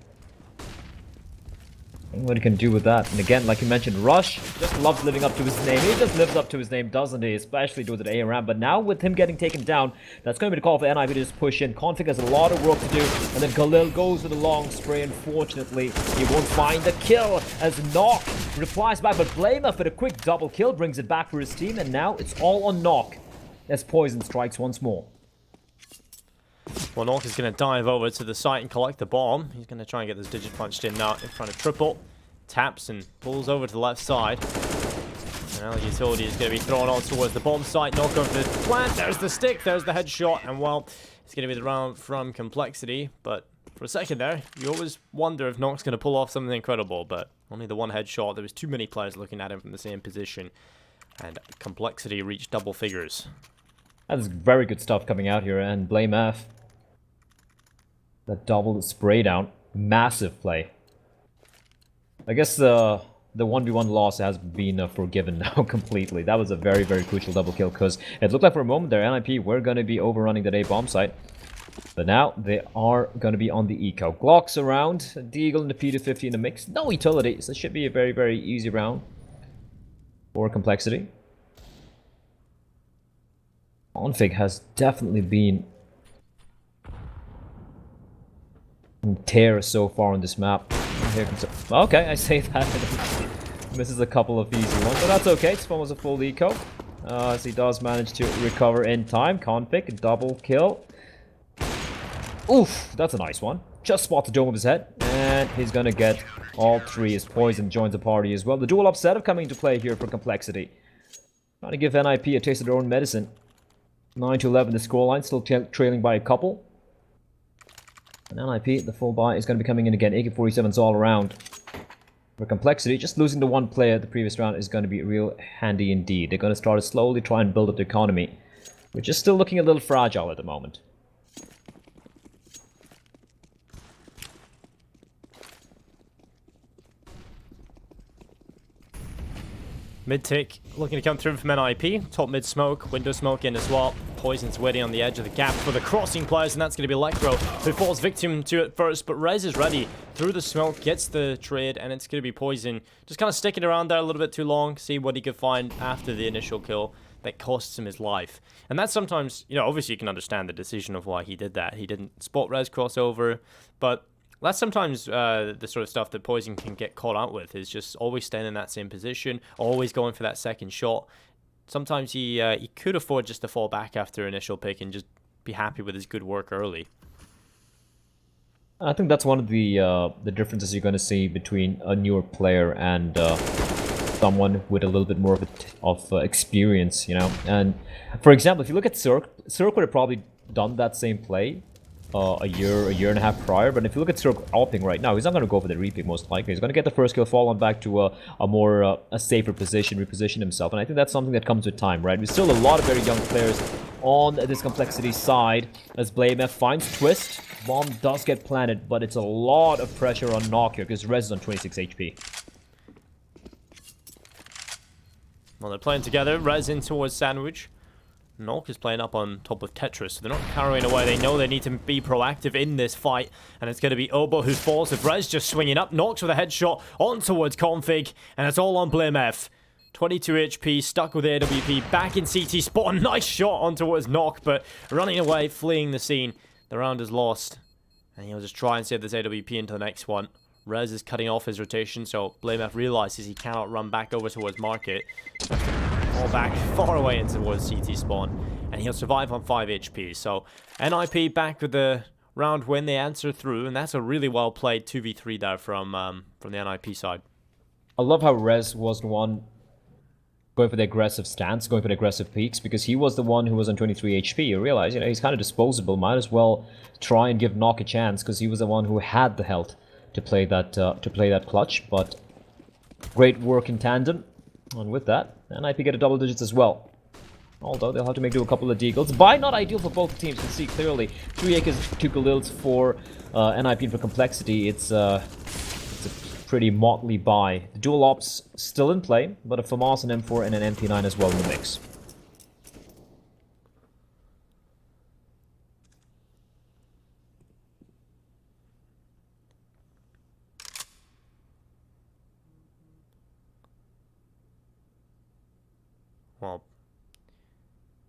And what he can do with that. And again, like you mentioned, Rush just loves living up to his name. He just lives up to his name, doesn't he? Especially towards the ARAM. But now with him getting taken down, that's going to be the call for NIV to just push in. Config has a lot of work to do. And then Khalil goes with a long spray. Unfortunately, he won't find the kill as Knock replies back. But Blamer for the quick double kill brings it back for his team. And now it's all on Knock as Poison strikes once more. Well, Nork is going to dive over to the site and collect the bomb. He's going to try and get this digit punched in now in front of Triple. Taps and pulls over to the left side. And now the utility is going to be thrown on towards the bomb site. Knock over the plant. There's the stick. There's the headshot. And well, it's going to be the round from Complexity. But for a second there, you always wonder if Knock's going to pull off something incredible. But only the one headshot. There was too many players looking at him from the same position. And Complexity reached double figures. That's very good stuff coming out here, and Blame F. That double spray down. Massive play. I guess the 1v1 loss has been forgiven now completely. That was a very, very crucial double kill because it looked like for a moment there NIP were going to be overrunning that A bomb site. But now they are going to be on the eco. Glocks around, Deagle and the P250 in the mix. No utility, so it should be a very, very easy round for Complexity. Config has definitely been on tear so far on this map. Here comes okay, I say that. Misses a couple of easy ones, but that's okay. Spawn was a full eco. As he does manage to recover in time. Config, double kill. Oof, that's a nice one. Just spot the dome of his head, and he's gonna get all three. His poison joins the party as well. The dual up setup coming into play here for Complexity. Trying to give NIP a taste of their own medicine. 9-11 the scoreline, still trailing by a couple. And NIP, the full buy, is going to be coming in again. AK-47s all around. For Complexity, just losing the one player the previous round is going to be real handy indeed. They're going to start to slowly try and build up the economy, which is still looking a little fragile at the moment. Mid-tick looking to come through from NIP. Top mid smoke, window smoke in as well. Poison's waiting on the edge of the gap for the crossing players, and that's going to be Lekro, who falls victim to it first. But Rez is ready through the smoke, gets the trade, and it's going to be Poison. Just kind of sticking around there a little bit too long, see what he could find after the initial kill that costs him his life. And that's sometimes, you know, obviously you can understand the decision of why he did that. He didn't spot Rez crossover, but that's sometimes the sort of stuff that Poison can get caught out with, is just always staying in that same position, always going for that second shot. Sometimes he could afford just to fall back after initial pick and just be happy with his good work early. I think that's one of the differences you're going to see between a newer player and someone with a little bit more of experience, you know. And for example, if you look at Cirque would have probably done that same play a year and a half prior, but if you look at Cirque AWPing right now, he's not going to go for the repick most likely. He's going to get the first kill, fall on back to a safer position, reposition himself, and I think that's something that comes with time, right? There's still a lot of very young players on this Complexity side as BlameF finds Twist. Bomb does get planted, but it's a lot of pressure on Knock here because Rez is on 26 HP. Well, they're playing together. Rez in towards Sandwich. Nok is playing up on top of Tetris, so they're not carrying away. They know they need to be proactive in this fight, and it's going to be Obo who falls with Rez just swinging up. Nox with a headshot on towards Config, and it's all on BlameF. 22 HP, stuck with AWP, back in CT spot. Nice shot on towards Nok, but running away, fleeing the scene. The round is lost, and he'll just try and save this AWP into the next one. Rez is cutting off his rotation, so BlameF realizes he cannot run back over towards Market. All back far away into towards CT spawn, and he'll survive on 5 HP. So NIP back with the round win. They answer through, and that's a really well played 2v3 there from the NIP side. I love how Rez was the one going for the aggressive stance, going for the aggressive peaks, because he was the one who was on 23 HP. You realize, you know, he's kind of disposable. Might as well try and give Knock a chance, because he was the one who had the health to play that clutch. But great work in tandem. And with that, NIP get a double digits as well. Although they'll have to make do a couple of deagles. Buy not ideal for both teams. You can see clearly 3 acres, 2 Galils for NIP, and for Complexity. It's a pretty motley buy. The dual ops still in play, but a FAMAS, an M4, and an MP9 as well in the mix. Well,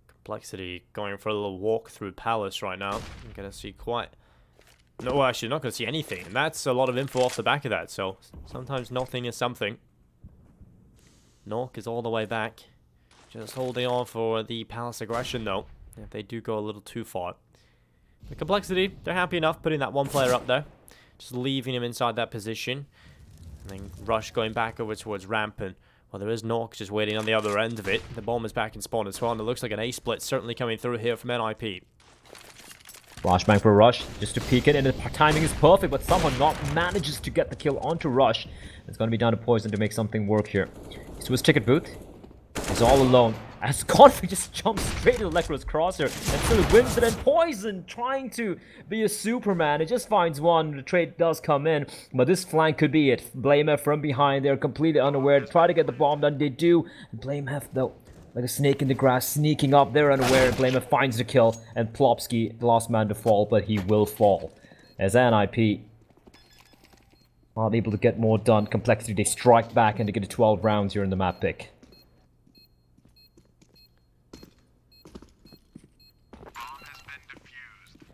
Complexity going for a little walk through Palace right now. I'm going to see quite... No, actually, not going to see anything. And that's a lot of info off the back of that. So, sometimes nothing is something. Nok is all the way back. Just holding on for the Palace aggression, though. If they do go a little too far. The Complexity, they're happy enough putting that one player up there. Just leaving him inside that position. And then Rush going back over towards ramp, and well, there is Nok just waiting on the other end of it. The bomb is back in spawn as well, and it looks like an A-split certainly coming through here from NIP. Flashbang for Rush, just to peek it, and the timing is perfect, but someone not manages to get the kill onto Rush. It's going to be down to Poison to make something work here. He's to his ticket booth. He's all alone. as Config just jumps straight to Lecro's crosshair and still wins it, and Poison trying to be a Superman. It just finds one. The trade does come in, but this flank could be it. Blamef from behind, they're completely unaware. Try to get the bomb done, they do. And Blamef, though, like a snake in the grass, sneaking up, they're unaware. Blamef finds the kill, and Plopsky, the last man to fall, but he will fall. As NIP aren't able to get more done. Complexity, they strike back and they get to 12 rounds here in the map pick.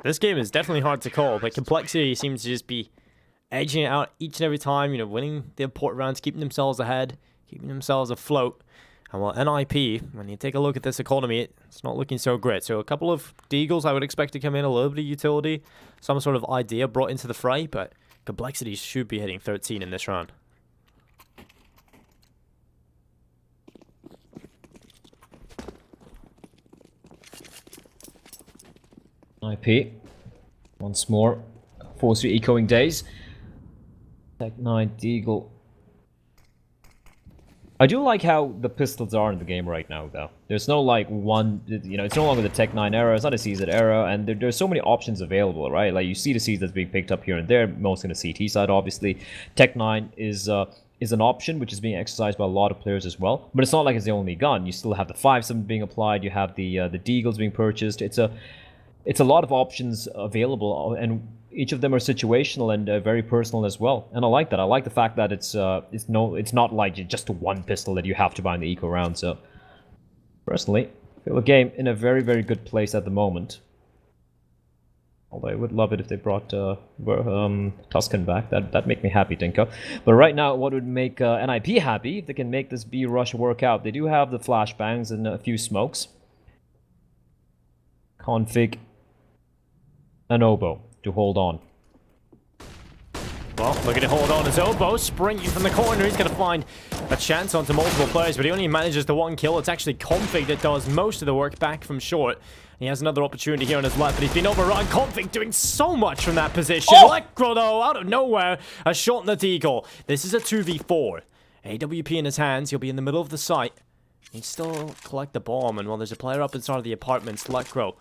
This game is definitely hard to call, but Complexity seems to just be edging it out each and every time, you know, winning the important rounds, keeping themselves ahead, keeping themselves afloat. And while NIP, when you take a look at this economy, it's not looking so great. So a couple of Deagles I would expect to come in, a little bit of utility, some sort of idea brought into the fray, but Complexity should be hitting 13 in this round. IP once more, force through echoing days. Tech 9 Deagle. I do like how the pistols are in the game right now, though. There's no like one, you know, it's no longer the Tech 9 era, it's not a CZ era, and there's so many options available, right? Like you see the Cs that's being picked up here and there, mostly on the CT side, obviously. Tech 9 is an option which is being exercised by a lot of players as well, but it's not like it's the only gun. You still have the 5.7 being applied, you have the Deagles being purchased. It's a lot of options available, and each of them are situational and very personal as well. And I like that. I like the fact that it's not like just one pistol that you have to buy in the eco round. So personally, I feel the game in a very, very good place at the moment. Although I would love it if they brought Tuscan back. That'd make me happy, Dinko. But right now, what would make NIP happy if they can make this B rush work out? They do have the flashbangs and a few smokes. Config and Oboe to hold on. Well, looking to hold on as Oboe sprinting from the corner. He's going to find a chance onto multiple players, but he only manages the one kill. It's actually Config that does most of the work back from short. He has another opportunity here on his left, but he's been overrun. Config doing so much from that position. Electro, though, out of nowhere, a shot in the Deagle. This is a 2v4. AWP in his hands. He'll be in the middle of the site. He still collect the bomb, and while there's a player up inside of the apartments, Electro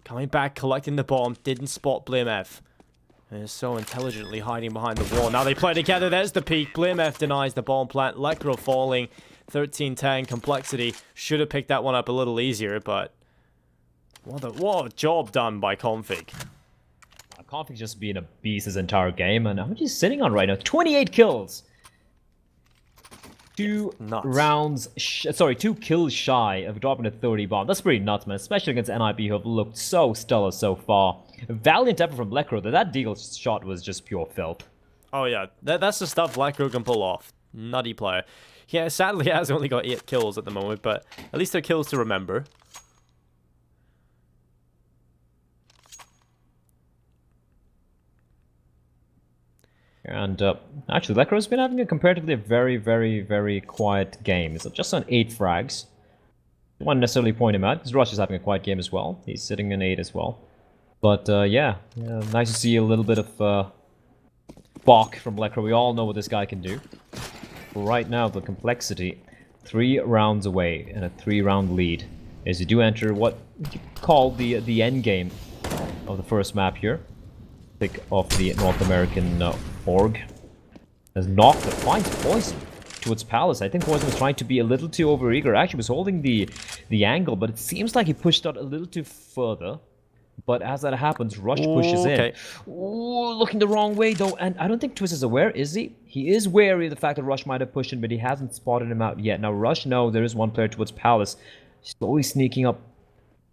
coming back, collecting the bomb, didn't spot Blamef. And is so intelligently hiding behind the wall. Now they play together, there's the peak. Blamef denies the bomb plant. Electro falling, 13-10. Complexity should have picked that one up a little easier, but what a job done by Config. Config just being a beast his entire game, and how much he's sitting on right now? 28 kills! 2 kills shy of dropping a 30 bomb. That's pretty nuts, man. Especially against NIP, who have looked so stellar so far. Valiant effort from Lecro. That Deagle shot was just pure filth. Oh yeah, that's the stuff Lecro can pull off. Nutty player. Yeah, sadly he has only got 8 kills at the moment, but at least they're kills to remember. And actually, Lecro's been having a comparatively very, very, very quiet game. It's just on 8 frags. Don't want to necessarily point him out, because Rush is having a quiet game as well. He's sitting in 8 as well. But yeah, nice to see a little bit of balk from Lecro. We all know what this guy can do. But right now, the Complexity, 3 rounds away and a 3-round lead. As you do enter what you call the end game of the first map here. Pick of the North American org. As Nocta finds Poison towards Palace. I think Poison was trying to be a little too overeager. Actually was holding the angle, but it seems like he pushed out a little too further. But as that happens, Rush pushes in. Ooh, looking the wrong way though, and I don't think Twist is aware, is he? He is wary of the fact that Rush might have pushed in, but he hasn't spotted him out yet. Now Rush knows there is one player towards Palace, slowly sneaking up.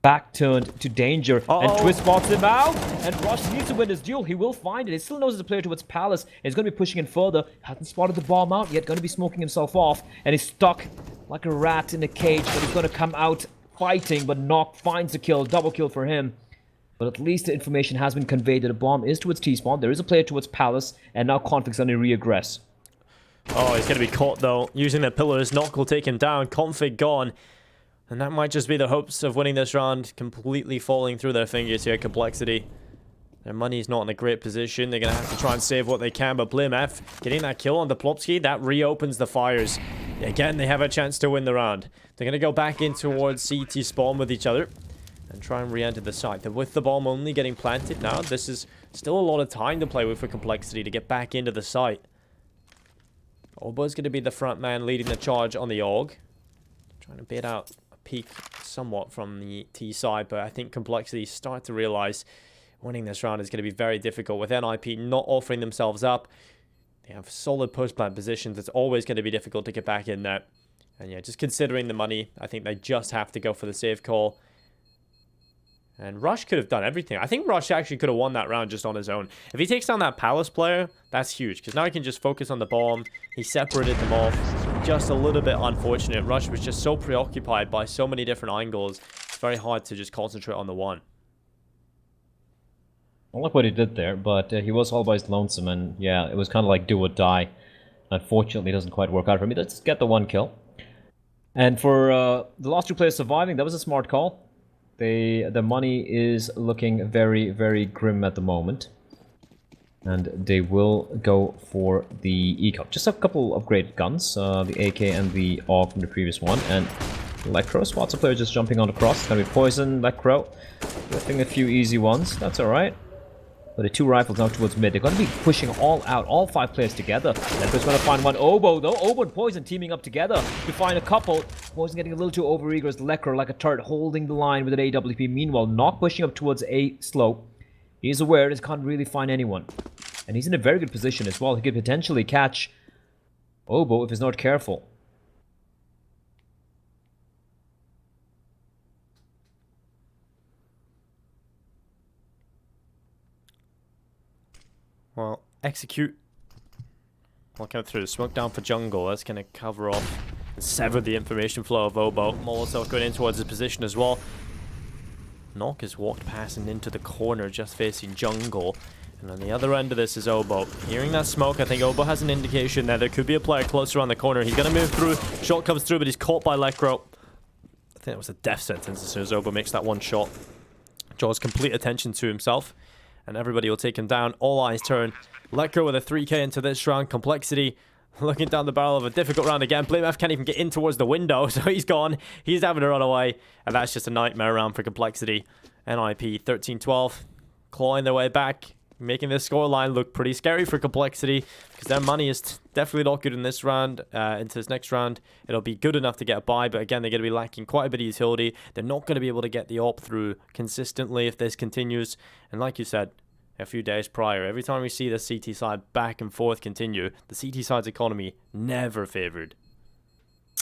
Back turned to danger, and Twist spots him out, and Rush needs to win this duel. He will find it. He still knows there's a player towards Palace, and he's going to be pushing in further. Hasn't spotted the bomb out yet, going to be smoking himself off, and he's stuck like a rat in a cage, but he's going to come out fighting, but Nock finds the kill, double kill for him. But at least the information has been conveyed that the bomb is towards T-spawn. There is a player towards Palace, and now Config's going to re-aggress. Oh, he's going to be caught though. Using the pillars, Nock will take him down. Config gone. And that might just be the hopes of winning this round completely falling through their fingers here. Complexity. Their money's not in a great position. They're going to have to try and save what they can. But Blamef getting that kill on the Plopsky, that reopens the fires. Again, they have a chance to win the round. They're going to go back in towards CT spawn with each other and try and re-enter the site. They're with the bomb only getting planted now. This is still a lot of time to play with for Complexity to get back into the site. Obo's going to be the front man leading the charge on the AUG. Trying to bait out a peek somewhat from the T side, but I think Complexity start to realize winning this round is going to be very difficult with NIP not offering themselves up. They have solid post-plant positions. It's always going to be difficult to get back in there. And yeah, just considering the money, I think they just have to go for the safe call. And Rush could have done everything. I think Rush actually could have won that round just on his own. If he takes down that Palace player, that's huge. Because now he can just focus on the bomb. He separated them off. Just a little bit unfortunate. Rush was just so preoccupied by so many different angles. It's very hard to just concentrate on the one. I like what he did there, but he was always lonesome, and yeah, it was kind of like do or die. Unfortunately, it doesn't quite work out for me. Let's get the one kill. And for the last two players surviving, that was a smart call. The money is looking very, very grim at the moment. And they will go for the eco. Just a couple upgraded guns, the AK and the AUG from the previous one. And Lecro, spots a player just jumping on the cross. It's gonna be Poison, Lecro. Getting a few easy ones, that's alright. But the two rifles now towards mid. They're going to be pushing all out, all 5 players together. Lecro's going to find one. Obo, though. Obo and Poison teaming up together to find a couple. Poison getting a little too overeager as Lecro, like a turret, holding the line with an AWP. Meanwhile, not pushing up towards A slope. He's aware he can't really find anyone. And he's in a very good position as well. He could potentially catch Obo if he's not careful. Well, execute. Walking through the smoke down for jungle. That's going to cover off and sever the information flow of Obo. Molotov going in towards his position as well. Knock has walked past and into the corner just facing jungle. And on the other end of this is Obo. Hearing that smoke, I think Obo has an indication that there could be a player closer around the corner. He's going to move through. Shot comes through, but he's caught by Lecro. I think it was a death sentence as soon as Obo makes that one shot. Draws complete attention to himself. And everybody will take him down. All eyes turn. Lecro with a 3k into this round. Complexity looking down the barrel of a difficult round again. BlameF can't even get in towards the window, so he's gone. He's having to run away. And that's just a nightmare round for Complexity. NIP 13-12. Clawing their way back. Making this scoreline look pretty scary for Complexity. Because their money is definitely not good in this round. Into this next round, it'll be good enough to get a bye. But again, they're going to be lacking quite a bit of utility. They're not going to be able to get the AWP through consistently if this continues. And like you said, a few days prior, every time we see the CT side back and forth continue, the CT side's economy never favored.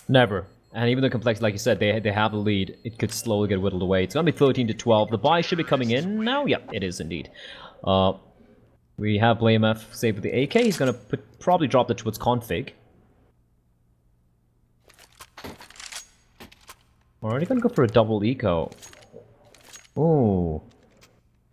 Never. And even the Complexity, like you said, they have the lead. It could slowly get whittled away. It's going to be 13-12. The buy should be coming in now. Yeah, it is indeed. We have BlameF saved with the AK. He's going to probably drop that towards config. Or are they going to go for a double eco? Ooh.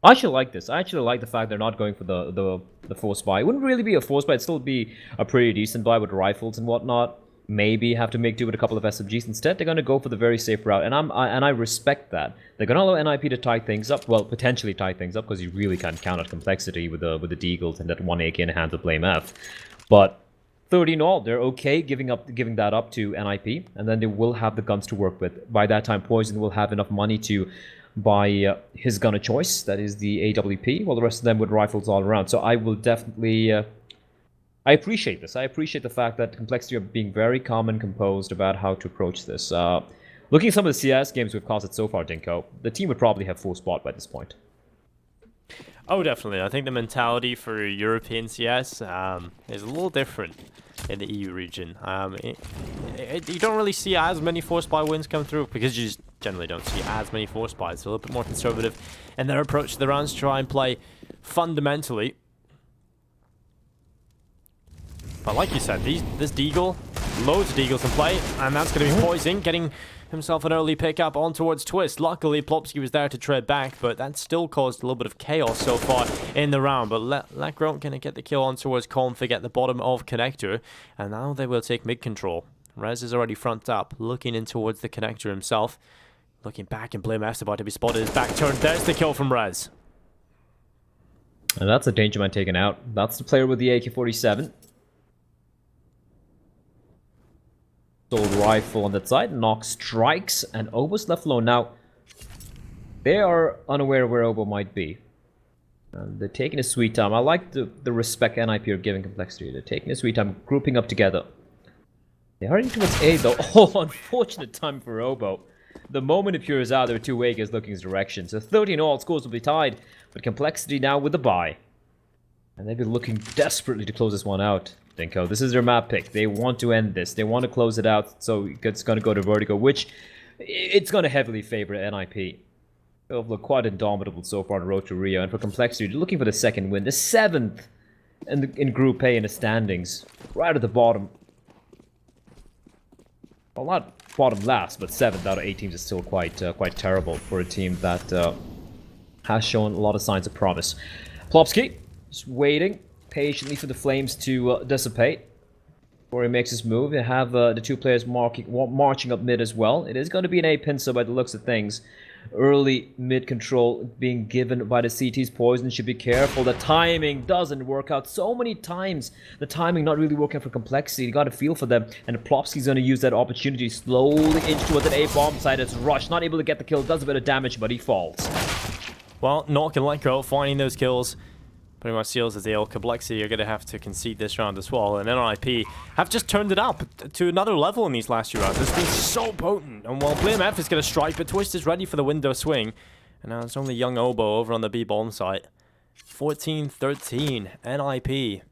I actually like this. I actually like the fact they're not going for the force buy. It wouldn't really be a force buy. It'd still be a pretty decent buy with rifles and whatnot. Maybe have to make do with a couple of SMGs. Instead, they're going to go for the very safe route, and I respect that. They're going to allow NIP to tie things up. Well, potentially tie things up, because you really can't count out Complexity with the Deagles and that one AK in the hands of BlameF. But 30-all, they're okay giving that up to NIP, and then they will have the guns to work with. By that time, Poison will have enough money to buy his gun of choice, that is the AWP, while the rest of them with rifles all around. So I will definitely... I appreciate this. I appreciate the fact that Complexity are being very calm and composed about how to approach this. Looking at some of the CS games we've caused it so far, Dinko, the team would probably have full spot by this point. Oh, definitely. I think the mentality for European CS is a little different in the EU region. You don't really see as many force buy wins come through because you just generally don't see as many force buys. It's a little bit more conservative in their approach to the rounds, try and play fundamentally. But like you said, this Deagle, loads of Deagles in play, and that's going to be Poison, getting himself an early pickup on towards Twist. Luckily, Plopsky was there to tread back, but that still caused a little bit of chaos so far in the round. But Lecro going to get the kill on towards Config at the bottom of Connector, and now they will take mid control. Rez is already front up, looking in towards the Connector himself. Looking back, and BlameF's about to be spotted. His back turned. There's the kill from Rez. And that's a danger man taken out. That's the player with the AK-47. Assault rifle on that side. Nock strikes, and Obo's left alone. Now, they are unaware of where Obo might be. And they're taking a sweet time. I like the respect NIP are giving Complexity. They're taking a sweet time, grouping up together. They're hurrying towards A, though. Oh, unfortunate time for Obo. The moment it peers out, there are two Wakers looking his direction. So 13 all, scores will be tied. But Complexity now with the bye. And they've been looking desperately to close this one out, Dinko. This is their map pick. They want to end this. They want to close it out, so it's going to go to Vertigo, which it's going to heavily favor NIP. They've looked quite indomitable so far on the road to Rio. And for Complexity, they're looking for the second win. The 7th in Group A in the standings. Right at the bottom. Well, not bottom last, but 7th out of 8 teams is still quite terrible for a team that has shown a lot of signs of promise. Plopsky just waiting patiently for the flames to dissipate before he makes his move. You have the two players marching up mid as well. It is going to be an A pincer by the looks of things. Early mid control being given by the CT's. Poison should be careful. The timing doesn't work out so many times. The timing not really working for Complexity. You got a feel for them. And Plopsky's going to use that opportunity slowly inch towards an A bomb side. It's Rush. Not able to get the kill. Does a bit of damage, but he falls. Well, Nock and Electro finding those kills pretty much seals the deal. Complexity are going to have to concede this round as well. And NIP have just turned it up to another level in these last few rounds. It's been so potent. And while BlameF is going to strike, but Twist is ready for the window swing. And now it's only young Obo over on the B bomb site. 14-13 NIP.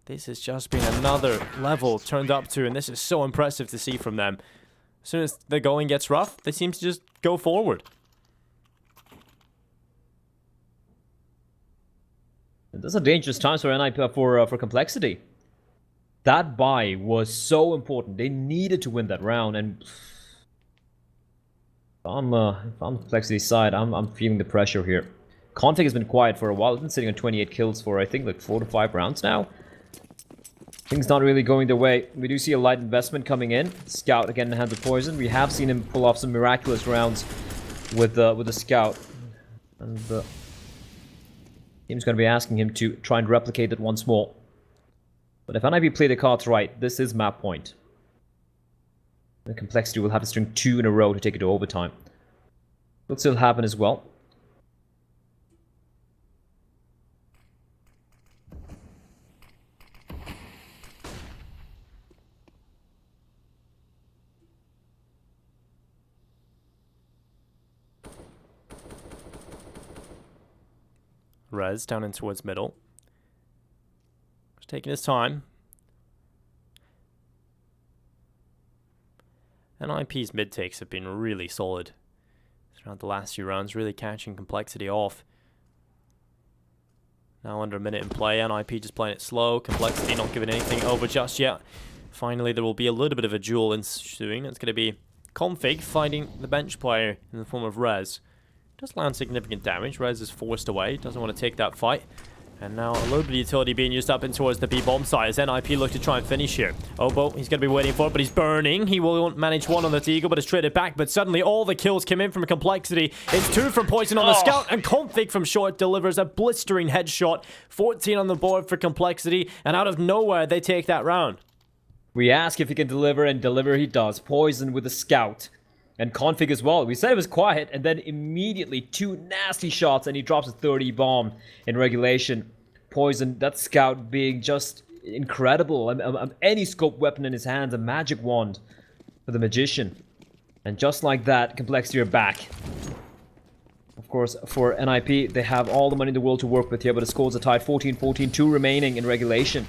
This has just been another level turned up to, and this is so impressive to see from them. As soon as the going gets rough, they seem to just go forward. Those are dangerous times for NIP for Complexity. That bye was so important. They needed to win that round, and if I'm Complexity's side, I'm feeling the pressure here. Config has been quiet for a while. It's been sitting on 28 kills for I think like 4 to 5 rounds now. Things not really going their way. We do see a light investment coming in. Scout again in the hands of Poison. We have seen him pull off some miraculous rounds with the Scout, and team's going to be asking him to try and replicate it once more. But if NIP play the cards right, this is map point. The Complexity will have to string 2 in a row to take it to overtime. Will still happen as well. Rez down in towards middle. Just taking his time. NIP's mid takes have been really solid throughout the last few rounds, really catching Complexity off. Now under a minute in play, NIP just playing it slow, Complexity not giving anything over just yet. Finally, there will be a little bit of a duel ensuing. It's going to be Config fighting the bench player in the form of Rez. Does land significant damage. Rez is forced away. Doesn't want to take that fight. And now a little bit of utility being used up in towards the B-bomb side as NIP look to try and finish here. Obo, he's going to be waiting for it, but he's burning. He will manage one on the Eagle, but has traded back. But suddenly all the kills come in from Complexity. It's 2 from Poison on the Scout, and Config from short delivers a blistering headshot. 14 on the board for Complexity, and out of nowhere, they take that round. We ask if he can deliver, and deliver he does. Poison with the Scout. And Config as well. We said it was quiet, and then immediately 2 nasty shots, and he drops a 30 bomb in regulation. Poison, that Scout being just incredible. Any scope weapon in his hands, a magic wand for the Magician. And just like that, Complexity are back. Of course, for NIP, they have all the money in the world to work with here, but the scores are tied 14-14, 2 remaining in regulation.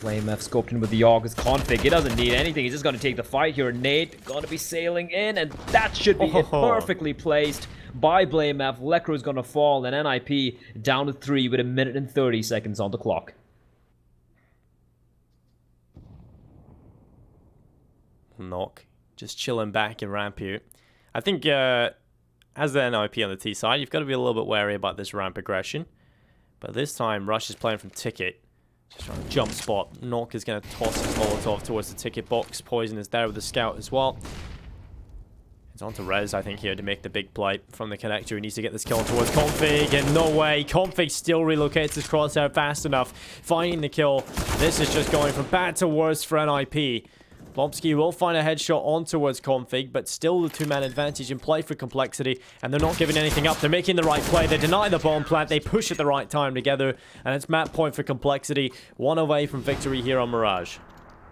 BlameF scoped in with the August Config. He doesn't need anything. He's just going to take the fight here. Nate going to be sailing in, and that should be it. Perfectly placed by BlameF. Lekro is going to fall, and NIP down to 3 with 1 minute and 30 seconds on the clock. Nock just chilling back in ramp here. I think as the NIP on the T side, you've got to be a little bit wary about this ramp aggression. But this time, Rush is playing from Ticket. Just trying to jump spot. Nock is going to toss his Molotov towards the Ticket box. Poison is there with the Scout as well. It's on to Rez, I think, here to make the big play from the connector. He needs to get this kill towards Config, and no way. Config still relocates his crosshair fast enough, finding the kill. This is just going from bad to worse for NIP. Blomsky will find a headshot on towards Config, but still the two-man advantage in play for Complexity, and they're not giving anything up. They're making the right play. They deny the bomb plant. They push at the right time together, and it's map point for Complexity. One away from victory here on Mirage.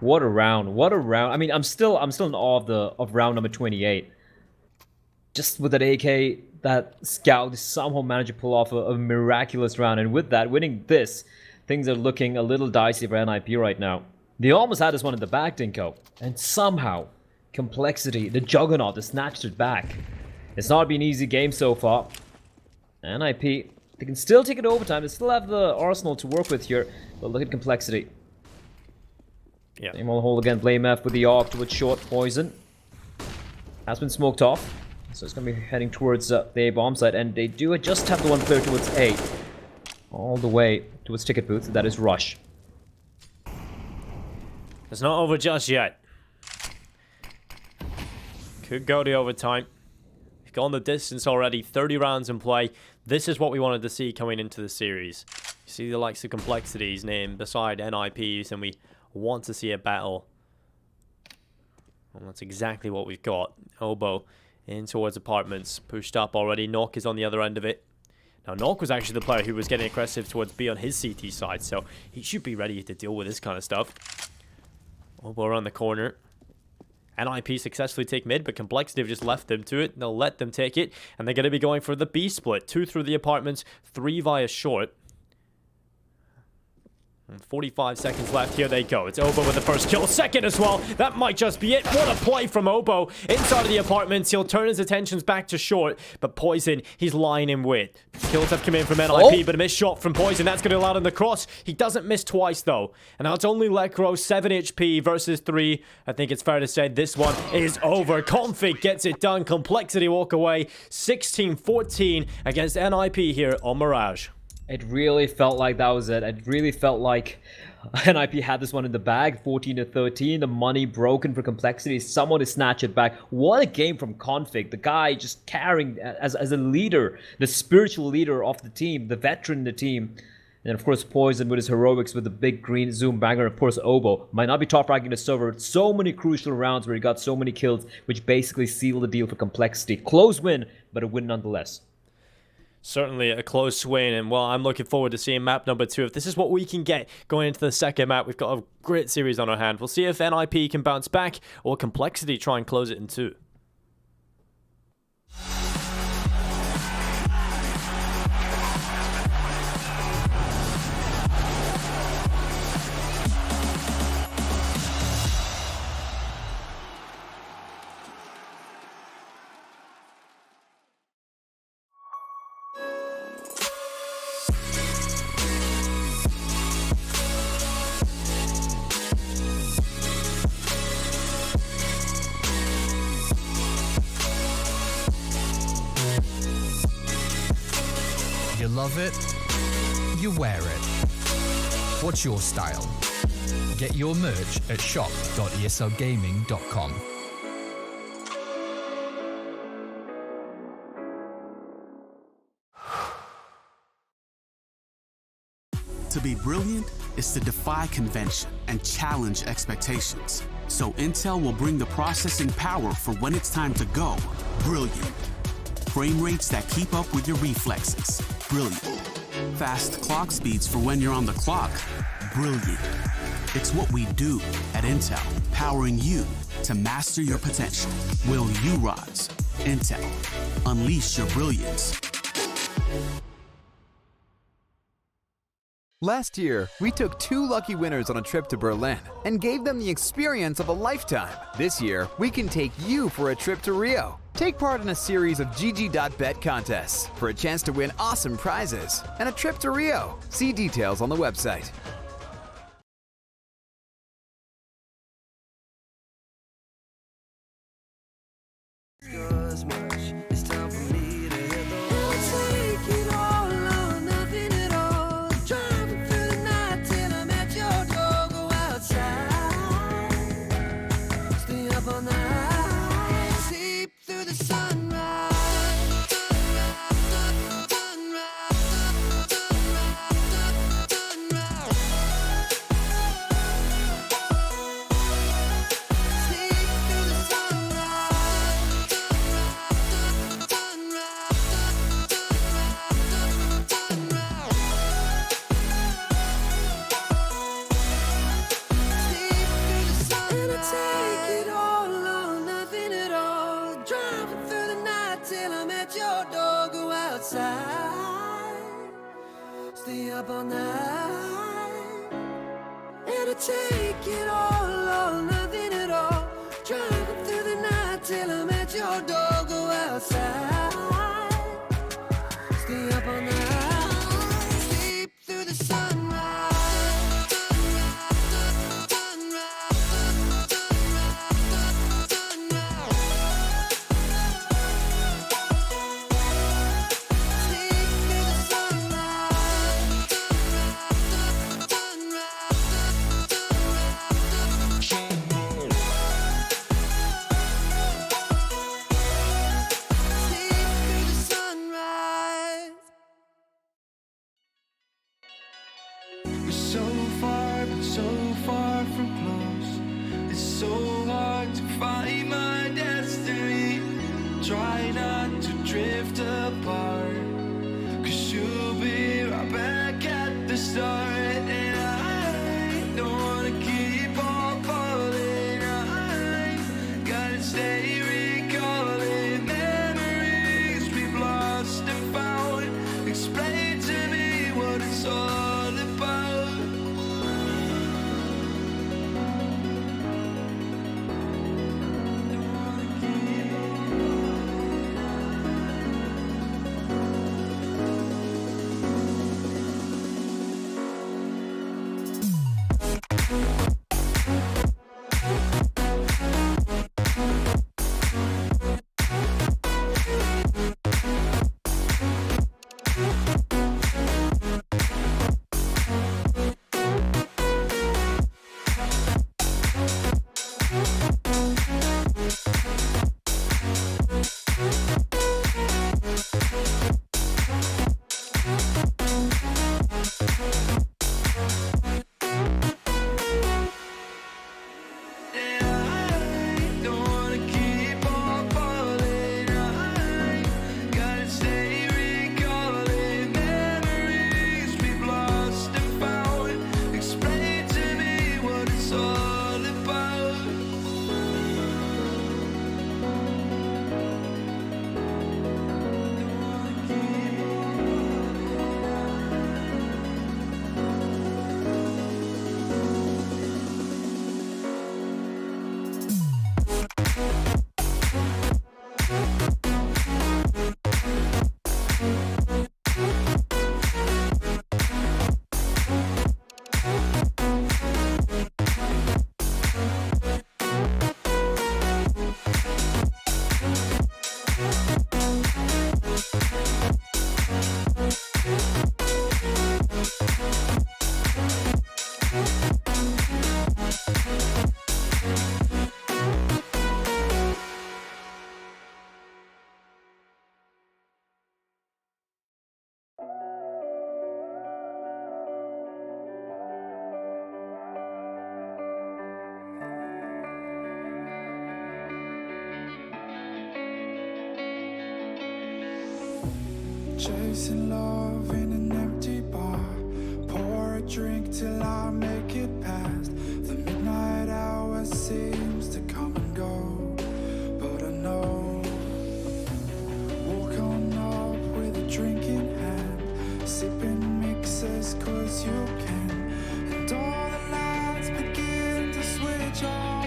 What a round. What a round. I mean, I'm still in awe of round number 28. Just with that AK, that scout somehow managed to pull off a miraculous round. And with that, winning this, things are looking a little dicey for NIP right now. They almost had this one in the back, Dinko. And somehow, Complexity, the juggernaut, has snatched it back. It's not been an easy game so far. NIP, they can still take it overtime. They still have the arsenal to work with here. But look at Complexity. Yeah. Same old hole again. Blame F with the AWP towards short. Poison has been smoked off. So it's going to be heading towards the A bomb site. And they do just have the one player towards A. All the way towards ticket booth. That is Rush. It's not over just yet. Could go to overtime. We've gone the distance already. 30 rounds in play. This is what we wanted to see coming into the series. You see the likes of Complexity's name beside NIP's, and we want to see a battle. And that's exactly what we've got. Oboe in towards apartments. Pushed up already. Knock is on the other end of it. Now, Knock was actually the player who was getting aggressive towards B on his CT side, so he should be ready to deal with this kind of stuff. Oboe around the corner. NIP successfully take mid, but Complexity have just left them to it. They'll let them take it, and they're going to be going for the B split. 2 through the apartments, 3 via short. 45 seconds left. Here they go. It's Oboe with the first kill. Second as well. That might just be it. What a play from Oboe. Inside of the apartments, he'll turn his attentions back to short. But Poison, he's lying in wait. Kills have come in from NIP, but a missed shot from Poison. That's going to allow him the cross. He doesn't miss twice, though. And now it's only Lekro, 7 HP versus 3. I think it's fair to say this one is over. Config gets it done. Complexity walk away. 16-14 against NIP here on Mirage. It really felt like that was it. It really felt like NIP had this one in the bag. 14-13. The money broken for Complexity. Someone to snatch it back. What a game from Config. The guy just carrying as a leader. The spiritual leader of the team. The veteran in the team. And of course Poison with his heroics with the big green zoom banger. Of course Oboe might not be top ranking the server. So many crucial rounds where he got so many kills. Which basically sealed the deal for Complexity. Close win, but a win nonetheless. Certainly a close win, and well, I'm looking forward to seeing map number 2. If this is what we can get going into the second map, we've got a great series on our hand. We'll see if NIP can bounce back, or Complexity try and close it in 2. You love it, you wear it. What's your style? Get your merch at shop.eslgaming.com. To be brilliant is to defy convention and challenge expectations. So Intel will bring the processing power for when it's time to go brilliant. Frame rates that keep up with your reflexes. Brilliant. Fast clock speeds for when you're on the clock. Brilliant. It's what we do at Intel, powering you to master your potential. Will you rise? Intel. Unleash your brilliance. Last year, we took 2 lucky winners on a trip to Berlin and gave them the experience of a lifetime. This year, we can take you for a trip to Rio. Take part in a series of GG.bet contests for a chance to win awesome prizes and a trip to Rio. See details on the website. It's time for me to hit the road. Take it all or nothing at all. Driving through the night till I'm at your door. Go outside, stay up all night, sleep through the let your dog go outside, stay up all night, and I take it all or nothing at all. Driving through the night till I met your dog go outside, stay up all night, sleep through the sunrise. So far, but so far from close. It's so hard to find my destiny. Try not to drift apart, 'cause you'll be right back at the start. And I don't wanna keep on falling. I gotta stay recalling memories we've lost and found. Explain to me what it's all about. Chasing love in an empty bar. Pour a drink till I make it past. The midnight hour seems to come and go, but I know. Walk on up with a drink in hand, sipping mixers 'cause you can. And all the lights begin to switch off.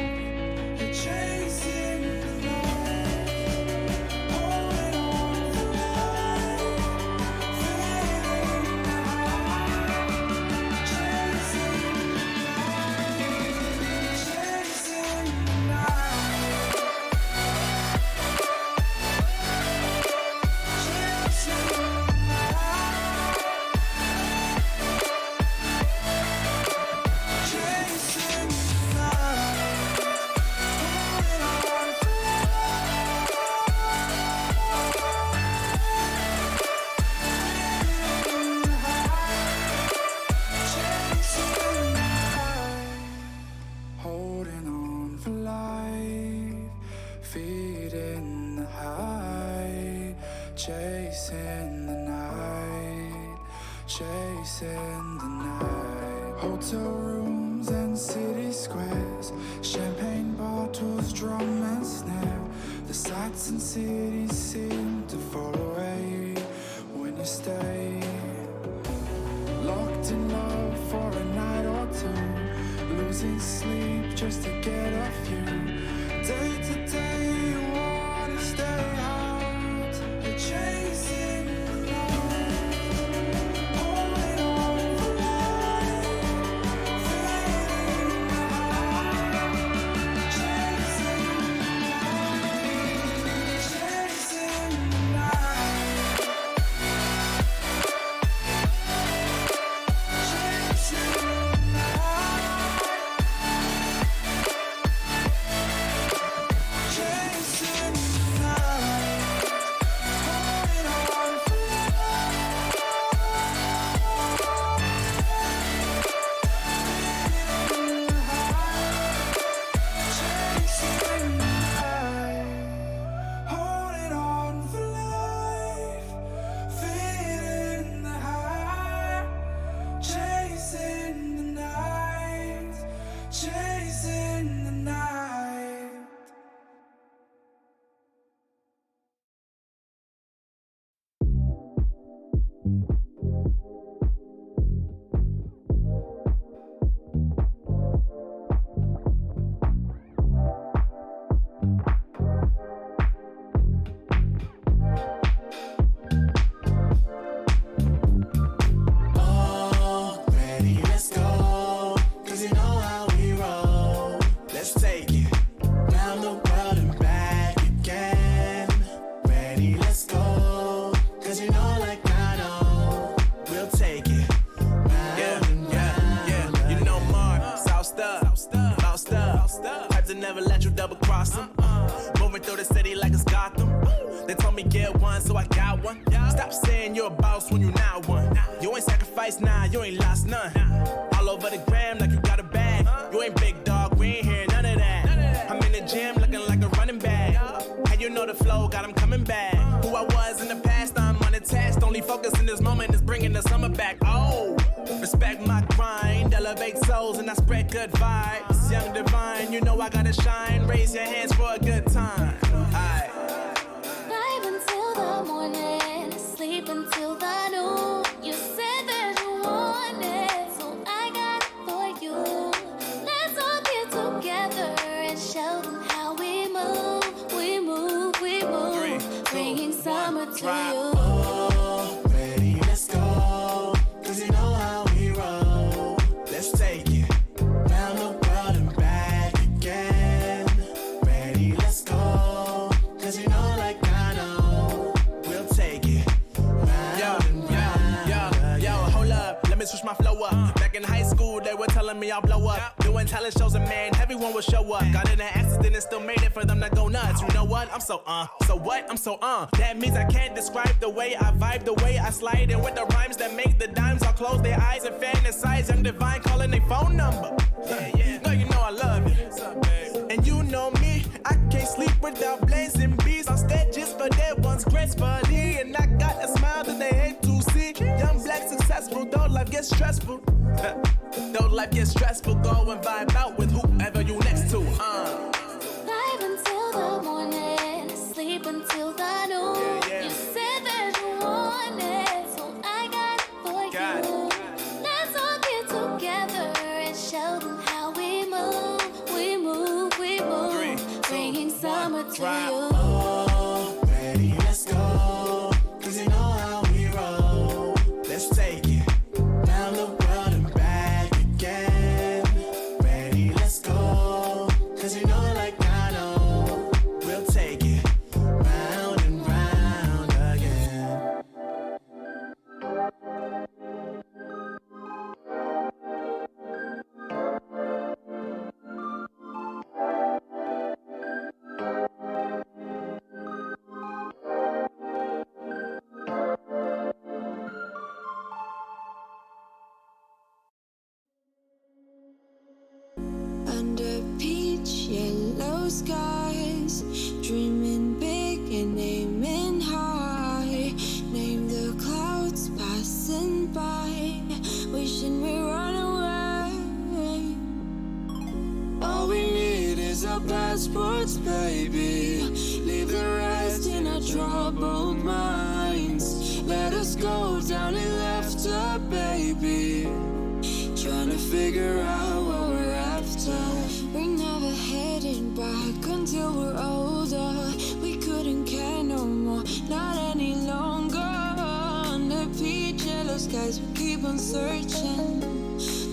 You're chasing the light, holding on for life, feeling the high, chasing the light, chasing the night, chasing the night, chasing the night, holding on for holding on for life, feeding the high, chasing the night, chasing the night. Hotel rooms and city squares, champagne bottles, drum and snare. The sights and cities seem to follow just to get off you. Day to day, you wanna stay out. You're chasing love, holding on for life, feeling the high, chasing the night. Never let you double cross them. Moving through the city like it's Gotham. They told me get one, so I got one. Stop saying you're a boss when you not one. You ain't sacrificed, nah, you ain't lost none. All over the gram like you got a bag. You ain't big dog, we ain't hearing none of that. I'm in the gym looking like a running back. And you know the flow, got 'em coming back. Who I was in the past, I'm unattached. Only focus in this moment is bringing the summer back. Oh, respect my grind, elevate souls and I spread good vibes. Young divine, you know I gotta shine. Raise your hands for a good time. Aight. Vibe until the morning, sleep until the noon. You said that you want it, so I got it for you. Let's all get together and show them how we move. We move, we move. 3, 2, bringing summer to drop. you. Oh, ready, let's go. 'Cause you know how we roll. Let's take it round the world and back again. Ready, let's go. 'Cause you know, like I know, we'll take it round and round. Yo, hold up, let me switch my flow up. Back in high school, they were telling me I'll blow up. Doing talent shows and man, everyone will show up. Got in an accident and still made it for them to go nuts. You know what? I'm so so what? I'm so That means I can't describe the way I vibe, the way I slide. And with the rhymes that make the dimes, I'll close their eyes and fantasize. Young divine calling their phone number. Yeah. No, you know I love it. And you know me, I can't sleep without blazing beats on stages for their ones gracefully. And I got a smile that they hate to see. Young black successful, though life gets stressful. Though life gets stressful, go and vibe out with whoever you next to. Vibe until the morning, sleep until the noon. You said that you want it, so I got it for you. Let's all get together and show them how we move. We move, we move. 3, 2, bringing summer to drop. you. Oh, ready, let's go. 'Cause you know how we roll. Let's take it round the world and back again. Ready, let's go. 'Cause you know, like I know, we'll take it round and round again. Under peach yellow skies, dreaming big and aiming high. Name the clouds passing by, wishing we run away. All we need is our passports, baby. Leave the rest in our troubled minds. Let us go down in laughter, baby. Trying to figure out what we're after. Bring skies, we keep on searching,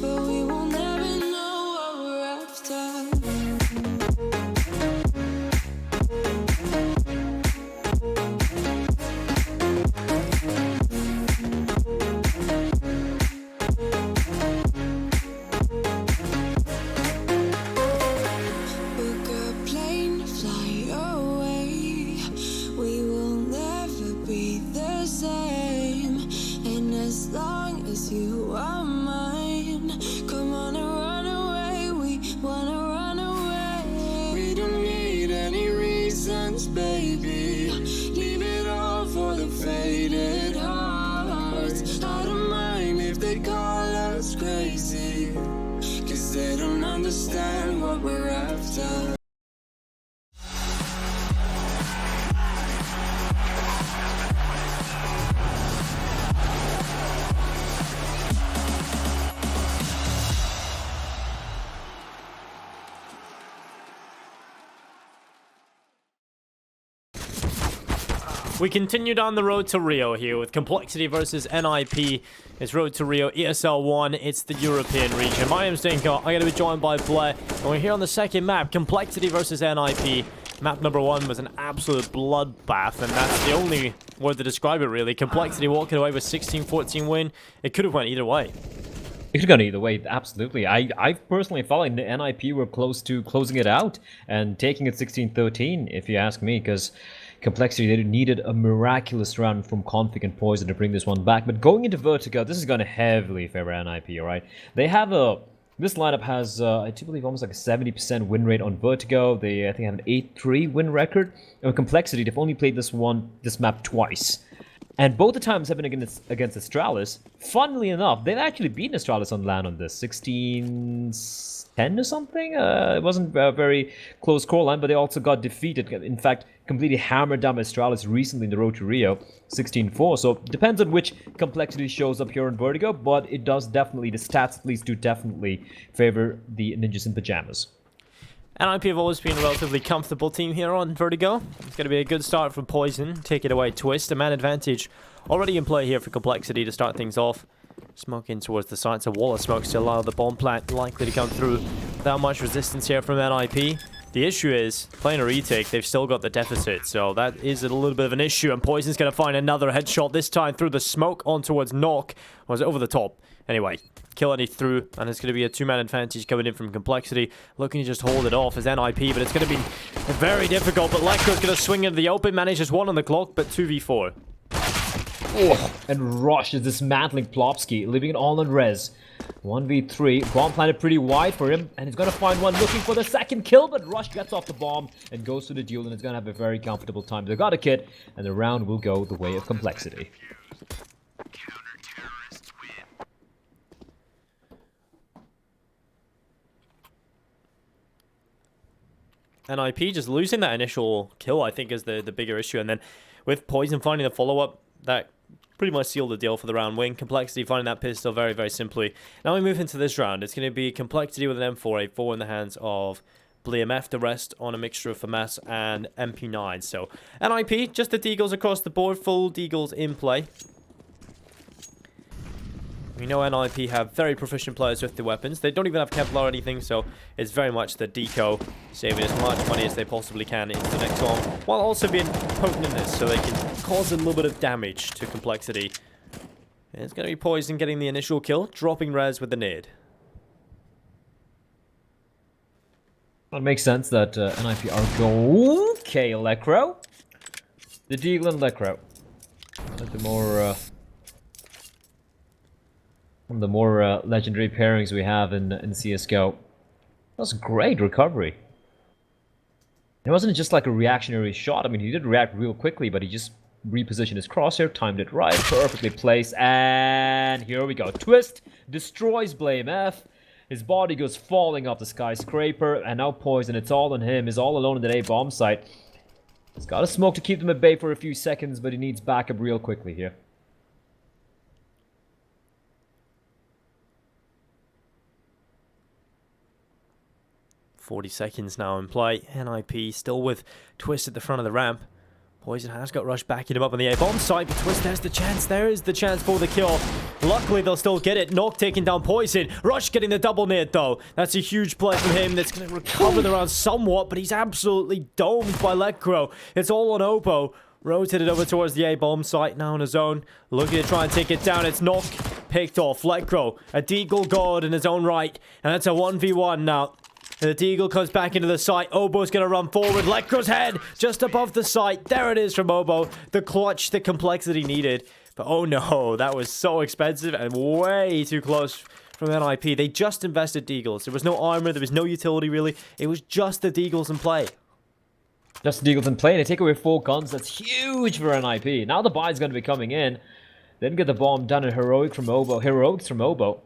but we will never know what we're after. Book a plane, fly away. We will never be the same. And as long as you are mine, come on and run away. We wanna run away. We don't need any reasons, baby. Leave it all for the faded hearts. I don't mind if they call us crazy, 'cause they don't understand what we're after. We continue down the road to Rio here with Complexity versus NIP. It's Road to Rio, ESL 1, it's the European region. My name's Dinko, I'm going to be joined by Blair, and we're here on the second map, Complexity versus NIP. Map number 1 was an absolute bloodbath, and that's the only word to describe it, really. Complexity walking away with 16-14 win. It could have went either way. It could have gone either way, absolutely. I personally felt like the NIP were close to closing it out and taking it 16-13, if you ask me, because Complexity, they needed a miraculous run from Config and Poison to bring this one back. But going into Vertigo, this is going to heavily favor NIP, alright? They have a... This lineup has, I do believe, almost like a 70% win rate on Vertigo. They, I think, have an 8-3 win record. And Complexity, they've only played this map twice. And both the times have been against Astralis. Funnily enough, they've actually beaten Astralis on LAN on this. 16-10 or something? It wasn't a very close scoreline, but they also got defeated. In fact, completely hammered down by Astralis recently in the Road to Rio, 16-4. So, depends on which Complexity shows up here in Vertigo, but it does definitely, the stats at least do definitely favor the Ninjas in Pyjamas. NIP have always been a relatively comfortable team here on Vertigo. It's going to be a good start from Poison. Take it away, Twist. A man advantage already in play here for Complexity to start things off. Smoking towards the side. It's a wall of smoke to allow the bomb plant likely to come through without much resistance here from NIP. The issue is, playing a retake, they've still got the deficit, so that is a little bit of an issue, and Poison's going to find another headshot, this time through the smoke on towards Knock. Or was it over the top? Anyway, kill any through, and it's going to be a two-man advantage coming in from Complexity, looking to just hold it off as NIP, but it's going to be very difficult, but Lekro's going to swing into the open, manages one on the clock, but 2v4. Oh, and Rush is dismantling Plopsky, leaving it all on res. 1v3, bomb planted pretty wide for him, and he's gonna find one looking for the second kill, but Rush gets off the bomb and goes to the duel, and it's gonna have a very comfortable time. They got a kit, and the round will go the way of Complexity. NIP just losing that initial kill, I think, is the bigger issue, and then with Poison finding the follow-up, that pretty much sealed the deal for the round win. Complexity finding that pistol very, very simply. Now we move into this round. It's going to be Complexity with an M4A4 in the hands of BLMF, the rest on a mixture of FAMAS and MP9. So, NIP, just the Deagles across the board, full Deagles in play. We know NIP have very proficient players with the weapons. They don't even have Kevlar or anything, so it's very much the deco, saving as much money as they possibly can into the next one, while also being potent in this, so they can cause a little bit of damage to Complexity. And it's going to be Poison getting the initial kill, dropping res with the nade. Well, it makes sense that NIP are go. Okay, Lekro. The Deagle and Lekro. One of the more legendary pairings we have in CSGO. That was a great recovery. It wasn't just like a reactionary shot. I mean, he did react real quickly, but he just repositioned his crosshair, timed it right, perfectly placed, and here we go. Twist destroys BLMF. His body goes falling off the skyscraper, and now Poison, it's all on him. He's all alone in that A bomb site. He's got a smoke to keep them at bay for a few seconds, but he needs backup real quickly here. 40 seconds now in play. NIP still with Twist at the front of the ramp. Poison has got Rush backing him up on the A-bomb site, but Twist, there's the chance. There is the chance for the kill. Luckily, they'll still get it. Knock taking down Poison. Rush getting the double nade, though. That's a huge play from him. That's going to recover the round somewhat, but he's absolutely domed by Lekro. It's all on Obo. Rotated over towards the A-bomb site, now in his own. Looking to try and take it down. It's Knock picked off. Lekro, a Deagle god in his own right. And it's a 1v1 now. The Deagle comes back into the site. Obo's going to run forward. Lekro's head just above the site. There it is from Obo. The clutch, the complexity needed. But oh no, that was so expensive and way too close from NIP. They just invested Deagles. There was no armor. There was no utility, really. It was just the Deagles in play. Just the Deagles in play. They take away 4 guns. That's huge for NIP. Now the buy is going to be coming in. Then get the bomb done and heroics from Obo.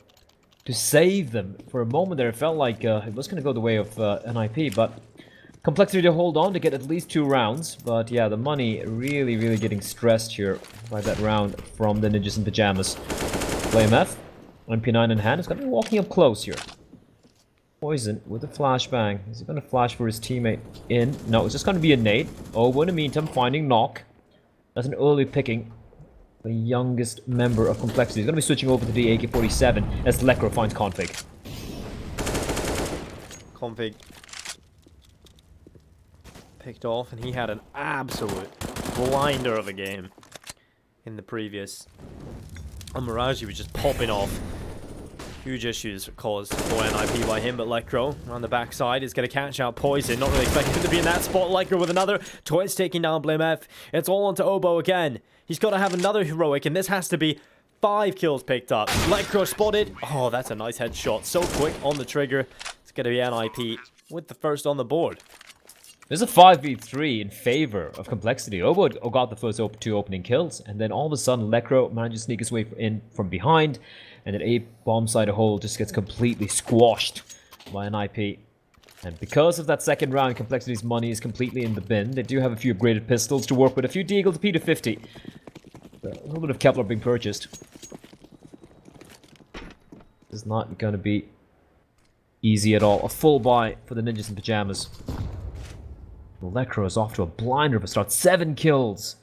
To save them. For a moment there, it felt like it was going to go the way of NIP, but complexity to hold on to get at least 2 rounds. But yeah, the money really, really getting stressed here by that round from the Ninjas in Pyjamas. BlameF, MP9 in hand, is going to be walking up close here. Poison with a flashbang. Is he going to flash for his teammate in? No, it's just going to be a nade. Obo in the meantime finding Knock. That's an early picking. The youngest member of Complexity. He's going to be switching over to the AK-47 as Lekro finds Config. Config picked off, and he had an absolute blinder of a game in the previous. And Mirage was just popping off. Huge issues caused for NIP by him, but Lekro on the backside is going to catch out Poison. Not really expecting him to be in that spot. Lekro with another. Twist taking down BlameF. It's all onto Obo again. He's got to have another heroic, and this has to be 5 kills picked up. Lekro spotted. Oh, that's a nice headshot. So quick on the trigger. It's going to be NIP with the first on the board. There's a 5v3 in favor of Complexity. Obo got the first 2 opening kills, and then all of a sudden Lekro manages to sneak his way in from behind, and then a bomb side hole just gets completely squashed by NIP. And because of that second round, Complexity's money is completely in the bin. They do have a few upgraded pistols to work with, a few Deagle to P250. A little bit of Kevlar being purchased. This is not going to be easy at all. A full buy for the Ninjas in Pyjamas. Lekro is off to a blinder of a start. 7 kills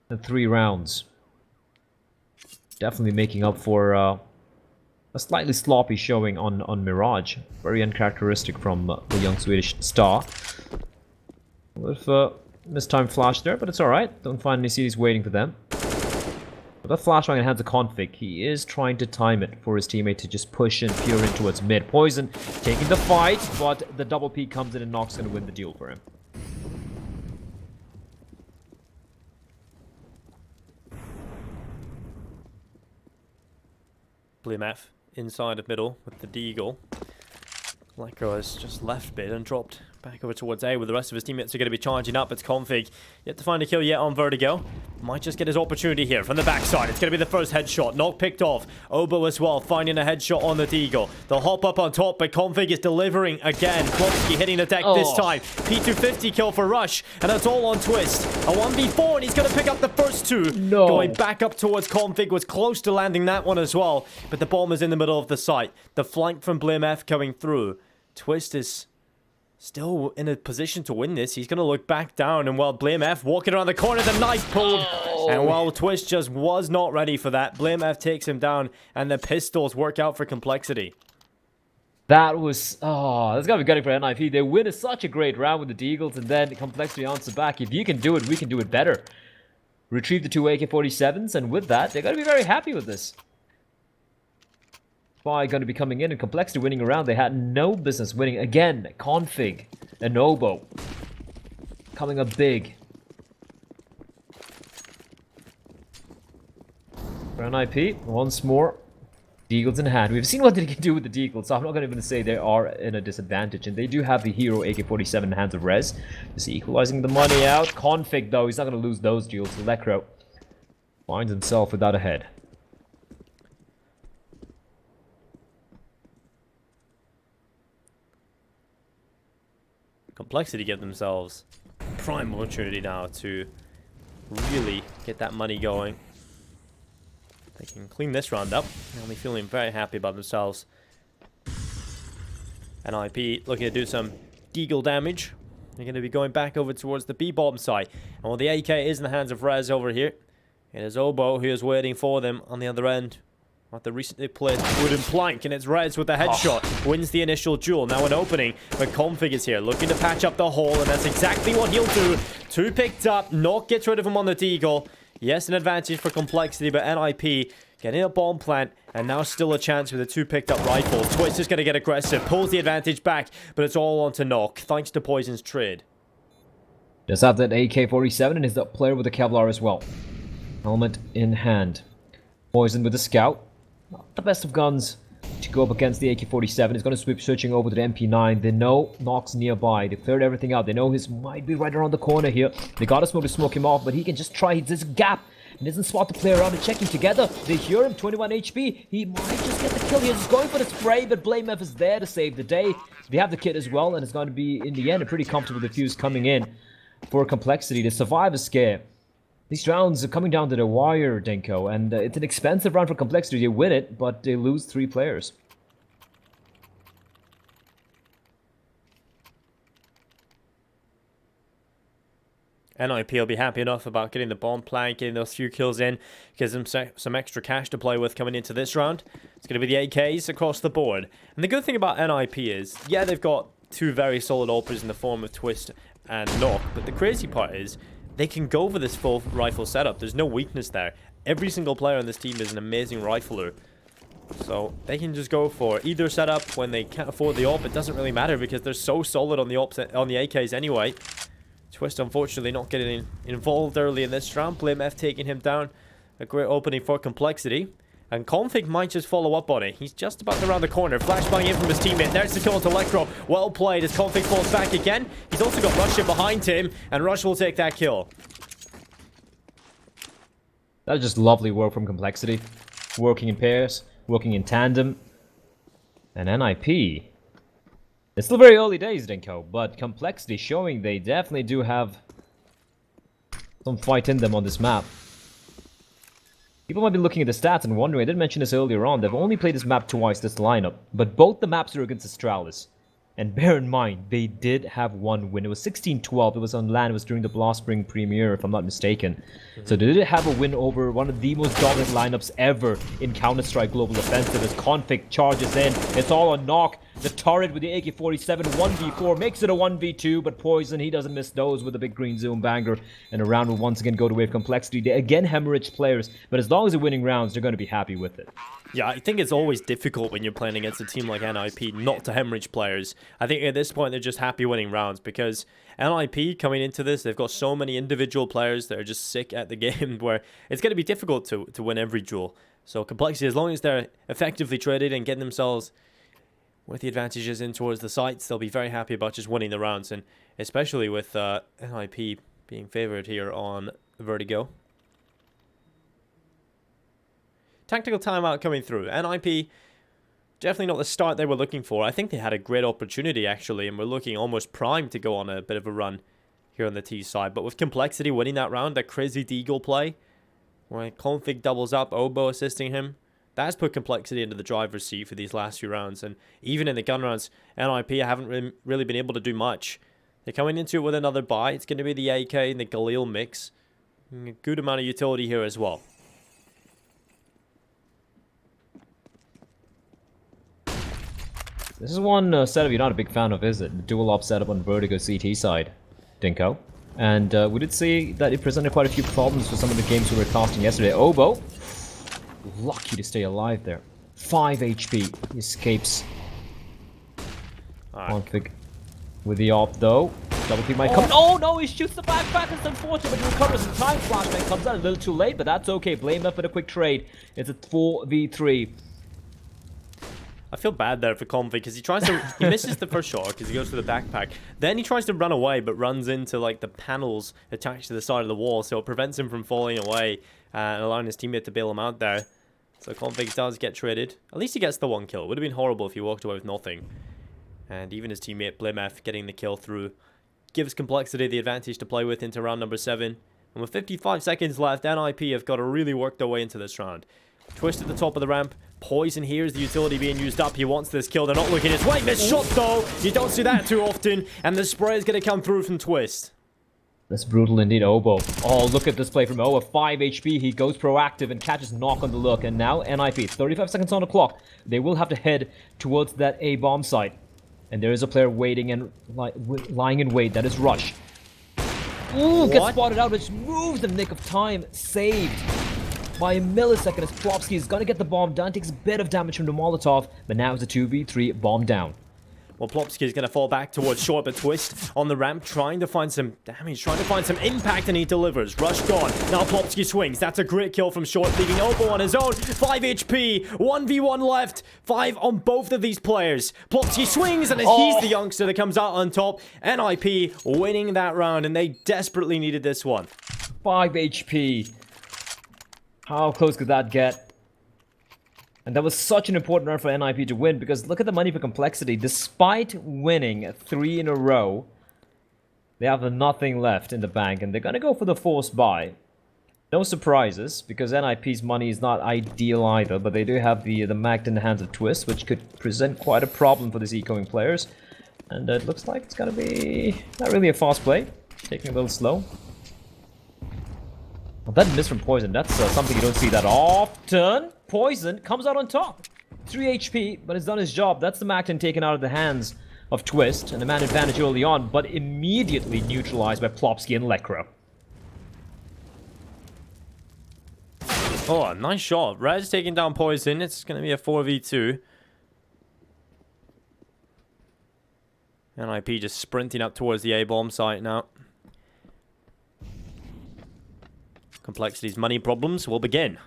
in 3 rounds. Definitely making up for a slightly sloppy showing on Mirage. Very uncharacteristic from the young Swedish star. With mistimed flash there, but it's alright. Don't find any CDs waiting for them. But that flashbang in hands of Config. He is trying to time it for his teammate to just push and peer in towards mid. Poison taking the fight, but the double peek comes in and Nox going to win the deal for him. BlameF inside of middle with the Deagle. Lekro has just left mid and dropped back over towards A, with the rest of his teammates are going to be charging up. It's Config. Yet to find a kill yet on Vertigo. Might just get his opportunity here from the backside. It's going to be the first headshot. Knock picked off. Obo as well, finding a headshot on the Deagle. They'll hop up on top, but Config is delivering again. Klopsky hitting the deck this time. P250 kill for Rush, and that's all on Twist. A 1v4, and he's going to pick up the first 2. No. Going back up towards Config, was close to landing that one as well, but the bomb is in the middle of the site. The flank from BlameF coming through. Twist is still in a position to win this. He's going to look back down, and while BlameF walking around the corner, the knife pulled. And while Twist just was not ready for that, BlameF takes him down, and the pistols work out for Complexity. That was... oh, that's got to be gutting for NIP. They win such a great round with the Deagles, and then Complexity answers back. If you can do it, we can do it better. Retrieve the 2 AK-47s, and with that, they're going to be very happy with this. Going to be coming in and Complexity winning a round they had no business winning. Again, Config and Obo coming up big. For NIP, once more, Deagles in hand. We've seen what they can do with the Deagles, so I'm not going to even say they are in a disadvantage. And they do have the hero AK-47 in hands of Rez. Just equalizing the money out. Config, though, he's not going to lose those duels. Lekro finds himself without a head. Complexity give themselves prime opportunity now to really get that money going. They can clean this round up. They'll be feeling very happy about themselves. NIP looking to do some Deagle damage They're going to be going back over towards the B-bomb site. And while the AK is in the hands of Rez over here, it is Obo who is waiting for them on the other end. What the recently played wooden plank, and it's Rez with the headshot. Wins the initial duel. Now an opening, but Config is here looking to patch up the hole, and that's exactly what he'll do. 2 picked up. Knock gets rid of him on the deagle. Yes, an advantage for Complexity, but NIP getting a bomb plant, and now still a chance with a 2 picked up rifle. Twist is going to get aggressive, pulls the advantage back, but it's all on to Knock, thanks to Poison's trade. Does have that AK-47 and is the player with the Kevlar as well. Helmet in hand. Poison with the Scout. Not the best of guns to go up against the AK-47. He's going to sweep switching over to the MP9. They know Knock's nearby. They cleared everything out. They know his might be right around the corner here. They got a smoke to smoke him off, but he can just try. There's a gap. He doesn't spot the player around and checking together. They hear him, 21 HP. He might just get the kill. He's just going for the spray, but BlameF is there to save the day. They have the kit as well, and it's going to be, in the end, a pretty comfortable defuse coming in for Complexity to survive a scare. These rounds are coming down to the wire, Denko, and it's an expensive round for Complexity. They win it, but they lose 3 players. NIP will be happy enough about getting the bomb plant, getting those few kills in, gives them some extra cash to play with coming into this round. It's going to be the AKs across the board. And the good thing about NIP is, yeah, they've got 2 very solid operas in the form of Twist and Knock, but the crazy part is, they can go for this full rifle setup. There's no weakness there. Every single player on this team is an amazing rifler. So they can just go for either setup when they can't afford the op. It doesn't really matter because they're so solid on the ops, on the AKs anyway. Twist unfortunately not getting involved early in this round. BlameF taking him down. A great opening for Complexity. And Config might just follow up on it. He's just about to round the corner. Flashbang in from his teammate. There's the kill to Electro. Well played as Config falls back again. He's also got Rush in behind him. And Rush will take that kill. That was just lovely work from Complexity. Working in pairs. Working in tandem. And NIP. It's still very early days, Denko. But Complexity showing they definitely do have some fight in them on this map. People might be looking at the stats and wondering, I did mention this earlier on, they've only played this map twice, this lineup, but both the maps are against Astralis. And bear in mind, they did have 1 win. It was 16-12, it was on LAN, it was during the Blast Spring premiere, if I'm not mistaken. So they did have a win over one of the most dominant lineups ever in Counter-Strike Global Offensive as Config charges in. It's all on Knock. The turret with the AK-47, 1v4, makes it a 1v2, but Poison, he doesn't miss those with a big green zoom banger. And a round will once again go to Wave Complexity. They again hemorrhage players, but as long as they're winning rounds, they're going to be happy with it. Yeah, I think it's always difficult when you're playing against a team like NIP not to hemorrhage players. I think at this point they're just happy winning rounds because NIP coming into this, they've got so many individual players that are just sick at the game where it's going to be difficult to win every duel. So Complexity, as long as they're effectively traded and getting themselves with the advantages in towards the sites, they'll be very happy about just winning the rounds, and especially with NIP being favored here on Vertigo. Tactical timeout coming through. NIP, definitely not the start they were looking for. I think they had a great opportunity, actually, and were looking almost primed to go on a bit of a run here on the T side. But with Complexity winning that round, that crazy deagle play, where Config doubles up, Obo assisting him, that's put Complexity into the driver's seat for these last few rounds. And even in the gun rounds, NIP haven't really been able to do much. They're coming into it with another buy. It's going to be the AK and the Galil mix. And a good amount of utility here as well. This is one setup you're not a big fan of, is it? The dual op setup on Vertigo CT side, Dinko. And we did see that it presented quite a few problems for some of the games we were casting yesterday. Obo, lucky to stay alive there. 5 HP, he escapes. Config with the op though. Double P might come. Oh no, he shoots the backpack. It's unfortunate, but he recovers in time. Flashbang comes out a little too late, but that's okay. BlameF with a quick trade. It's a 4v3. I feel bad there for Config because he misses the first shot because he goes for the backpack. Then he tries to run away, but runs into like the panels attached to the side of the wall, so it prevents him from falling away and allowing his teammate to bail him out there. So Config does get traded. At least he gets the 1 kill. It would have been horrible if he walked away with nothing. And even his teammate BlameF getting the kill through gives Complexity the advantage to play with into round number 7. And with 55 seconds left, NIP have got to really work their way into this round. Twist at the top of the ramp. Poison here is the utility being used up. He wants this kill. They're not looking his way. Missed shot though. You don't see that too often. And the spray is going to come through from Twist. That's brutal indeed, Obo. Oh, look at this play from Obo. 5 HP. He goes proactive and catches Knock on the look. And now NIP. 35 seconds on the clock. They will have to head towards that A-bomb site. And there is a player waiting and lying in wait. That is Rush. Ooh, gets spotted out, which moves the nick of time. Saved by a millisecond as Plopsky is going to get the bomb down. Takes a bit of damage from the Molotov, but now it's a 2v3 bomb down. Well, Plopsky is going to fall back towards short, but Twist on the ramp, trying to find some damage, trying to find some impact, and he delivers. Rush gone. Now Plopsky swings. That's a great kill from short, leaving Obo on his own. 5 HP, 1v1 left. 5 on both of these players. Plopsky swings, and he's the youngster that comes out on top. NIP winning that round, and they desperately needed this one. 5 HP. How close could that get? And that was such an important round for NIP to win, because look at the money for Complexity. Despite winning 3 in a row, they have nothing left in the bank, and they're going to go for the forced buy. No surprises, because NIP's money is not ideal either, but they do have the mag in the hands of Twist, which could present quite a problem for these ecoing players. And it looks like it's going to be not really a fast play, taking a little slow. Well, that miss from Poison, that's something you don't see that often. Poison comes out on top. 3 HP, but it's done his job. That's the Macton taken out of the hands of Twist, and the man advantage early on, but immediately neutralized by Plopsky and Lekro. Oh, nice shot. Rez taking down Poison. It's going to be a 4v2. NIP just sprinting up towards the A-bomb site now. Complexity's money problems will begin.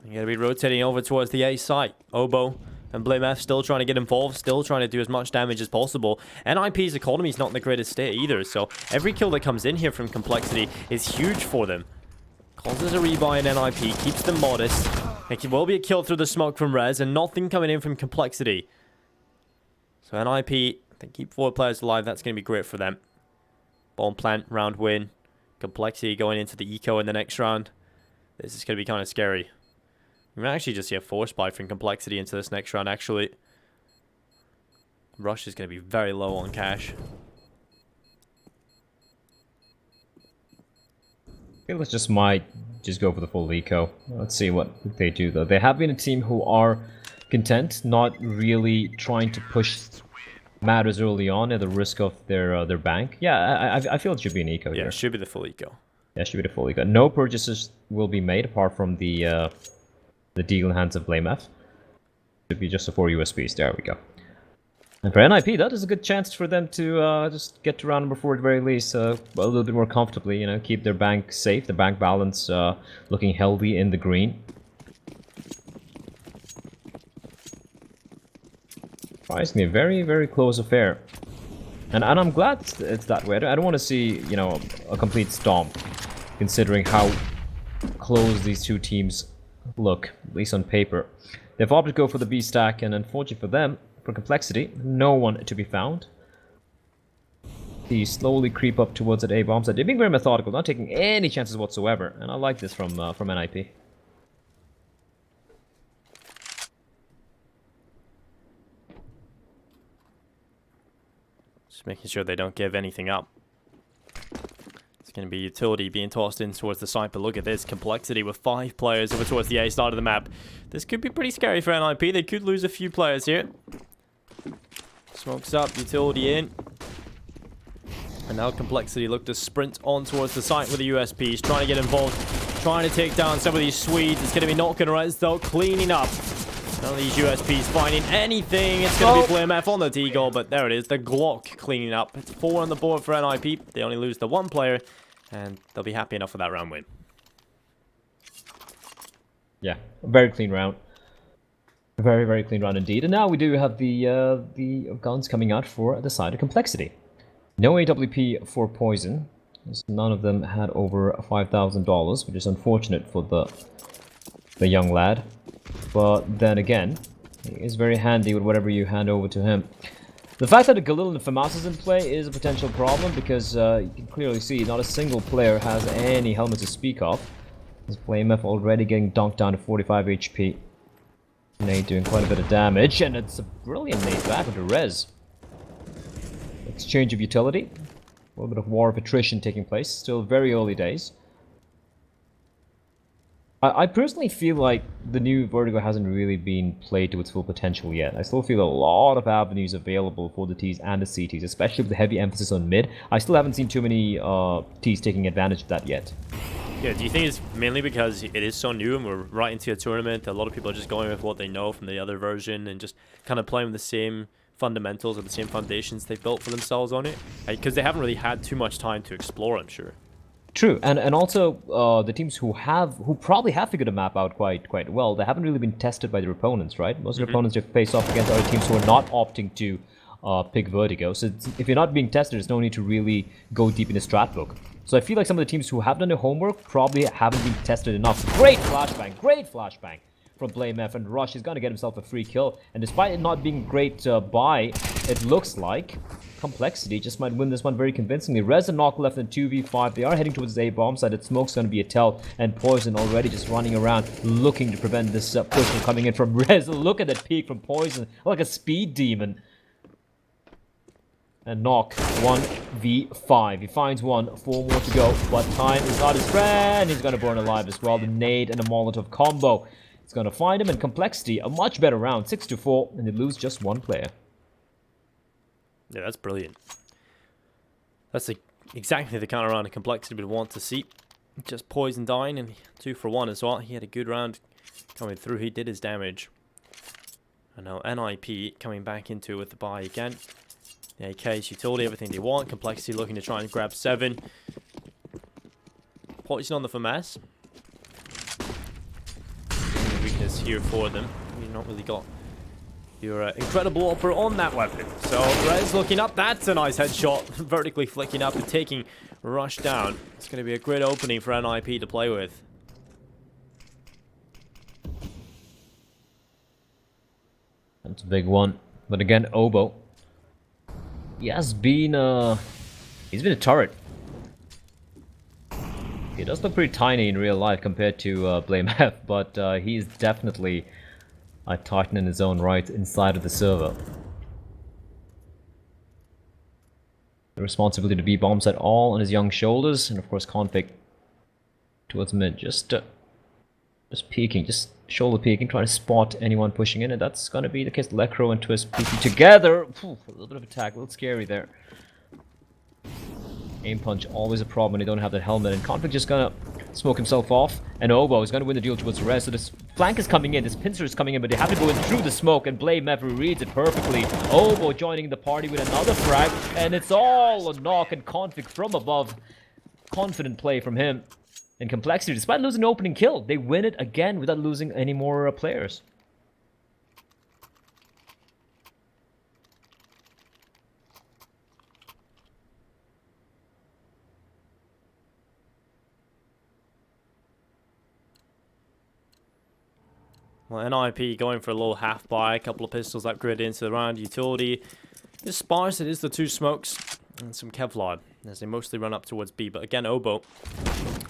You're going to be rotating over towards the A site. Obo and BlameF still trying to get involved, still trying to do as much damage as possible. NIP's economy is not in the greatest state either, so every kill that comes in here from Complexity is huge for them. Causes a rebuy in NIP, keeps them modest. It will be a kill through the smoke from Rez, and nothing coming in from Complexity. So NIP, they keep 4 players alive, that's going to be great for them. Bomb plant, round win. Complexity going into the eco in the next round. This is going to be kind of scary. We might actually just see a force buy from Complexity into this next round, actually. Rush is going to be very low on cash. I think let's might go for the full eco. Let's see what they do, though. They have been a team who are content, not really trying to push matters early on at the risk of their bank. Yeah, I feel it should be an eco. Yeah, it should be the full eco. Yeah, it should be the full eco. No purchases will be made apart from the deal in hands of BlameF. Should be just the 4 USBs. There we go. And for NIP, that is a good chance for them to just get to round number 4 at the very least, a little bit more comfortably. You know, keep their bank safe, the bank balance looking healthy in the green. Surprisingly, a very, very close affair. And I'm glad it's that way. I don't want to see, you know, a complete stomp, considering how close these two teams look, at least on paper. They've opted to go for the B stack, and unfortunately for them, for Complexity, no one to be found. They slowly creep up towards that A-bomb site. They're being very methodical, not taking any chances whatsoever, and I like this from NIP. Just making sure they don't give anything up. It's going to be utility being tossed in towards the site, but look at this. Complexity with 5 players over towards the A side of the map. This could be pretty scary for NIP. They could lose a few players here. Smokes up, utility in. And now Complexity look to sprint on towards the site with the USPs, trying to get involved, trying to take down some of these Swedes. It's going to be not going to res though, cleaning up. None of these USPs finding anything. It's going to be BlameF on the Deagle, but there it is. The Glock cleaning up. It's 4 on the board for NIP. They only lose the 1 player, and they'll be happy enough with that round win. Yeah, a very clean round. A very, very clean round indeed. And now we do have the guns coming out for the side of Complexity. No AWP for Poison, as none of them had over $5,000, which is unfortunate for the young lad. But then again, he is very handy with whatever you hand over to him. The fact that the Galil and FAMAS is in play is a potential problem, because you can clearly see not a single player has any helmet to speak of. This BlameF already getting dunked down to 45 HP. Nade doing quite a bit of damage, and it's a brilliant nade back with the res. Exchange of utility. A little bit of war of attrition taking place. Still very early days. I personally feel like the new Vertigo hasn't really been played to its full potential yet. I still feel a lot of avenues available for the Ts and the CTs, especially with the heavy emphasis on mid. I still haven't seen too many Ts taking advantage of that yet. Yeah, do you think it's mainly because it is so new and we're right into a tournament? A lot of people are just going with what they know from the other version and just kind of playing with the same fundamentals or the same foundations they built for themselves on it? Because they haven't really had too much time to explore, I'm sure. True, and also the teams who probably have figured the map out quite well, they haven't really been tested by their opponents, right? Most of their opponents have faced off against other teams who are not opting to pick Vertigo. So if you're not being tested, there's no need to really go deep in the strat book. So I feel like some of the teams who have done their homework probably haven't been tested enough. Great flashbang from BlameF, and Rush is going to get himself a free kill. And despite it not being great buy, it looks like Complexity just might win this one very convincingly. Rez and Knock left in 2v5. They are heading towards the A bomb side. That Smoke's going to be a tell, and Poison already just running around looking to prevent this push from coming in from Rez. Look at that peek from Poison, like a speed demon. And Knock 1v5. He finds one, 4 more to go, but time is not his friend. He's going to burn alive as well. The nade and the Molotov combo. It's going to find him, and Complexity, a much better round, 6-4, and they lose just one player. Yeah, that's brilliant. That's exactly the kind of round of Complexity we'd want to see. Just Poison dying, and 2 for 1 as well. He had a good round coming through. He did his damage. And now NIP coming back into it with the buy again. The AK's utility, everything they want. Complexity looking to try and grab 7. Poison on the FAMAS. Weakness here for them. You've not really got your incredible opera on that weapon. So Rez looking up. That's a nice headshot. Vertically flicking up and taking Rush down. It's going to be a great opening for NIP to play with. That's a big one. But again, Obo. He has been he's been a turret. He does look pretty tiny in real life compared to BlameF, but he's definitely a titan in his own right inside of the server. The responsibility to be bombs at all on his young shoulders, and of course Config towards mid, just peeking, just shoulder peeking, trying to spot anyone pushing in, and that's gonna be the case. Lecro and Twist peeking together. Ooh, a little bit of attack, a little scary there. Aim punch, always a problem when you don't have that helmet, and Config just gonna smoke himself off, and Obo is gonna win the deal towards the rest. So this flank is coming in, this pincer is coming in, but they have to go in through the smoke, and BlameF reads it perfectly. Obo joining the party with another frag, and it's all a Knock and Config from above. Confident play from him. And Complexity, despite losing the opening kill, they win it again without losing any more players. Well, NIP going for a little half buy, a couple of pistols upgraded into the round. Utility is sparse. It is the 2 smokes and some Kevlar as they mostly run up towards B. But again, Obo.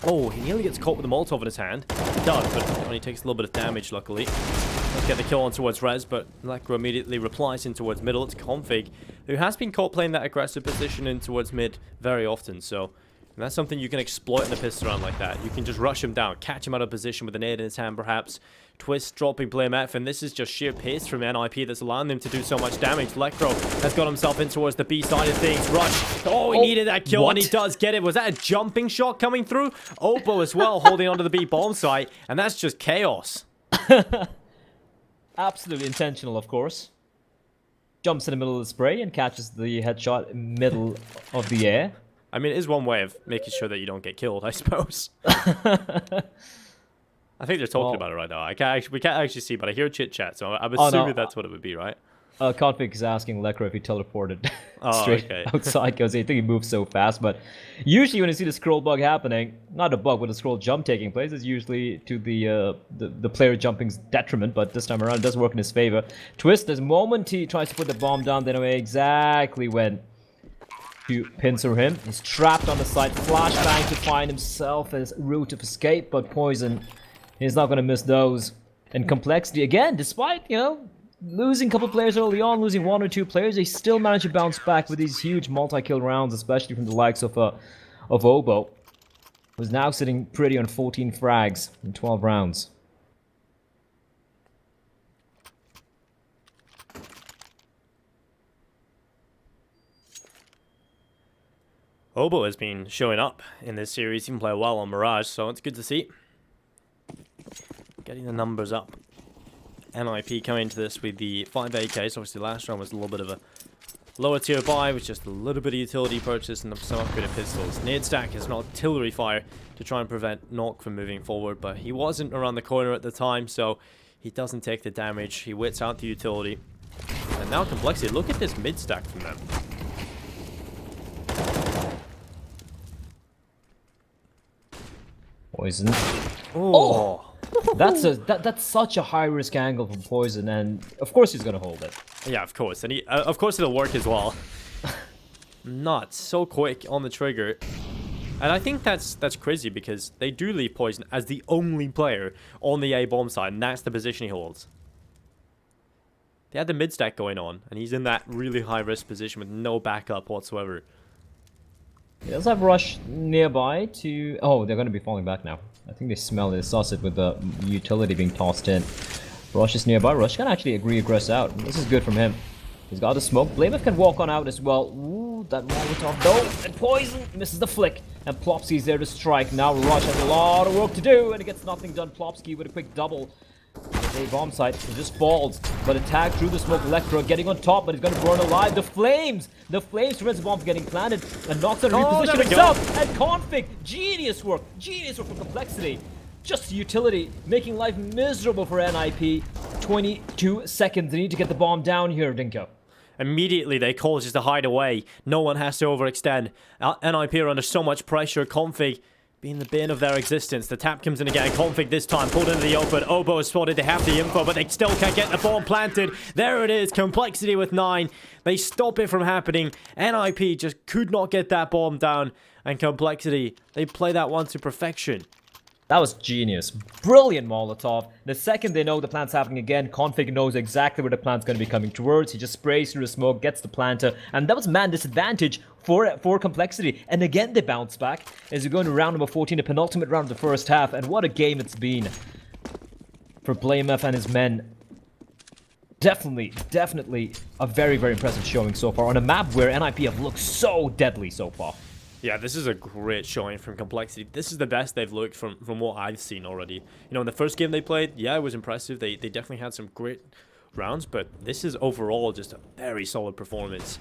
Oh, he nearly gets caught with the Molotov in his hand. He does, but only takes a little bit of damage, luckily. Let's get the kill on towards Rez, but Lecro immediately replies in towards middle. It's Config, who has been caught playing that aggressive position in towards mid very often, so that's something you can exploit in a pistol round like that. You can just rush him down, catch him out of position with a nade in his hand, perhaps. Twist dropping BlameF, and this is just sheer pace from NIP that's allowing them to do so much damage. Lecro has got himself in towards the B side of things. Rush. Oh, he needed that kill, and he does get it. Was that a jumping shot coming through? Obo as well, holding onto the B bomb site, and that's just chaos. Absolutely intentional, of course. Jumps in the middle of the spray and catches the headshot in the middle of the air. I mean, it is one way of making sure that you don't get killed, I suppose. I think they're talking about it right now. We can't actually see, but I hear chit chat, so I'm assuming that's what it would be, right? Config is asking Lecro if he teleported straight outside because I think he moves so fast. But usually when you see the scroll bug happening, not a bug, but a scroll jump taking place, it's usually to the player jumping's detriment. But this time around, it does work in his favor. Twist, the moment he tries to put the bomb down, they know exactly when to pincer him. He's trapped on the side. Flashbang to find himself his route of escape, but Poison, he's not going to miss those. And Complexity, again, despite, you know, losing a couple players early on, losing 1 or 2 players, they still manage to bounce back with these huge multi-kill rounds, especially from the likes of Obo, who's now sitting pretty on 14 frags in 12 rounds. Obo has been showing up in this series, even play well on Mirage, so it's good to see. Getting the numbers up. NIP coming into this with the 5 AKs. Obviously last round was a little bit of a lower tier buy with just a little bit of utility purchase and some upgraded pistols. Nade stack is an artillery fire to try and prevent Knock from moving forward, but he wasn't around the corner at the time, so he doesn't take the damage. He wits out the utility. And now Complexity, look at this mid stack from them. Poison. Oh! That's such a high risk angle from Poison, and of course he's gonna hold it. Yeah, of course, and he, of course it'll work as well. Nuts, so quick on the trigger, and I think that's crazy because they do leave Poison as the only player on the A bomb side, and that's the position he holds. They had the mid stack going on, and he's in that really high risk position with no backup whatsoever. He does have Rush nearby to... Oh, they're going to be falling back now. I think they smell it. They sauce it with the utility being tossed in. Rush is nearby. Rush can actually aggress out. This is good from him. He's got the smoke. Blameff can walk on out as well. Ooh, that Molotov. No, and Poison misses the flick. And Plopsky's there to strike. Now Rush has a lot of work to do, and he gets nothing done. Plopsky with a quick double. A bomb site, he just falls, but attack through the smoke. Electro getting on top, but he's going to burn alive. The flames prevents the bomb from getting planted, and knocks on reposition himself. And Config, genius work from Complexity. Just utility, making life miserable for NIP. 22 seconds, they need to get the bomb down here, Dinko. Immediately they call just to hide away. No one has to overextend. NIP are under so much pressure. Config being the bane of their existence. The tap comes in again. Config this time pulled into the open. Obo is spotted. They have the info, but they still can't get the bomb planted. There it is. Complexity with 9. They stop it from happening. NIP just could not get that bomb down. And Complexity, they play that one to perfection. That was genius. Brilliant Molotov. The second they know the plant's happening again, Config knows exactly where the plant's going to be coming towards. He just sprays through the smoke, gets the planter, and that was man disadvantage for Complexity. And again, they bounce back as we go into round number 14, the penultimate round of the first half. And what a game it's been for Blameff and his men. Definitely a very, very impressive showing so far on a map where NIP have looked so deadly so far. Yeah, this is a great showing from Complexity. This is the best they've looked from what I've seen already. You know, in the first game they played, yeah, it was impressive. They definitely had some great rounds, but this is overall just a very solid performance.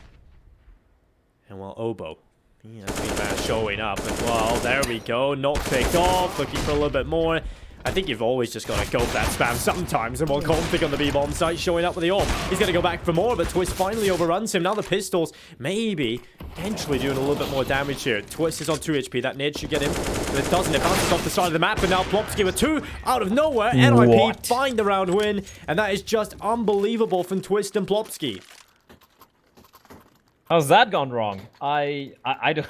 And well, Obo, he has been showing up as well. There we go, not picked off, looking for a little bit more. I think you've always just got to go for that spam sometimes. And while Config on the B-bomb site showing up with the AWP, he's going to go back for more, but Twist finally overruns him. Now the pistols maybe potentially doing a little bit more damage here. Twist is on 2 HP. That nade should get him, but it doesn't. It bounces off the side of the map, and now Plopsky with 2 out of nowhere. NIP find the round win, and that is just unbelievable from Twist and Plopsky. How's that gone wrong? I don't...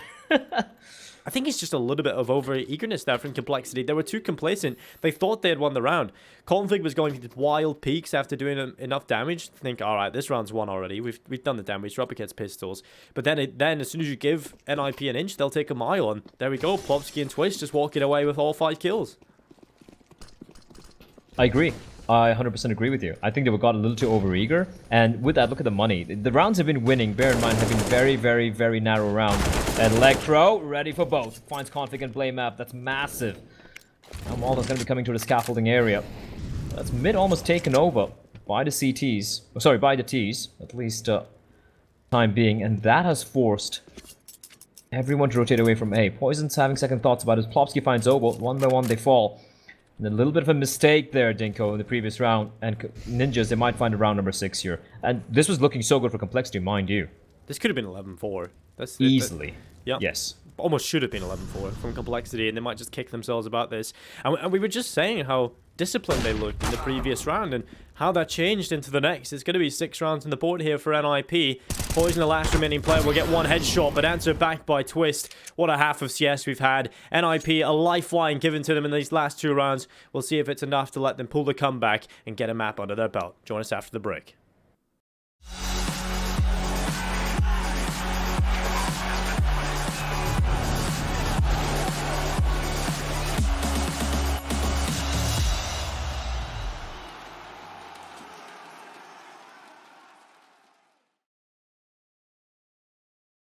I think it's just a little bit of over-eagerness there from Complexity. They were too complacent. They thought they had won the round. Config was going to wild peaks after doing enough damage to think, all right, this round's won already. We've done the damage. We're up against pistols. But then as soon as you give NIP an inch, they'll take a mile. And there we go. Plopsky and Twist just walking away with all 5 kills. I agree. I 100% agree with you. I think they got a little too overeager. And with that, look at the money. The rounds have been winning. Bear in mind, have been very, very, very narrow rounds. Electro, ready for both. Finds Config and Blameff. That's massive. Now Malda's going to be coming to the scaffolding area. That's mid almost taken over by the CTs. Oh, sorry, by the Ts. At least time being. And that has forced everyone to rotate away from A. Poison's having second thoughts about it. Plopsky finds Obo. One by one, they fall. And a little bit of a mistake there, Dinko, in the previous round. And Ninjas, they might find a round number 6 here. And this was looking so good for Complexity, mind you. This could have been 11-4. Easily. Yeah. Yes. almost should have been 11-4 from Complexity, and they might just kick themselves about this. And we were just saying how disciplined they looked in the previous round, and how that changed into the next. It's going to be 6 rounds on the board here for NIP. Poison, the last remaining player, will get one headshot, but answered back by Twist. What a half of CS we've had. NIP, a lifeline given to them in these last 2 rounds. We'll see if it's enough to let them pull the comeback and get a map under their belt. Join us after the break.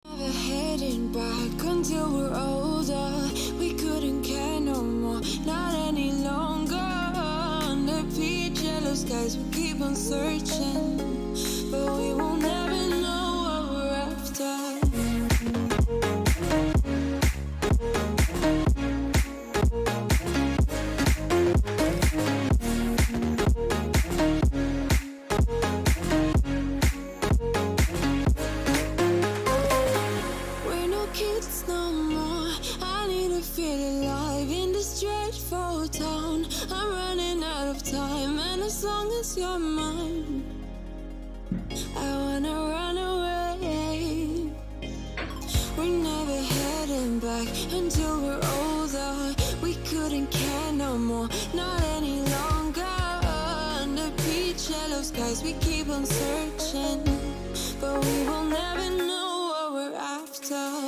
Never heading back until we're older. We couldn't care no more, not any longer. Under peach yellow skies, we keep on searching, but we will never know what we're after. We're no kids no more. I need to feel alive in this dreadful town. I'm running out of time, and as long as you're mine, I wanna run away. We're never heading back until we're older. We couldn't care no more, not any longer. Under peach yellow skies, we keep on searching, but we will never know what we're after.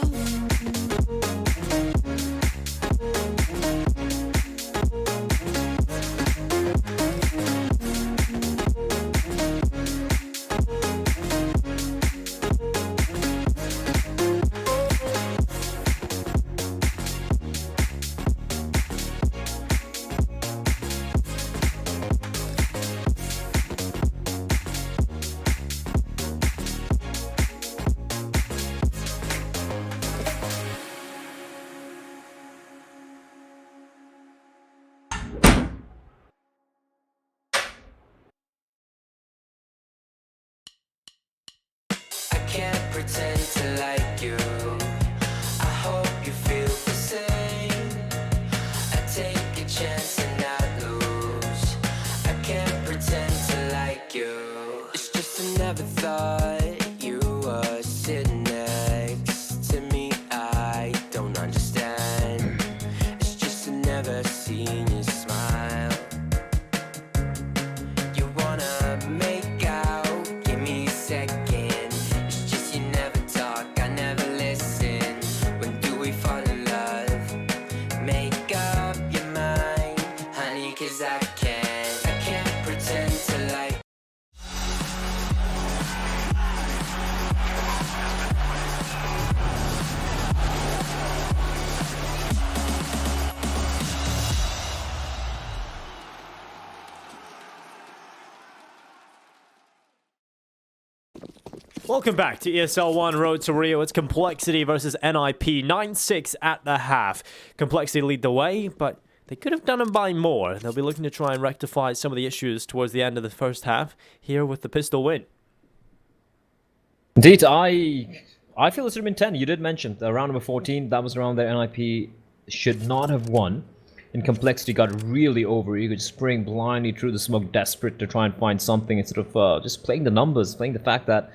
Can't pretend to like you. I hope you feel the same. I take a chance and not lose. I can't pretend to like you. It's just I never thought you were sitting next to me. I don't understand. It's just I never seen you smile. You wanna make out, give me a second. Welcome back to ESL 1 Road to Rio. It's Complexity versus NIP. 9-6 at the half. Complexity lead the way, but they could have done it by more. They'll be looking to try and rectify some of the issues towards the end of the first half here with the pistol win. Indeed, I feel it should have been 10. You did mention round number 14. That was the round that NIP should not have won. And Complexity got really overeager, spraying blindly through the smoke, desperate to try and find something instead of just playing the numbers, playing the fact that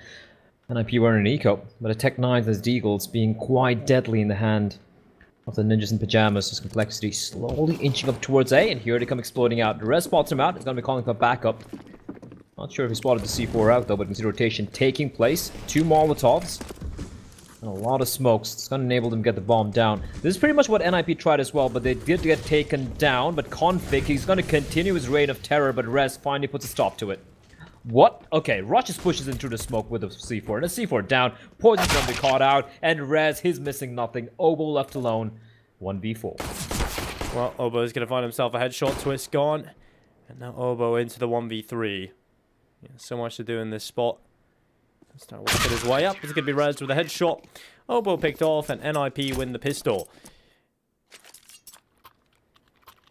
NIP were in an eco. But a Tech 9 as Deagles being quite deadly in the hand of the ninjas in pajamas as Complexity slowly inching up towards A, and here they come exploding out. The Res spots him out. He's going to be calling for backup. Not sure if he spotted the C4 out though, but we can see rotation taking place. 2 Molotovs. And a lot of smokes. It's going to enable them to get the bomb down. This is pretty much what NIP tried as well, but they did get taken down. But Config, he's going to continue his reign of terror, but Res finally puts a stop to it. What? Okay, Rush just pushes into the smoke with a C4. And a C4 down. Poison's going to be caught out. And Rez, he's missing nothing. Obo left alone. 1v4. Well, Obo is going to find himself a headshot. Twist gone. And now Obo into the 1v3. Yeah, so much to do in this spot. Start working his way up. He's going to be Rez with a headshot. Obo picked off. And NIP win the pistol.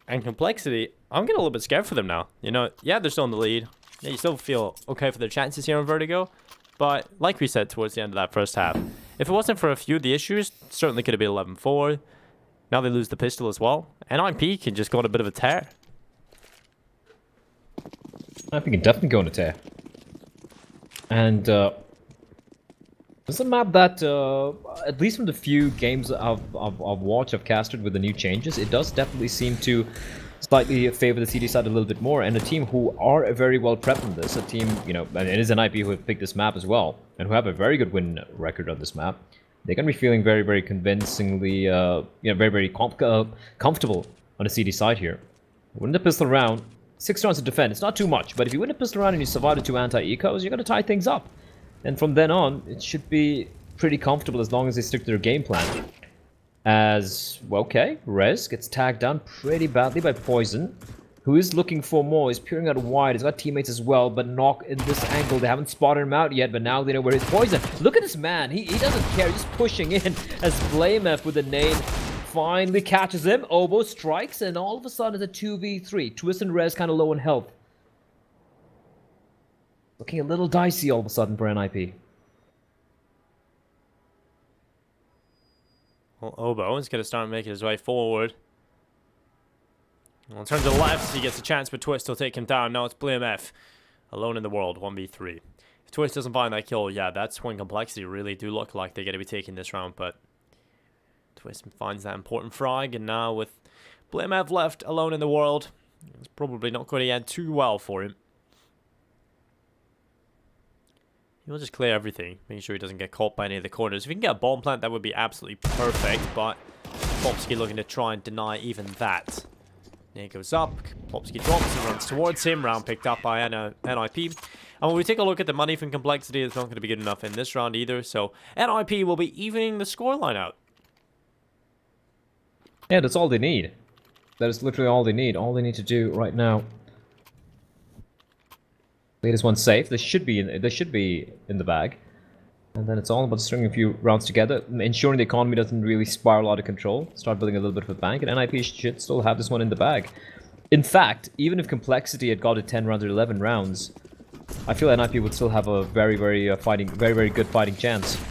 And Complexity, I'm getting a little bit scared for them now. You know, yeah, they're still in the lead. Yeah, you still feel okay for their chances here on Vertigo. But like we said towards the end of that first half, If it wasn't for a few of the issues, certainly could have been 11-4. Now they lose the pistol as well. NIP can just go on a bit of a tear. I think it can definitely go on a tear. And it's a map that, at least from the few games I've watched, I've casted with the new changes, it does definitely seem to slightly favor the CD side a little bit more, and a team who are very well prepped on this, a team, you know, and it is an IP who have picked this map as well, and who have a very good win record on this map. They're going to be feeling very, very convincingly, you know, very, very comfortable on the CD side here. Win the pistol round, 6 rounds to defend, it's not too much, but if you win a pistol round and you survive the 2 anti-ecos, you're going to tie things up. And from then on, it should be pretty comfortable as long as they stick to their game plan. As, well, okay, Rez gets tagged down pretty badly by Poison, who is looking for more. He's peering out wide. He's got teammates as well, but Knock in this angle. They haven't spotted him out yet, but now they know where he's Poison. Look at this man. He doesn't care. He's pushing in as Blamef with a nade finally catches him. Oboe strikes, and all of a sudden it's a 2v3. Twist and Rez kind of low in health. Looking a little dicey all of a sudden for NIP. Well, Oboe is going to start making his way forward. Well, in terms of left, he gets a chance, but Twist will take him down. Now it's Blamef, alone in the world, 1v3. If Twist doesn't find that kill, yeah, that's when Complexity really do look like they're going to be taking this round, but Twist finds that important frag, and now with Blamef left alone in the world, it's probably not going to end too well for him. He'll just clear everything, making sure he doesn't get caught by any of the corners. If he can get a bomb plant, that would be absolutely perfect, but Plopsky looking to try and deny even that. Nade goes up, Plopsky drops and runs towards him, round picked up by NIP. And when we take a look at the money from Complexity, it's not going to be good enough in this round either, so NIP will be evening the scoreline out. Yeah, that's all they need. That is literally all they need. All they need to do right now. Latest one safe. They should be in the bag, and then it's all about stringing a few rounds together, ensuring the economy doesn't really spiral out of control. Start building a little bit of a bank, and NIP should still have this one in the bag. In fact, even if Complexity had got to 10 rounds or 11 rounds, I feel NIP would still have a very good fighting chance.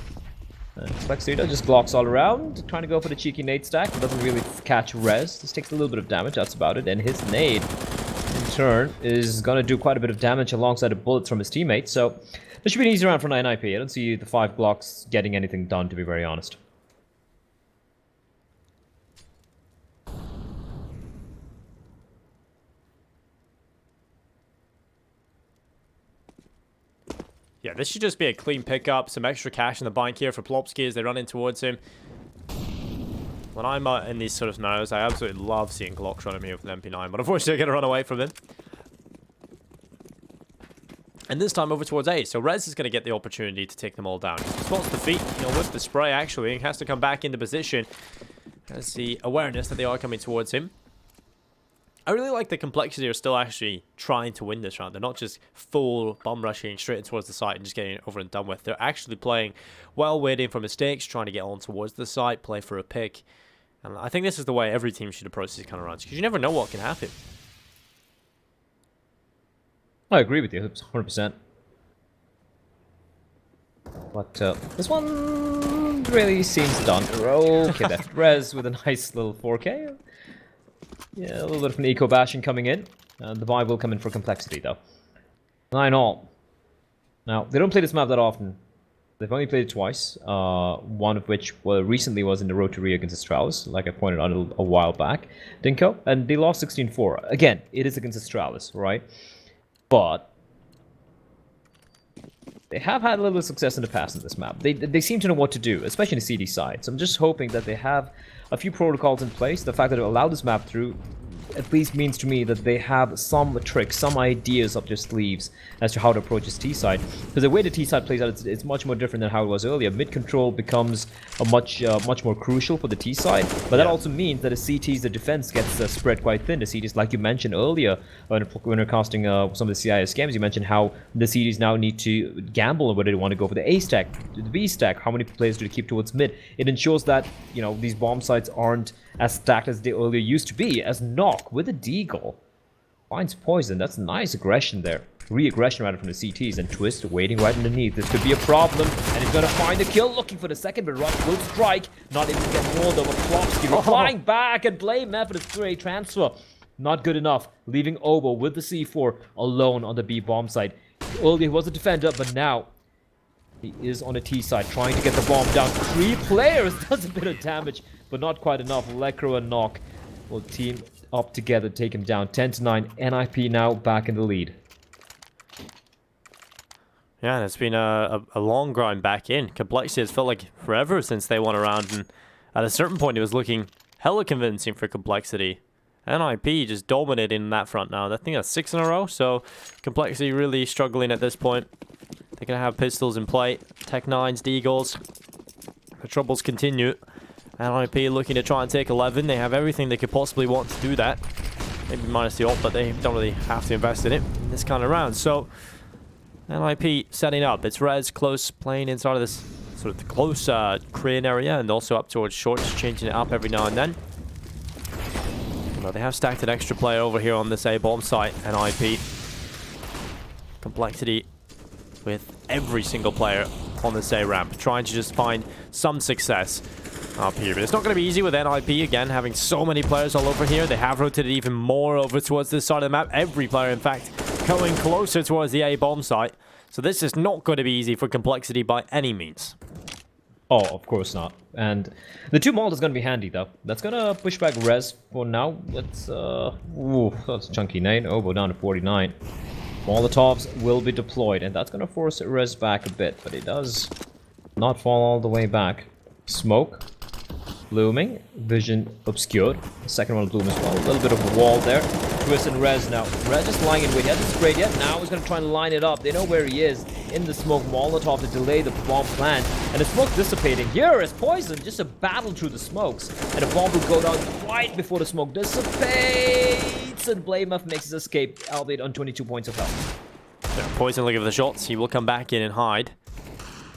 Complexity just blocks all around, trying to go for the cheeky nade stack, but doesn't really catch Rez. This takes a little bit of damage. That's about it, and his nade turn is gonna do quite a bit of damage alongside the bullets from his teammates, so this should be an easy round for NIP. I don't see the 5 blocks getting anything done, to be very honest. Yeah, this should just be a clean pickup, some extra cash in the bank here for Plopsky as they run in towards him. When I'm in these sort of scenarios, I absolutely love seeing Glocks run at me with an MP9, but unfortunately I get to run away from him. And this time over towards A, so Rez is going to get the opportunity to take them all down. He spots the feet, you know, with the spray actually, and has to come back into position. Has the awareness that they are coming towards him. I really like the Complexity are still actually trying to win this round. They're not just full bum rushing straight towards the site and just getting it over and done with. They're actually playing well, waiting for mistakes, trying to get on towards the site, play for a pick. And I think this is the way every team should approach these kind of rounds, because you never know what can happen. I agree with you, 100%. But this one really seems done. Okay, left Rez with a nice little 4K. Yeah, a little bit of an eco bashing coming in. The buy will come in for Complexity though. 9-all. Now, they don't play this map that often. They've only played it twice. One of which recently was in the Road to Rio against Astralis, like I pointed out a while back. Dinko, and they lost 16-4. Again, it is against Astralis, right? But they have had a little bit of success in the past in this map. They seem to know what to do, especially in the CD side. So I'm just hoping that they have a few protocols in place. The fact that it allowed this map through at least means to me that they have some tricks, some ideas up their sleeves as to how to approach this T-side. Because the way the T-side plays out, it's much more different than how it was earlier. Mid-control becomes a much more crucial for the T-side, but that also means that the CTs, the defense gets spread quite thin. The CTs, like you mentioned earlier, when we're casting some of the CIS games, you mentioned how the CTs now need to gamble on whether they want to go for the A stack, the B stack, how many players do they keep towards mid. It ensures that, you know, these bomb sites aren't as stacked as they earlier used to be, as Knock with a deagle Finds Poison. That's nice aggression there. Re-aggression rather from the CTs, and Twist waiting right underneath. This could be a problem, and he's gonna find the kill, looking for the second, but Rush will strike. Not even get rolled over. Klopsky replying back, and Blame F for the 3 transfer. Not good enough, leaving Obo with the C4 alone on the B bomb site. Earlier he was a defender, but now he is on the T side, trying to get the bomb down. 3 players, does a bit of damage, but not quite enough. Lekro and Knock will team up together, take him down. 10-9, NIP now back in the lead. Yeah, and it's been a long grind back in. Complexity has felt like forever since they won a round, and at a certain point it was looking hella convincing for Complexity. NIP just dominating in that front now. I think that's 6 in a row, so Complexity really struggling at this point. They're going to have pistols in play. Tech-9s, Deagles. The troubles continue. NIP looking to try and take 11. They have everything they could possibly want to do that. Maybe minus the ult, but they don't really have to invest in it in this kind of round. So NIP setting up. It's Rez close, playing inside of this sort of the close crane area, and also up towards short, just changing it up every now and then. Well, they have stacked an extra player over here on this A-bomb site, NIP. Complexity with every single player on this A-ramp, trying to just find some success up here. But it's not going to be easy with NIP, again, having so many players all over here. They have rotated even more over towards this side of the map. Every player, in fact, going closer towards the A-bomb site. So this is not going to be easy for Complexity by any means. Oh, of course not. And the 2 Malt is going to be handy, though. That's going to push back Rez for now. Let's, ooh, that's a chunky nade. Obo down to 49. Molotovs will be deployed, and that's going to force Rez back a bit, but it does not fall all the way back. Smoke. Blooming. Vision obscured. The second one will bloom as well. A little bit of a wall there. Twist and Rez now. Rez just lying in wait. He hasn't sprayed yet. Now he's going to try and line it up. They know where he is. In the smoke. Molotov to delay the bomb plant. And the smoke dissipating. Here is Poison. Just a battle through the smokes. And the bomb will go down right before the smoke dissipates. And Blamef makes his escape, albeit on 22 points of health. Yeah, Poison looking for the shots. He will come back in and hide.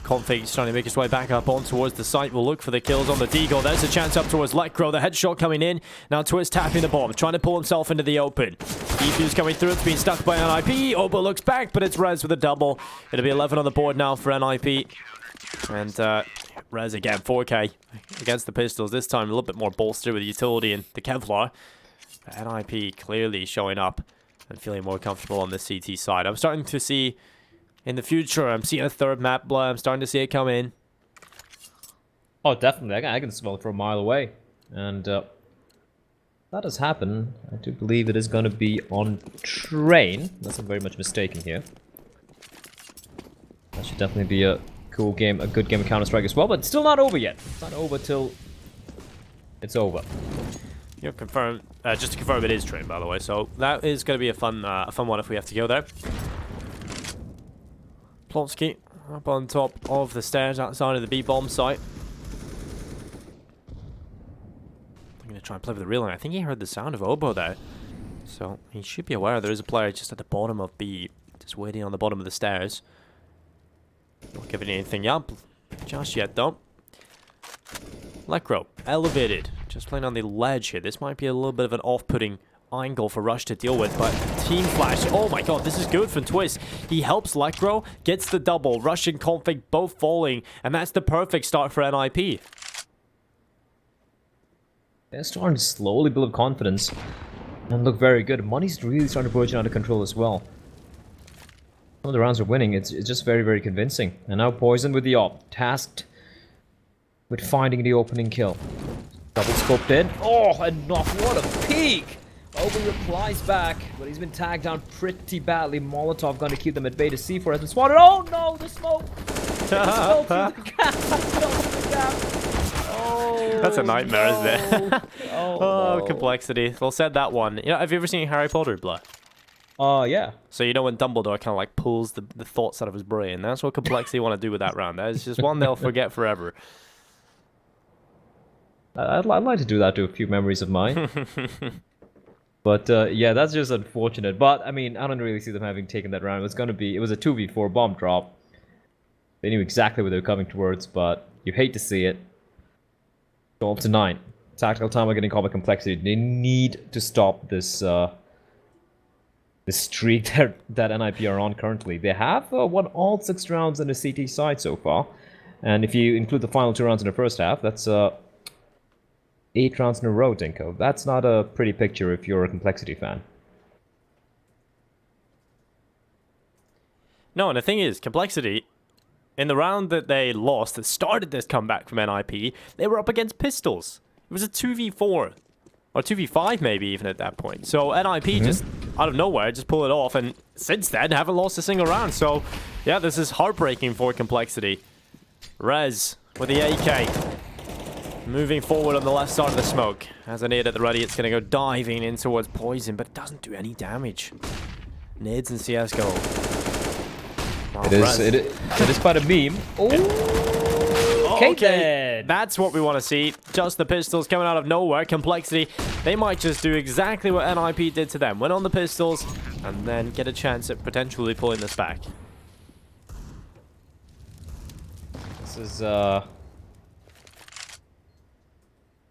Config's trying to make his way back up on towards the site. We'll look for the kills on the Deagle. There's a chance up towards Lekro. The headshot coming in. Now Twist tapping the bomb, trying to pull himself into the open. Defuse coming through. It's being stuck by NIP. Obo looks back, but it's Rez with a double. It'll be 11 on the board now for NIP. And Rez again, 4K against the pistols. This time a little bit more bolstered with utility and the Kevlar. NIP clearly showing up and feeling more comfortable on the CT side. I'm starting to see... in the future, I'm seeing a third map blur. I'm starting to see it come in. Oh, definitely. I can smell it from a mile away. And that has happened. I do believe it is going to be on train. Unless I'm very much mistaken here. That should definitely be a cool game, a good game of Counter-Strike as well. But it's still not over yet. It's not over till it's over. Yeah, confirm. Just to confirm, it is train, by the way. So that is going to be a fun one if we have to go there. Plonsky up on top of the stairs outside of the B-bomb site. I'm going to try and play with the reeling. I think he heard the sound of Obo there. So he should be aware there is a player just at the bottom of B. Just waiting on the bottom of the stairs. Not giving anything up just yet, though. Lekro, elevated. Just playing on the ledge here. This might be a little bit of an off-putting angle for Rush to deal with, but Team Flash, oh my god, this is good from Twist. He helps Lekro, gets the double. Rush and Config both falling, and that's the perfect start for NIP. They're starting to slowly build up confidence and look very good. Money's really starting to push out of control as well. Some of the rounds are winning. It's just very, very convincing. And now Poison with the op, tasked with finding the opening kill. Double scoped in. Oh, and Knock, what a peek! Obo replies back, but he's been tagged down pretty badly. Molotov going to keep them at bay. To C4 has been spotted. Oh no, the smoke! The smoke through the gap. The gap. Oh, that's a nightmare, no. Isn't it? Oh, no. Complexity. Well said that one. You know, have you ever seen Harry Potter, Blood? Yeah. So you know when Dumbledore kind of like pulls the thoughts out of his brain? That's what Complexity want to do with that round. That is just one they'll forget forever. I'd like to do that to a few memories of mine. But yeah, that's just unfortunate. But I mean, I don't really see them having taken that round. It was a 2v4 bomb drop. They knew exactly what they were coming towards, but you hate to see it. 12-9. Tactical time are getting called by Complexity. They need to stop this the streak that NIP are on currently. They have won all 6 rounds in the CT side so far. And if you include the final 2 rounds in the first half, that's 8 rounds in a row, Dinko. That's not a pretty picture if you're a Complexity fan. No, and the thing is, Complexity, in the round that they lost, that started this comeback from NIP, they were up against Pistols. It was a 2v4. Or 2v5 maybe even at that point. So NIP just, out of nowhere, just pulled it off. And since then, haven't lost a single round. So, yeah, this is heartbreaking for Complexity. Rez with the AK. Moving forward on the left side of the smoke. As a nade at the ready, it's going to go diving in towards Poison, but it doesn't do any damage. Nades and CSGO. Wow, it is quite a meme. Okay, that's what we want to see. Just the Pistols coming out of nowhere. Complexity, they might just do exactly what NIP did to them. Win on the Pistols, and then get a chance at potentially pulling this back. This is,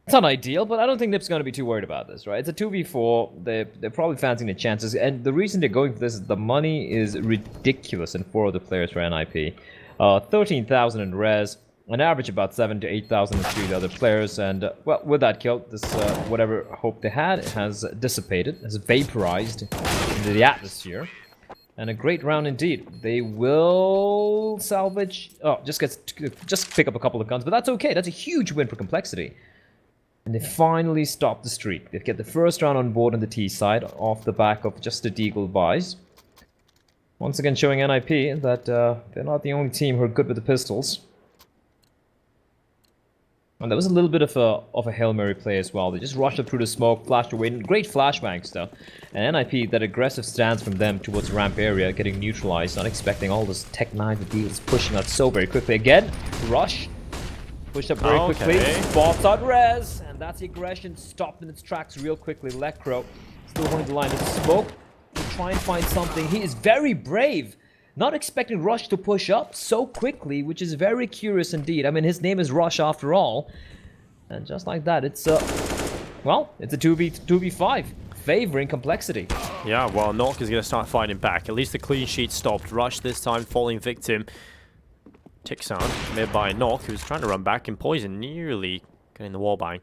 it's not ideal, but I don't think Nip's going to be too worried about this, right? It's a 2v4. They're probably fancying the chances. And the reason they're going for this is the money is ridiculous in 4 other players for NIP. 13,000 in res. An average about 7,000 to 8,000 in 3 of the other players. And, well, with that kill, this whatever hope they had has dissipated, has vaporized into the atmosphere. And a great round indeed. They will salvage... Oh, just pick up a couple of guns, but that's okay. That's a huge win for Complexity. And they finally stopped the streak. They get the first round on board on the T side off the back of just a deagle buys. Once again showing NIP that they're not the only team who are good with the pistols. And there was a little bit of a Hail Mary play as well. They just rushed up through the smoke, flashed away. Great flashbangs though. And NIP, that aggressive stance from them towards ramp area, getting neutralized, not expecting all this Tech 9 deals pushing out so very quickly. Again, rush. Pushed up very quickly. Spots out res. And that's the aggression stopped in its tracks real quickly. Lecro still holding the line of smoke to try and find something. He is very brave. Not expecting Rush to push up so quickly, which is very curious indeed. I mean, his name is Rush after all. And just like that, it's well, it's a 2v5, favoring Complexity. Yeah, well, Nock is going to start fighting back. At least the clean sheet stopped. Rush this time falling victim. Tick sound made by Nock, who's trying to run back, and Poison nearly getting the wall bang.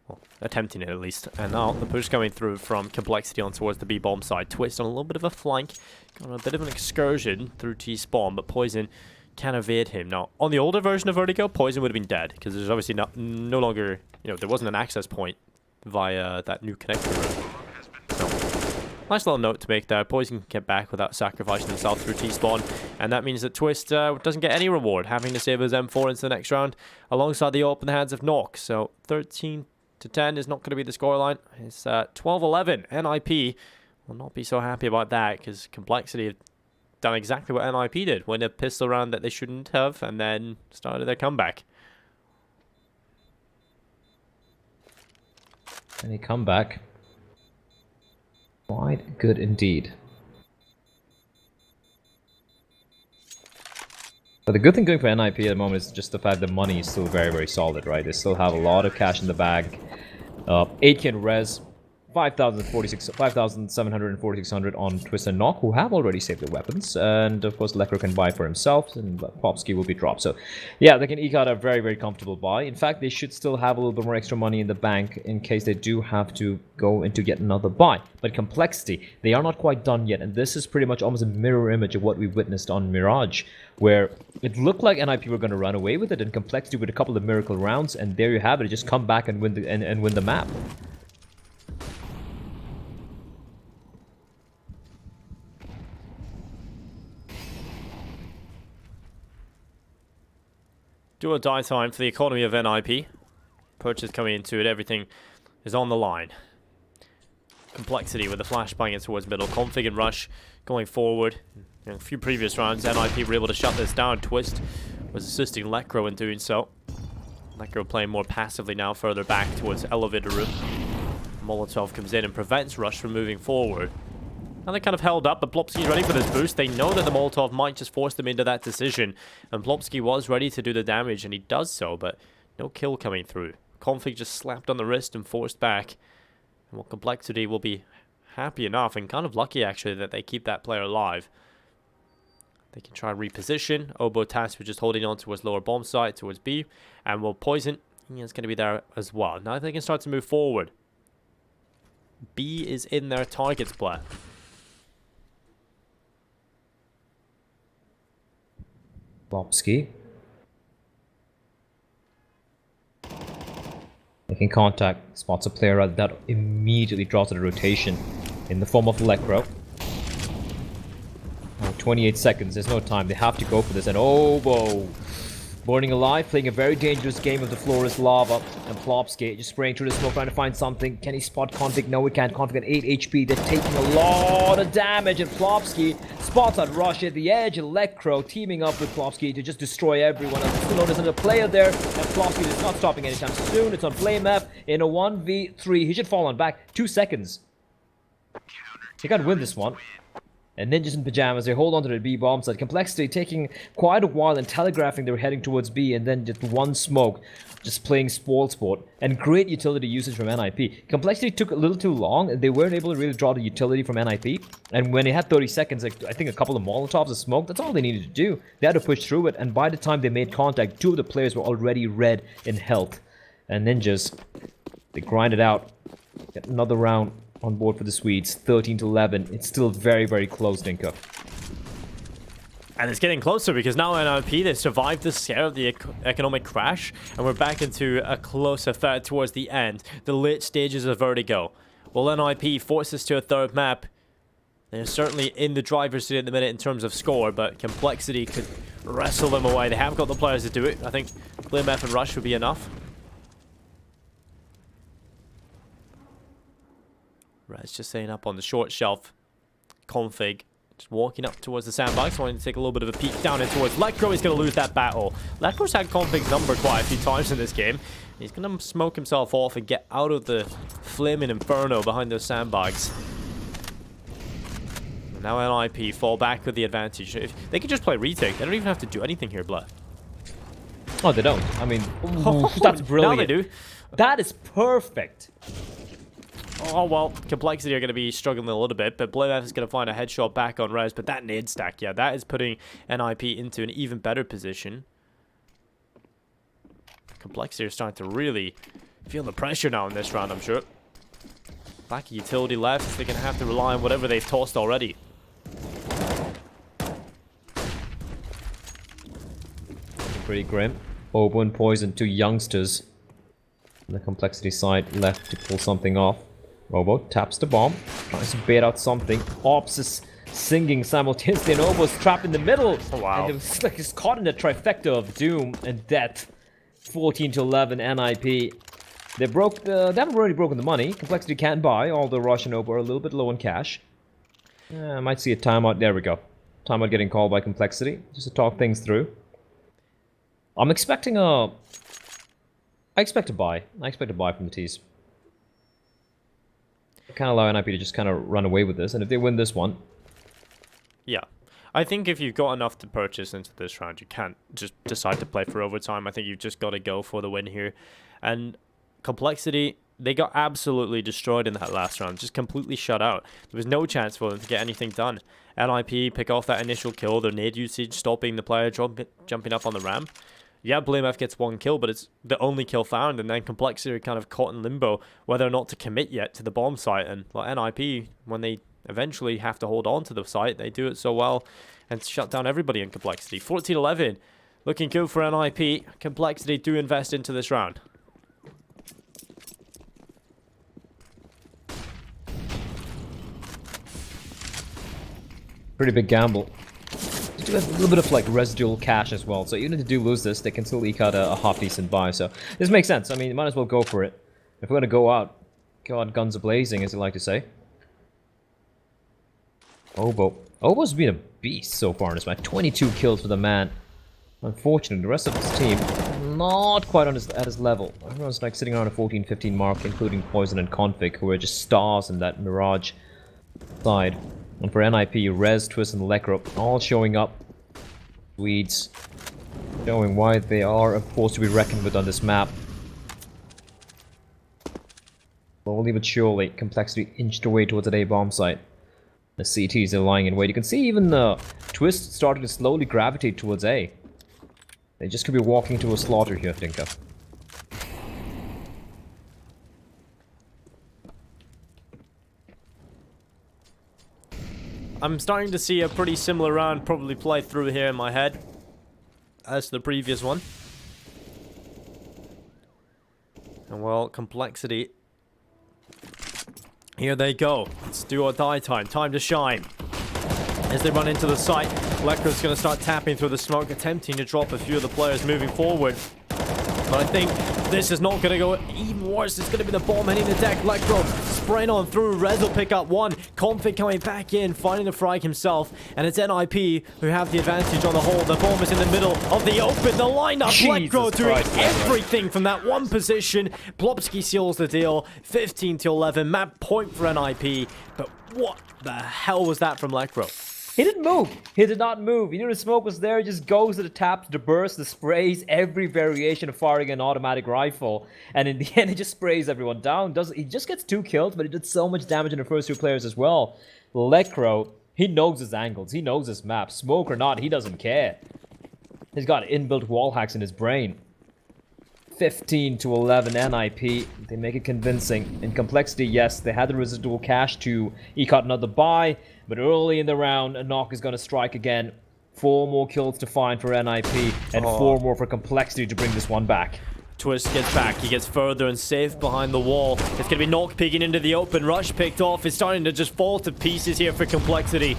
Well, attempting it at least. And now the push coming through from Complexity on towards the B-bomb side. Twist on a little bit of a flank. Got a bit of an excursion through T-spawn, but Poison can evade him. Now, on the older version of Vertigo, Poison would have been dead, because there's obviously no longer, you know, there wasn't an access point via that new connector room. So, nice little note to make there. Poison can get back without sacrificing himself through T-spawn, and that means that Twist doesn't get any reward, having to save his M4 into the next round, alongside the open hands of Nock. So, 13 to 10 is not going to be the scoreline. It's 12-11. NIP will not be so happy about that, because Complexity have done exactly what NIP did. Win a pistol round that they shouldn't have, and then started their comeback. Any comeback. Quite good indeed. But the good thing going for NIP at the moment is just the fact that money is still very, very solid, right? They still have a lot of cash in the bag. 8k in res, 5,700 and 4,600 on Twist and Nock, who have already saved their weapons. And of course, Lecro can buy for himself, and Popsky will be dropped. So yeah, they can eke out a very, very comfortable buy. In fact, they should still have a little bit more extra money in the bank in case they do have to go into yet another buy. But Complexity, they are not quite done yet. And this is pretty much almost a mirror image of what we witnessed on Mirage, where it looked like NIP were going to run away with it, and Complexity with a couple of miracle rounds, and there you have it. Just come back and win the and win the map. Do or die time for the economy of NIP. Purchase coming into it, everything is on the line. Complexity with the flashbang in towards middle. Config and Rush going forward. In a few previous rounds, NIP were able to shut this down. Twist was assisting Lecro in doing so. Lecro playing more passively now, further back towards elevator room. Molotov comes in and prevents Rush from moving forward. Now they kind of held up, but Plopsky's ready for this boost. They know that the Molotov might just force them into that decision. And Plopsky was ready to do the damage, and he does so, but no kill coming through. Config just slapped on the wrist and forced back. And what Complexity will be happy enough and kind of lucky actually that they keep that player alive. They can try and reposition. Obo tasked with just holding on towards lower bomb site, towards B. And will Poison, it's going to be there as well. Now they can start to move forward. B is in their target split. Bobski. Making contact. Spots a player that immediately draws to the rotation in the form of Lekro. 28 seconds, there's no time, they have to go for this, and Obo burning alive, playing a very dangerous game of the floor is lava, and Plopski just spraying through the smoke, trying to find something. Can he spot Config? No, he can't. Config at 8 HP, they're taking a lot of damage, and Plopski spots out Rush at the edge, and Lekro teaming up with Plopski to just destroy everyone. And still there's another player there, and Plopski is not stopping anytime soon. It's on Flame F in a 1v3, he should fall on back, 2 seconds. He gotta win this one. And Ninjas in Pyjamas, they hold on to the B bomb site. Complexity taking quite a while and telegraphing they're heading towards B, and then just one smoke, just playing spoil sport. And great utility usage from NIP. Complexity took a little too long, and they weren't able to really draw the utility from NIP. And when they had 30 seconds, like, I think a couple of Molotovs of smoke, that's all they needed to do. They had to push through it, and by the time they made contact, 2 of the players were already red in health. And Ninjas, they grind it out. Get another round on board for the Swedes, 13-11. It's still very, very close, Dinka. And it's getting closer because now NIP, they survived the scare of the economic crash, and we're back into a closer threat towards the end. The late stages of Vertigo. Well, NIP forces to a third map. They're certainly in the driver's seat at the minute in terms of score, but Complexity could wrestle them away. They have got the players to do it. I think Flame F and Rush would be enough. Rez just setting up on the short shelf. Config just walking up towards the sandbox, wanting to take a little bit of a peek down in towards Lekro. He's going to lose that battle. Lekro's had Config's number quite a few times in this game. He's going to smoke himself off and get out of the flaming inferno behind those sandbags. Now NIP fall back with the advantage. If they can just play retake, they don't even have to do anything here, Blood. Oh, they don't. I mean, that's brilliant. Now they do. That is perfect. Oh, well, Complexity are going to be struggling a little bit, but Blue is going to find a headshot back on Rez, but that nade stack, yeah, that is putting NIP into an even better position. Complexity are starting to really feel the pressure now in this round, I'm sure. Back utility left, they're going to have to rely on whatever they've tossed already. Pretty grim. Obo and Poison, 2 youngsters on the Complexity side left to pull something off. Obo taps the bomb, tries to bait out something. Ops is singing simultaneously, and Obo's trapped in the middle. Oh, wow. And it's like he's caught in the trifecta of doom and death. 14-11 NIP. They haven't already broken the money. Complexity can't buy, although Rush and Obo are a little bit low on cash. I might see a timeout. There we go. Timeout getting called by Complexity, just to talk things through. I'm expecting a... I expect to buy. I expect to buy from the T's. Kind of allow NIP to just kind of run away with this, and if they win this one... Yeah. I think if you've got enough to purchase into this round, you can't just decide to play for overtime. I think you've just got to go for the win here. And Complexity, they got absolutely destroyed in that last round. Just completely shut out. There was no chance for them to get anything done. NIP pick off that initial kill, their nade usage, stopping the player jumping up on the ramp. Yeah, Blame F gets 1 kill, but it's the only kill found, and then Complexity are kind of caught in limbo whether or not to commit yet to the bomb site. And like NIP, when they eventually have to hold on to the site, they do it so well and shut down everybody in Complexity. 14-11, looking good for NIP. Complexity do invest into this round. Pretty big gamble. A little bit of like residual cash as well, so even if they do lose this, they can still eke out a half decent buy. So this makes sense. I mean, you might as well go for it. If we're gonna go out guns a-blazing, as you like to say. Obo's been a beast so far in this match. 22 kills for the man. Unfortunately, the rest of his team not quite on at his level. Everyone's like sitting around a 14-15 mark, including Poison and Config, who are just stars in that Mirage side. And for NIP, Rez, Twist, and Lekro all showing up. Swedes showing why they are a force to be reckoned with on this map. Slowly slowly but surely, Complexity inched away towards the A bomb site. The CTs are lying in wait. You can see even the Twist starting to slowly gravitate towards A. They just could be walking into a slaughter here, Dinka. I'm starting to see a pretty similar round probably play through here in my head as the previous one. And well, Complexity. Here they go. It's do or die time. Time to shine. As they run into the site, Lekro's going to start tapping through the smoke, attempting to drop a few of the players moving forward. But I think this is not going to go even worse. It's going to be the bomb hitting the deck. Lekro spraying on through. Rez will pick up one. Config coming back in, finding the frag himself. And it's NIP who have the advantage on the whole. The bomb is in the middle of the open. The lineup. Lekro doing everything from that one position. Plopsky seals the deal. 15-11. Map point for NIP. But what the hell was that from Lekro? He didn't move. He did not move. He knew the smoke was there. He just goes to the taps, the burst, the sprays, every variation of firing an automatic rifle. And in the end, he just sprays everyone down. He just gets 2 kills, but he did so much damage in the first 2 players as well. Lekro, he knows his angles. He knows his map. Smoke or not, he doesn't care. He's got inbuilt wall hacks in his brain. 15-11 NIP. They make it convincing. In Complexity, yes, they had the residual cash to eke out another buy. But early in the round, a knock is going to strike again. 4 more kills to find for NIP, and 4 more for Complexity to bring this one back. Twist gets back. He gets further and safe behind the wall. It's going to be Knock peeking into the open. Rush picked off. It's starting to just fall to pieces here for Complexity.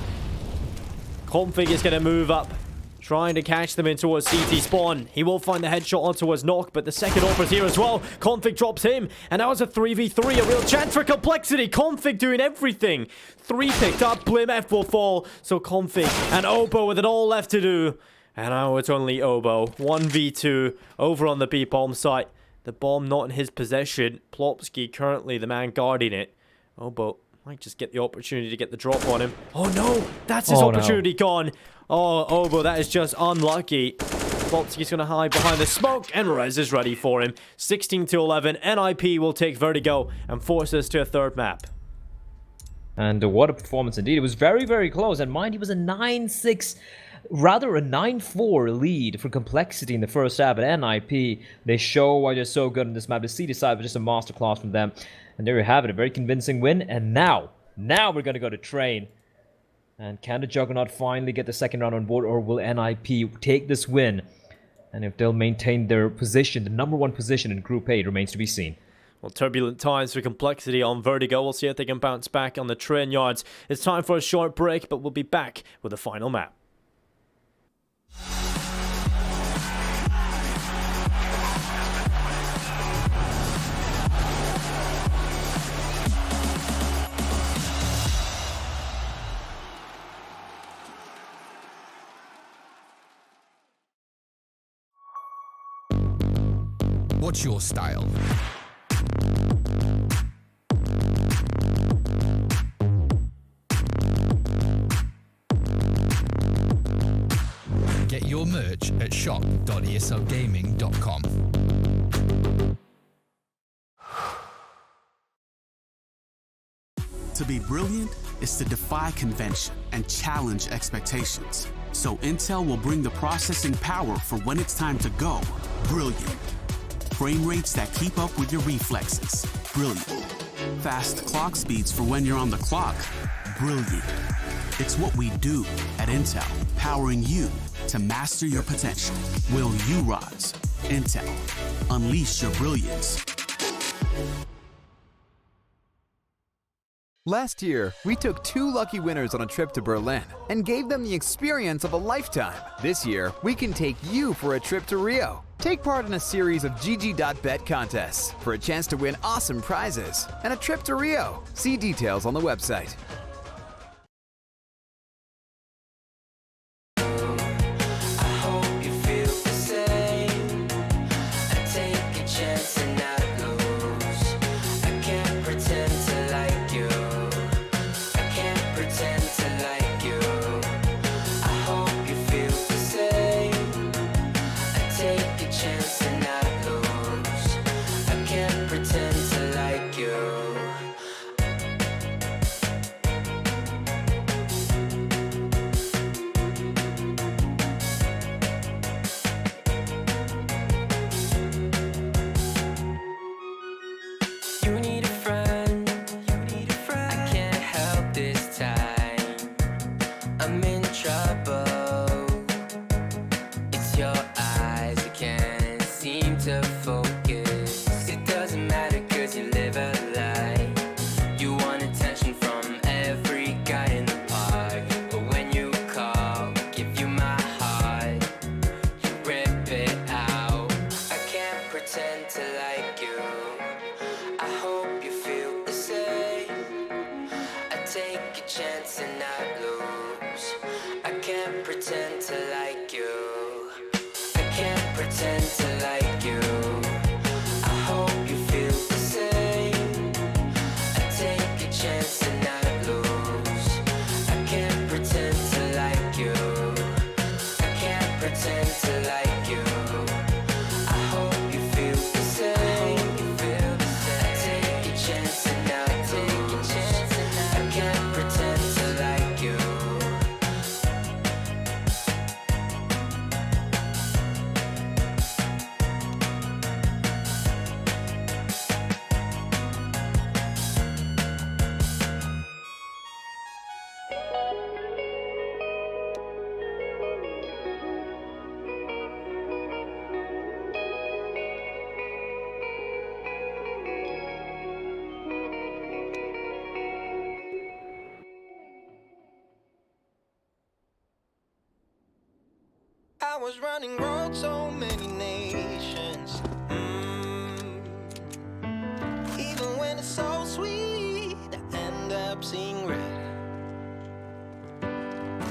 Config is going to move up, trying to catch them in towards CT spawn. He will find the headshot on towards Knock, but the second offer's here as well. Config drops him, and now it's a 3v3, a real chance for Complexity. Config doing everything. 3 picked up, Blim F will fall, so Config and Obo with it all left to do. And now it's only Obo. 1v2 over on the B bomb site. The bomb not in his possession. Plopsky currently the man guarding it. Obo might just get the opportunity to get the drop on him. Oh no, that's his opportunity gone. Oh, Obo, that is just unlucky. Plopsky's going to hide behind the smoke, and Rez is ready for him. 16-11, NIP will take Vertigo and force us to a 3rd map. And what a performance indeed. It was very, very close. And mind, he was a 9-6, rather a 9-4 lead for Complexity in the first half. At NIP, they show why they're so good on this map. The CT side was just a masterclass from them. And there you have it, a very convincing win. And now we're going to go to Train. And can the Juggernaut finally get the 2nd round on board, or will NIP take this win? And if they'll maintain their position, the #1 position in Group A, remains to be seen. Well, turbulent times for Complexity on Vertigo. We'll see if they can bounce back on the train yards. It's time for a short break, but we'll be back with the final map. What's your style? Get your merch at shop.eslgaming.com. To be brilliant is to defy convention and challenge expectations. So Intel will bring the processing power for when it's time to go brilliant. Frame rates that keep up with your reflexes. Brilliant. Fast clock speeds for when you're on the clock. Brilliant. It's what we do at Intel, powering you to master your potential. Will you rise? Intel. Unleash your brilliance. Last year, we took 2 lucky winners on a trip to Berlin and gave them the experience of a lifetime. This year, we can take you for a trip to Rio. Take part in a series of GG.bet contests for a chance to win awesome prizes and a trip to Rio. See details on the website. Chance and not lose. I can't pretend to like you. pretend to like you. I hope you feel the same. I take a chance and not lose. I can't pretend to like you. I can't pretend to like you. I hope you feel the same. I take a chance and not lose. I can't pretend to like you. I was running road so many nations. Even when it's so sweet, I end up seeing red.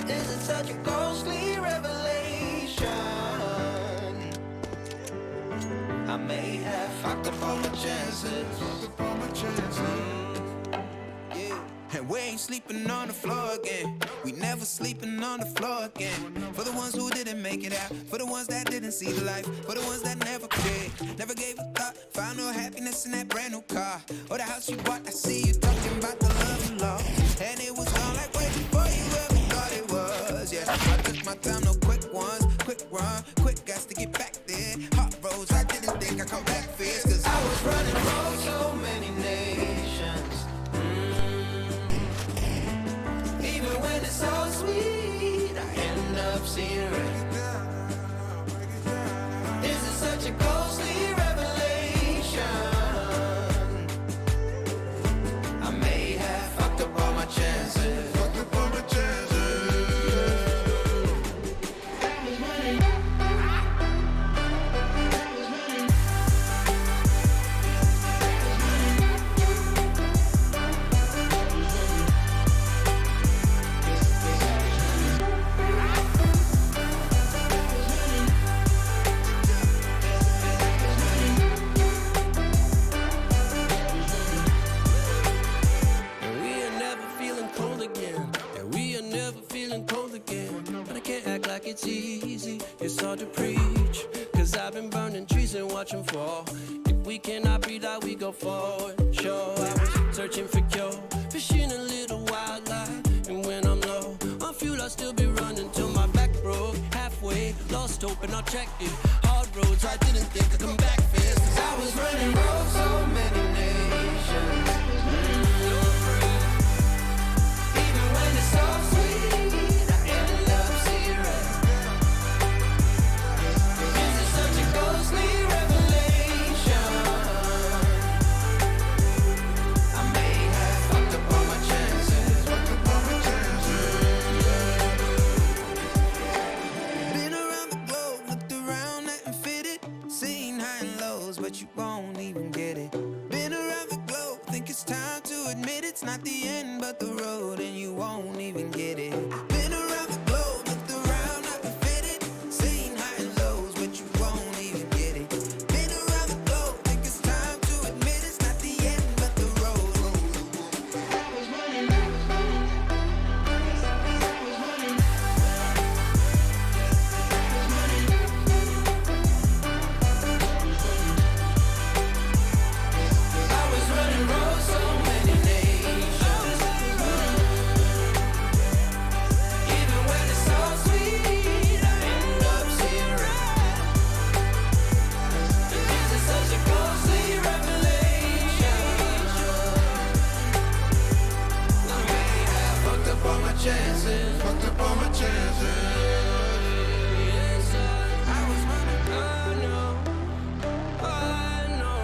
Is it such a ghostly revelation? I may have fucked up all my chances. And we ain't sleeping on the floor again. We never sleeping on the floor again. For the ones who didn't make it out, for the ones that didn't see the life, for the ones that never cared, never gave a thought, found no happiness in that brand new car or the house you bought. I see you talking about the love you lost, and it was gone like way before you ever thought it was. Yeah, I took my time, no quick ones, quick run, quick guys to get back there. Hot roads, I didn't think I'd come back fierce, cause I was running roads so many nations. Even when it's so sweet, I end up seeing red. Is it such a ghostly revelation? I may have fucked up all my chances. Fucked up all my chances. And we are never feeling cold again. And we are never feeling cold again. But I can't act like it's easy. It's hard to preach. Cause I've been burning trees and watch them fall. If we cannot breathe out, we go forward. Sure, I was searching for cure. Fishing a little wildlife. And when I'm low on fuel, I'll still be running till my back broke. Halfway, lost hope and I'll check it. Hard roads, I didn't think I'd come back fast. Cause I was running roads so many nations. Even when it's so sweet, I end up seeing red. Is it such a ghostly revelation? I may have fucked up all my chances. Fucked up all my chances. Been around the globe, looked around, nothing fitted. Seen high and lows, but you won't even get it. Been around the globe, think it's time to admit it's not the end, but the road, and you won't even get it. Been around the globe, looked around, nothing fitted. Seen high and lows, but you won't even get it. Been around the globe, think it's time to admit it's not the end, but the road. I was running roads so many nations. Even when it's so sweet, I end up seeing red. Is it such a ghostly revelation? I may have fucked up all my chances. Fucked up all my chances. Yes, I was running. I know. I know.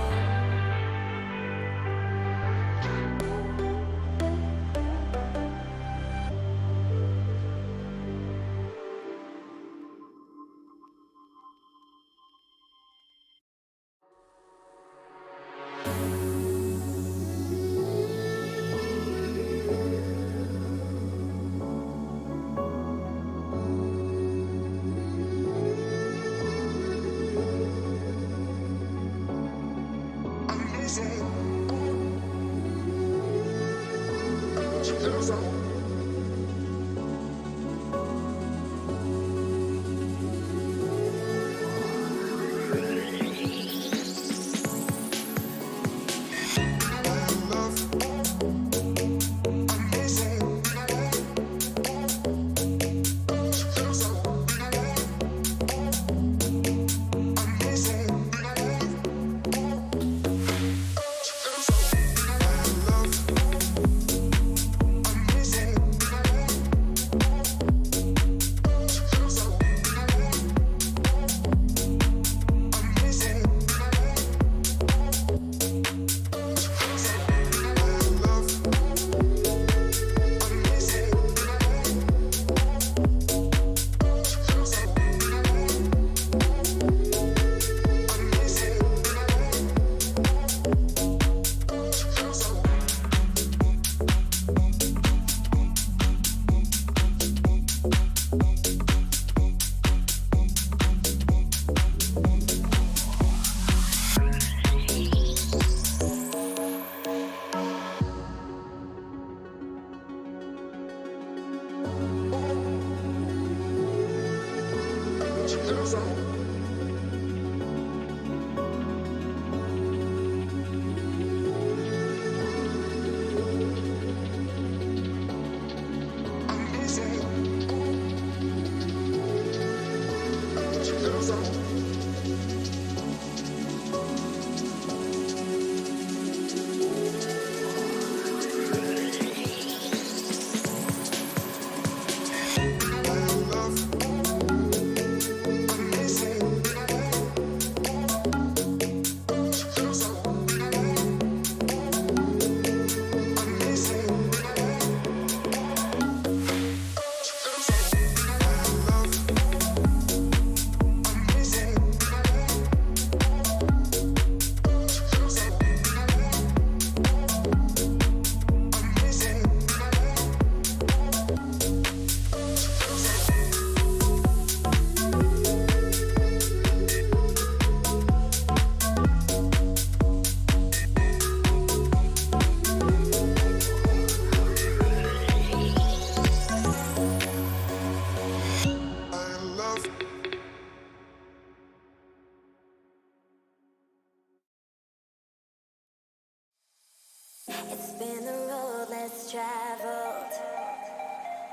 It's been the road less traveled,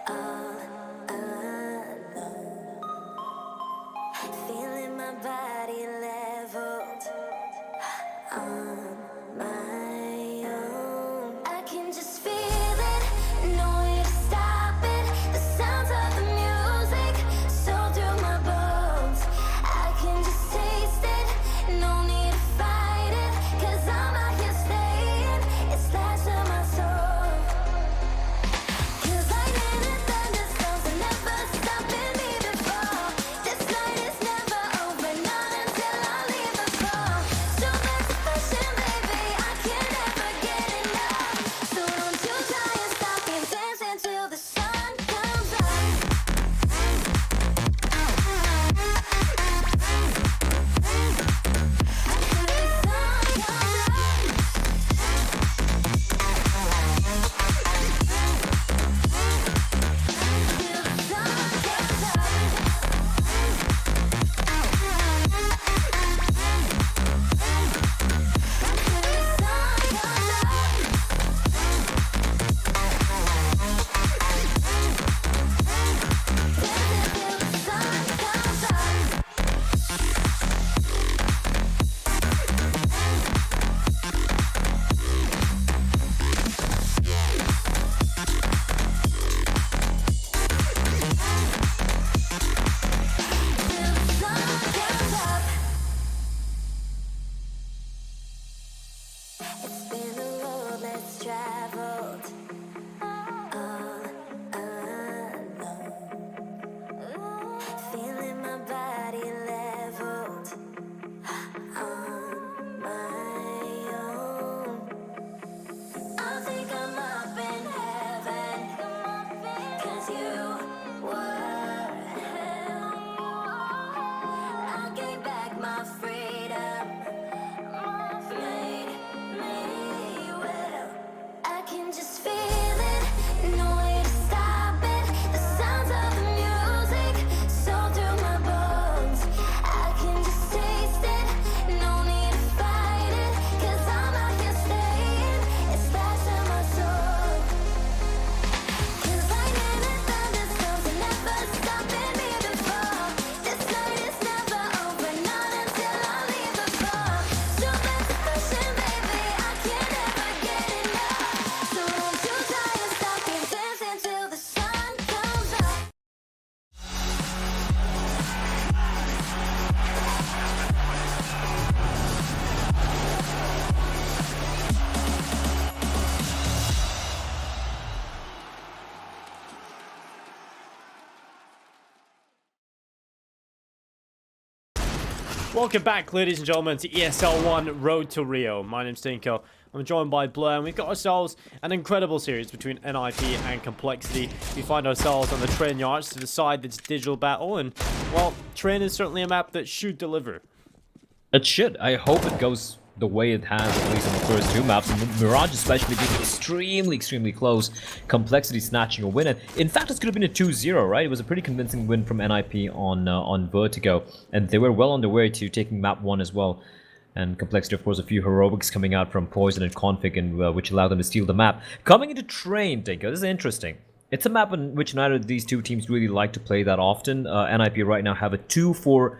all alone. Feeling my body leveled on my own. I can just feel it, no way to stop it. The sounds of the music so through my bones. I can just taste it, no need to fight it, 'cause I'm out here staying. It's last in my soul. 'Cause lightning and thunderstorms are never stopping me before. This night is never over, not until I leave the floor. So that's a passion, baby, I can never get enough. So don't you try and stop me, dance until the sun comes up. It's been the road less traveled, all alone. Feeling my body leveled on my own. I think I'm up in heaven, 'cause you were hell. I gave back my freedom, made me well. I can just feel it, no way to stop it. The sounds of the music so through my bones. I can just taste it, no need to fight it, 'cause I'm out here staying. It's fast in my soul. 'Cause lightning and thunderstorms are never stopping me before. This night is never over, not until I leave the floor. So that's a passion, baby, I can never get enough. So don't you try and stop me, dance until the sun comes up. Welcome back, ladies and gentlemen, to ESL 1 Road to Rio. My name's Tinko. I'm joined by Blair, and we've got ourselves an incredible series between NIP and Complexity. We find ourselves on the train yards to decide this digital battle, and, well, train is certainly a map that should deliver. It should. I hope it goes the way it has, at least in the first two maps. Mirage especially being extremely close. Complexity snatching a win. And in fact, this could have been a 2-0, right? It was a pretty convincing win from NIP on Vertigo. And they were well on their way to taking map 1 as well. And Complexity, of course, a few heroics coming out from Poison and Config, and which allowed them to steal the map. Coming into Train, Dinko, this is interesting. It's a map in which neither of these two teams really like to play that often. NIP right now have a 2-4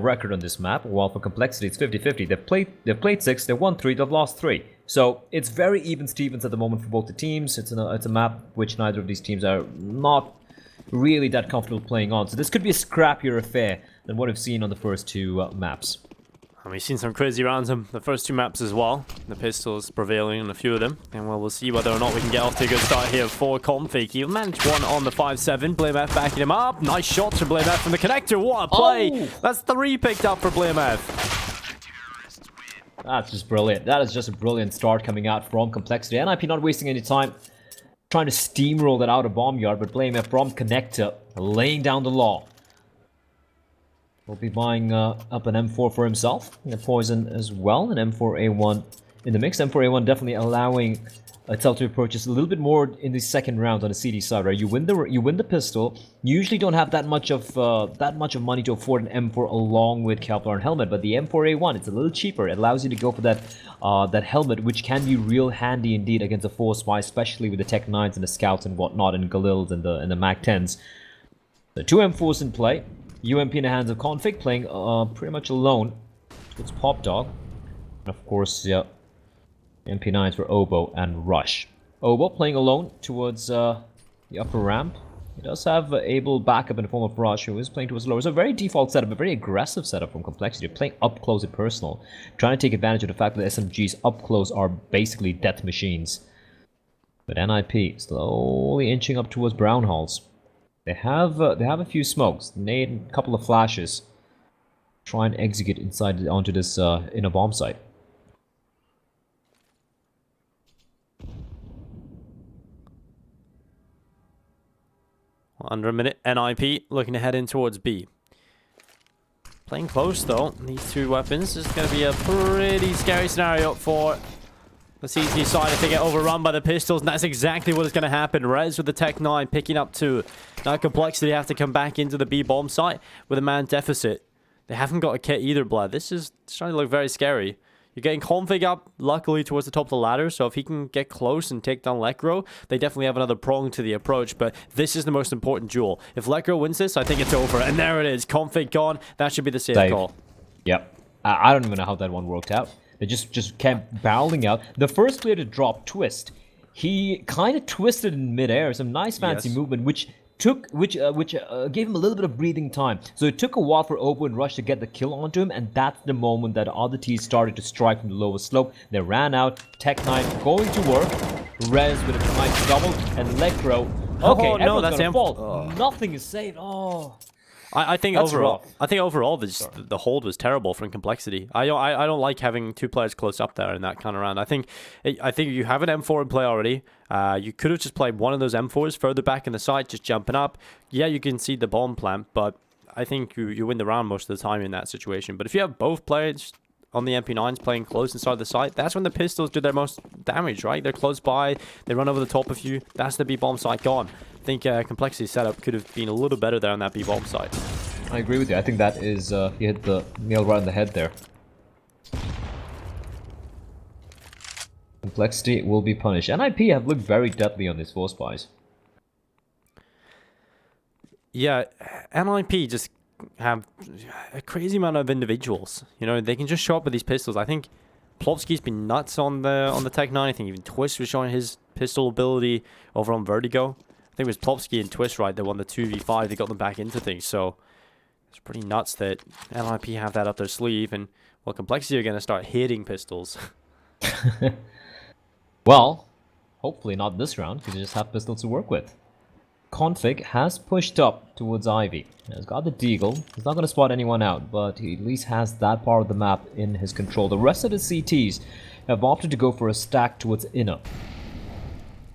record on this map, while for Complexity it's 50-50. They've played 6, they've won 3, they've lost 3. So it's very even Stevens at the moment for both the teams. It's a map which neither of these teams are not really that comfortable playing on. So this could be a scrappier affair than what we've seen on the first two maps. And we've seen some crazy rounds on the first two maps as well. The Pistols prevailing in a few of them. And well, we'll see whether or not we can get off to a good start here for Config. He managed one on the 5-7. BlameF backing him up. Nice shots from BlameF from the connector. What a play! Oh. That's 3 picked up for BlameF. That's just brilliant. That is just a brilliant start coming out from Complexity. NIP not wasting any time trying to steamroll that outer bomb yard, but BlameF from connector laying down the law. Will be buying up an M4 for himself, and a Poison as well, an M4A1 in the mix. M4A1 definitely allowing itself to purchase a little bit more in the second round on the CD side, right? You win the pistol. You usually don't have that much of money to afford an M4 along with Kevlar and helmet, but the M4A1, it's a little cheaper. It allows you to go for that that helmet, which can be real handy indeed against a force spy, especially with the Tech 9s and the Scouts and whatnot, and Galils and the Mac 10s. The 2 M4s in play. UMP in the hands of Config, playing pretty much alone. It's Pop Dog. And of course, yeah, MP9s for Oboe and Rush. Oboe playing alone towards the upper ramp. He does have able backup in the form of Rush, who is playing towards lower. It's a very default setup, a very aggressive setup from Complexity. Playing up close and personal. Trying to take advantage of the fact that SMGs up close are basically death machines. But NIP slowly inching up towards Brown Halls. They have a few smokes, nade, a couple of flashes. Try and execute inside onto this inner bomb site. Under a minute, NIP looking to head in towards B. Playing close though, these two weapons. This is going to be a pretty scary scenario for the CT side if they get overrun by the Pistols, and that's exactly what is going to happen. Rez with the Tech 9 picking up 2. Now Complexity have to come back into the B bomb site with a man deficit. They haven't got a kit either, Blood. This is starting to look very scary. You're getting Config up, luckily, towards the top of the ladder, so if he can get close and take down Lekro, they definitely have another prong to the approach, but this is the most important duel. If Lekro wins this, I think it's over, and there it is. Config gone. That should be the safe call. Yep. I don't even know how that one worked out. They just kept barreling out. The first player to drop Twist, he kind of twisted in midair. Some nice fancy movement, which gave him a little bit of breathing time. So it took a while for Obo and Rush to get the kill onto him, and that's the moment that other teams started to strike from the lowest slope. They ran out. Tech 9 going to work. Rez with a nice double, and Lekro. Okay, no, that's gonna fall. Oh. Nothing is saved. Oh. I think overall, the hold was terrible from Complexity. I don't like having 2 players close up there in that kind of round. I think you have an M4 in play already. You could have just played one of those M4s further back in the site, just jumping up. Yeah, you can see the bomb plant, but I think you win the round most of the time in that situation. But if you have both players on the MP9s playing close inside the site, that's when the Pistols do their most damage, right? They're close by, they run over the top of you. That's the B-bomb site gone. I think Complexity setup could have been a little better there on that B-bomb site. I agree with you. I think that is, he hit the nail right on the head there. Complexity will be punished. NIP have looked very deadly on these 4 spies. Yeah, NIP just have a crazy amount of individuals. You know, they can just show up with these pistols. I think Plopsky's been nuts on the Tech 9. I think even Twist was showing his pistol ability over on Vertigo. I think it was Plopsky and Twist, right, that won the 2v5. They got them back into things. So it's pretty nuts that NIP have that up their sleeve. And, well, Complexity are going to start hitting pistols. Well, hopefully not this round, because you just have pistols to work with. Config has pushed up towards Ivy. He's got the Deagle. He's not going to spot anyone out, but he at least has that part of the map in his control. The rest of the CTs have opted to go for a stack towards inner.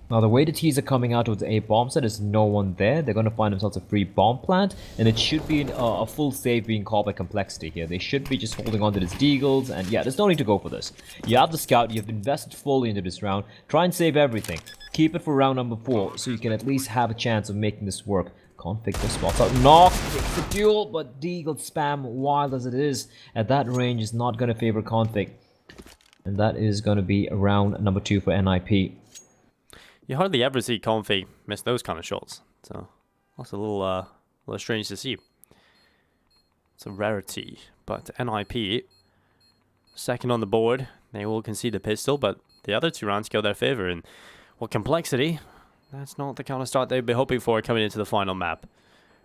Now the way the T's are coming out towards A bomb set is no one there. They're going to find themselves a free bomb plant, and it should be a full save being called by Complexity here. They should be just holding on to this Deagles, and yeah, there's no need to go for this. You have the scout, you've invested fully into this round. Try and save everything. Keep it for round number 4, so you can at least have a chance of making this work. Config just spots out. Knock takes the duel, but Deagle spam, wild as it is, at that range is not going to favor Config. And that is going to be round number 2 for NIP. You hardly ever see Config miss those kind of shots, so that's a little strange to see. It's a rarity, but NIP, second on the board, they will concede the pistol, but the other 2 rounds go their favor, and what Complexity, that's not the kind of start they'd be hoping for coming into the final map.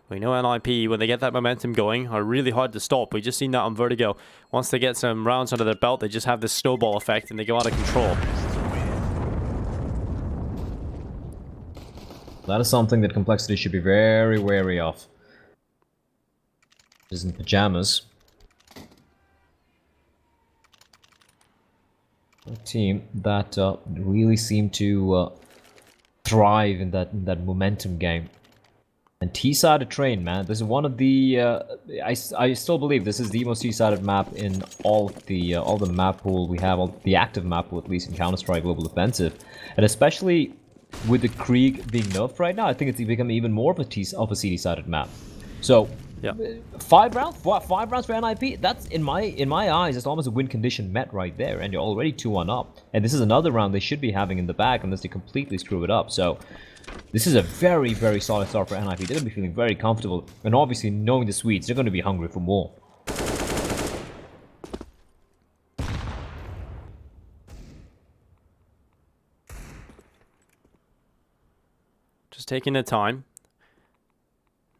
We know NIP, when they get that momentum going, are really hard to stop. We've just seen that on Vertigo. Once they get some rounds under their belt, they just have this snowball effect and they go out of control. That is something that Complexity should be very wary of. Is in Pyjamas. A team that really seemed to thrive in that momentum game. And T-sided train, man. This is one of the I still believe this is the most T-sided map in all the map pool we have, all the active map pool, at least in Counter-Strike Global Offensive, and especially with the Krieg being nerfed right now, I think it's become even more of a CD-sided map. So, yeah. 5 rounds for NIP. That's in my eyes, it's almost a win condition met right there, and you're already 2-1 up. And this is another round they should be having in the bag unless they completely screw it up. So, this is a very, very solid start for NIP. They're going to be feeling very comfortable, and obviously knowing the Swedes, they're going to be hungry for more. Just taking their time.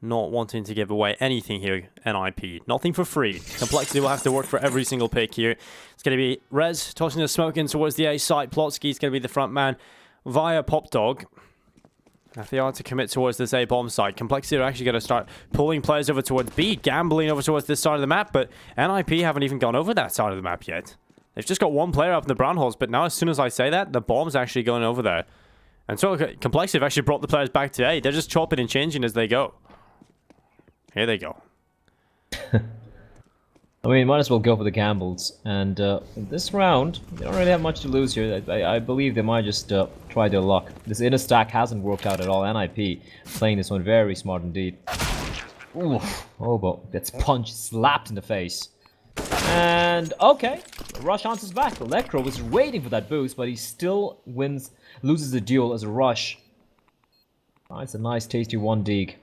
Not wanting to give away anything here, NIP. Nothing for free. Complexity will have to work for every single pick here. It's going to be Rez tossing the smoke in towards the A site. Plotsky's going to be the front man via Pop Dog. If they are to commit towards this A bomb site, Complexity are actually going to start pulling players over towards B, gambling over towards this side of the map, but NIP haven't even gone over that side of the map yet. They've just got one player up in the brown holes, but now as soon as I say that, the bomb's actually going over there. And so Complexity have actually brought the players back to A. They're just chopping and changing as they go. Here they go. I mean, might as well go for the gambles. And this round, they don't really have much to lose here. I believe they might just try their luck. This inner stack hasn't worked out at all. NIP playing this one very smart indeed. Oof. Obo gets punched, slapped in the face. And okay, Rush answers back. Electro was waiting for that boost, but he still loses the duel as a Rush. Oh, it's a nice, tasty 1 dig.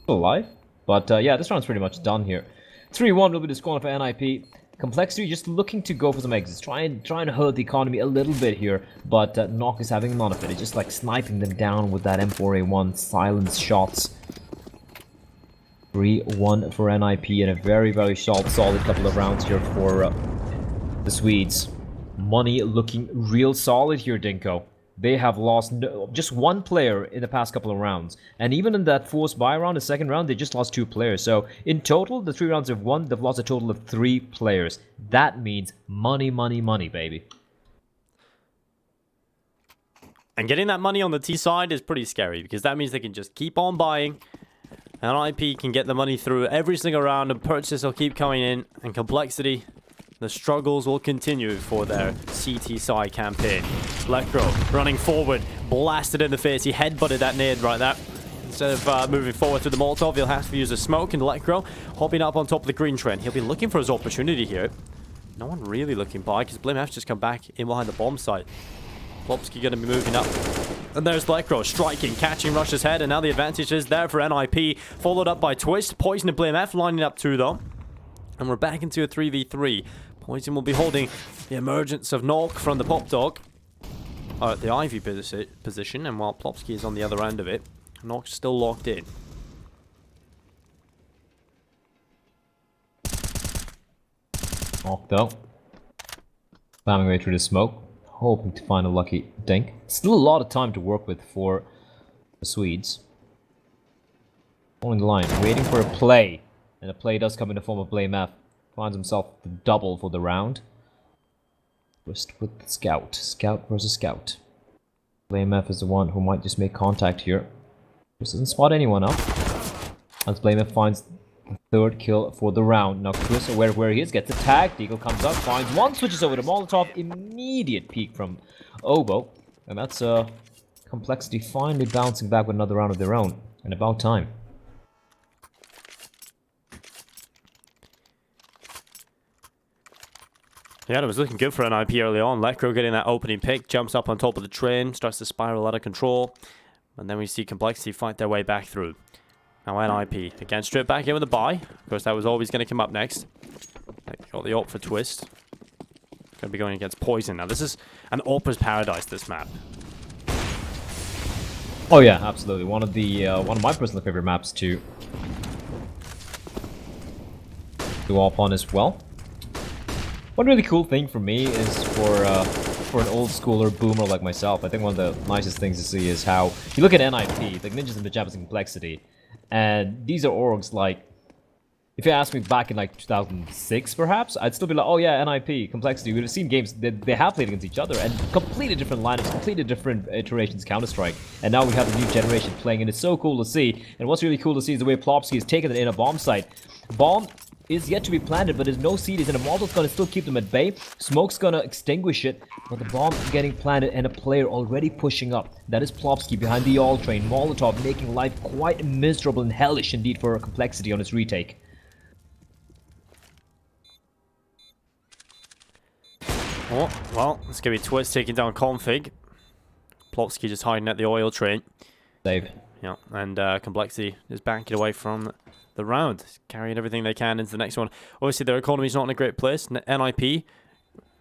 Alive, but yeah, this round's pretty much done here. 3-1 will be the score for NIP. Complexity just looking to go for some exits, trying to hurt the economy a little bit here, but Knock is having none of it. It's just like sniping them down with that M4A1 silence shots. 3-1 for NIP and a very, very solid couple of rounds here for the Swedes. Money looking real solid here, Dinko. They have lost just 1 player in the past couple of rounds. And even in that forced buy round, the second round, they just lost 2 players. So in total, the 3 rounds they've won, they've lost a total of 3 players. That means money, money, money, baby. And getting that money on the T side is pretty scary, because that means they can just keep on buying. And IP can get the money through every single round, and purchase will keep coming in. And Complexity, the struggles will continue for their CT side campaign. Electro running forward, blasted in the face. He headbutted that nade right there. Instead of moving forward to the Molotov, he'll have to use a smoke, and Electro hopping up on top of the green trend. He'll be looking for his opportunity here. No one really looking by, because BlameF's just come back in behind the bomb site. Plopsky going to be moving up. And there's Electro striking, catching Rush's head, and now the advantage is there for NIP. Followed up by Twist, Poison and BlameF lining up 2 though. And we're back into a 3v3. Poison will be holding the emergence of Nok from the Pop Dog. At the Ivy position, and while Plopsky is on the other end of it, Nok's still locked in. Nok though. Spamming way through the smoke. Hoping to find a lucky dink. Still a lot of time to work with for the Swedes. Holding the line, waiting for a play. And a play does come in the form of Blame F. Finds himself the double for the round. Twist with the Scout. Scout versus Scout. Blame F is the one who might just make contact here. Just doesn't spot anyone up. As Blame F finds the third kill for the round. Now Chris, aware of where he is, gets attacked. Deagle comes up, finds one, switches over to Molotov. Immediate peek from Obo. And that's Complexity finally bouncing back with another round of their own. And about time. Yeah, it was looking good for NIP early on. Lecro getting that opening pick, jumps up on top of the train, starts to spiral out of control. And then we see Complexity fight their way back through. Now NIP, again, straight back in with a buy. Of course, that was always going to come up next. Got the ult for Twist. Going to be going against Poison. Now, this is an Opera's Paradise, this map. Oh yeah, absolutely. One of my personal favorite maps to op on as well. One really cool thing for me is for an old schooler boomer like myself, I think one of the nicest things to see is how you look at NIP, like Ninjas and Pyjamas and Complexity, and these are orgs like, if you asked me back in like 2006 perhaps, I'd still be like, oh yeah, NIP, Complexity, we'd have seen games that they have played against each other, and completely different lineups, completely different iterations of Counter-Strike, and now we have the new generation playing, and it's so cool to see. And what's really cool to see is the way Plopsky has taken it in a bomb site. Bomb is yet to be planted, but there's no seed, and a Molotov's gonna still keep them at bay. Smoke's gonna extinguish it, but the bomb getting planted and a player already pushing up. That is Plopsky behind the all train. Molotov making life quite miserable and hellish indeed for a Complexity on its retake. Oh, well, it's gonna be Twist taking down Config. Plopsky just hiding at the oil train. Save. Yeah, and Complexity is backing away from the round, carrying everything they can into the next one. Obviously, their economy's not in a great place. NIP,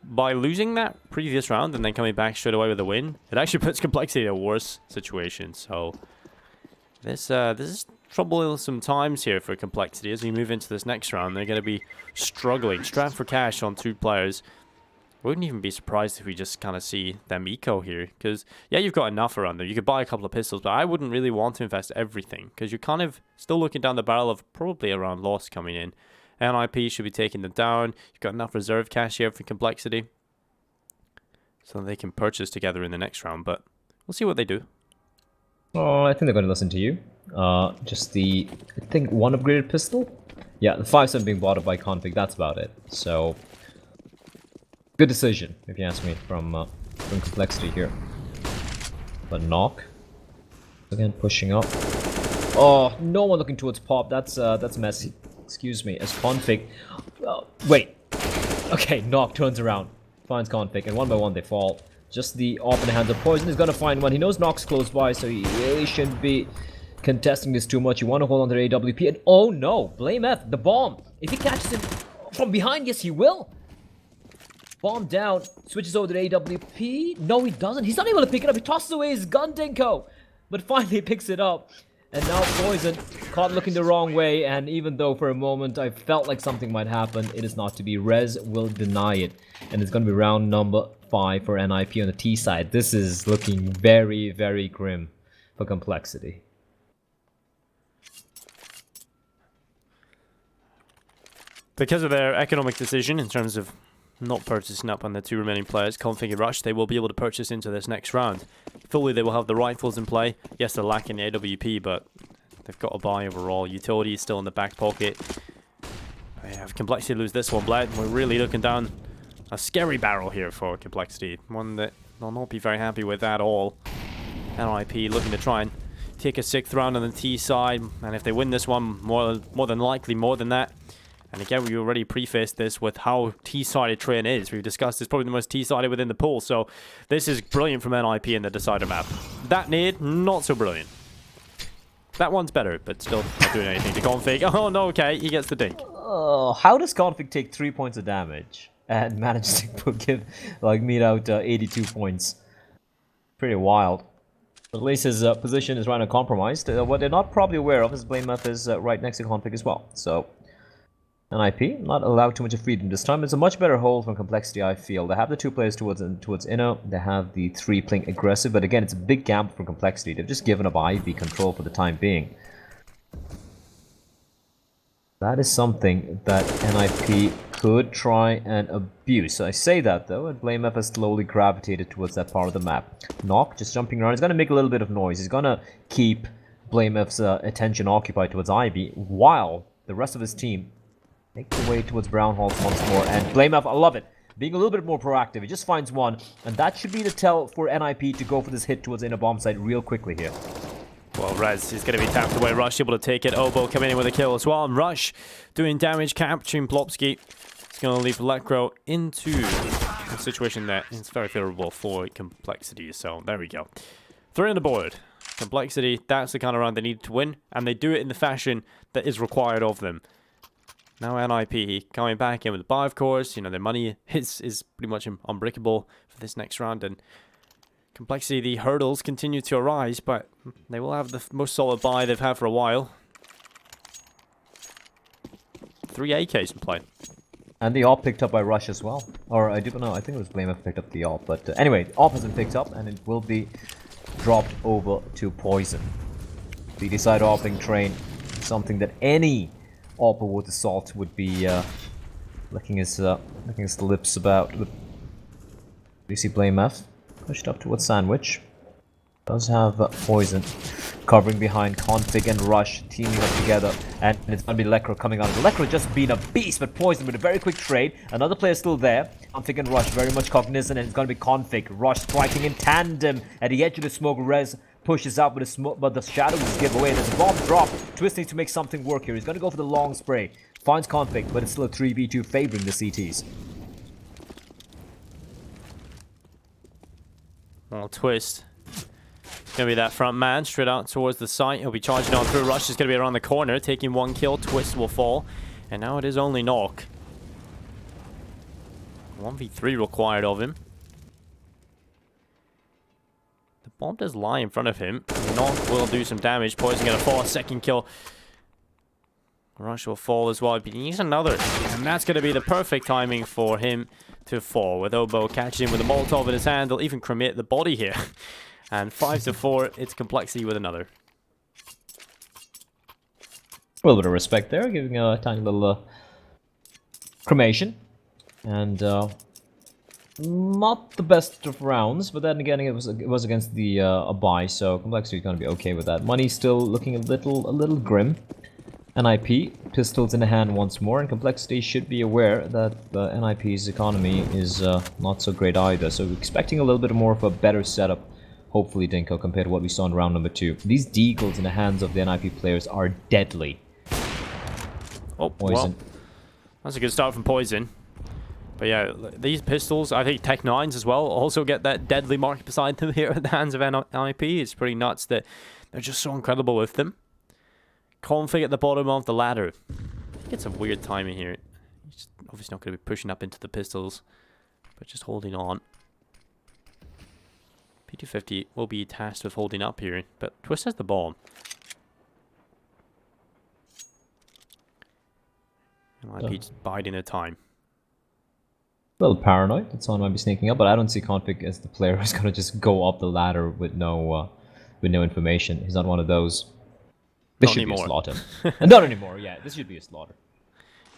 by losing that previous round and then coming back straight away with a win, it actually puts Complexity in a worse situation. So this is troublesome times here for Complexity as we move into this next round. They're going to be struggling. Strapped for cash on 2 players. Wouldn't even be surprised if we just kind of see them eco here, because yeah, you've got enough around there. You could buy a couple of pistols, but I wouldn't really want to invest everything, because you're kind of still looking down the barrel of probably around loss coming in. NIP should be taking them down. You've got enough reserve cash here for Complexity, so they can purchase together in the next round, but we'll see what they do. Oh, I think they're going to listen to you. Just the, I think, 1 upgraded pistol? Yeah, the 5.7 being bought up by Config, that's about it. So good decision, if you ask me, from Complexity here. But Knock, again pushing up. Oh, no one looking towards Pop. That's messy. Excuse me. As Config, wait. Okay, Knock turns around, finds Config, and one by one they fall. Just the off in the hands of Poison is gonna find one. He knows Knock's close by, so he really shouldn't be contesting this too much. You want to hold on to the AWP, and oh no, Blame F, the bomb. If he catches him from behind, yes he will. Bomb down, switches over to the AWP. No, he doesn't. He's not able to pick it up. He tosses away his gun, Dinko. But finally picks it up. And now Poison caught looking the wrong way. And even though for a moment I felt like something might happen, it is not to be. Rez will deny it. And it's going to be round number 5 for NIP on the T side. This is looking very, very grim for Complexity. Because of their economic decision in terms of not purchasing up on the 2 remaining players, Config and Rush, they will be able to purchase into this next round. Fully, they will have the rifles in play. Yes, they're lacking the AWP, but they've got a buy overall. Utility is still in the back pocket. Yeah, if Complexity lose this one, Bled, we're really looking down a scary barrel here for Complexity. One that they'll not be very happy with at all. NIP looking to try and take a 6th round on the T side, and if they win this one, more than likely more than that. And again, we already prefaced this with how T-sided Train is. We've discussed it's probably the most T-sided within the pool, so this is brilliant from NIP in the decider map. That nade, not so brilliant. That one's better, but still not doing anything to Config. Oh no, okay, he gets the dink. Oh, how does Config take 3 points of damage and manage to meet out 82 points? Pretty wild. At least his position is right uncompromised. What they're not probably aware of is Blame F is right next to Config as well. So NIP, not allowed too much of freedom this time. It's a much better hold from Complexity, I feel. They have the 2 players towards inner. They have the 3 playing aggressive, but again, it's a big gamble for Complexity. They've just given up Ivy control for the time being. That is something that NIP could try and abuse. I say that though, and BlameF has slowly gravitated towards that part of the map. Knock, just jumping around, he's going to make a little bit of noise. He's going to keep BlameF's attention occupied towards Ivy, while the rest of his team make their way towards Brown Halls once more. And BlameF, I love it, being a little bit more proactive. He just finds one, and that should be the tell for NIP to go for this hit towards inner bomb site real quickly here. Well, Rez is going to be tapped away. Rush able to take it. Obo coming in with a kill as well. And Rush doing damage, capturing Plopsky. It's going to leave Lekro into a situation that is very favorable for Complexity. So there we go. 3 on the board. Complexity, that's the kind of round they need to win. And they do it in the fashion that is required of them. Now NIP coming back in with the buy, of course. You know, their money is pretty much unbreakable for this next round. And Complexity, the hurdles continue to arise, but they will have the most solid buy they've had for a while. 3 AKs in play. And the AWP picked up by Rush as well. Or I don't know, I think it was BlameF picked up the AWP. But anyway, AWP has been picked up and it will be dropped over to Poison. The decide AWPing train, something that any AWPer with assault would be licking his lips about. You see BlameF pushed up towards Sandwich. Does have Poison covering behind Config and Rush teaming up together, and it's gonna be Lekro coming out. Lekro just been a beast, but Poison with a very quick trade. Another player still there. Config and Rush very much cognizant, and it's gonna be Config. Rush striking in tandem at the edge of the smoke. Rez pushes out with a smoke, but the shadows give away. There's a bomb drop. Twist needs to make something work here. He's gonna go for the long spray. Finds Config, but it's still a 3v2 favoring the CTs. Well, Twist gonna be that front man straight out towards the site. He'll be charging on through. Rush is gonna be around the corner, taking 1 kill. Twist will fall, and now it is only Knock. 1v3 required of him. The bomb does lie in front of him. Knock will do some damage. Poison gonna fall. 2nd kill. Rush will fall as well, but he needs another, and that's gonna be the perfect timing for him to fall. With Obo catching him with a Molotov in his hand, they'll even cremate the body here. And 5-4, it's Complexity with another. A little bit of respect there, giving a tiny little cremation. And not the best of rounds, but then again it was against the a buy, so Complexity is going to be okay with that. Money still looking a little grim. NIP, pistols in the hand once more, and Complexity should be aware that NIP's economy is not so great either. So we're expecting a little bit more of a better setup, hopefully, Dinko, compared to what we saw in round number 2. These deagles in the hands of the NIP players are deadly. Oh, Poison. Well, that's a good start from Poison. But yeah, these pistols, I think Tech 9s as well, also get that deadly mark beside them here at the hands of NIP. It's pretty nuts that they're just so incredible with them. Config at the bottom of the ladder. Get some weird timing here. He's obviously not going to be pushing up into the pistols, but just holding on. P250 will be tasked with holding up here, but Twist has the bomb. Might be just biding their time. A little paranoid that someone might be sneaking up, but I don't see Config as the player who's going to just go up the ladder with no information. He's not one of those. This should be a slaughter. Not anymore, yeah. This should be a slaughter.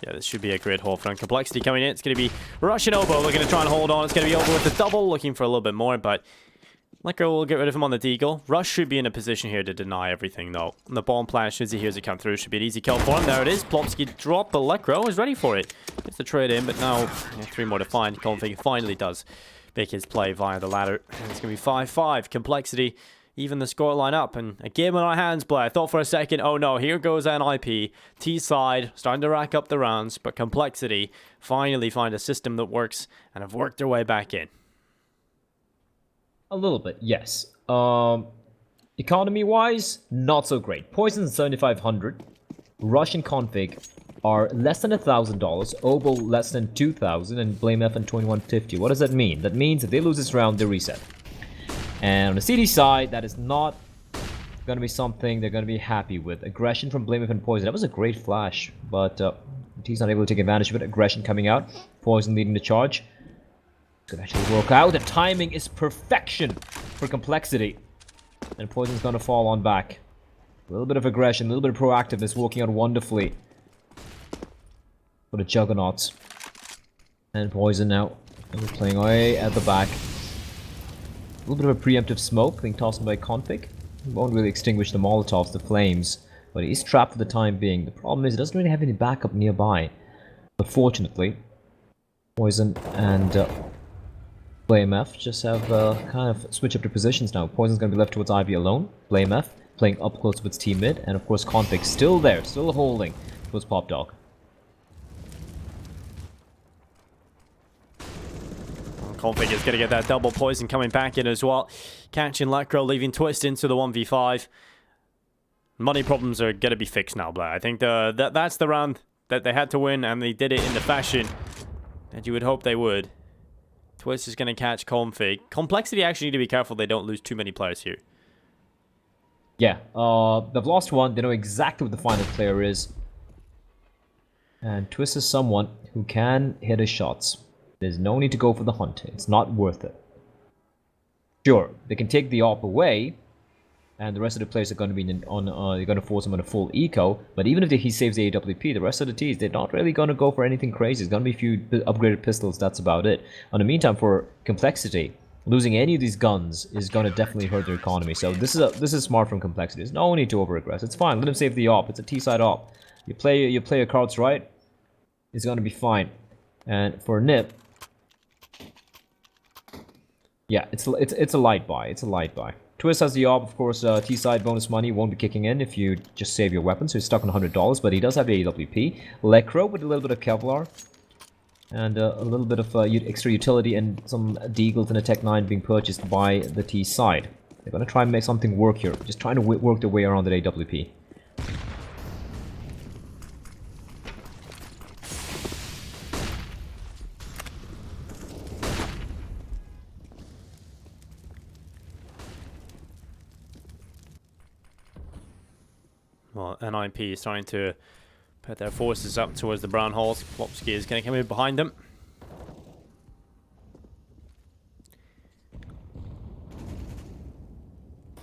Yeah, this should be a great haul front. Complexity coming in. It's going to be Rush and Obo looking to try and hold on. It's going to be over with the double, looking for a little bit more, but Lekro will get rid of him on the deagle. Rush should be in a position here to deny everything, though. And the bomb plan, as soon as he hears it come through, should be an easy kill for him. There it is. Plopsky dropped, but Lekro is ready for it. Gets the trade in, but now 3 more to find. Config finally does make his play via the ladder. And it's going to be 5-5. Complexity even the scoreline up, and a game on our hands, Blair. I thought for a second, oh no, here goes NIP. T-side, starting to rack up the rounds, but Complexity finally find a system that works and have worked their way back in. A little bit, yes. Economy-wise, not so great. Poison's 7,500. Rush and Config are less than $1,000. Obo less than 2,000, and BlameF and 2150. What does that mean? That means if they lose this round, they reset. And on the CD side, that is not going to be something they're going to be happy with. Aggression from BlameF and Poison. That was a great flash, but he's not able to take advantage of it. Aggression coming out. Poison leading the charge. Could actually work out. The timing is perfection for Complexity. And Poison's going to fall on back. A little bit of aggression, a little bit of proactiveness working out wonderfully for the Juggernauts. And Poison now playing away at the back. A little bit of a preemptive smoke being tossed by Config. He won't really extinguish the Molotovs, the flames, but he's trapped for the time being. The problem is he doesn't really have any backup nearby. But fortunately, Poison and BlameF just have kind of switched up their positions now. Poison's going to be left towards Ivy alone. BlameF playing up close with his team mid, and of course Config still there, still holding towards Pop Dog. Config is going to get that double poison coming back in as well. Catching Lekro, leaving Twist into the 1v5. Money problems are going to be fixed now, Blair. I think that's the round that they had to win, and they did it in the fashion that you would hope they would. Twist is going to catch Config. Complexity actually need to be careful they don't lose too many players here. Yeah, they've lost one. They know exactly what the final player is. And Twist is someone who can hit his shots. There's no need to go for the hunt. It's not worth it. Sure, they can take the AWP away, and the rest of the players are going to be you're going to force him on a full eco. But even if he saves the AWP, the rest of the teams, they're not really going to go for anything crazy. It's going to be a few upgraded pistols. That's about it. In the meantime, for Complexity, losing any of these guns is going to definitely hurt their economy. So this is smart from Complexity. There's no need to over-aggress. It's fine. Let him save the AWP. It's a T-side AWP. You play your cards right, it's going to be fine. And for Nip, yeah, it's a light buy. It's a light buy. Twist has the AWP, of course. T-side bonus money won't be kicking in if you just save your weapon, so he's stuck on $100. But he does have the AWP. Lekro with a little bit of Kevlar and a little bit of extra utility and some Deagles and a Tech 9 being purchased by the T side. They're gonna try and make something work here. Just trying to work their way around the AWP. Well, NIP is starting to put their forces up towards the brown holes. Plopsky is going to come in behind them.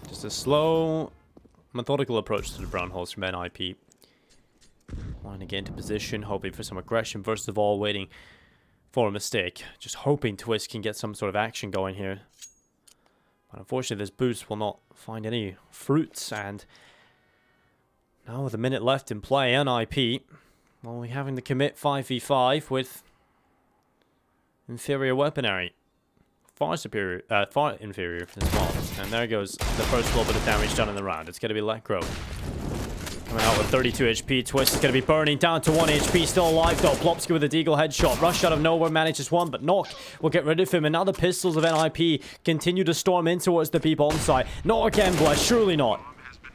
Just a slow, methodical approach to the brown holes from NIP. Wanting to get into position, hoping for some aggression. First of all, waiting for a mistake. Just hoping Twist can get some sort of action going here. But unfortunately, this boost will not find any fruits, and now with a minute left in play, NIP, well, we're having to commit 5v5 with inferior weaponry. Far inferior as well. And there goes the first little bit of damage done in the round. It's going to be Lekro. Coming out with 32 HP. Twist is going to be burning down to 1 HP. Still alive though. Plopsky with a Deagle headshot. Rush out of nowhere manages one, but Knock will get rid of him. And now the pistols of NIP continue to storm in towards the B bomb site. Not again, Bless. Surely not.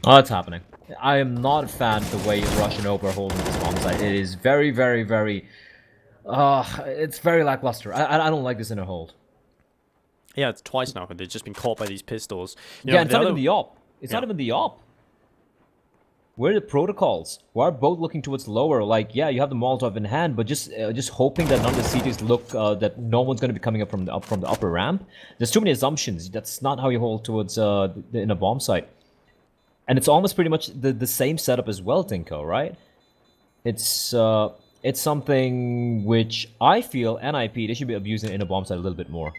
Oh, it's happening. I am not a fan of the way Rush and Ober are holding this bomb site. It is very, very, very... it's very lackluster. I don't like this in a hold. Yeah, it's twice now. They've just been caught by these pistols. Yeah, it's not even the op. It's not even the op. Where are the protocols? Why are both looking towards lower? Like, yeah, you have the Molotov in hand, but just hoping that none of the CTs look that no one's going to be coming up from the upper ramp. There's too many assumptions. That's not how you hold towards in a bomb site. And it's almost pretty much the same setup as well, Tinko, right? It's something which I feel NIP they should be abusing in a bomb site a little bit more.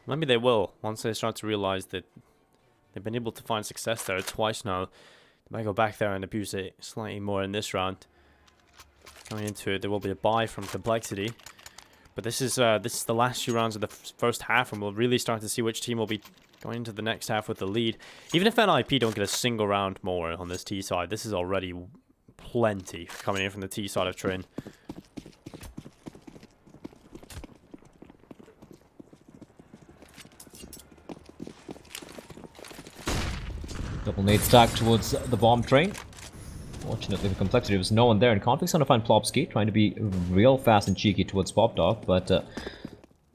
Maybe they will once they start to realize that they've been able to find success there twice now. They might go back there and abuse it slightly more in this round. Coming into it, there will be a buy from Complexity, but this is the last few rounds of the first half, and we'll really start to see which team will be going into the next half with the lead. Even if NIP don't get a single round more on this T side, this is already plenty coming in from the T side of Trin. Double nade stack towards the bomb train. Fortunately, the Complexity, there was no one there, and Conflict's gonna find Plopsky, trying to be real fast and cheeky towards Pop Dog, but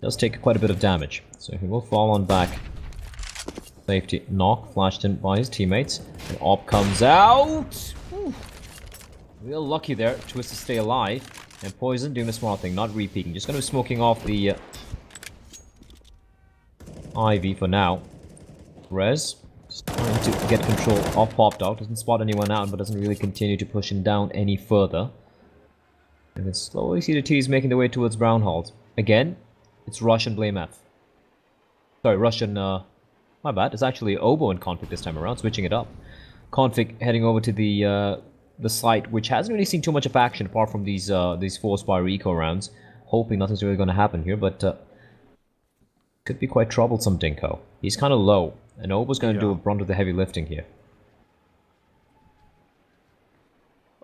does take quite a bit of damage. So he will fall on back. Safety knock, flashed in by his teammates. And Op comes out! Whew. Real lucky there, Twist to stay alive. And Poison doing the smart thing, not re-peeking. Just gonna be smoking off the Ivy for now. Rez, just trying to get control of Pop Dog. Doesn't spot anyone out, but doesn't really continue to push him down any further. can slowly see the T's making their way towards Brown Halls. Again, it's Rush and Blame F. Sorry, Rush and, my bad. It's actually Obo and Config this time around, switching it up. Config heading over to the site, which hasn't really seen too much of action apart from these 4-spire eco rounds. Hoping nothing's really going to happen here, but could be quite troublesome, Dinko. He's kind of low, and Obo's going to do a brunt of the heavy lifting here.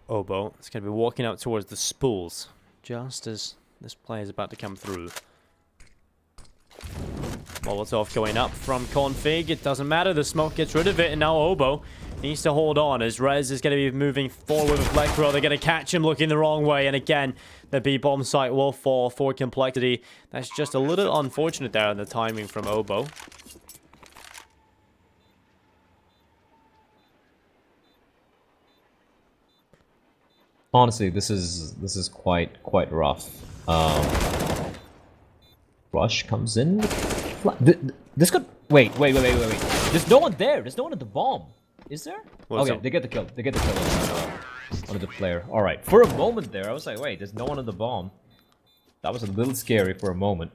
Obo is going to be walking out towards the spools, just as this play is about to come through. Molotov going up from Config. It doesn't matter. The smoke gets rid of it, and now Obo needs to hold on as Rez is going to be moving forward with Blackrow. They're going to catch him looking the wrong way, and again, the B-bomb site will fall for Complexity. That's just a little unfortunate there in the timing from Obo. Honestly, this is quite rough. Rush comes in. This could wait. There's no one there. There's no one at the bomb. Is there? Okay, they get the kill. They get the kill on the player. All right. For a moment there, I was like, wait, there's no one on the bomb. That was a little scary for a moment.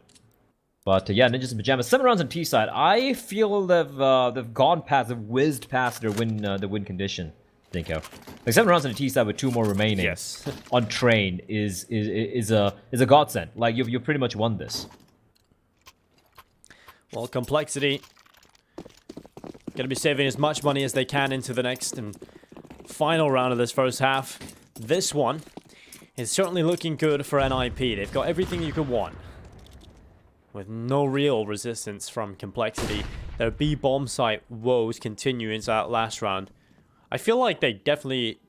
But yeah, Ninjas and Pyjamas, 7 rounds on T side. I feel they've gone past, they've whizzed past their win condition. Dinko. Like 7 rounds on the T side with 2 more remaining. Yes. On train is a godsend. Like you've pretty much won this. Well, Complexity going to be saving as much money as they can into the next and final round of this first half. This one is certainly looking good for NIP. They've got everything you could want, with no real resistance from Complexity. Their B-bomb site woes continue into that last round. I feel like they definitely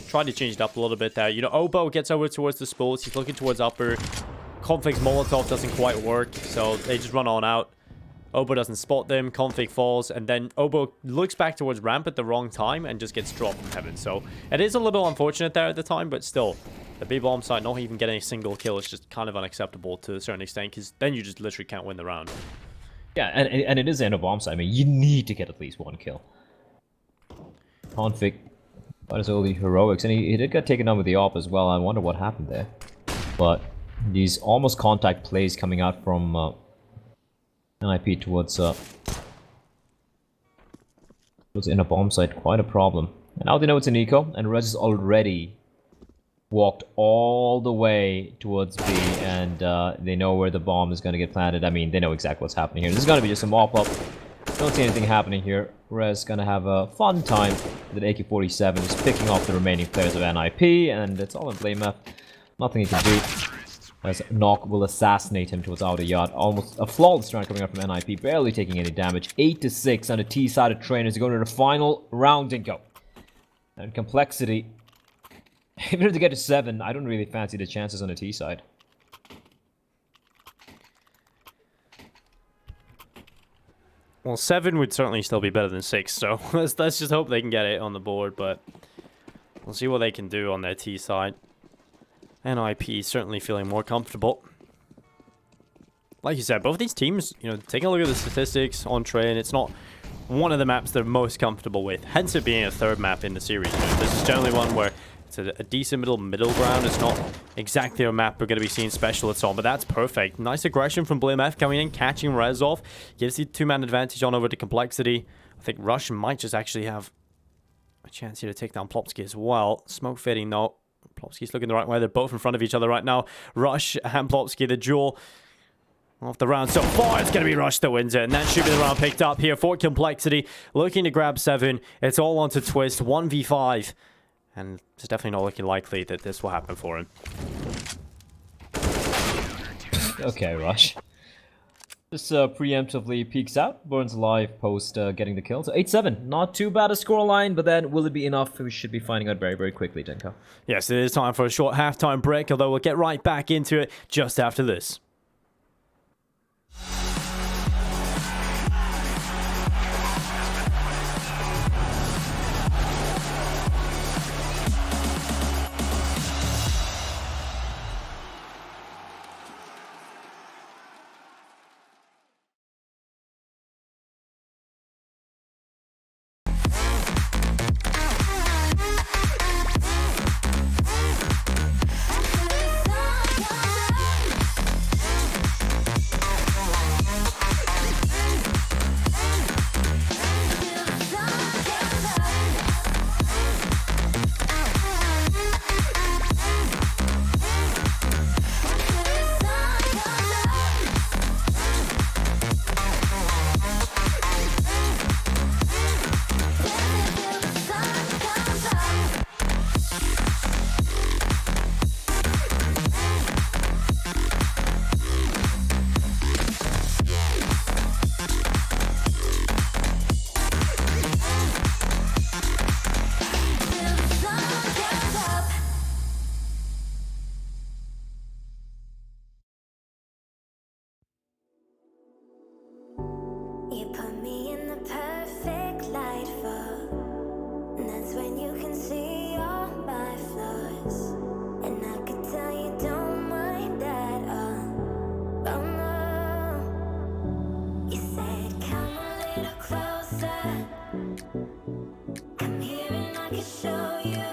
tried to change it up a little bit there. You know, Obo gets over towards the spools. He's looking towards upper. Config's Molotov doesn't quite work, so they just run on out. Obo doesn't spot them, Config falls, and then Obo looks back towards ramp at the wrong time and just gets dropped from heaven. So it is a little unfortunate there at the time, but still, the B-bomb site not even getting a single kill is just kind of unacceptable to a certain extent, because then you just literally can't win the round. Yeah, and it is the end of bomb site. I mean, you need to get at least 1 kill. Config, might as well the heroics, and he did get taken on with the AWP as well. I wonder what happened there. But these almost contact plays coming out from NIP towards in a bomb site, quite a problem. And now they know it's an eco, and Rez has already walked all the way towards B, and they know where the bomb is going to get planted. I mean, they know exactly what's happening here. This is going to be just a mop-up. Don't see anything happening here. Rez going to have a fun time with an AK-47, just picking off the remaining players of NIP, and it's all in Blame F. Nothing he can do, as Knock will assassinate him towards outer yard. Almost a flawless round coming out from NIP, barely taking any damage. 8-6 on the T side of trainers, going to the final round, Dinko. And Complexity, even if they get to 7, I don't really fancy the chances on the T side. Well, 7 would certainly still be better than 6, so let's just hope they can get it on the board, but we'll see what they can do on their T side. NIP certainly feeling more comfortable. Like you said, both these teams, you know, taking a look at the statistics on train, it's not one of the maps they're most comfortable with, hence it being a 3rd map in the series. You know, this is generally one where it's a decent middle ground. It's not exactly a map we're going to be seeing specialists on, but that's perfect. Nice aggression from Blame F coming in, catching Rez off. Gives the 2-man advantage on over to Complexity. I think Rush might just actually have a chance here to take down Plopsky as well. Smoke fading though. Plopsky's looking the right way. They're both in front of each other right now. Rush and Plopsky, the duel off the round so far. It's going to be Rush that wins it, and that should be the round picked up here for Complexity. Looking to grab 7. It's all on to Twist. 1v5. And it's definitely not looking likely that this will happen for him. Okay, Rush. Just preemptively peeks out. Burns alive post getting the kill. So 8-7. Not too bad a scoreline, but then will it be enough? We should be finding out very, very quickly, Dinko. Yes, it is time for a short halftime break, although we'll get right back into it just after this. You put me in the perfect light for, and that's when you can see all my flaws. And I could tell you don't mind at all. Oh no. You said come a little closer. Come here and I can show you.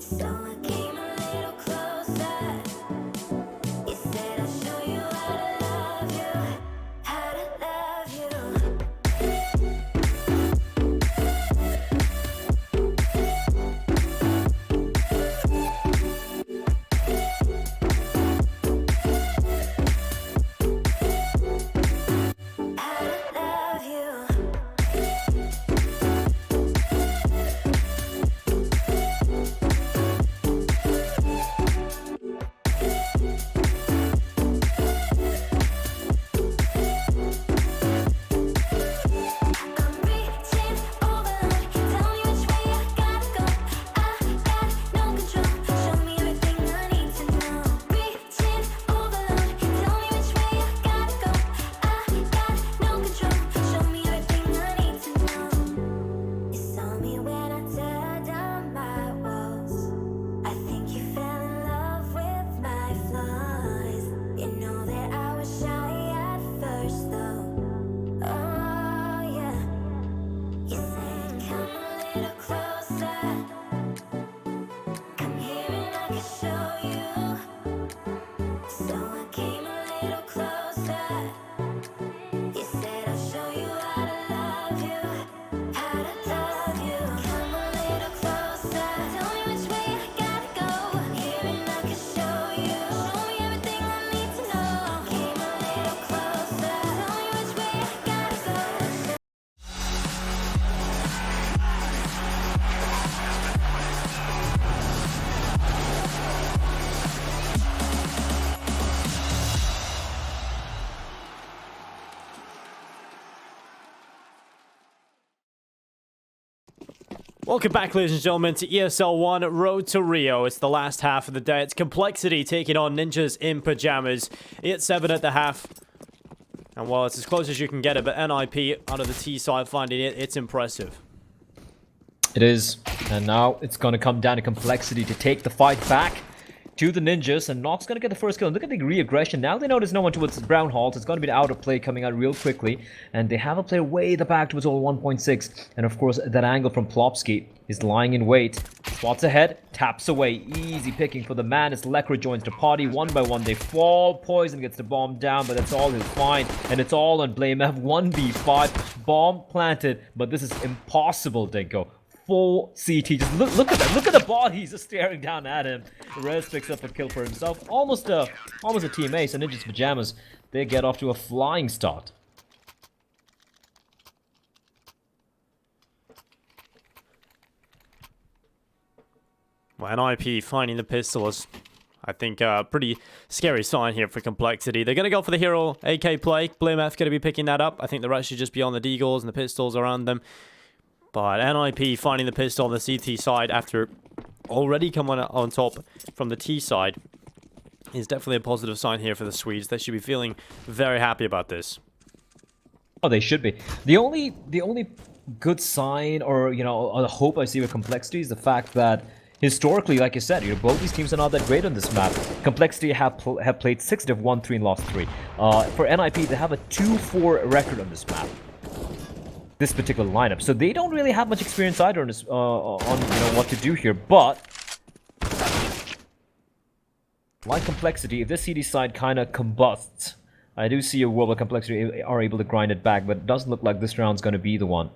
So I came a little closer. You said I'll show you how to love you, how to love you. How to love you. Welcome back, ladies and gentlemen, to ESL 1 Road to Rio. It's the last half of the day. It's Complexity taking on Ninjas in Pyjamas. 8-7 at the half. And well, it's as close as you can get it, but NIP out of the T side finding it, it's impressive. It is. And now it's going to come down to Complexity to take the fight back to the Ninjas, and Nox going to get the first kill. And look at the re-aggression. Now they know there's no one towards Brown Halt. It's going to be an out of play coming out real quickly, and they have a player way at the back towards all 1.6. And of course, that angle from Plopsky is lying in wait. Spots ahead, taps away. Easy picking for the man as Lekra joins the party. One by one, they fall. Poison gets the bomb down, but that's all is fine. And it's all on Blame F. 1v5. Bomb planted, but this is impossible, Dinko. Full CT. Just look at that. Look at the body. He's just staring down at him. Rez picks up a kill for himself. Almost a team ace. And Ninjas Pyjamas, they get off to a flying start. Well, NIP finding the pistol is, I think, a pretty scary sign here for Complexity. They're going to go for the hero AK play. Blame F going to be picking that up. I think the rest should just be on the deagles and the pistols around them. But NIP finding the pistol on the CT side after already coming on top from the T side is definitely a positive sign here for the Swedes. They should be feeling very happy about this. Oh, they should be. The only good sign, or you know, a hope I see with Complexity is the fact that historically, like you said, you know, both these teams are not that great on this map. Complexity have played 6, they've won 3 and lost 3. For NIP, they have a 2-4 record on this map. This particular lineup, so they don't really have much experience either on this, on you know what to do here. But like Complexity, if this CD side kind of combusts, I do see a world where Complexity are able to grind it back, but it doesn't look like this round's going to be the one.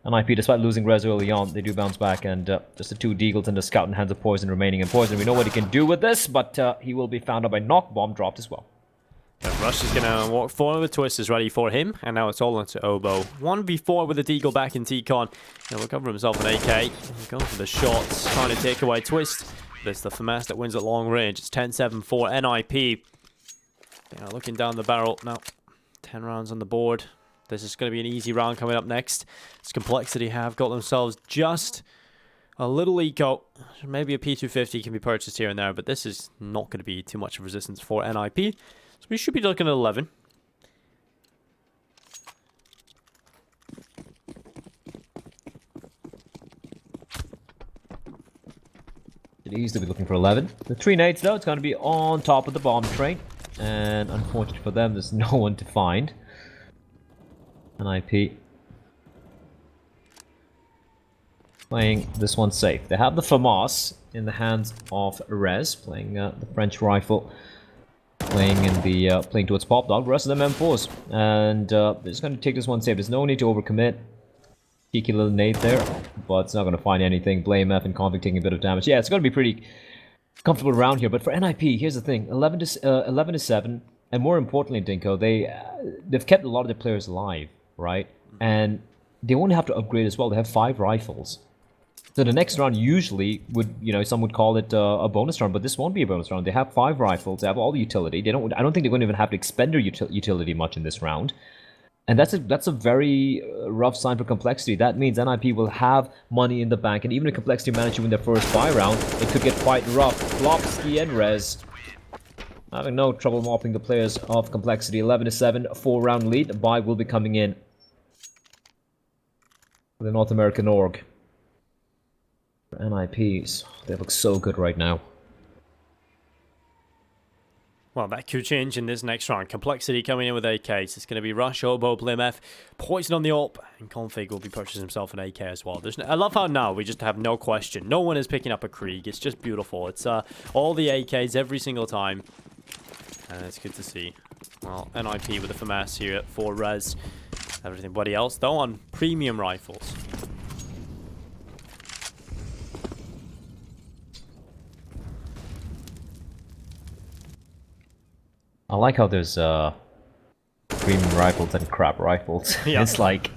NIP, despite losing Rez early on, they do bounce back, and just the 2 deagles and the scout in hands of Poison remaining. And Poison, we know what he can do with this, but he will be found out by Knock. Bomb dropped as well. Rush is going to walk forward with Twist is ready for him, and now it's all into Oboe. 1v4 with the deagle back in T-Con. He'll recover himself an AK. Going for the shots, trying to take away Twist. But it's the FAMAS that wins at long range. It's 10-7 for NIP. Looking down the barrel. Now, 10 rounds on the board. This is going to be an easy round coming up next. This Complexity have got themselves just a little eco. Maybe a P250 can be purchased here and there, but this is not going to be too much of resistance for NIP. So we should be looking at 11. Could easily be looking for 11. The 3 nades though, it's going to be on top of the bomb train. And unfortunately for them, there's no one to find. NIP playing this one safe. They have the FAMAS in the hands of Rez, playing the French rifle, playing in the playing towards Pop Dog. The rest of them M4s, and they're just going to take this one safe. There's no need to overcommit. Cheeky little nade there, but it's not going to find anything. Blame F and Convict taking a bit of damage. Yeah, it's going to be pretty comfortable around here. But for NIP, here's the thing: 11 to 7, and more importantly, Dinko, they've kept a lot of their players alive, right? And they won't have to upgrade as well. They have 5 rifles. So the next round usually would, some would call it a bonus round, but this won't be a bonus round. They have 5 rifles, they have all the utility. I don't think they're going to even have to expend their utility much in this round. And that's a very rough sign for Complexity. That means NIP will have money in the bank, and even if Complexity manage to win their first buy round, it could get quite rough. Flopsky and Rez having no trouble mopping the players of Complexity. 11 to 7, 4-round lead. Buy will be coming in for the North American org. NIPs, they look so good right now. Well, that could change in this next round. Complexity coming in with AKs. It's going to be Rush, Oboe, Blimf, Poison on the AWP, and Config will be purchasing himself an AK as well. I love how now we just have no question. No one is picking up a Krieg. It's just beautiful. It's all the AKs every single time. And it's good to see. Well, NIP with the FAMAS here for Rez. Everybody else, though, on premium rifles. I like how there's premium rifles and crap rifles. Yeah. It's like,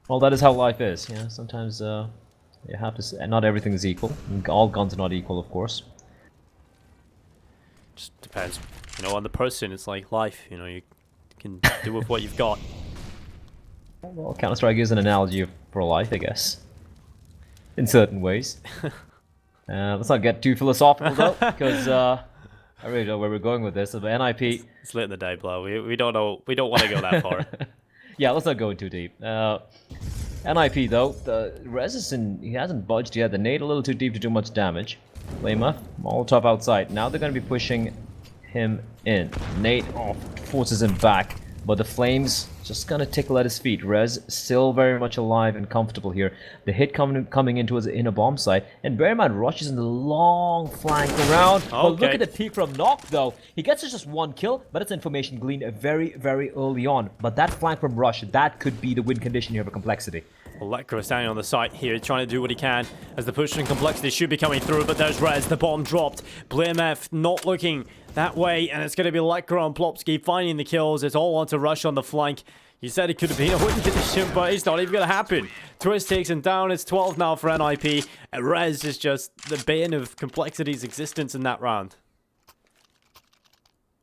well, that is how life is. Yeah, sometimes you have to. Not everything is equal. All guns are not equal, of course. Just depends, on the person. It's like life. You can do with what you've got. Well, Counter-Strike is an analogy for life, I guess, in certain ways. Let's not get too philosophical though, because. I really don't know where we're going with this. But NIP, it's late in the day, Blow. We don't know. We don't want to go that far. Yeah, let's not go too deep. NIP though, the Resistant, he hasn't budged yet. The nade a little too deep to do much damage. Lema, Molotov outside. Now they're going to be pushing him in. Nade forces him back, but the flames just gonna tickle at his feet. Rez still very much alive and comfortable here. The hit coming into his inner bomb site, and bear in mind, Rush is in the long flank around. Okay. But look at the peek from Nock though. He gets just 1 kill, but it's information gleaned very, very early on. But that flank from Rush, that could be the win condition here for Complexity. Well, Lekra standing on the site here, trying to do what he can as the push and Complexity should be coming through, but there's Rez, the bomb dropped. Blimf not looking that way, and it's going to be Lekra and Plopsky finding the kills. It's all on to Rush on the flank. You said it could have been a win condition, but it's not even going to happen. Twist takes him down. It's 12 now for NIP. And Rez is just the bane of Complexity's existence in that round.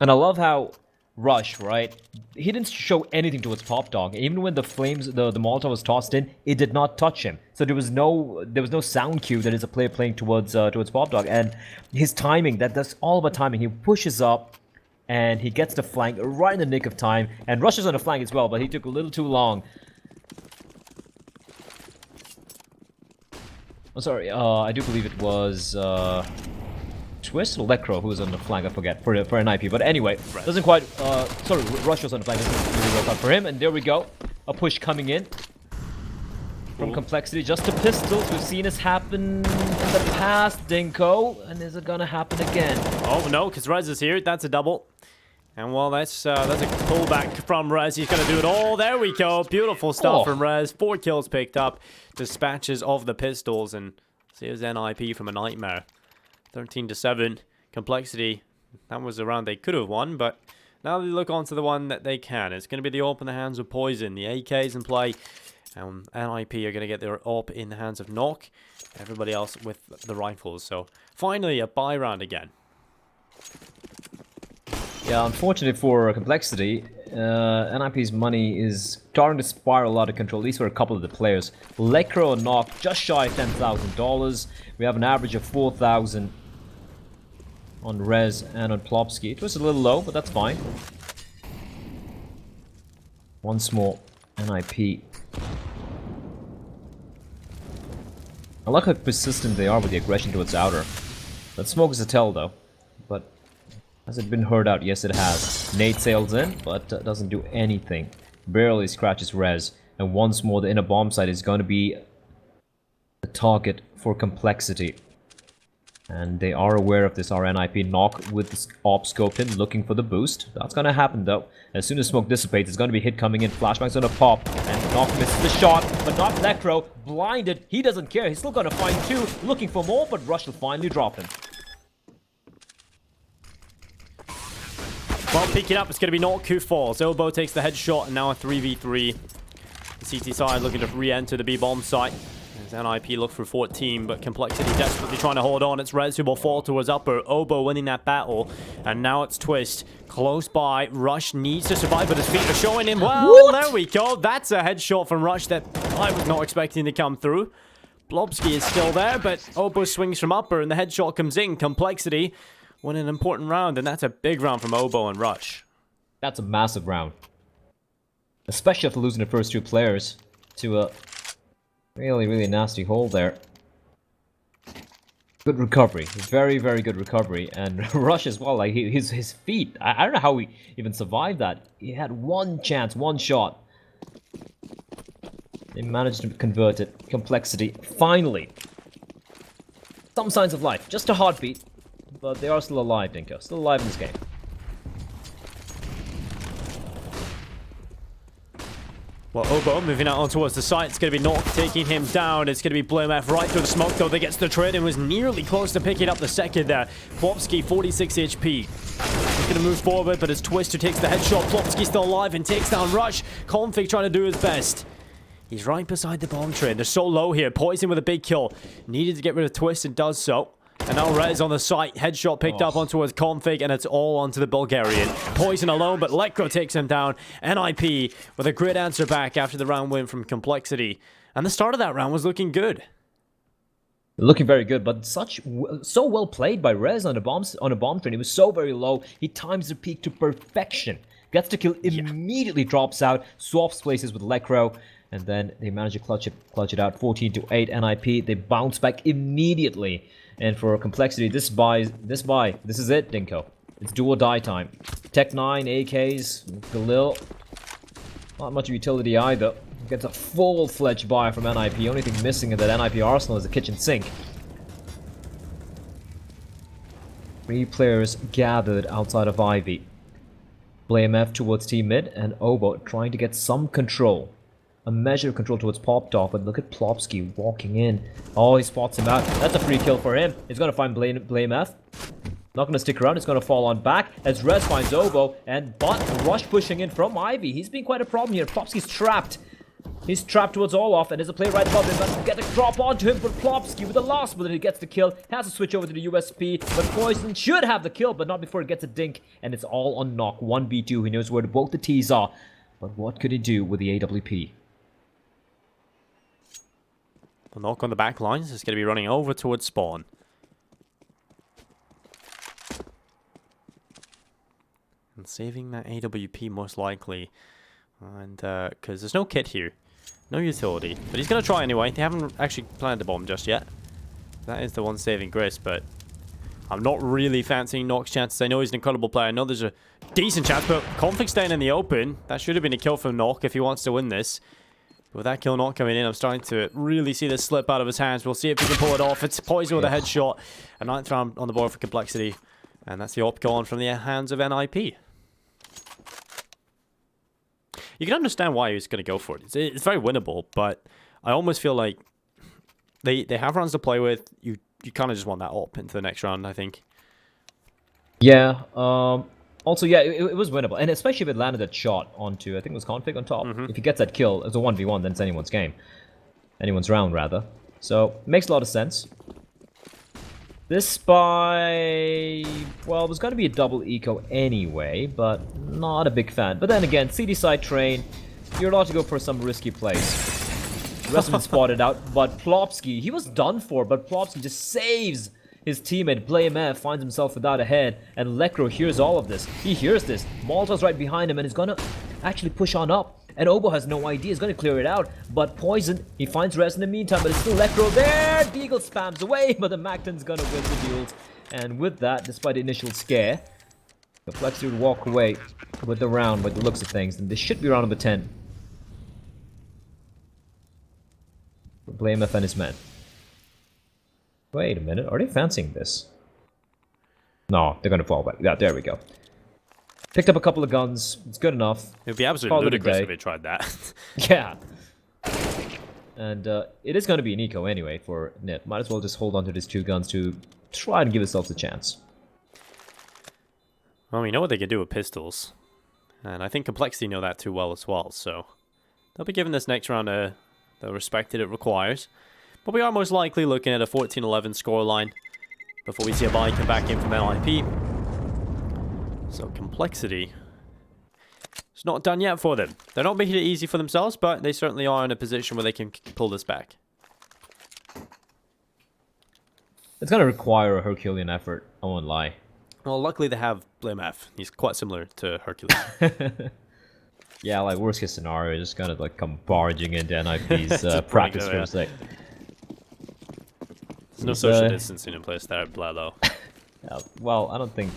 And I love how Rush, right? He didn't show anything towards Pop Dog. Even when the flames, the Molotov was tossed in, it did not touch him. So there was no sound cue that is a player playing towards Pop Dog. And his timing, that's all about timing. He pushes up, and he gets the flank right in the nick of time. And Rush is on the flank as well, but he took a little too long. I'm sorry, I do believe it was Twist or Lekro who was on the flank, I forget, for an IP. But anyway, doesn't quite, sorry, Rush was on the flank, doesn't really work out for him. And there we go, a push coming in from Complexity. Just a pistols, we've seen this happen in the past, Dinko. And is it gonna happen again? Oh no, because Rez is here, that's a double. And well, that's a pullback from Rez. He's going to do it all. There we go. Beautiful stuff from Rez. 4 kills picked up. Dispatches of the pistols. And here's NIP from a nightmare. 13 to 7. Complexity. That was a round they could have won. But now they look on to the one that they can. It's going to be the AWP in the hands of Poison. The AK's in play. And NIP are going to get their AWP in the hands of Nock. Everybody else with the rifles. So finally a buy round again. Yeah, unfortunately for Complexity, NIP's money is starting to spiral out of control, at least for a couple of the players. Lekro and Nock just shy of $10,000. We have an average of 4,000 on Rez and on Plopsky. It was a little low, but that's fine. Once more, NIP I like how persistent they are with the aggression towards outer. That smoke is a tell though. But has it been heard out? Yes, it has. Nate sails in, but doesn't do anything. Barely scratches res. And once more, the inner bomb site is going to be the target for complexity. And they are aware of this RNIP knock with the op scoped in, looking for the boost. That's going to happen though. As soon as smoke dissipates, it's going to be hit coming in. Flashbang's going to pop. And Knock misses the shot, but not Necro. Blinded. He doesn't care. He's still going to find two. Looking for more, but Rush will finally drop him. Well, picking up, it's going to be Knock who falls. Obo takes the headshot, and now a 3v3. The CT side looking to re-enter the B-bomb site. As NIP look for 14, but Complexity desperately trying to hold on. It's Rez who will fall towards upper. Obo winning that battle, and now it's Twist. Close by. Rush needs to survive, but his feet are showing him. Well, there we go. That's a headshot from Rush that I was not expecting to come through. Blobsky is still there, but Obo swings from upper, and the headshot comes in. Complexity win an important round, and that's a big round from Obo and Rush. That's a massive round. Especially after losing the first two players to a really, really nasty hole there. Good recovery. Very, very good recovery. And Rush as well, like his feet. I don't know how he even survived that. He had one chance, one shot. They managed to convert it. Complexity. Finally. Some signs of life. Just a heartbeat. But they are still alive, Dinko. Still alive in this game. Well, Obo moving out on towards the site. It's going to be Knock taking him down. It's going to be Blamef right through the smoke, though. That gets the trade and was nearly close to picking up the second there. Plopsky, 46 HP. He's going to move forward, but it's Twist who takes the headshot. Plopsky still alive and takes down Rush. Config trying to do his best. He's right beside the bomb train. They're so low here. Poison with a big kill. Needed to get rid of Twist and does so. And now Rez on the site. Headshot picked up on towards Config, and it's all onto the Bulgarian. Poison alone, but Lekro takes him down. NIP with a great answer back after the round win from Complexity. And the start of that round was looking good. Looking very good, but so well played by Rez on a bomb train. He was so very low. He times the peak to perfection. Gets the kill, immediately drops out, swaps places with Lekro, and then they manage to clutch it out. 14-8 NIP. They bounce back immediately. And for Complexity, this is it, Dinko. It's do or die time. Tech 9, AKs, Galil. Not much utility either. Gets a full-fledged buy from NIP. Only thing missing in that NIP arsenal is the kitchen sink. 3 players gathered outside of Ivy. Blame towards team mid, and Obo trying to get some control. A measure of control towards Popdog, but look at Plopsky walking in. Oh, he spots him out. That's a free kill for him. He's going to find Blame F. Not going to stick around. It's going to fall on back as Rez finds Obo. And Rush pushing in from Ivy. He's been quite a problem here. Plopsky's trapped. He's trapped towards Olaf, and there's a player right above him. But get a drop onto him for Plopsky with the last bullet. He gets the kill. Has to switch over to the USP, but Poison should have the kill, but not before it gets a dink. And it's all on Knock. 1v2. He knows where both the T's are. But what could he do with the AWP? The Knock on the back lines is going to be running over towards spawn. And saving that AWP most likely. And because there's no kit here. No utility. But he's going to try anyway. They haven't actually planted the bomb just yet. That is the one saving Gris, but I'm not really fancying Knock's chances. I know he's an incredible player. I know there's a decent chance, but Config staying in the open. That should have been a kill from Knock if he wants to win this. With that kill not coming in, I'm starting to really see this slip out of his hands. We'll see if he can pull it off. It's Poison with a headshot. A 9th round on the board for Complexity. And that's the op gone from the hands of NIP. You can understand why he was going to go for it. It's very winnable, but I almost feel like they have rounds to play with. You kind of just want that op into the next round, I think. Yeah, also, yeah, it was winnable. And especially if it landed that shot onto, I think it was Config on top. If he gets that kill, it's a 1v1, then it's anyone's game. Anyone's round, rather. So, makes a lot of sense. This spy, well, it was going to be a double eco anyway, but not a big fan. But then again, CD side train, you're allowed to go for some risky plays. The rest of them spotted out, but Plopsky, he was done for, but Plopsky just saves his teammate. Blamef finds himself without a head, and Lekro hears all of this. He hears this. Malta's right behind him, and he's gonna actually push on up. And Obo has no idea. He's gonna clear it out, but Poison, he finds Rez in the meantime, but it's still Lekro there. Fire Beagle spams away, but the Macton's gonna win the duel. And with that, despite the initial scare, Complexity would walk away with the round by the looks of things. And this should be round number 10. For Blamef and his men. Wait a minute, are they fancying this? No, they're gonna fall back. Yeah, there we go. Picked up a couple of guns. It's good enough. It would be absolutely ludicrous if they tried that. Yeah. And it is going to be an eco anyway for Nip. Might as well just hold on to these 2 guns to try and give themselves a chance. Well, we know what they can do with pistols. And I think Complexity know that too well as well. So they'll be giving this next round the respect that it requires. But we are most likely looking at a 14-11 scoreline before we see a buy come back in from NIP. So Complexity, it's not done yet for them. They're not making it easy for themselves, but they certainly are in a position where they can pull this back. It's going to require a Herculean effort, I won't lie. Well, luckily they have Blamef. He's quite similar to Hercules. Yeah, like worst case scenario, just kind of like come barging into NIP's practice for a sec. There's no social distancing in place there at Blah, though. Yeah, well, I don't think...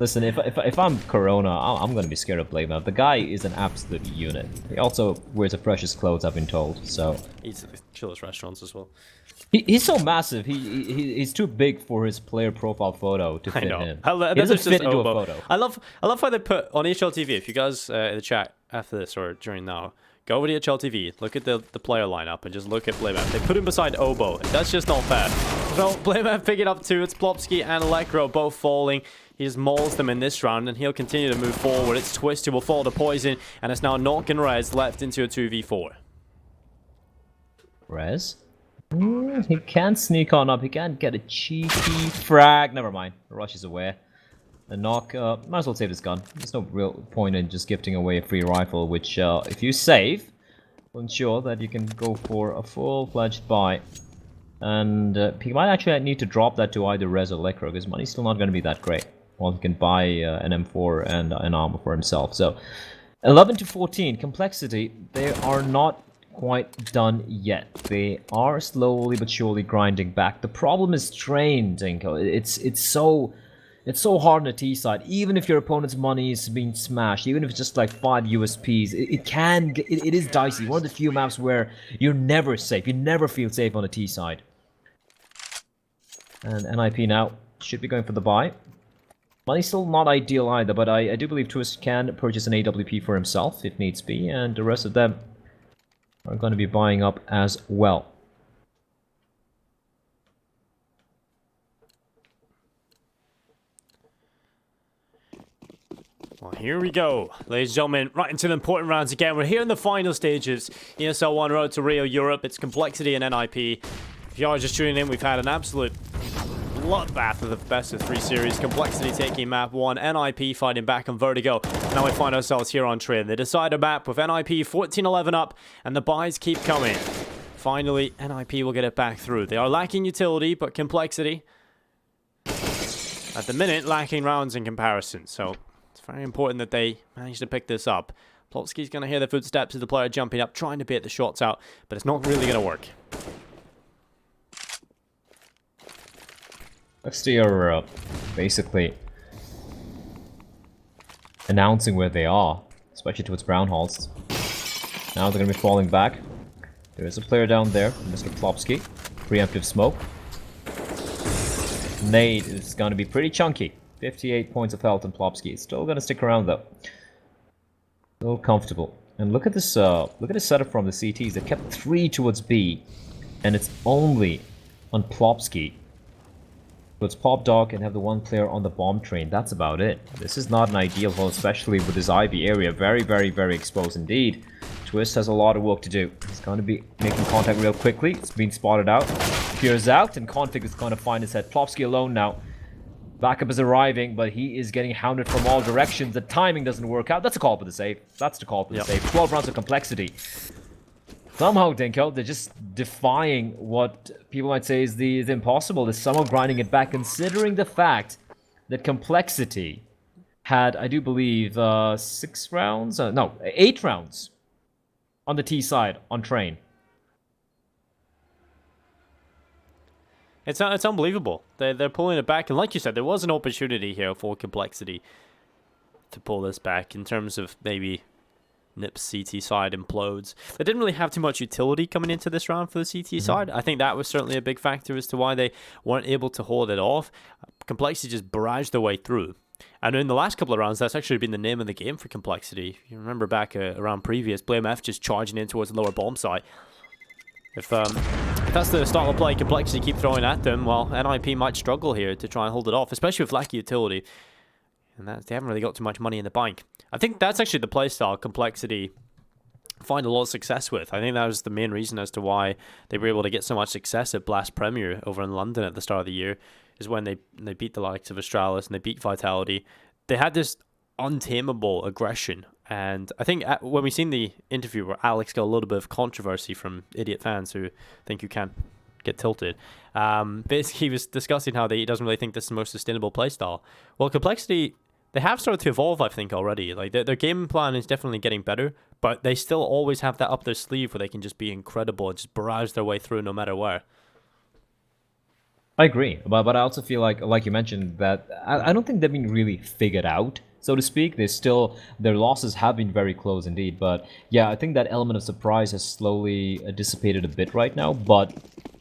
Listen, if I'm Corona, I'm going to be scared of Blamef. The guy is an absolute unit. He also wears the freshest clothes, I've been told, so... Eats at the chillest restaurants as well. He's so massive. He's too big for his player profile photo to fit him. He doesn't fit into a photo. I love how they put on EHL TV. If you guys in the chat after this or during now, go over to EHL TV, look at the player lineup, and just look at Blamef. They put him beside Obo. That's just not fair. So Blamef picking up 2. It's Plopsky and Electro both falling. He just mauls them in this round, and he'll continue to move forward. It's Twist who will fall to Poison, and it's now Knock and Rez left into a 2v4. Rez? He can sneak on up. He can get a cheeky frag. Never mind. Rush is away. And Knock, might as well save this gun. There's no real point in just gifting away a free rifle, which, if you save, will ensure that you can go for a full-fledged buy. And he might actually need to drop that to either Rez or Electro, because money's still not going to be that great. While he can buy an M4 and an armor for himself. So, 11 to 14, Complexity, they are not quite done yet. They are slowly but surely grinding back. The problem is Train, Dinko. It's so hard on the T side. Even if your opponent's money is being smashed, even if it's just like 5 USPs, it is dicey. One of the few maps where you're never safe. You never feel safe on the T side. And NIP now should be going for the buy. Money's still not ideal either, but I do believe Twist can purchase an AWP for himself if needs be, and the rest of them are going to be buying up as well. Well, here we go, ladies and gentlemen, right into the important rounds again. We're here in the final stages. ESL 1 Road to Rio Europe. It's Complexity and NIP. If you are just tuning in, we've had an absolute bloodbath of the best of 3 series. Complexity taking map 1, NIP fighting back on Vertigo. Now we find ourselves here on Train. They decide a map with NIP 14-11 up, and the buys keep coming. Finally, NIP will get it back through. They are lacking utility, but Complexity, at the minute, lacking rounds in comparison. So it's very important that they manage to pick this up. Plotski's going to hear the footsteps of the player jumping up, trying to bait the shots out, but it's not really going to work. They are basically announcing where they are, especially towards Brownhalls. Now they're going to be falling back. There is a player down there, Mr. Plopsky. Preemptive smoke. Nade is going to be pretty chunky. 58 points of health, and Plopsky is still going to stick around though. Still comfortable. And look at this setup from the CTs. They kept 3 towards B, and it's only on Plopsky. So it's Pop Dog and have the 1 player on the bomb train. That's about it. This is not an ideal hole, especially with this Ivy area. Very, very, very exposed indeed. Twist has a lot of work to do. He's going to be making contact real quickly. It's been spotted out. Peers out, and Config is going to find his head. Plopsky alone now. Backup is arriving, but he is getting hounded from all directions. The timing doesn't work out. That's a call for the save. That's the call for the save. 12 rounds of Complexity. Somehow, Dinko, they're just defying what people might say is the impossible. They're somehow grinding it back, considering the fact that Complexity had, I do believe, 6 rounds? No, 8 rounds on the T side on Train. It's unbelievable. They're pulling it back, and like you said, there was an opportunity here for Complexity to pull this back in terms of maybe Nip's CT side implodes. They didn't really have too much utility coming into this round for the CT side. I think that was certainly a big factor as to why they weren't able to hold it off. Complexity just barraged their way through. And in the last couple of rounds, that's actually been the name of the game for Complexity. You remember back around previous, Blame F just charging in towards the lower bomb site. If that's the style of play Complexity keep throwing at them, well, NIP might struggle here to try and hold it off, especially with lack of utility. And they haven't really got too much money in the bank. I think that's actually the playstyle Complexity find a lot of success with. I think that was the main reason as to why they were able to get so much success at Blast Premier over in London at the start of the year, is when they beat the likes of Astralis and they beat Vitality. They had this untamable aggression. And I think when we seen the interview where Alex got a little bit of controversy from idiot fans who think you can't get tilted, basically he was discussing how he doesn't really think this is the most sustainable playstyle. Well, Complexity, they have started to evolve, I think, already. Like their game plan is definitely getting better, but they still always have that up their sleeve where they can just be incredible and just barrage their way through no matter where. I agree, but I also feel like you mentioned, that I don't think they've been really figured out, so to speak. Their losses have been very close indeed, but yeah, I think that element of surprise has slowly dissipated a bit right now. But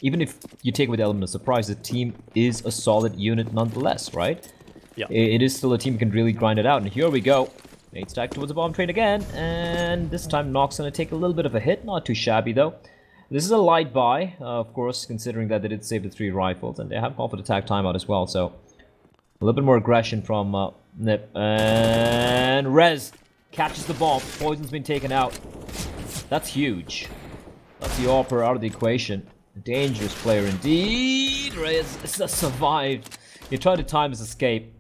even if you take away the element of surprise, the team is a solid unit nonetheless, right? Yeah. It is still a team who can really grind it out, and here we go. Nate stack towards the bomb train again, and this time Nox gonna take a little bit of a hit, not too shabby though. This is a light buy, of course, considering that they did save the 3 rifles, and they have gone for the attack timeout as well, so a little bit more aggression from Nip. And Rez catches the bomb. Poison's been taken out. That's huge. That's the AWPer out of the equation. A dangerous player indeed. Rez survived. He tried to time his escape.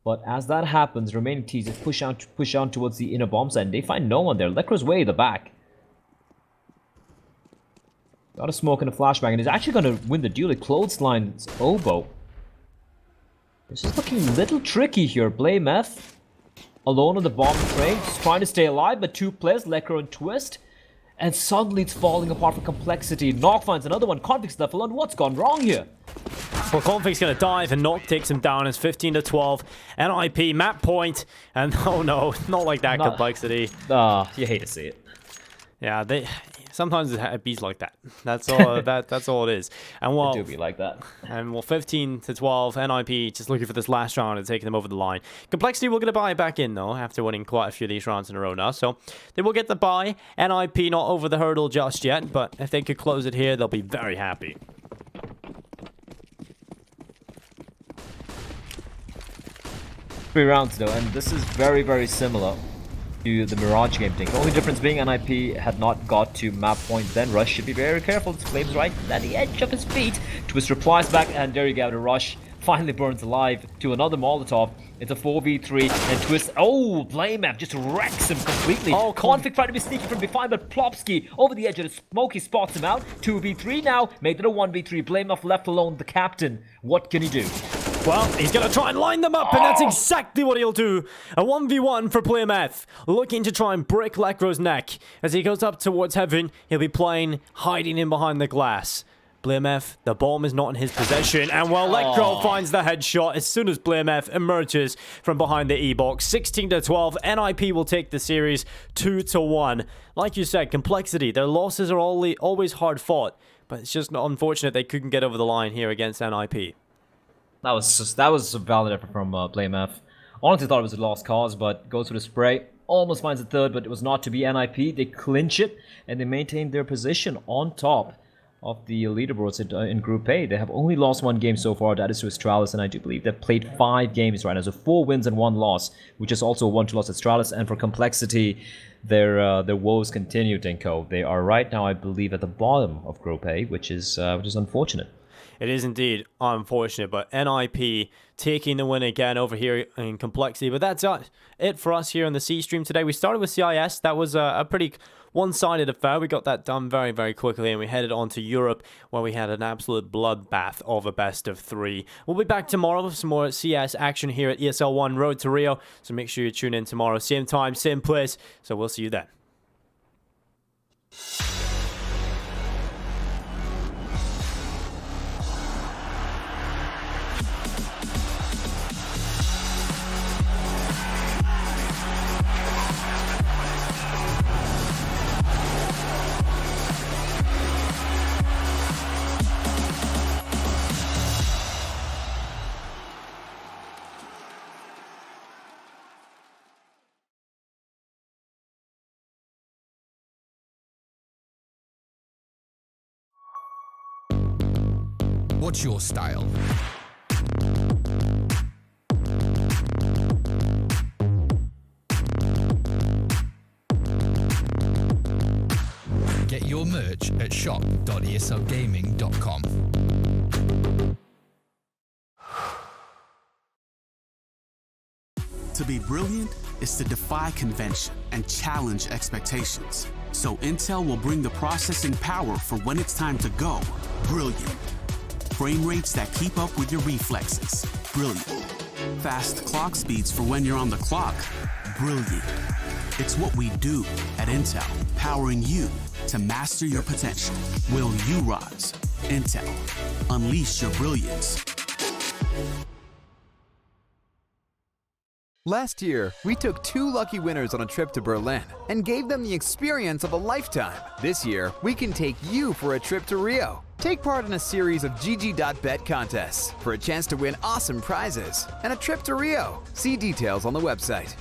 But as that happens, remaining teams push on towards the inner bomb site, and they find no one there. Lecro's way at the back. Got a smoke and a flashbang, and he's actually going to win the duel. It clotheslines Oboe. This is looking a little tricky here. Blame F alone on the bomb train, just trying to stay alive, but 2 players, Lecro and Twist. And suddenly it's falling apart for Complexity. Nock finds another one. Conflict's left alone. What's gone wrong here? Well, Conflict's going to dive, and Nock takes him down. It's 15-12. NIP, map point. And oh no, not like that, Complexity. You hate to see it. Yeah, sometimes it beats like that. That's all. That's all it is. And well, it do be like that. And well, 15-12. NIP just looking for this last round and taking them over the line. Complexity will get a buy back in though after winning quite a few of these rounds in a row now. So they will get the buy. NIP not over the hurdle just yet, but if they could close it here, they'll be very happy. Three rounds though, and this is very, very similar to the Mirage game thing. The only difference being NIP had not got to map point then. Rush should be very careful. This Flame's right at the edge of his feet. Twist replies back, and there you go. The Rush finally burns alive to another Molotov. It's a 4v3, and Twist, oh, Blame F just wrecks him completely. Oh, Conflict tried to be sneaky from behind, but Plopsky over the edge of the smoke, he spots him out. 2v3 now, made it a 1v3. Blame F left alone, the captain. What can he do? Well, he's going to try and line them up, and that's exactly what he'll do. A 1v1 for Blame F, looking to try and break Lecro's neck. As he goes up towards heaven, he'll be playing, hiding in behind the glass. Blame F, the bomb is not in his possession, and well, Lecro finds the headshot as soon as Blame F emerges from behind the E-box. 16-12, NIP will take the series 2-1. Like you said, Complexity, their losses are always hard fought, but it's just unfortunate they couldn't get over the line here against NIP. That was a valid effort from Blame F. Honestly thought it was a lost cause, but goes for the spray. Almost finds a third, but it was not to be. NIP. They clinch it, and they maintain their position on top of the leaderboards in Group A. They have only lost 1 game so far. That is to Astralis, and I do believe they've played 5 games right now. So 4 wins and 1 loss, which is also a 1-2 loss at Astralis. And for Complexity, their woes continue, Dinko. They are right now, I believe, at the bottom of Group A, which is unfortunate. It is indeed unfortunate, but NIP taking the win again over here in Complexity. But that's it for us here on the C stream today. We started with CIS. That was a pretty one-sided affair. We got that done very, very quickly, and we headed on to Europe, where we had an absolute bloodbath of a best of 3. We'll be back tomorrow with some more CS action here at ESL 1 Road to Rio, so make sure you tune in tomorrow. Same time, same place, so we'll see you then. What's your style? Get your merch at shop.eslgaming.com. To be brilliant is to defy convention and challenge expectations. So Intel will bring the processing power for when it's time to go. Brilliant. Frame rates that keep up with your reflexes. Brilliant. Fast clock speeds for when you're on the clock. Brilliant. It's what we do at Intel, powering you to master your potential. Will you rise? Intel. Unleash your brilliance. Last year, we took 2 lucky winners on a trip to Berlin and gave them the experience of a lifetime. This year, we can take you for a trip to Rio. Take part in a series of GG.bet contests for a chance to win awesome prizes and a trip to Rio. See details on the website.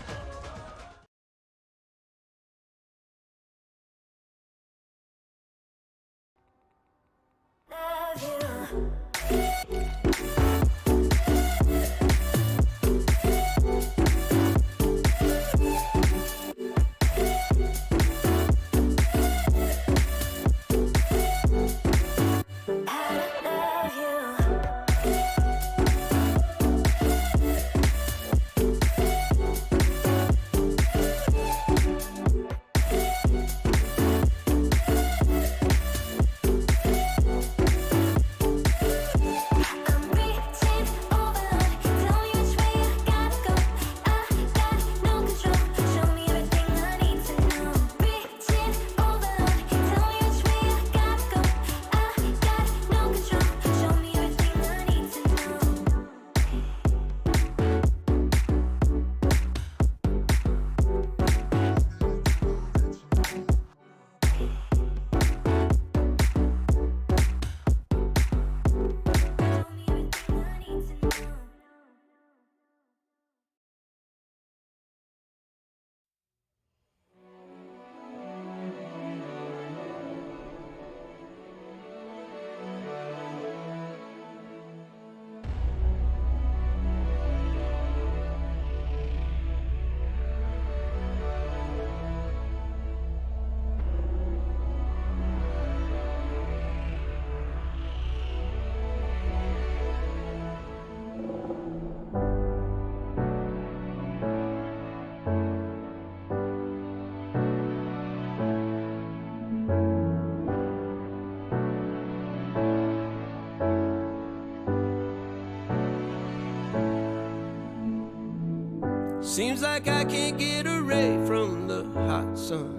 Seems like I can't get away from the hot sun.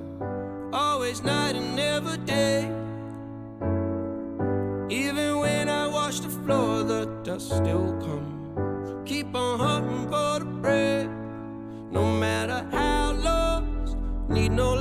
Always night and never day. Even when I wash the floor, the dust still comes. Keep on hoping for the bread. No matter how lost, need no